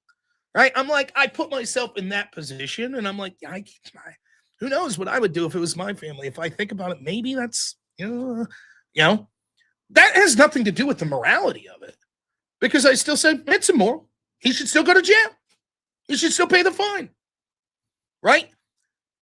Speaker 8: right? I'm like, I put myself in that position, and I'm like, who knows what I would do if it was my family? If I think about it, maybe that's, you know, that has nothing to do with the morality of it. Because I still say it's immoral. He should still go to jail. He should still pay the fine. Right?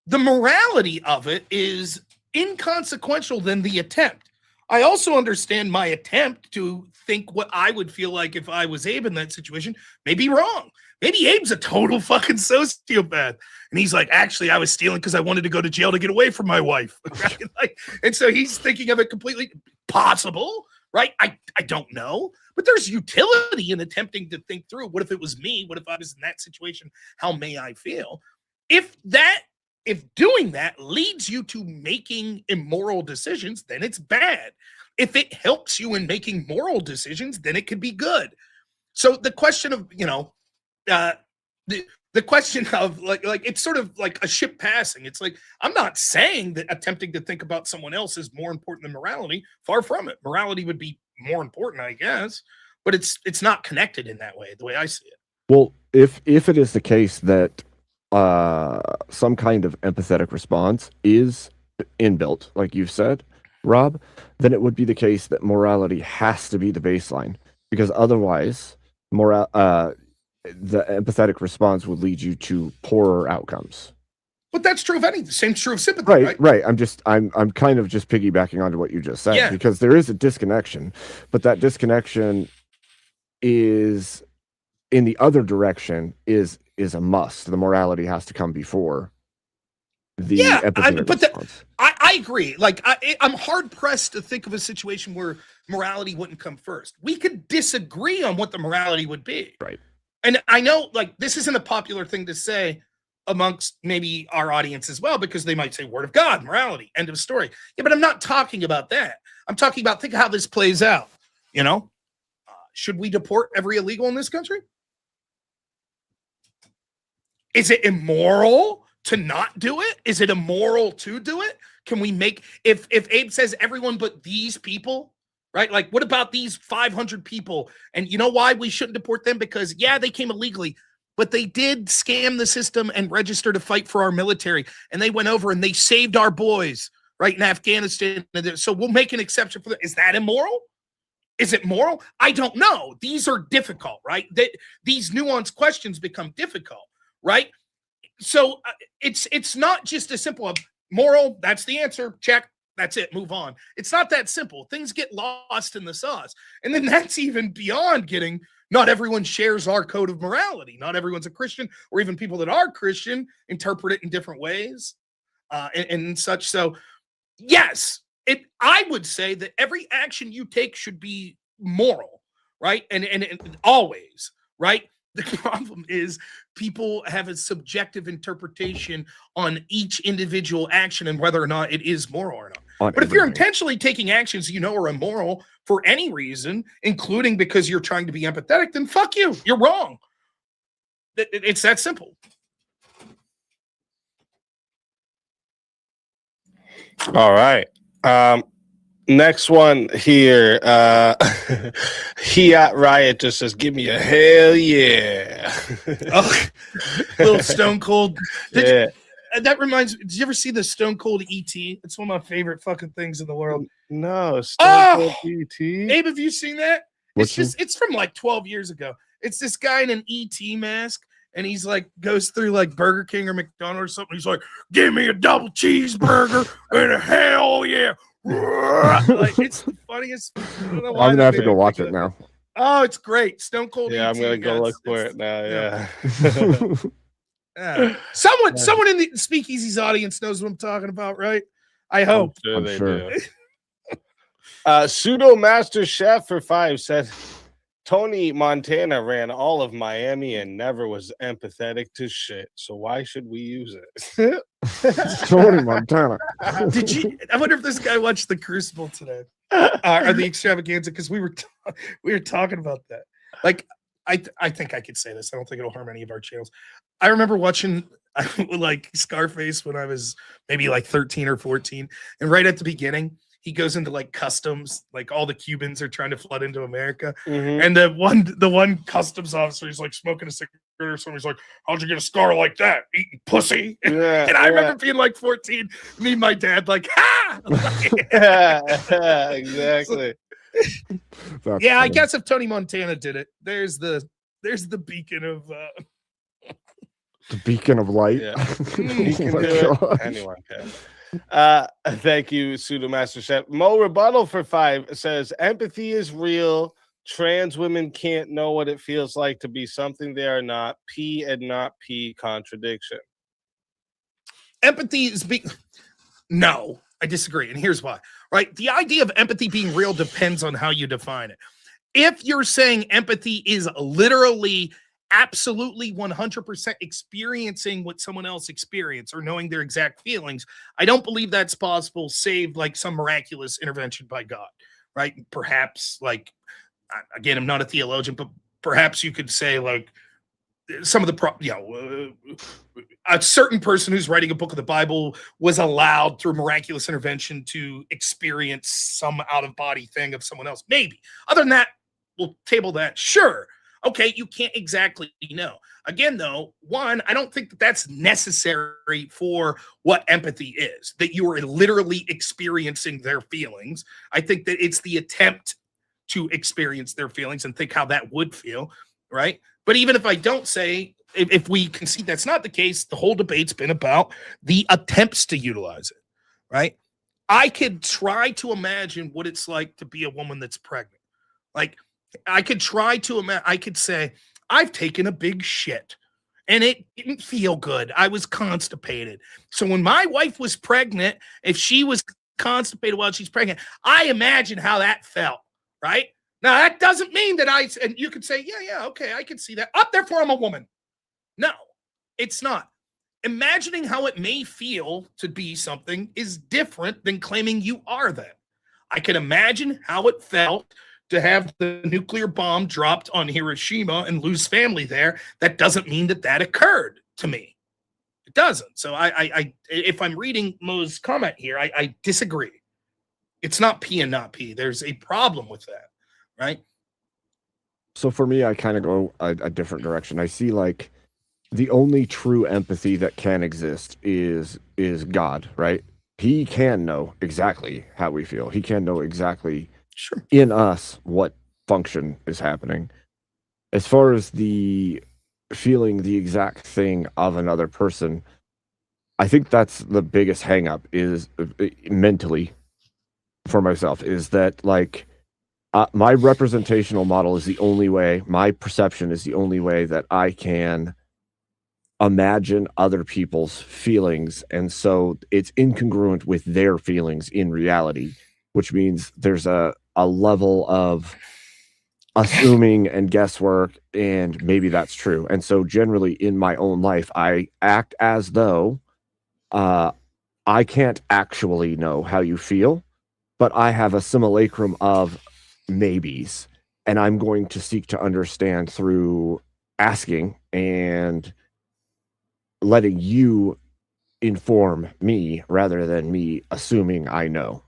Speaker 8: The morality of it is inconsequential than the attempt. I also understand my attempt to think what I would feel like if I was Abe in that situation may be wrong. Maybe Abe's a total fucking sociopath. And he's like, actually, I was stealing because I wanted to go to jail to get away from my wife. Right? And so he's thinking of it completely possible, right? I don't know. But there's utility in attempting to think through, what if it was me? What if I was in that situation? How may I feel? If doing that leads you to making immoral decisions, then it's bad. If it helps you in making moral decisions, then it could be good. So the question of, the question of like it's sort of like a ship passing. It's like, I'm not saying that attempting to think about someone else is more important than morality. Far from it. Morality would be more important, I guess, but it's not connected in that way, the way I see it.
Speaker 3: Well, if it is the case that some kind of empathetic response is inbuilt, like you've said, Rob, then it would be the case that morality has to be the baseline, because otherwise the empathetic response would lead you to poorer outcomes.
Speaker 8: But that's true of anything. Same's true of sympathy,
Speaker 3: right? I'm kind of just piggybacking onto what you just said, because there is a disconnection, but that disconnection is in the other direction is a must. The morality has to come before the empathetic response.
Speaker 8: I agree. Like I'm hard pressed to think of a situation where morality wouldn't come first. We could disagree on what the morality would be,
Speaker 3: right?
Speaker 8: And I know, like, this isn't a popular thing to say amongst maybe our audience as well, because they might say word of God, morality, end of story. Yeah, but I'm not talking about that. I'm talking about, think how this plays out. Should we deport every illegal in this country? Is it immoral to not do it? Is it immoral to do it? Can we make, if Abe says everyone but these people, right? Like, what about these 500 people? And you know why we shouldn't deport them? Because, they came illegally, but they did scam the system and register to fight for our military. And they went over and they saved our boys, right, in Afghanistan. So we'll make an exception for that. Is that immoral? Is it moral? I don't know. These are difficult, right? These nuanced questions become difficult, right? So it's not just a simple moral. That's the answer. Check. That's it. Move on. It's not that simple. Things get lost in the sauce. And then that's even beyond getting, not everyone shares our code of morality. Not everyone's a Christian, or even people that are Christian interpret it in different ways and such. So yes, I would say that every action you take should be moral, right? And always, right? The problem is people have a subjective interpretation on each individual action and whether or not it is moral or not.
Speaker 3: On
Speaker 8: But if you're
Speaker 3: everything.
Speaker 8: intentionally taking actions you know are immoral for any reason, including because you're trying to be empathetic, then fuck you. You're wrong. It's that simple.
Speaker 6: All right. Next one here. Hiat Riot just says, "Give me a hell yeah."
Speaker 8: Oh, little Stone Cold.
Speaker 6: Yeah.
Speaker 8: That reminds me. Did you ever see the Stone Cold E.T.? It's one of my favorite fucking things in the world.
Speaker 6: No,
Speaker 8: Oh!
Speaker 6: PT.
Speaker 8: Abe, have you seen that?
Speaker 3: Which
Speaker 8: It's from like 12 years ago. It's this guy in an ET mask, and he's like goes through like Burger King or McDonald's or something. He's like, "Give me a double cheeseburger and a hell yeah!" Like, it's the funniest. I don't know why
Speaker 3: I'm gonna have to
Speaker 8: they
Speaker 3: go
Speaker 8: picked
Speaker 3: watch
Speaker 8: it
Speaker 3: it now.
Speaker 8: Oh, it's great. Stone Cold.
Speaker 6: Yeah, I'm
Speaker 8: ET,
Speaker 6: gonna go look for
Speaker 8: it's-
Speaker 6: it now. Yeah.
Speaker 8: Someone in the Speakeasy's audience knows what I'm talking about, right? I hope.
Speaker 6: I'm
Speaker 3: I'm sure.
Speaker 6: do. Pseudo Master Chef for 5 said Tony Montana ran all of Miami and never was empathetic to shit. So why should we use it?
Speaker 3: Tony Montana.
Speaker 8: Did you? I wonder if this guy watched the Crucible today or the Extravaganza, because we were talking about that. Like, I think I could say this. I don't think it'll harm any of our channels. I remember watching like Scarface when I was maybe like 13 or 14, and right at the beginning, he goes into like customs, like all the Cubans are trying to flood into America,
Speaker 6: Mhm.
Speaker 8: and the one customs officer is like smoking a cigarette or something. He's like, "How'd you get a scar like that? Eating pussy?"
Speaker 6: Yeah,
Speaker 8: And I remember being like 14, me and my dad like, "Ha!"
Speaker 6: yeah, exactly.
Speaker 3: That's
Speaker 8: Yeah, I
Speaker 3: funny.
Speaker 8: guess if Tony Montana did it, there's the beacon of
Speaker 3: The beacon of light.
Speaker 6: Yeah.
Speaker 3: Oh
Speaker 6: He can
Speaker 3: my
Speaker 6: do it.
Speaker 3: gosh.
Speaker 6: Anyone can. Thank you, Pseudo Master Chef. Mo Rebuttal for 5 says empathy is real. Trans women can't know what it feels like to be something they are not. P and not P contradiction.
Speaker 8: empathy is No, I disagree, and here's why. Right, the idea of empathy being real depends on how you define it. If you're saying empathy is literally absolutely 100% experiencing what someone else experienced or knowing their exact feelings, I don't believe that's possible, save like some miraculous intervention by God, right? Perhaps, like, again, I'm not a theologian, but perhaps you could say like some of the a certain person who's writing a book of the Bible was allowed through miraculous intervention to experience some out of body thing of someone else. Maybe. Other than that, we'll table that. Sure. Okay, you can't exactly know. Again, though, one, I don't think that that's necessary for what empathy is, that you are literally experiencing their feelings. I think that it's the attempt to experience their feelings and think how that would feel, right? But even if I don't say, if we concede that's not the case, the whole debate's been about the attempts to utilize it, right? I could try to imagine what it's like to be a woman that's pregnant. Like, I could try to imagine, I could say, I've taken a big shit and it didn't feel good. I was constipated. So when my wife was pregnant, if she was constipated while she's pregnant, I imagine how that felt, right? Now, that doesn't mean that and you could say, yeah, okay, I can see that. Therefore, I'm a woman. No, it's not. Imagining how it may feel to be something is different than claiming you are that. I can imagine how it felt to have the nuclear bomb dropped on Hiroshima and lose family there. That doesn't mean that that occurred to me. It doesn't. So I if I'm reading Mo's comment here, I disagree. It's not P and not P. There's a problem with that, right?
Speaker 3: So for me, I kind of go a different direction. I see like the only true empathy that can exist is God, right? He can know exactly how we feel. He can know exactly in us what function is happening. As far as the feeling the exact thing of another person, I think that's the biggest hang up is mentally for myself, is that like my representational model is the only way, my perception is the only way that I can imagine other people's feelings. And so it's incongruent with their feelings in reality, which means there's a level of assuming and guesswork, and maybe that's true. And so generally in my own life, I act as though I I can't actually know how you feel, but I have a simulacrum of maybes, and I'm going to seek to understand through asking and letting you inform me rather than me assuming I know.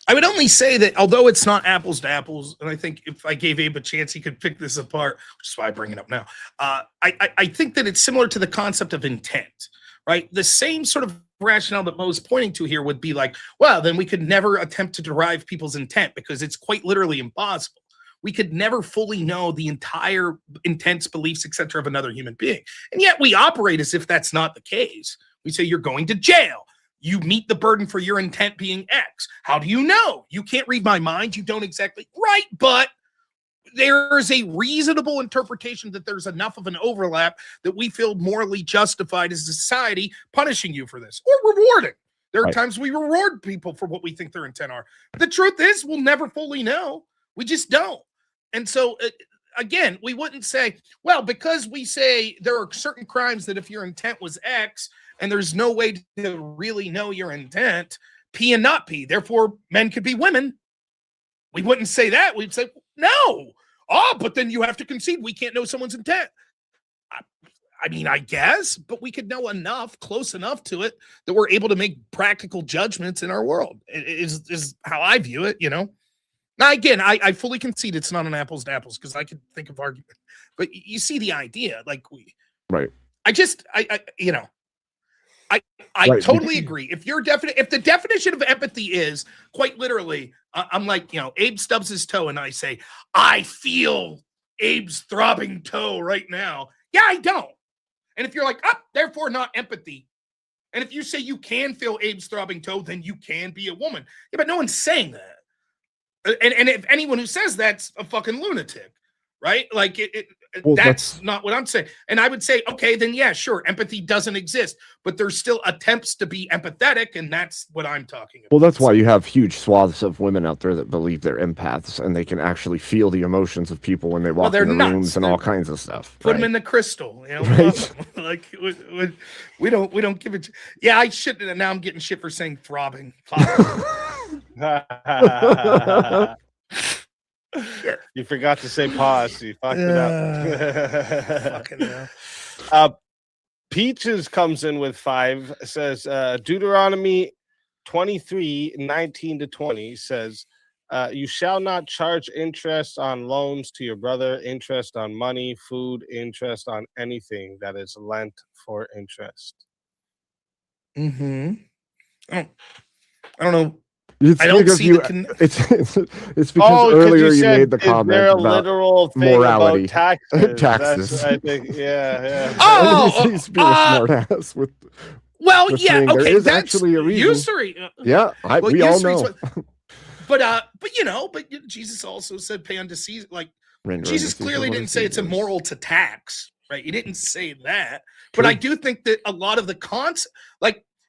Speaker 8: I would only say that although it's not apples to apples, and I think if I gave Abe a chance, he could pick this apart, which is why I bring it up now. I think that it's similar to the concept of intent, right? The same sort of rationale that Mo's pointing to here would be like, well, then we could never attempt to derive people's intent because it's quite literally impossible. We could never fully know the entire intents, beliefs, etc. of another human being. And yet we operate as if that's not the case. We say you're going to jail. You meet the burden for your intent being X. How do you know? You can't read my mind. You don't exactly. Right, but there is a reasonable interpretation that there's enough of an overlap that we feel morally justified as a society punishing you for this or rewarding. There are times we reward people for what we think their intent are. The truth is we'll never fully know. We just don't. And so, again, we wouldn't say, well, because we say there are certain crimes that if your intent was X and there's no way to really know your intent, P and not P, therefore men could be women. We wouldn't say that. We'd say, no. Oh, but then you have to concede we can't know someone's intent. I mean, I guess, but we could know enough, close enough to it, that we're able to make practical judgments in our world. Is how I view it, you know? Now, again, I fully concede it's not an apples to apples because I could think of argument, but you see the idea, like
Speaker 3: right.
Speaker 8: I totally agree. If the definition of empathy is quite literally, I'm like, Abe stubs his toe and I say, I feel Abe's throbbing toe right now. Yeah, I don't. And if you're like, therefore not empathy. And if you say you can feel Abe's throbbing toe, then you can be a woman. Yeah, but no one's saying that. And if anyone who says that's a fucking lunatic, right? Like that's not what I'm saying. And I would say, okay, then yeah, sure, empathy doesn't exist, but there's still attempts to be empathetic, and that's what I'm talking about.
Speaker 3: Well, that's why you have huge swaths of women out there that believe they're empaths and they can actually feel the emotions of people when they walk in the rooms and all kinds of stuff.
Speaker 8: Put them in the crystal, right? Like we don't give it. Yeah, I should. Now I'm getting shit for saying throbbing.
Speaker 6: You forgot to say pause. You fucked it up. Peaches comes in with 5. Says Deuteronomy 23:19-20 says, you shall not charge interest on loans to your brother, interest on money, food, interest on anything that is lent for interest.
Speaker 8: I don't know.
Speaker 3: I don't see it's because earlier you made the comment about morality.
Speaker 6: About taxes. I think, yeah.
Speaker 3: He's being a smart ass with.
Speaker 8: Well, yeah, okay,
Speaker 3: there is
Speaker 8: that's
Speaker 3: actually a reason.
Speaker 8: Usury.
Speaker 3: Yeah, we all know.
Speaker 8: But Jesus also said pay unto Caesar. Like Jesus clearly didn't say it's immoral to tax, right? He didn't say that. But I do think that a lot of the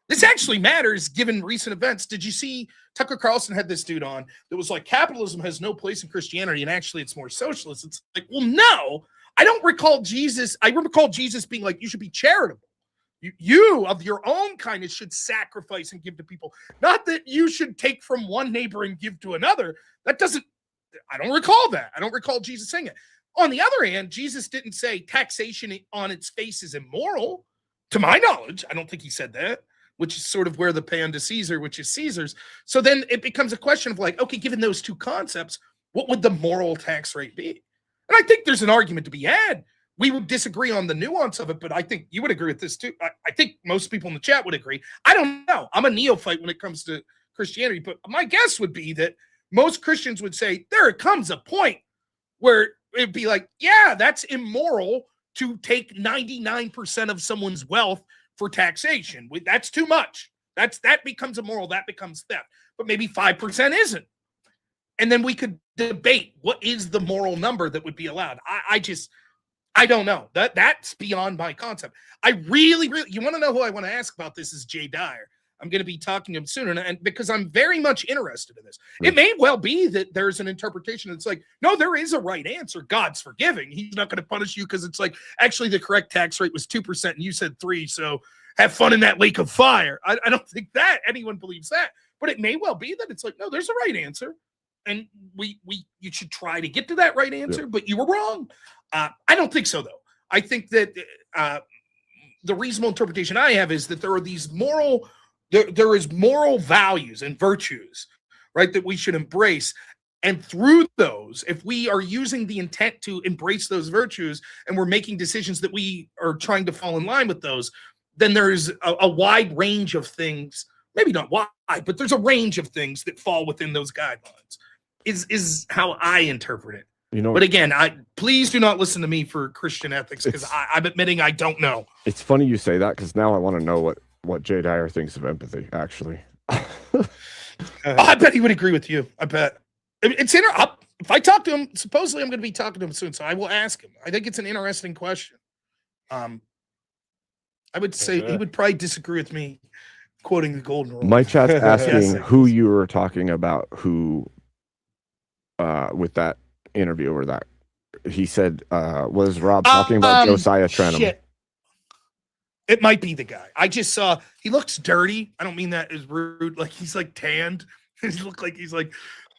Speaker 8: this actually matters given recent events. Did you see Tucker Carlson had this dude on that was like, capitalism has no place in Christianity, and actually it's more socialist. It's like, well, no, I don't recall Jesus. I recall Jesus being like, you should be charitable. You of your own kindness should sacrifice and give to people. Not that you should take from one neighbor and give to another. I don't recall that. I don't recall Jesus saying it. On the other hand, Jesus didn't say taxation on its face is immoral. To my knowledge, I don't think he said that, which is sort of where the pay unto Caesar, which is Caesar's. So then it becomes a question of like, okay, given those two concepts, what would the moral tax rate be? And I think there's an argument to be had. We would disagree on the nuance of it, but I think you would agree with this too. I think most people in the chat would agree. I don't know. I'm a neophyte when it comes to Christianity, but my guess would be that most Christians would say there comes a point where it'd be like, yeah, that's immoral to take 99% of someone's wealth for taxation. That's too much. That becomes immoral. That becomes theft. But maybe 5% isn't. And then we could debate what is the moral number that would be allowed. I don't know. That's beyond my concept. I really, you want to know who I want to ask about this is Jay Dyer. I'm going to be talking to him soon, and because I'm very much interested in this. It may well be that there's an interpretation that's like, no, there is a right answer. God's forgiving. He's not going to punish you because it's like, actually the correct tax rate was 2% and you said 3%. So have fun in that lake of fire. I don't think that anyone believes that, but it may well be that it's like, no, there's a right answer. And you should try to get to that right answer, but you were wrong. I don't think so, though. I think that the reasonable interpretation I have is that there are these there is moral values and virtues, right, that we should embrace. And through those, if we are using the intent to embrace those virtues and we're making decisions that we are trying to fall in line with those, then there's a wide range of things, maybe not wide, but there's a range of things that fall within those guidelines, is how I interpret it.
Speaker 3: You know,
Speaker 8: but again, please do not listen to me for Christian ethics, because I'm admitting I don't know.
Speaker 3: It's funny you say that, because now I want to know what Jay Dyer thinks of empathy, actually.
Speaker 8: I bet he would agree with you. I bet. It's if I talk to him, supposedly I'm going to be talking to him soon, so I will ask him. I think it's an interesting question. I would say he would probably disagree with me quoting the golden rule.
Speaker 3: My chat's asking who you were talking about, who with that interview, or that he said was Rob talking about Josiah Trenum.
Speaker 8: Shit. It might be the guy. I just saw he looks dirty. I don't mean that as rude. Like, he's like tanned. He look like he's like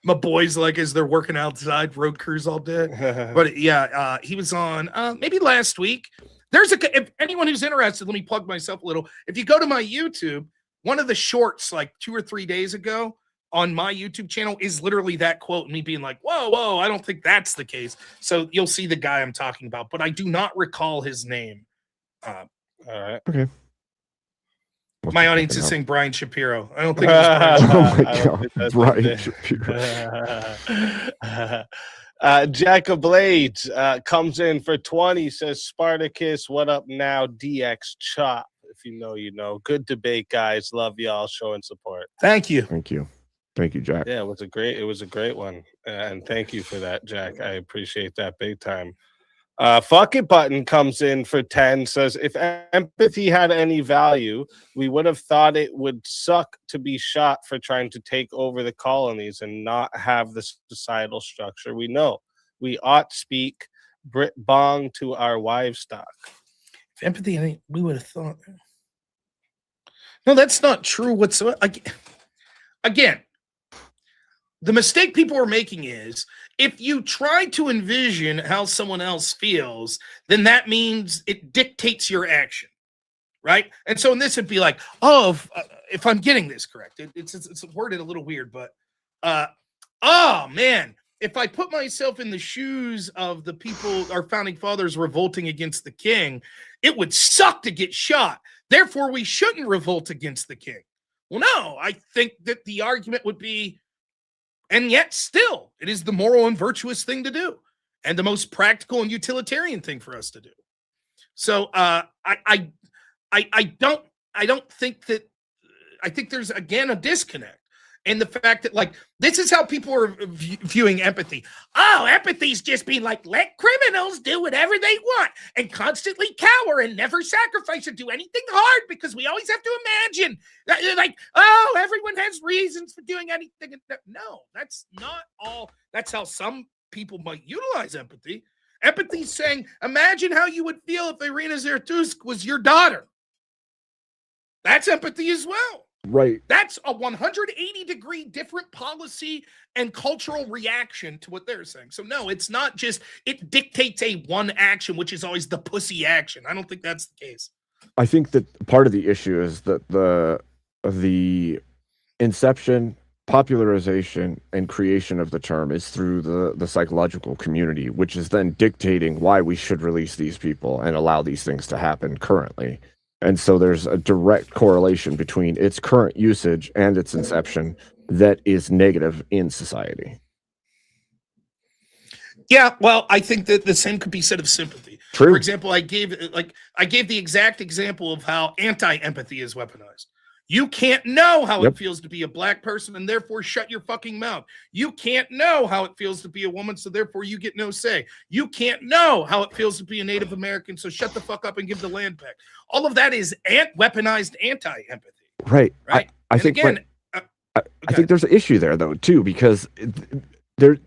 Speaker 8: my boys, like, as they're working outside road crews all day. But yeah, he was on maybe last week. If anyone who's interested, let me plug myself a little. If you go to my YouTube, one of the shorts like 2 or 3 days ago on my YouTube channel is literally that quote, and me being like, whoa, I don't think that's the case. So you'll see the guy I'm talking about, but I do not recall his name. All right.
Speaker 3: Okay.
Speaker 8: My audience is saying Brian Shapiro. I don't think it was Brian Shapiro.
Speaker 3: Oh my God, Brian Shapiro.
Speaker 6: Jack of Blades comes in for 20, says Spartacus, what up now? DX Chop. If you know, you know. Good debate, guys. Love y'all showing support.
Speaker 8: Thank you.
Speaker 3: Thank you, Jack.
Speaker 6: Yeah, it was a great one. And thank you for that, Jack. I appreciate that big time. Fuck it button comes in for 10, says if empathy had any value, we would have thought it would suck to be shot for trying to take over the colonies and not have the societal structure we know. We ought speak Brit Bong to our livestock.
Speaker 8: If empathy, we would have thought. No, that's not true whatsoever. Again, the mistake people are making is, if you try to envision how someone else feels, then that means it dictates your action, right? And so in this, it'd be like, if I'm getting this correct, it's worded a little weird, but oh man, if I put myself in the shoes of the people, our founding fathers revolting against the king, it would suck to get shot. Therefore, we shouldn't revolt against the king. Well, no, I think that the argument would be, and yet still, it is the moral and virtuous thing to do, and the most practical and utilitarian thing for us to do. So I don't think that. I think there's again a disconnect in the fact that, like, this is how people are viewing empathy. Oh, empathy's just being like, let criminals do whatever they want and constantly cower and never sacrifice or do anything hard because we always have to imagine like, oh, everyone has reasons for doing anything. No, that's not all. That's how some people might utilize empathy. Empathy's saying, imagine how you would feel if Irina Zertusk was your daughter. That's empathy as well.
Speaker 3: Right.
Speaker 8: That's a 180-degree different policy and cultural reaction to what they're saying. So no, it's not just, it dictates a one action, which is always the pussy action. I don't think that's the case.
Speaker 3: I think that part of the issue is that the inception, popularization, and creation of the term is through the psychological community, which is then dictating why we should release these people and allow these things to happen currently. And so there's a direct correlation between its current usage and its inception that is negative in society.
Speaker 8: Yeah, well, I think that the same could be said of sympathy.
Speaker 3: True.
Speaker 8: For example, I gave the exact example of how anti-empathy is weaponized. You can't know how it feels to be a black person, and therefore shut your fucking mouth. You can't know how it feels to be a woman, so therefore you get no say. You can't know how it feels to be a Native American, so shut the fuck up and give the land back. All of that is weaponized anti-empathy.
Speaker 3: Right.
Speaker 8: Right.
Speaker 3: I think.
Speaker 8: Again,
Speaker 3: I think there's an issue there, though, too, because there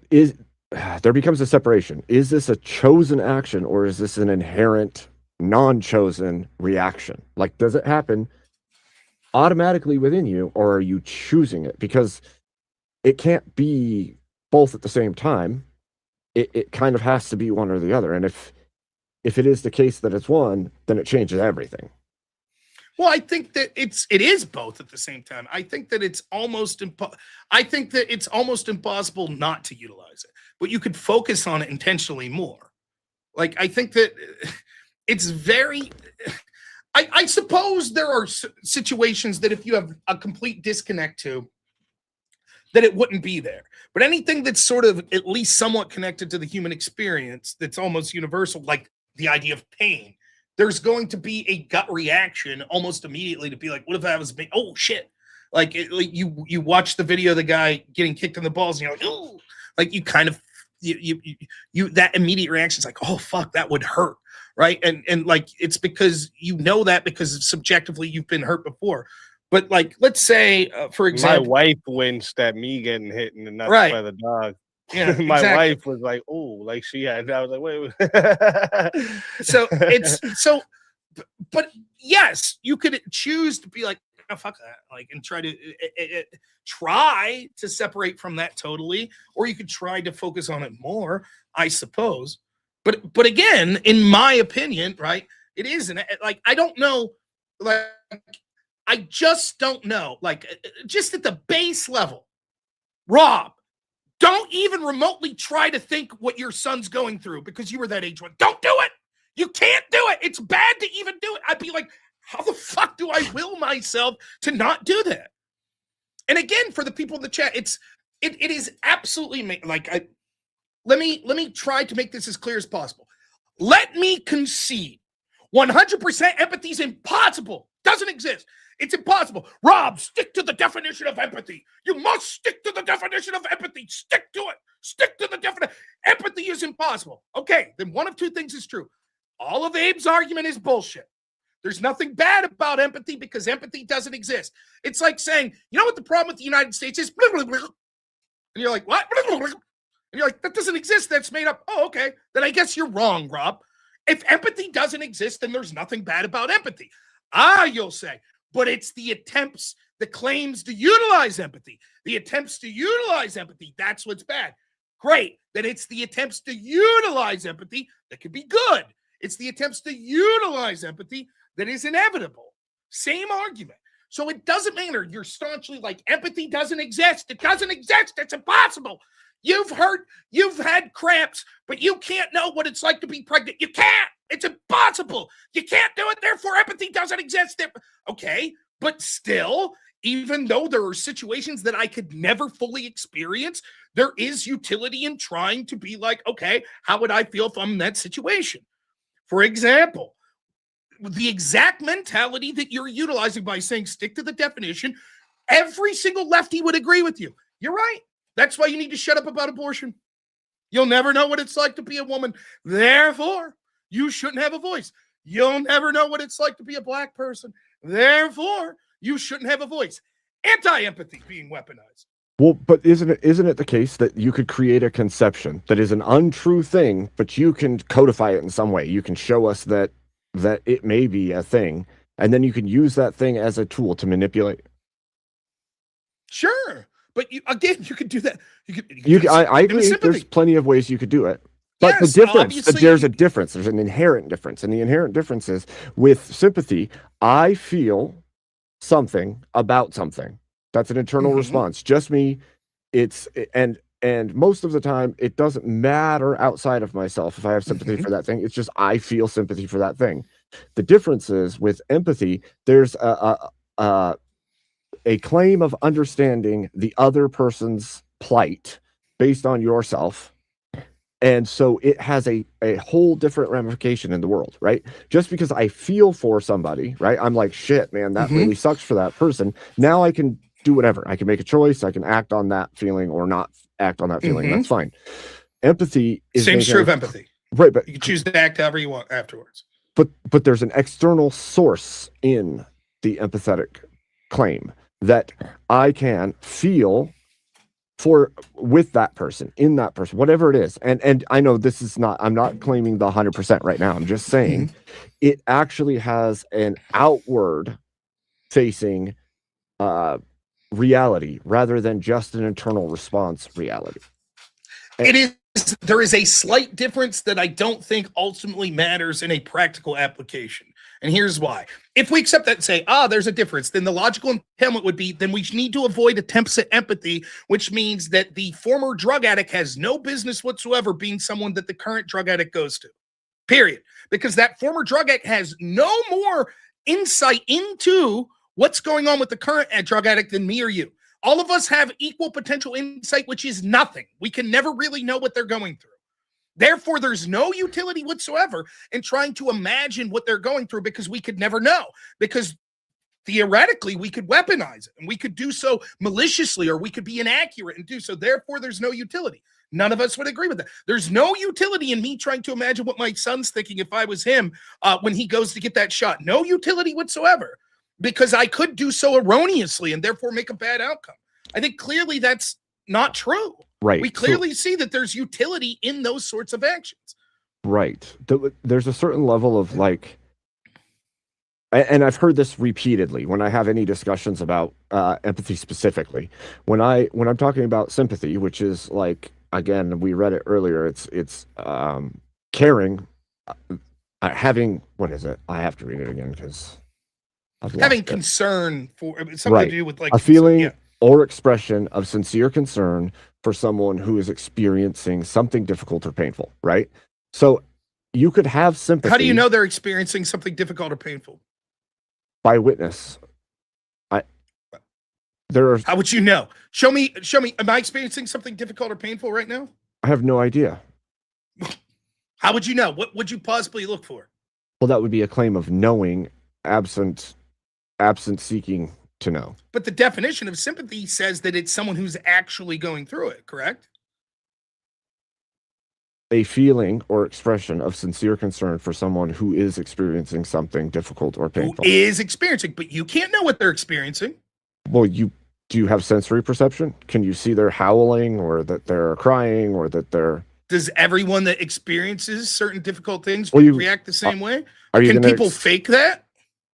Speaker 3: becomes a separation. Is this a chosen action, or is this an inherent non-chosen reaction? Like, does it happen automatically within you, or are you choosing it? Because it can't be both at the same time. It kind of has to be one or the other. And if it is the case that it's one, then it changes everything.
Speaker 8: Well, I think that it is both at the same time. I think that it's almost impossible not to utilize it, but you could focus on it intentionally more. Like, I think that it's very. I suppose there are situations that if you have a complete disconnect to, that it wouldn't be there. But anything that's sort of at least somewhat connected to the human experience, that's almost universal, like the idea of pain, there's going to be a gut reaction almost immediately to be like, what if I was big? Oh shit. Like, you watch the video of the guy getting kicked in the balls and you're like, oh, like you kind of, you that immediate reaction is like, oh fuck, that would hurt. Right. And like, it's because you know that because subjectively you've been hurt before. But like, let's say, for example,
Speaker 6: my wife winced at me getting hit in the nuts
Speaker 8: Right.
Speaker 6: by the dog.
Speaker 8: Yeah,
Speaker 6: my
Speaker 8: exactly.
Speaker 6: wife was like, "Oh, like she had." I was like, "Wait."
Speaker 8: So but yes, you could choose to be like, oh, fuck that, like, and try to separate from that totally, or you could try to focus on it more, I suppose. But again, in my opinion, right, it isn't like, I don't know, like, I just don't know, like, just at the base level, Rob, don't even remotely try to think what your son's going through because you were that age one. Don't do it. You can't do it. It's bad to even do it. I'd be like, how the fuck do I will myself to not do that? And again, for the people in the chat, it is absolutely like, let me try to make this as clear as possible. Let me concede 100% empathy is impossible. Doesn't exist. It's impossible. Rob, stick to the definition of empathy. You must stick to the definition of empathy. Stick to it. Stick to the definition. Empathy is impossible. Okay, then one of two things is true. All of Abe's argument is bullshit. There's nothing bad about empathy because empathy doesn't exist. It's like saying, you know what the problem with the United States is? And you're like, what? And you're like, that doesn't exist. That's made up. Oh, okay. Then I guess you're wrong, Rob. If empathy doesn't exist, then there's nothing bad about empathy. You'll say, but it's the attempts, the claims to utilize empathy, that's what's bad. Great. Then it's the attempts to utilize empathy that could be good. It's the attempts to utilize empathy that is inevitable. Same argument. So it doesn't matter. You're staunchly like, empathy doesn't exist. It doesn't exist. It's impossible. You've had cramps, but you can't know what it's like to be pregnant. You can't. It's impossible. You can't do it. Therefore, empathy doesn't exist. Okay, but still, even though there are situations that I could never fully experience, there is utility in trying to be like, okay, how would I feel if I'm in that situation? For example, the exact mentality that you're utilizing by saying stick to the definition, every single lefty would agree with you. You're right. That's why you need to shut up about abortion. You'll never know what it's like to be a woman. Therefore, you shouldn't have a voice. You'll never know what it's like to be a black person. Therefore, you shouldn't have a voice. Anti-empathy being weaponized.
Speaker 3: Well, but isn't it the case that you could create a conception that is an untrue thing, but you can codify it in some way? You can show us that it may be a thing, and then you can use that thing as a tool to manipulate.
Speaker 8: Sure. But you could do that.
Speaker 3: I agree. There's plenty of ways you could do it. But
Speaker 8: yes,
Speaker 3: the difference, there's a difference. There's an inherent difference. And the inherent difference is with sympathy, I feel something about something. That's an internal response. Just me. And most of the time, it doesn't matter outside of myself if I have sympathy for that thing. It's just I feel sympathy for that thing. The difference is with empathy, there's a claim of understanding the other person's plight based on yourself. And so it has a whole different ramification in the world, right? Just because I feel for somebody, right? I'm like, shit, man, that really sucks for that person. Now I can do whatever. I can make a choice. I can act on that feeling or not act on that feeling. That's fine. Empathy is
Speaker 8: same true of empathy.
Speaker 3: Right, but
Speaker 8: you can choose to act however you want afterwards.
Speaker 3: But there's an external source in the empathetic claim that I can feel with that person, in that person, whatever it is. And I know this is not, I'm not claiming the 100% right now. I'm just saying it actually has an outward facing reality rather than just an internal response reality.
Speaker 8: It is. There is a slight difference that I don't think ultimately matters in a practical application. And here's why. If we accept that and say, there's a difference, then the logical impediment would be, then we need to avoid attempts at empathy, which means that the former drug addict has no business whatsoever being someone that the current drug addict goes to. Period. Because that former drug addict has no more insight into what's going on with the current drug addict than me or you. All of us have equal potential insight, which is nothing. We can never really know what they're going through. Therefore, there's no utility whatsoever in trying to imagine what they're going through because we could never know. Because theoretically, we could weaponize it and we could do so maliciously or we could be inaccurate and do so. Therefore, there's no utility. None of us would agree with that. There's no utility in me trying to imagine what my son's thinking if I was him when he goes to get that shot. No utility whatsoever. Because I could do so erroneously and therefore make a bad outcome. I think clearly that's not true.
Speaker 3: Right.
Speaker 8: We clearly see that there's utility in those sorts of actions.
Speaker 3: Right. There's a certain level of like, and I've heard this repeatedly when I have any discussions about empathy specifically. When I'm talking about sympathy, which is like, again, we read it earlier. It's caring, having, what is it? I have to read it again because
Speaker 8: having concern for something to do with like
Speaker 3: a feeling or expression of sincere concern for someone who is experiencing something difficult or painful, right? So you could have sympathy.
Speaker 8: How do you know they're experiencing something difficult or painful?
Speaker 3: By witness. How
Speaker 8: would you know? Show me. Am I experiencing something difficult or painful right now?
Speaker 3: I have no idea.
Speaker 8: How would you know? What would you possibly look for?
Speaker 3: Well, that would be a claim of knowing absent seeking to know.
Speaker 8: But the definition of sympathy says that it's someone who's actually going through it, correct?
Speaker 3: A feeling or expression of sincere concern for someone who is experiencing something difficult or painful.
Speaker 8: Who is experiencing, but you can't know what they're experiencing.
Speaker 3: Well, do you have sensory perception? Can you see they're howling or that they're crying or that they're...
Speaker 8: Does everyone that experiences certain difficult things react the same way? Can people fake that?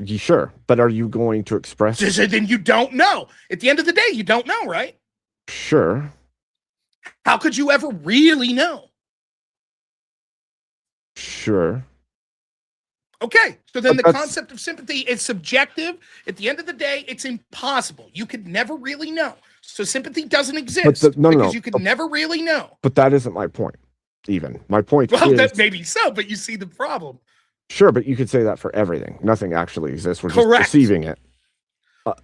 Speaker 3: Sure, but are you going to express...
Speaker 8: Then you don't know. At the end of the day, you don't know, right?
Speaker 3: Sure.
Speaker 8: How could you ever really know?
Speaker 3: Sure.
Speaker 8: Okay, so then the concept of sympathy is subjective. At the end of the day, it's impossible. You could never really know. So sympathy doesn't exist because you could never really know.
Speaker 3: But that isn't my point, even. My point is...
Speaker 8: Well, that may be so, but you see the problem.
Speaker 3: Sure, but you could say that for everything. Nothing actually exists. We're just perceiving it.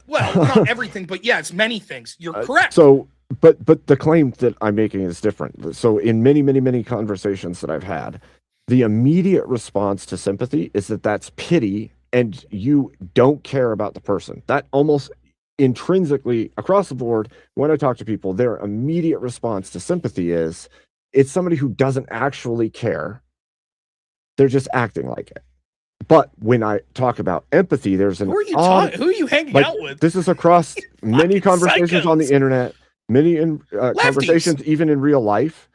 Speaker 8: Well, not everything, but yes, many things. You're correct.
Speaker 3: So, but the claim that I'm making is different. So in many, many, many conversations that I've had, the immediate response to sympathy is that that's pity and you don't care about the person. That almost intrinsically across the board, when I talk to people, their immediate response to sympathy is it's somebody who doesn't actually care. They're just acting like it. But when I talk about empathy, there's an...
Speaker 8: Who are you hanging out with?
Speaker 3: This is across many conversations on the internet, many conversations even in real life.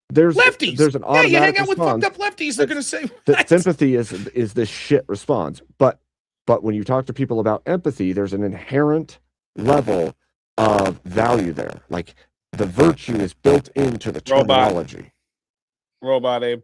Speaker 3: There's
Speaker 8: lefties.
Speaker 3: There's an automatic
Speaker 8: you hang out
Speaker 3: response
Speaker 8: with fucked up lefties. They're going to say
Speaker 3: that sympathy is this shit response. But when you talk to people about empathy, there's an inherent level of value there. Like the virtue is built into the terminology.
Speaker 6: Robot Abe.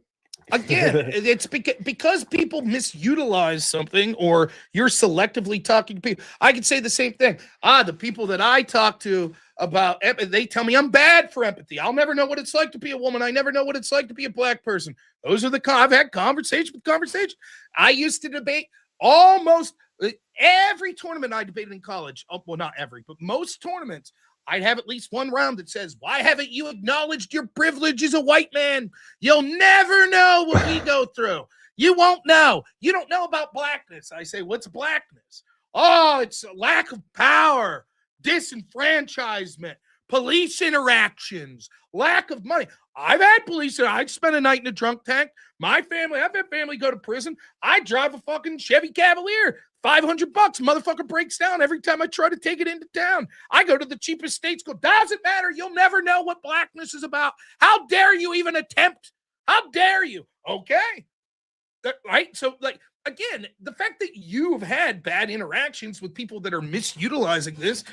Speaker 8: Again, it's because people misutilize something or you're selectively talking to people. I could say the same thing. The people that I talk to about empathy, they tell me I'm bad for empathy. I'll never know what it's like to be a woman. I never know what it's like to be a black person. Those are I've had conversation. I used to debate almost every tournament I debated in college. Well, not every, but most tournaments. I'd have at least one round that says, why haven't you acknowledged your privilege as a white man? You'll never know what we go through. You won't know. You don't know about blackness. I say, what's blackness? Oh, it's a lack of power, disenfranchisement, police interactions, lack of money. I've had police that I'd spend a night in a drunk tank. My family, I've had family go to prison. I drive a fucking Chevy Cavalier. $500, motherfucker breaks down every time I try to take it into town. I go to the cheapest states, go, doesn't matter. You'll never know what blackness is about. How dare you even attempt? How dare you? Okay. Right? So, like, again, the fact that you've had bad interactions with people that are misutilizing this,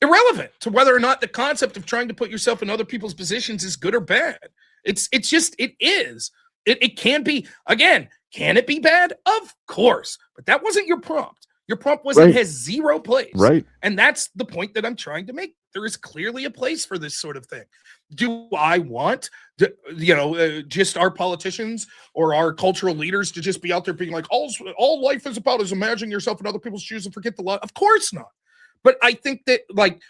Speaker 8: irrelevant to whether or not the concept of trying to put yourself in other people's positions is good or bad. It is. It can be, again, can it be bad? Of course. But that wasn't your prompt. Your prompt was it has zero place.
Speaker 3: Right.
Speaker 8: And that's the point that I'm trying to make. There is clearly a place for this sort of thing. Do I want, just our politicians or our cultural leaders to just be out there being like, all life is about is imagining yourself in other people's shoes and forget the law? Of course not. But I think that, like,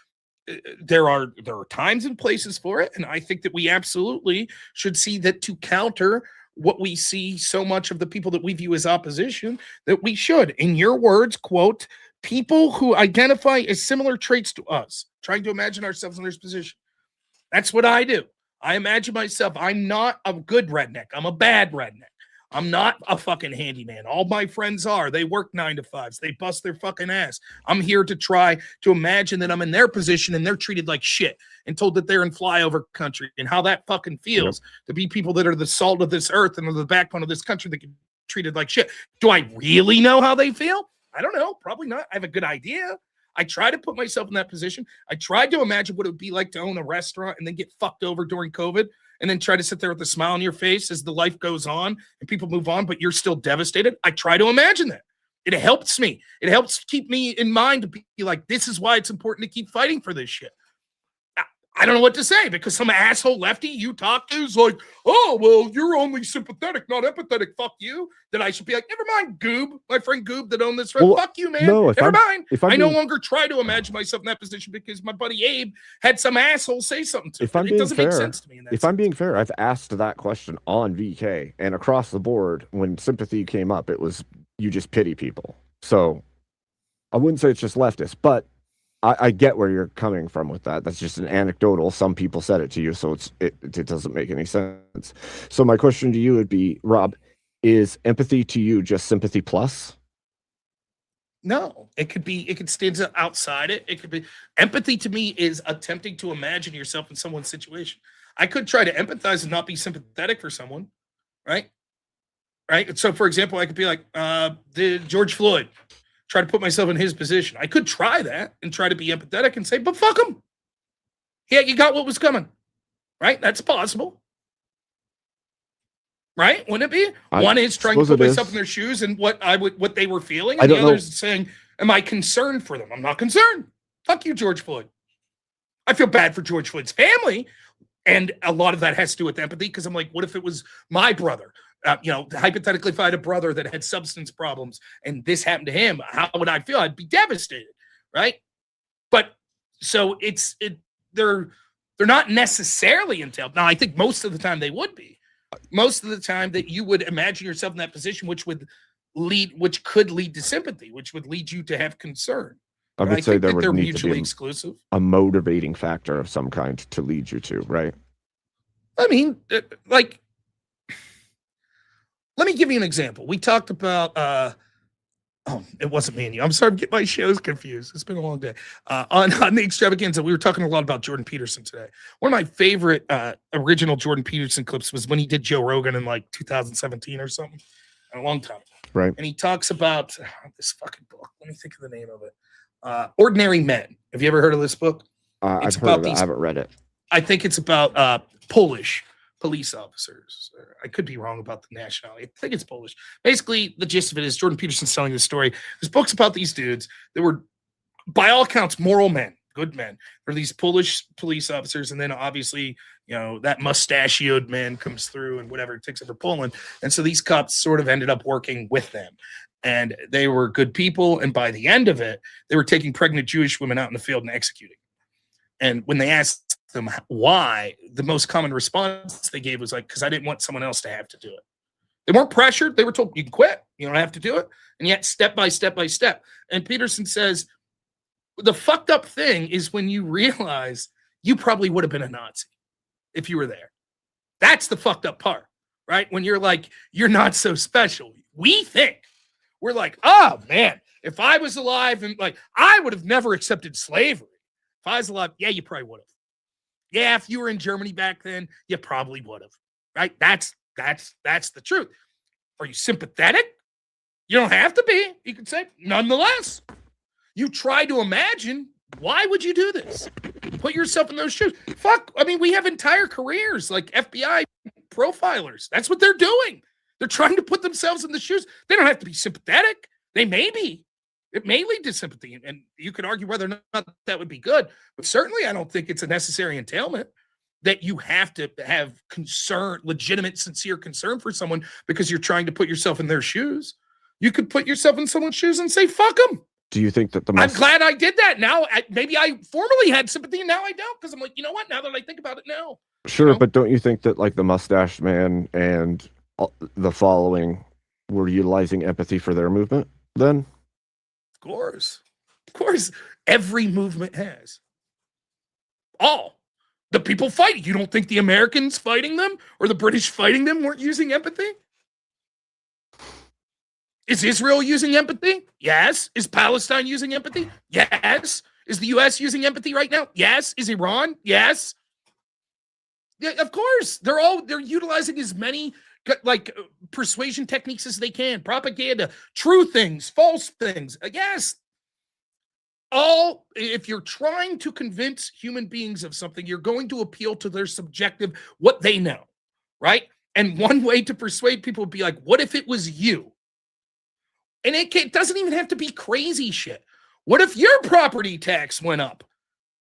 Speaker 8: there are times and places for it. And I think that we absolutely should see that to counter what we see so much of the people that we view as opposition, that we should, in your words, quote, people who identify as similar traits to us, trying to imagine ourselves in their position. That's what I do. I imagine myself. I'm not a good redneck. I'm a bad redneck. I'm not a fucking handyman. All my friends are. They work 9 to 5s. They bust their fucking ass. I'm here to try to imagine that I'm in their position and they're treated like shit and told that they're in flyover country and how that fucking feels to be people that are the salt of this earth and are the backbone of this country that get treated like shit. Do I really know how they feel? I don't know. Probably not. I have a good idea. I try to put myself in that position. I tried to imagine what it would be like to own a restaurant and then get fucked over during COVID and then try to sit there with a smile on your face as the life goes on and people move on, but you're still devastated. I try to imagine that. It helps me. It helps keep me in mind to be like, this is why it's important to keep fighting for this shit. I don't know what to say because some asshole lefty you talk to is like, oh, well, you're only sympathetic, not empathetic. Fuck you. That I should be like, never mind, Goob, my friend Goob that owned this. Well, fuck you, man.
Speaker 3: No,
Speaker 8: never mind. I no longer try to imagine myself in that position because my buddy Abe had some asshole say something to me. It doesn't make sense to me.
Speaker 3: I'm being fair, I've asked that question on VK and across the board when sympathy came up, it was you just pity people. So I wouldn't say it's just leftist, but I get where you're coming from with that. That's just an anecdotal. Some people said it to you, so it doesn't make any sense. So my question to you would be, Rob, is empathy to you just sympathy plus?
Speaker 8: No, it could stand outside it. It could be empathy to me is attempting to imagine yourself in someone's situation. I could try to empathize and not be sympathetic for someone, right? Right. So, for example, I could be like, the George Floyd. Try to put myself in his position. I could try that and try to be empathetic and say, but fuck him. Yeah, you got what was coming. Right? That's possible. Right? Wouldn't it be? One is trying to put myself in their shoes and what they were feeling. And the other is saying, am I concerned for them? I'm not concerned. Fuck you, George Floyd. I feel bad for George Floyd's family. And a lot of that has to do with empathy because I'm like, what if it was my brother? Hypothetically, if I had a brother that had substance problems and this happened to him, how would I feel? I'd be devastated, right? But so they're not necessarily entailed. Now, I think most of the time they would be. Most of the time that you would imagine yourself in that position, which could lead to sympathy, which would lead you to have concern.
Speaker 3: I would say there would
Speaker 8: they're
Speaker 3: need
Speaker 8: mutually
Speaker 3: to be
Speaker 8: exclusive.
Speaker 3: A motivating factor of some kind to lead you to, right?
Speaker 8: I mean, let me give you an example. We talked about, it wasn't me and you. I'm sorry, I'm getting my shows confused. It's been a long day. On the extravaganza, we were talking a lot about Jordan Peterson today. One of my favorite original Jordan Peterson clips was when he did Joe Rogan in like 2017 or something, a long time.
Speaker 3: Right.
Speaker 8: And he talks about this fucking book. Let me think of the name of it. Ordinary Men. Have you ever heard of this book?
Speaker 3: I've heard of it. I haven't read it.
Speaker 8: I think it's about Polish police officers. I could be wrong about the nationality. I think it's Polish. Basically, the gist of it is Jordan Peterson's telling this story. This book's about these dudes that were, by all accounts, moral men, good men. They're these Polish police officers, and then obviously, that mustachioed man comes through and whatever, takes over Poland. And so these cops sort of ended up working with them. And they were good people, and by the end of it, they were taking pregnant Jewish women out in the field and executing. And when they asked them why, the most common response they gave was like, because I didn't want someone else to have to do it. They weren't pressured. They were told, you can quit. You don't have to do it. And yet, step by step by step. And Peterson says, the fucked up thing is when you realize you probably would have been a Nazi if you were there. That's the fucked up part, right? When you're like, you're not so special. We think we're like, oh man, if I was alive and like, I would have never accepted slavery. If I was alive, yeah, you probably would have. Yeah, if you were in Germany back then, you probably would have, right? That's the truth. Are you sympathetic? You don't have to be. You can say, nonetheless, you try to imagine, why would you do this? Put yourself in those shoes. Fuck, I mean, we have entire careers like FBI profilers. That's what they're doing. They're trying to put themselves in the shoes. They don't have to be sympathetic. They may be. It may lead to sympathy, and you could argue whether or not that would be good. But certainly, I don't think it's a necessary entailment that you have to have concern, legitimate, sincere concern for someone because you're trying to put yourself in their shoes. You could put yourself in someone's shoes and say, fuck them.
Speaker 3: Do you think that
Speaker 8: I'm glad I did that. Now, maybe I formerly had sympathy, and now I don't, because I'm like, you know what? Now that I think about it now.
Speaker 3: Sure,
Speaker 8: you know?
Speaker 3: but don't you think that like the Mustache Man and the following were utilizing empathy for their movement then?
Speaker 8: Of course, every movement has. All the people fighting. You don't think the Americans fighting them or the British fighting them weren't using empathy? Is Israel using empathy? Yes. Is Palestine using empathy? Yes. Is the U.S. using empathy right now? Yes. Is Iran? Yes. Yeah, of course. They're utilizing as many like persuasion techniques as they can, propaganda, true things, false things. Yes. If you're trying to convince human beings of something, you're going to appeal to their subjective, what they know, right? And one way to persuade people would be like, what if it was you? And it doesn't even have to be crazy shit. What if your property tax went up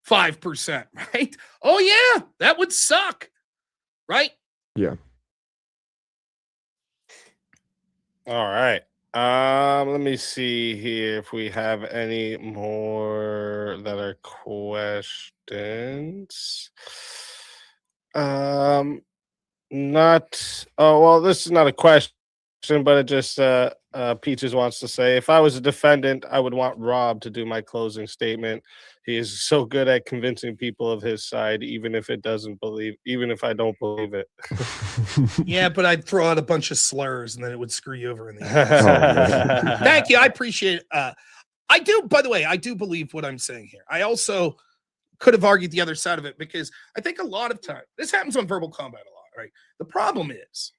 Speaker 8: 5%, right? Oh yeah, that would suck, right?
Speaker 3: Yeah.
Speaker 6: All right. Let me see here if we have any more that are questions. Not. Oh well, this is not a question, but it just Peaches wants to say, if I was a defendant, I would want Rob to do my closing statement. He is so good at convincing people of his side, even if I don't believe it.
Speaker 8: Yeah, but I'd throw out a bunch of slurs and then it would screw you over in the end. Thank you. I appreciate it. I do, by the way, I do believe what I'm saying here. I also could have argued the other side of it because I think a lot of time, this happens on Verbal Combat a lot, right? The problem is,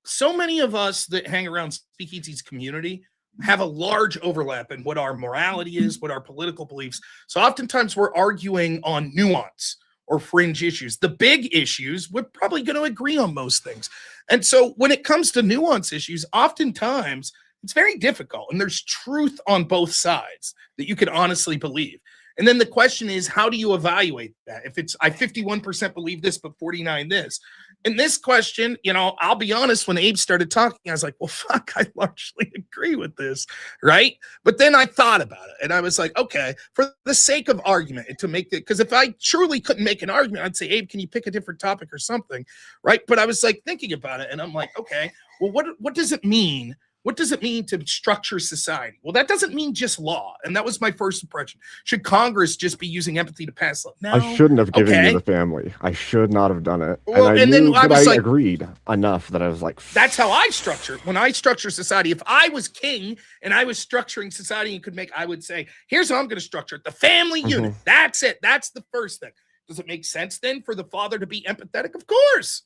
Speaker 8: so many of us that hang around Speakeasy's community have a large overlap in what our morality is, what our political beliefs. So oftentimes we're arguing on nuance or fringe issues. The big issues, we're probably going to agree on most things. And so when it comes to nuance issues, oftentimes it's very difficult. And there's truth on both sides that you can honestly believe. And then the question is, how do you evaluate that? If it's, I 51% believe this, but 49 this. In this question, I'll be honest, when Abe started talking, I was like, well, fuck, I largely agree with this, right? But then I thought about it, and I was like, okay, for the sake of argument, and to make it, because if I truly couldn't make an argument, I'd say, Abe, can you pick a different topic or something, right? But I was like thinking about it, and I'm like, okay, well, what does it mean? What does it mean to structure society? Well, that doesn't mean just law. And that was my first impression. Should Congress just be using empathy to pass law? No.
Speaker 3: I shouldn't have given you the family. I should not have done it.
Speaker 8: Well,
Speaker 3: and I agreed enough that I was like,
Speaker 8: that's how I structure. When I structure society, if I was king and I was structuring society and I would say, here's how I'm going to structure it. The family unit. That's it. That's the first thing. Does it make sense then for the father to be empathetic? Of course.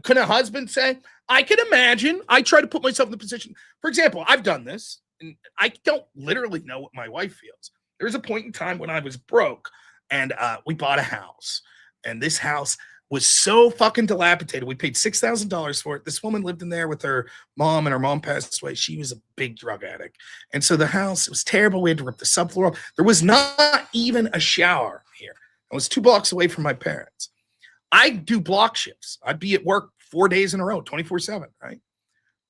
Speaker 8: Could a husband say, I can imagine, I try to put myself in the position. For example, I've done this, and I don't literally know what my wife feels. There was a point in time when I was broke, and we bought a house. And this house was so fucking dilapidated. We paid $6,000 for it. This woman lived in there with her mom, and her mom passed away. She was a big drug addict. And so the house, it was terrible. We had to rip the subfloor off. There was not even a shower here. I was 2 blocks away from my parents. I do block shifts. I'd be at work 4 days in a row, 24/7, right?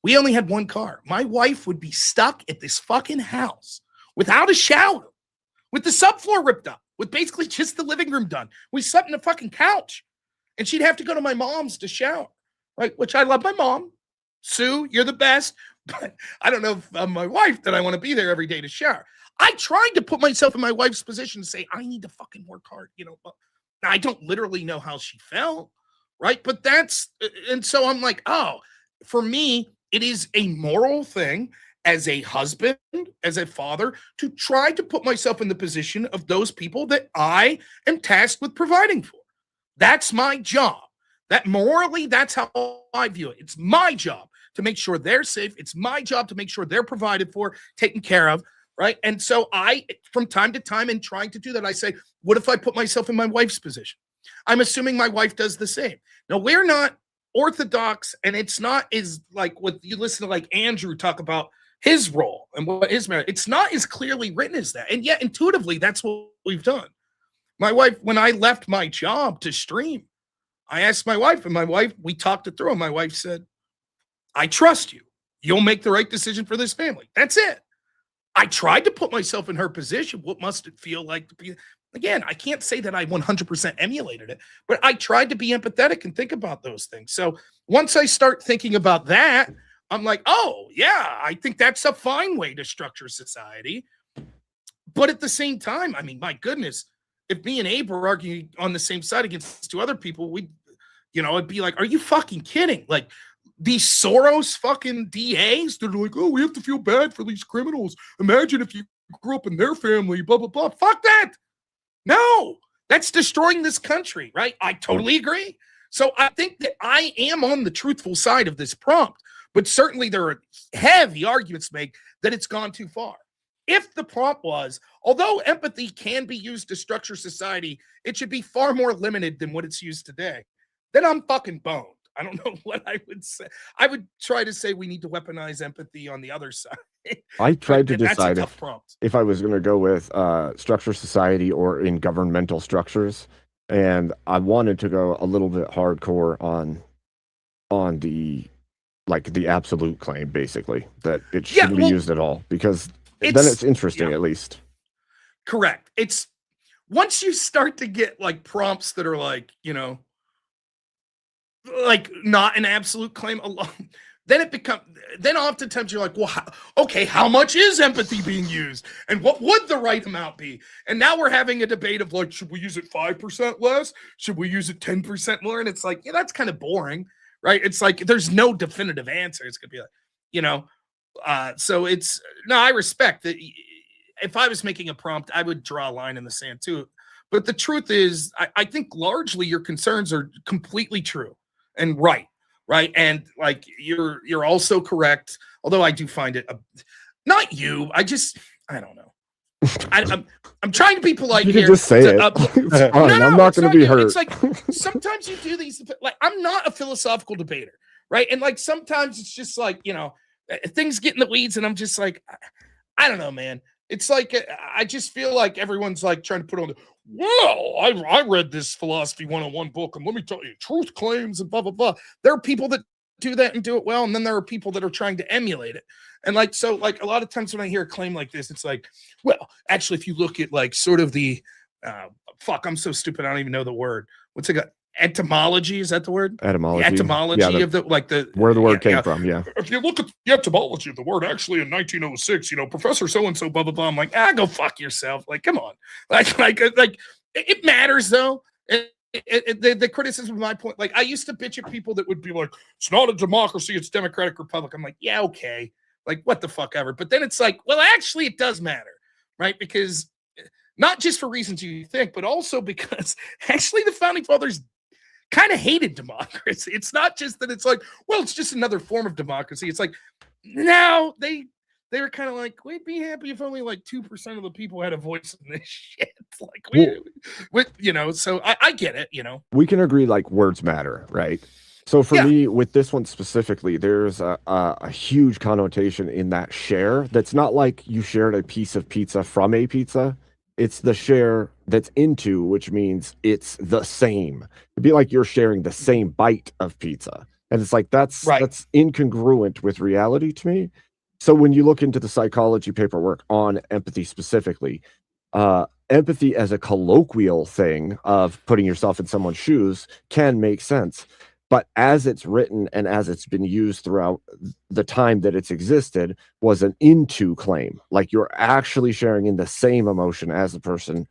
Speaker 8: We only had one car. My wife would be stuck at this fucking house without a shower, with the subfloor ripped up, with basically just the living room done. We slept in a fucking couch, and she'd have to go to my mom's to shower, right? Which I love my mom. Sue, you're the best, but I don't know if I'm my wife that I want to be there every day to shower. I tried to put myself in my wife's position to say, I need to fucking work hard, I don't literally know how she felt, right? But that's, and so I'm like, oh, for me, it is a moral thing as a husband, as a father, to try to put myself in the position of those people that I am tasked with providing for. That's my job. That morally, that's how I view it. It's my job to make sure they're safe. It's my job to make sure they're provided for, taken care of, right? And so I, from time to time, in trying to do that, I say, what if I put myself in my wife's position? I'm assuming my wife does the same. Now, we're not orthodox, and it's not as like what you listen to like Andrew talk about his role and what his marriage. It's not as clearly written as that. And yet intuitively, that's what we've done. My wife, when I left my job to stream, I asked my wife, and my wife, we talked it through, and my wife said, I trust you. You'll make the right decision for this family. That's it. I tried to put myself in her position. What must it feel like to be? Again, I can't say that I 100% emulated it, but I tried to be empathetic and think about those things. So once I start thinking about that, I'm like, oh, yeah, I think that's a fine way to structure society. But at the same time, I mean, my goodness, if me and Abe were arguing on the same side against two other people, we'd, it'd be like, are you fucking kidding? Like, these Soros fucking DAs, they're like, oh, we have to feel bad for these criminals. Imagine if you grew up in their family, blah, blah, blah. Fuck that. No, that's destroying this country, right? I totally agree. So I think that I am on the truthful side of this prompt, but certainly there are heavy arguments to make that it's gone too far. If the prompt was, although empathy can be used to structure society, it should be far more limited than what it's used today, then I'm fucking boned. I don't know what I would say. I would try to say we need to weaponize empathy on the other side.
Speaker 3: I tried to
Speaker 8: That's a
Speaker 3: decide
Speaker 8: tough prompt.
Speaker 3: if I was going to go with structure society or in governmental structures, and I wanted to go a little bit hardcore on the the absolute claim, basically, that it shouldn't be used at all, because then it's interesting, at least.
Speaker 8: Correct. It's once you start to get like prompts that are like, like not an absolute claim alone, then oftentimes you're like, well, how much is empathy being used? And what would the right amount be? And now we're having a debate of like, should we use it 5% less? Should we use it 10% more? And it's like, yeah, that's kind of boring, right? It's like, there's no definitive answer. It's gonna be like, so it's, no, I respect that. If I was making a prompt, I would draw a line in the sand too. But the truth is, I think largely your concerns are completely true and right. And like, you're also correct. Although I do find it, not you. I don't know. I'm trying to be polite.
Speaker 3: You
Speaker 8: here.
Speaker 3: can just say it. It's fine. I'm not going to be hurt.
Speaker 8: It's like sometimes you do these. Like, I'm not a philosophical debater, right? And like sometimes it's just like, things get in the weeds, and I'm just like, I don't know, man. It's like I just feel like everyone's like trying to put on the, well, I read this philosophy 101 book, and let me tell you, truth claims and blah blah blah. There are people that do that and do it well, and then there are people that are trying to emulate it. And like, so like a lot of times when I hear a claim like this, it's like, well, actually, if you look at like sort of the I'm so stupid, I don't even know the word. What's it got? Etymology, is that the word?
Speaker 3: Etymology.
Speaker 8: The etymology of the
Speaker 3: where the word came from. Yeah.
Speaker 8: If you look at the etymology of the word, actually in 1906, Professor so and so, blah blah blah. I'm like, go fuck yourself. Like, come on. Like it matters though. The criticism of my point, like I used to bitch at people that would be like, it's not a democracy, it's democratic republic. I'm like, yeah, okay. Like, what the fuck ever. But then it's like, well, actually, it does matter, right? Because not just for reasons you think, but also because actually the founding fathers kind of hated democracy. It's not just that it's like, well, it's just another form of democracy. It's like, no, they were kind of like, we'd be happy if only like 2% of the people had a voice in this shit. Like, so I get it,
Speaker 3: We can agree like words matter, right? So for me, with this one specifically, there's a huge connotation in that share. That's not like you shared a piece of pizza from a pizza. It's the share that's into, which means it's the same. It'd be like you're sharing the same bite of pizza. And it's like, that's incongruent with reality to me. So when you look into the psychology paperwork on empathy specifically, empathy as a colloquial thing of putting yourself in someone's shoes can make sense. But as it's written and as it's been used throughout the time that it's existed was an into claim. Like you're actually sharing in the same emotion as the person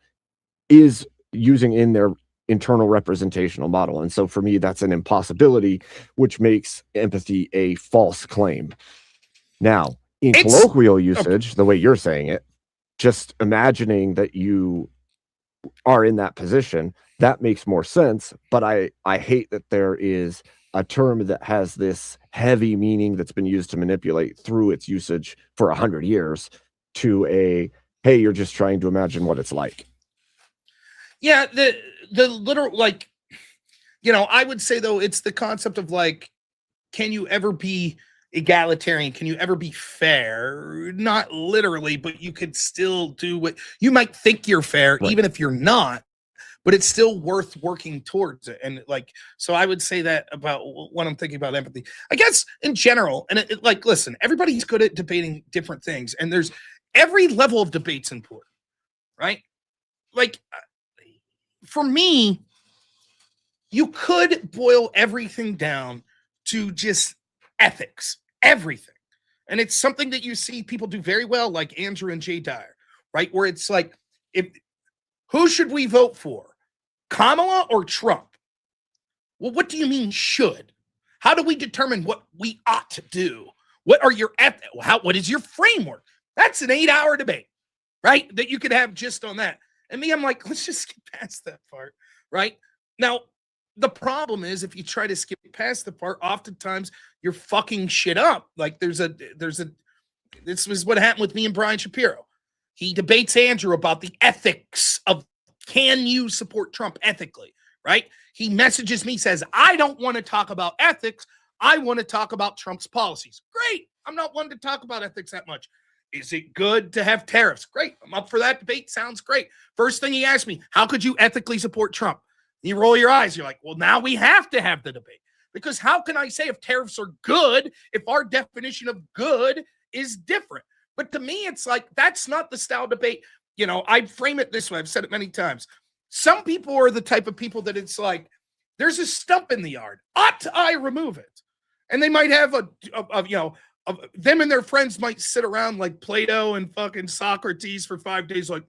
Speaker 3: is using in their internal representational model. And so for me, that's an impossibility, which makes empathy a false claim. Now, in colloquial usage, the way you're saying it, just imagining that you are in that position, that makes more sense. But I hate that there is a term that has this heavy meaning that's been used to manipulate through its usage for 100 years to a, hey, you're just trying to imagine what it's like.
Speaker 8: Yeah, the literal, like, I would say, though, it's the concept of, like, can you ever be egalitarian? Can you ever be fair? Not literally, but you could still do what you might think you're fair,
Speaker 3: Right.
Speaker 8: even if you're not, but it's still worth working towards it. And so I would say that about when I'm thinking about empathy, I guess in general. And listen, everybody's good at debating different things, and there's every level of debate's important, right? Like, for me, you could boil everything down to just ethics, everything. And it's something that you see people do very well, like Andrew and Jay Dyer, right? Where it's like, who should we vote for? Kamala or Trump? Well, what do you mean should? How do we determine what we ought to do? What are your what is your framework? That's an 8-hour debate, right? That you could have just on that. And me, I'm like, let's just skip past that part, right? Now, the problem is if you try to skip past the part, oftentimes you're fucking shit up. Like this was what happened with me and Brian Shapiro. He debates Andrew about the ethics of, can you support Trump ethically, right? He messages me, says, I don't want to talk about ethics. I want to talk about Trump's policies. Great. I'm not one to talk about ethics that much. Is it good to have tariffs? Great. I'm up for that debate. Sounds great. First thing he asked me, how could you ethically support Trump? You roll your eyes. You're like, well, now we have to have the debate. Because how can I say if tariffs are good if our definition of good is different? But to me, it's like, that's not the style debate. I frame it this way. I've said it many times. Some people are the type of people that it's like, there's a stump in the yard. Ought I remove it? And they might have them and their friends might sit around like Plato and fucking Socrates for 5 days, like,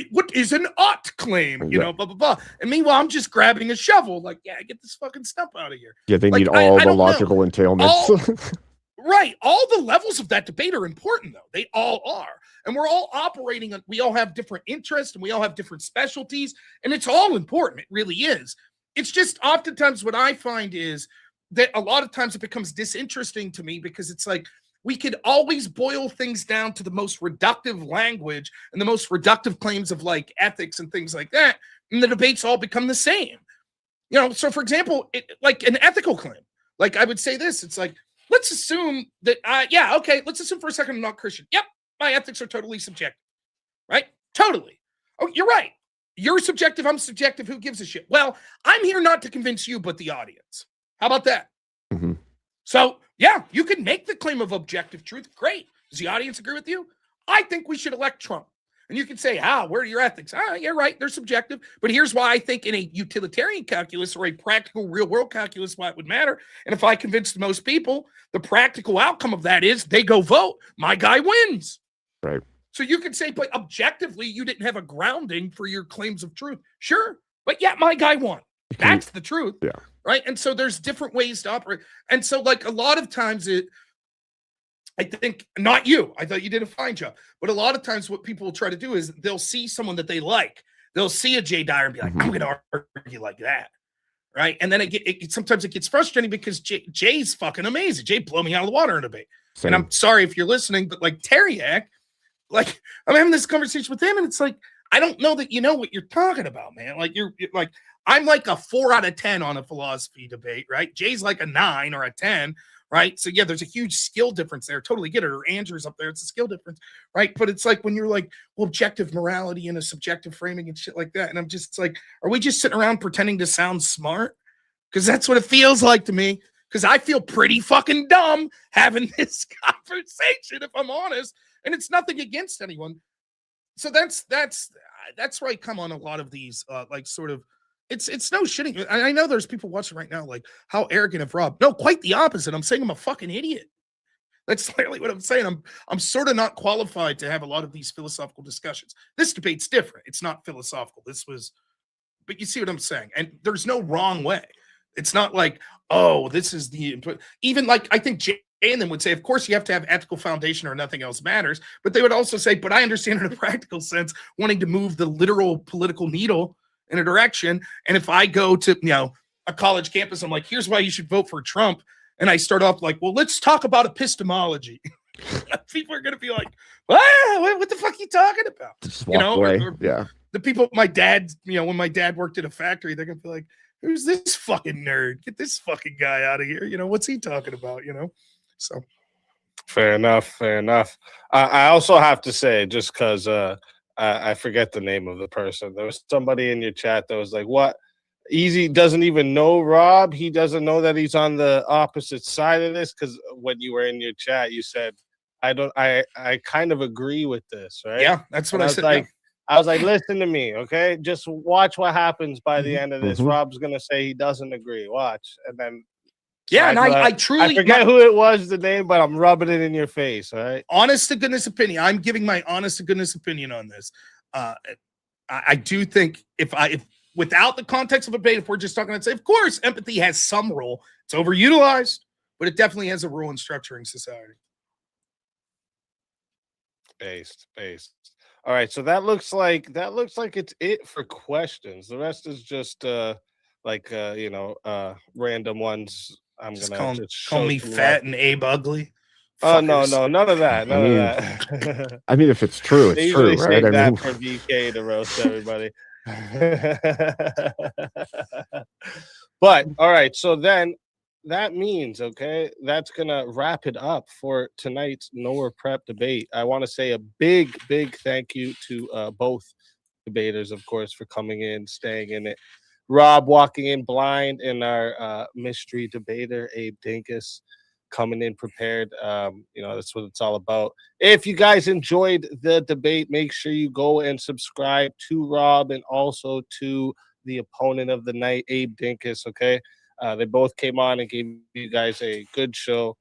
Speaker 8: what is an ought claim? Blah, blah, blah. And meanwhile, I'm just grabbing a shovel, like, yeah, get this fucking stump out of here.
Speaker 3: Yeah, they need all the logical entailments.
Speaker 8: Right. All the levels of that debate are important, though. They all are. And we're all operating, we all have different interests and we all have different specialties. And it's all important. It really is. It's just oftentimes what I find is that a lot of times it becomes disinteresting to me because it's like we could always boil things down to the most reductive language and the most reductive claims of like ethics and things like that. And the debates all become the same. So for example, like an ethical claim, like I would say this, it's like, let's assume that, let's assume for a second I'm not Christian. Yep, my ethics are totally subjective, right? Totally. Oh, you're right. You're subjective, I'm subjective, who gives a shit? Well, I'm here not to convince you, but the audience. How about that?
Speaker 3: Mm-hmm.
Speaker 8: So, yeah, you can make the claim of objective truth. Great. Does the audience agree with you? I think we should elect Trump. And you can say, where are your ethics? You're right, they're subjective. But here's why I think in a utilitarian calculus or a practical real-world calculus why it would matter. And if I convince most people, the practical outcome of that is they go vote. My guy wins.
Speaker 3: Right.
Speaker 8: So you could say, but objectively, you didn't have a grounding for your claims of truth. Sure. But yeah, my guy won. That's the truth.
Speaker 3: Yeah.
Speaker 8: Right. And so there's different ways to operate. And so like a lot of times I think not you. I thought you did a fine job. But a lot of times what people will try to do is they'll see someone that they like. They'll see a Jay Dyer and be like, I'm going to argue like that. Right. And then sometimes it gets frustrating because Jay's fucking amazing. Jay blew me out of the water in a debate.
Speaker 3: Same.
Speaker 8: And I'm sorry if you're listening, but like Teriak, like I'm having this conversation with him and it's like, I don't know that you know what you're talking about, man. Like you're like, I'm like a 4 out of 10 on a philosophy debate, right? Jay's like a 9 or a 10, right? So yeah, there's a huge skill difference there. Totally get it. Or Andrew's up there. It's a skill difference, right? But it's like when you're like, well, objective morality and a subjective framing and shit like that. And I'm just like, are we just sitting around pretending to sound smart? Because that's what it feels like to me. Because I feel pretty fucking dumb having this conversation, if I'm honest. And it's nothing against anyone. So that's where I come on a lot of these, like sort of, it's no shitting. I know there's people watching right now, like how arrogant of Rob. No, quite the opposite. I'm saying I'm a fucking idiot. That's clearly what I'm saying. I'm sort of not qualified to have a lot of these philosophical discussions. This debate's different. It's not philosophical. This was But you see what I'm saying? And there's no wrong way. It's not like, oh, this is the even like I think Jay and them would say, of course, you have to have ethical foundation or nothing else matters. But they would also say, but I understand in a practical sense, wanting to move the literal political needle in a direction. And if I go to a college campus, I'm like, here's why you should vote for Trump. And I start off like, well, let's talk about epistemology. People are going to be like, what the fuck are you talking about?
Speaker 3: Just walk away. Yeah.
Speaker 8: The people, my dad, when my dad worked at a factory, they're going to be like, who's this fucking nerd? Get this fucking guy out of here. What's he talking about? So.
Speaker 6: Fair enough. I also have to say, just because I forget the name of the person, there was somebody in your chat that was like, what? Easy doesn't even know Rob. He doesn't know that he's on the opposite side of this, because when you were in your chat, you said, I kind of agree with this, right?
Speaker 8: Yeah, that's what I said.
Speaker 6: Like, I was like, listen to me, okay? Just watch what happens by the end of this. Rob's gonna say he doesn't agree. Watch, and then
Speaker 8: and I truly
Speaker 6: I forget who it was, the name, but I'm rubbing it in your face. All right,
Speaker 8: honest to goodness opinion. I'm giving my honest to goodness opinion on this. I do think if without the context of a debate, if we're just talking, I'd say, of course, empathy has some role. It's overutilized, but it definitely has a role in structuring society.
Speaker 6: Based. All right, so that looks like it's it for questions. The rest is just random ones. I'm
Speaker 8: Just
Speaker 6: gonna
Speaker 8: call me fat and Abe ugly.
Speaker 6: Oh no, none of that. None of that.
Speaker 3: I mean, if it's true, it's true, right?
Speaker 6: I mean, for VK to roast everybody. But all right, so then that means, okay, that's gonna wrap it up for tonight's Noerr Prep debate. I want to say a big thank you to both debaters, of course, for coming in, staying in it. Rob walking in blind, and our mystery debater Abe Dinkus coming in prepared. That's what it's all about. If you guys enjoyed the debate, make sure you go and subscribe to Rob and also to the opponent of the night, Abe Dinkus. Okay. They both came on and gave you guys a good show.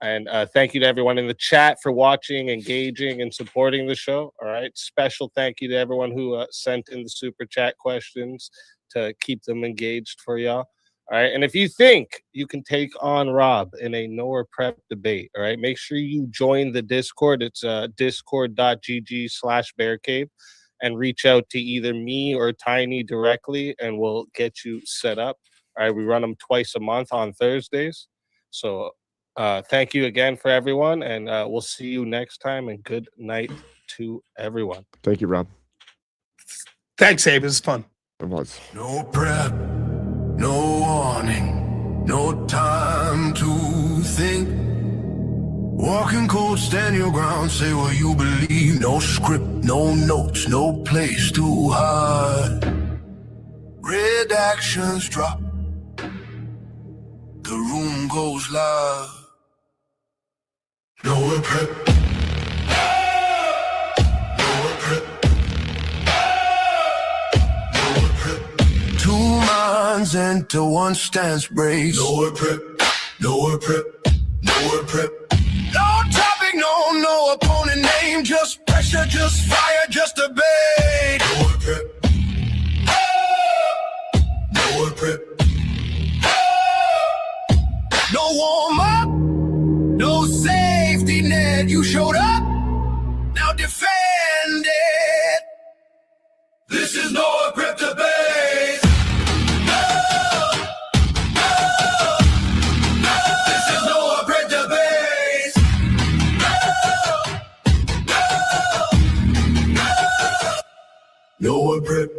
Speaker 6: And thank you to everyone in the chat for watching, engaging, and supporting the show. All right. Special thank you to everyone who sent in the super chat questions to keep them engaged for y'all. All right. And if you think you can take on Rob in a Noerr Prep debate, all right, make sure you join the Discord. It's discord.gg/bearcave, and reach out to either me or Tiny directly, and we'll get you set up. All right, we run them twice a month on Thursdays. So thank you again for everyone, and we'll see you next time, and good night to everyone.
Speaker 3: Thank you, Rob.
Speaker 8: Thanks, Abe. It was fun.
Speaker 3: It was.
Speaker 2: No prep, no warning, no time to think. Walking cold, stand your ground, say what you believe. No script, no notes, no place to hide. Red actions drop, the room goes live. Noerr Prep. Noerr Prep. Noerr Prep. Two minds into one stance brace. Noerr Prep. Noerr Prep. Noerr Prep. No topic, no opponent name. Just pressure, just fire, just debate. Noerr Prep. Noerr Prep. No warm up, no safety net. You showed up, now defend it. This is Noerr Prep debate. This is Noerr Prep debate. Noerr Prep.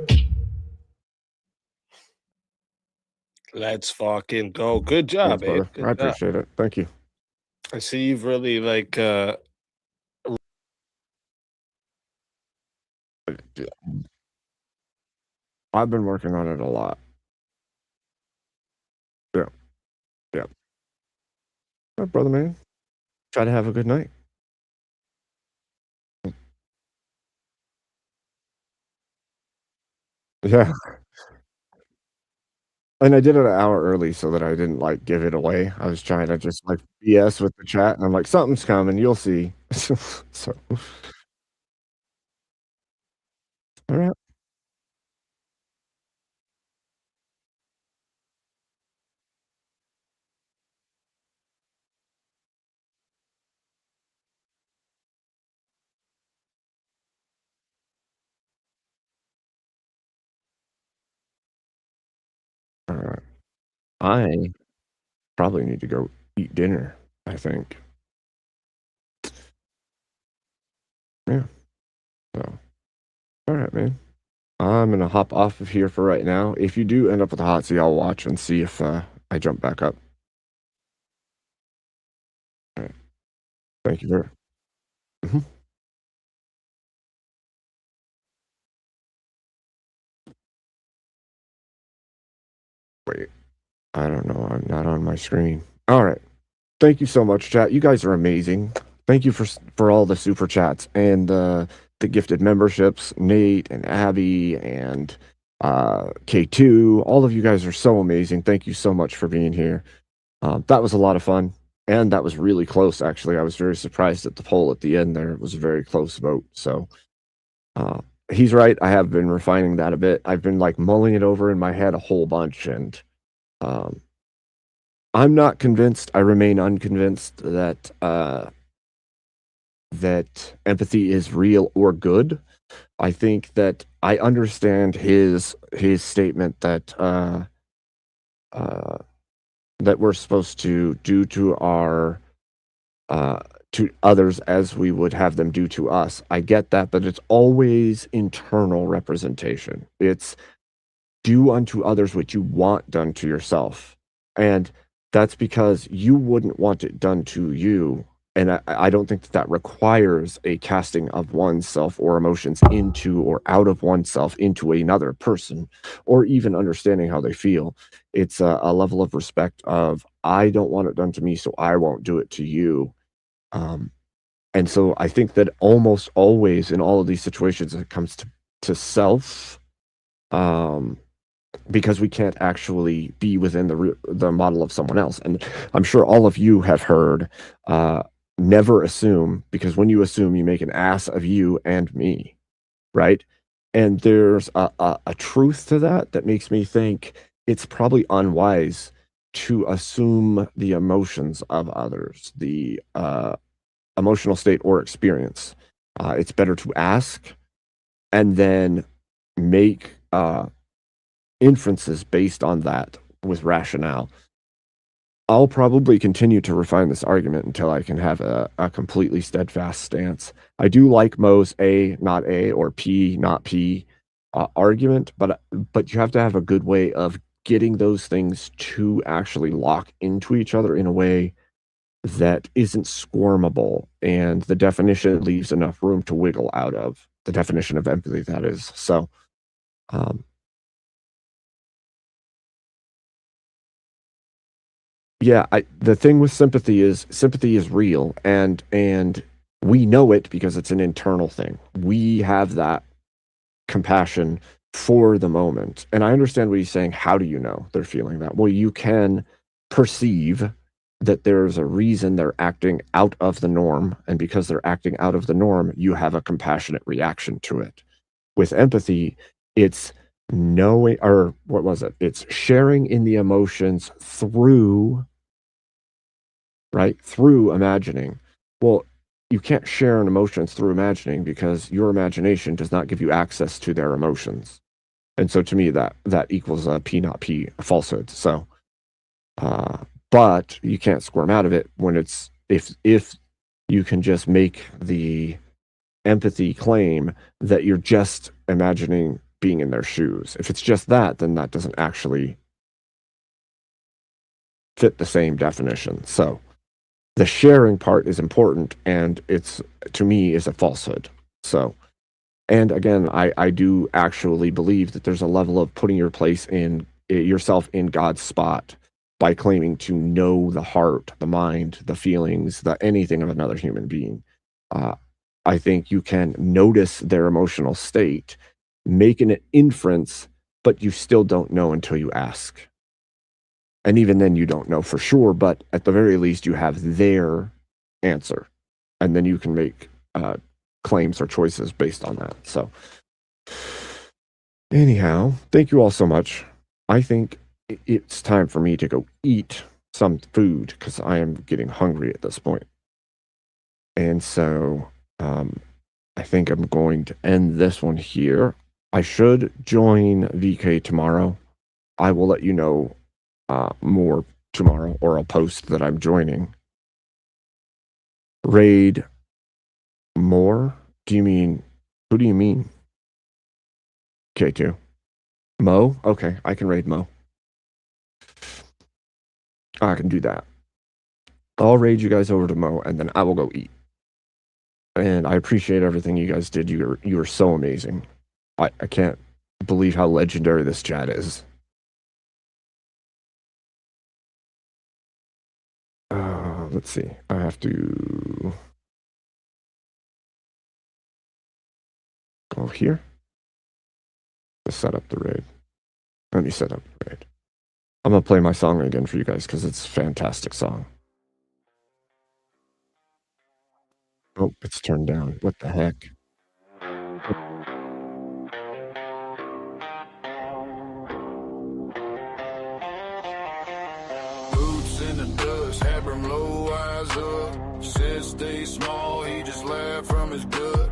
Speaker 6: Let's fucking go. Good job,
Speaker 3: Thanks,
Speaker 6: Abe.
Speaker 3: brother. I appreciate it. Thank you.
Speaker 6: I see you've really
Speaker 3: I've been working on it a lot. Yeah. All right, brother, man. Try to have a good night. Yeah. And I did it an hour early so that I didn't give it away. I was trying to just BS with the chat, and I'm like, something's coming, you'll see. So all right. I probably need to go eat dinner, I think. Yeah. So, all right, man. I'm gonna hop off of here for right now. If you do end up with a hot seat, I'll watch and see if I jump back up. All right. Thank you very. Mhm. Wait, I don't know. I'm not on my screen. All right. Thank you so much, chat. You guys are amazing. Thank you for all the super chats and the gifted memberships, Nate and Abby and K2. All of you guys are so amazing. Thank you so much for being here. That was a lot of fun, and that was really close. Actually, I was very surprised at the poll at the end. There it was a very close vote. So uh, he's right. I have been refining that a bit. I've been like mulling it over in my head a whole bunch, and um, I'm not convinced. I remain unconvinced that that empathy is real or good. I think that I understand his statement that that we're supposed to do to our to others as we would have them do to us. I get that, but it's always internal representation. It's do unto others what you want done to yourself. And that's because you wouldn't want it done to you. And I don't think that that requires a casting of oneself or emotions into or out of oneself into another person, or even understanding how they feel. It's a level of respect of, I don't want it done to me, so I won't do it to you. And so I think that almost always in all of these situations, it comes to self, because we can't actually be within the model of someone else. And I'm sure all of you have heard, never assume, because when you assume, you make an ass of you and me, right? And there's a truth to that makes me think it's probably unwise to assume the emotions of others, the emotional state or experience. It's better to ask and then make inferences based on that with rationale. I'll probably continue to refine this argument until I can have a completely steadfast stance. I do like Mo's A, not A, or P, not P argument, but you have to have a good way of getting those things to actually lock into each other in a way that isn't squirmable, and the definition leaves enough room to wiggle out of. The definition of empathy, that is. So, yeah, the thing with sympathy is real, and we know it because it's an internal thing. We have that compassion for the moment. And I understand what he's saying. How do you know they're feeling that? Well, you can perceive that there's a reason they're acting out of the norm, and because they're acting out of the norm, you have a compassionate reaction to it. With empathy, it's knowing, or what was it? It's sharing in the emotions through imagining. Well, you can't share in emotions through imagining because your imagination does not give you access to their emotions. And so to me, that equals a P not P, a falsehood. So, but you can't squirm out of it when it's, if you can just make the empathy claim that you're just imagining being in their shoes. If it's just that, then that doesn't actually fit the same definition. So the sharing part is important, and it's, to me, is a falsehood. So, and again, I do actually believe that there's a level of putting yourself in God's spot by claiming to know the heart, the mind, the feelings, the anything of another human being. I think you can notice their emotional state, make an inference, but you still don't know until you ask. And even then, you don't know for sure, but at the very least, you have their answer. And then you can make claims or choices based on that. So, anyhow, thank you all so much. I think it's time for me to go eat some food because I am getting hungry at this point. And so, I think I'm going to end this one here. I should join VK tomorrow. I will let you know more tomorrow, or I'll post that I'm joining. Raid more? Do you mean, who do you mean? K2. Mo? Okay, I can raid Mo. I can do that. I'll raid you guys over to Mo, and then I will go eat. And I appreciate everything you guys did. You were so amazing. I can't believe how legendary this chat is. Let's see. I have to go here to set up the raid. Let me set up the raid. I'm gonna play my song again for you guys because it's a fantastic song. Oh, it's turned down. What the heck?
Speaker 2: Boots in the dust, had them low eyes up. Said stay small, he just laughed from his gut.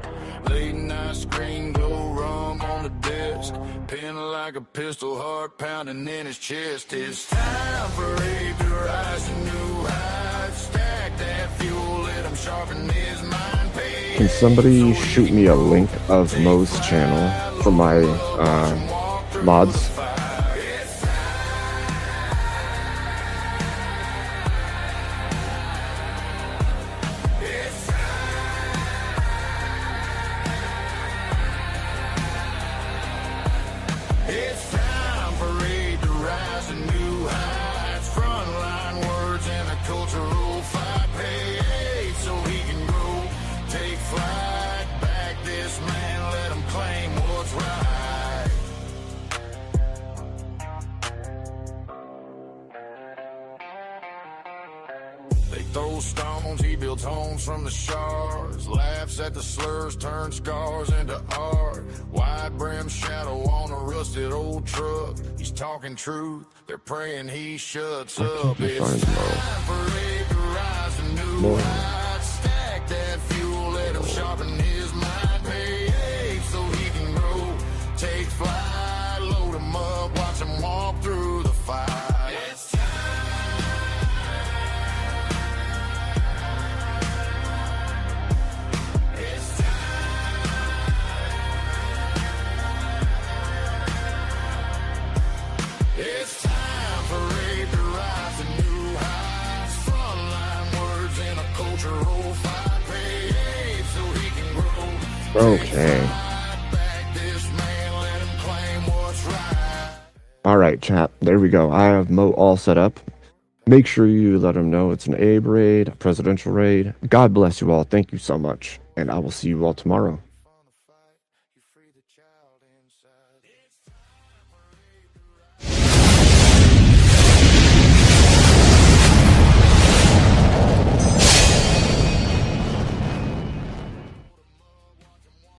Speaker 2: Late night screen glow rum on the desk. Pin like a pistol, heart pounding in his chest. It's time for Abe to rise to new heights. Stack that fuel, let him sharpen his mind.
Speaker 3: Can somebody shoot me a link of Mo's channel for my mods?
Speaker 2: It's time for Abe to rise to new heights. Frontline words in a cultural fight. Pay Abe so he can grow. Take flight. Back this man, let him claim what's right. They throw stones, he builds homes from the shards. Laughs at the slurs, turns scars into art. Wide brim shadow on a rusted old truck. He's talking truth, they're praying he shuts up. It's time for Abe to rise to new heights. Stack that fuel, let him sharpen his mind. Pay Abe so he can grow. Take flight, load him up, watch him walk through the fire. It's time. It's It's time for Abe to rise to new heights. Frontline words in a cultural fight. Pay Abe so he can grow.
Speaker 3: Okay.
Speaker 2: Back this man, let him claim what's right.
Speaker 3: All right, chat. There we go. I have Mo all set up. Make sure you let him know it's an Abe raid, a presidential raid. God bless you all. Thank you so much. And I will see you all tomorrow.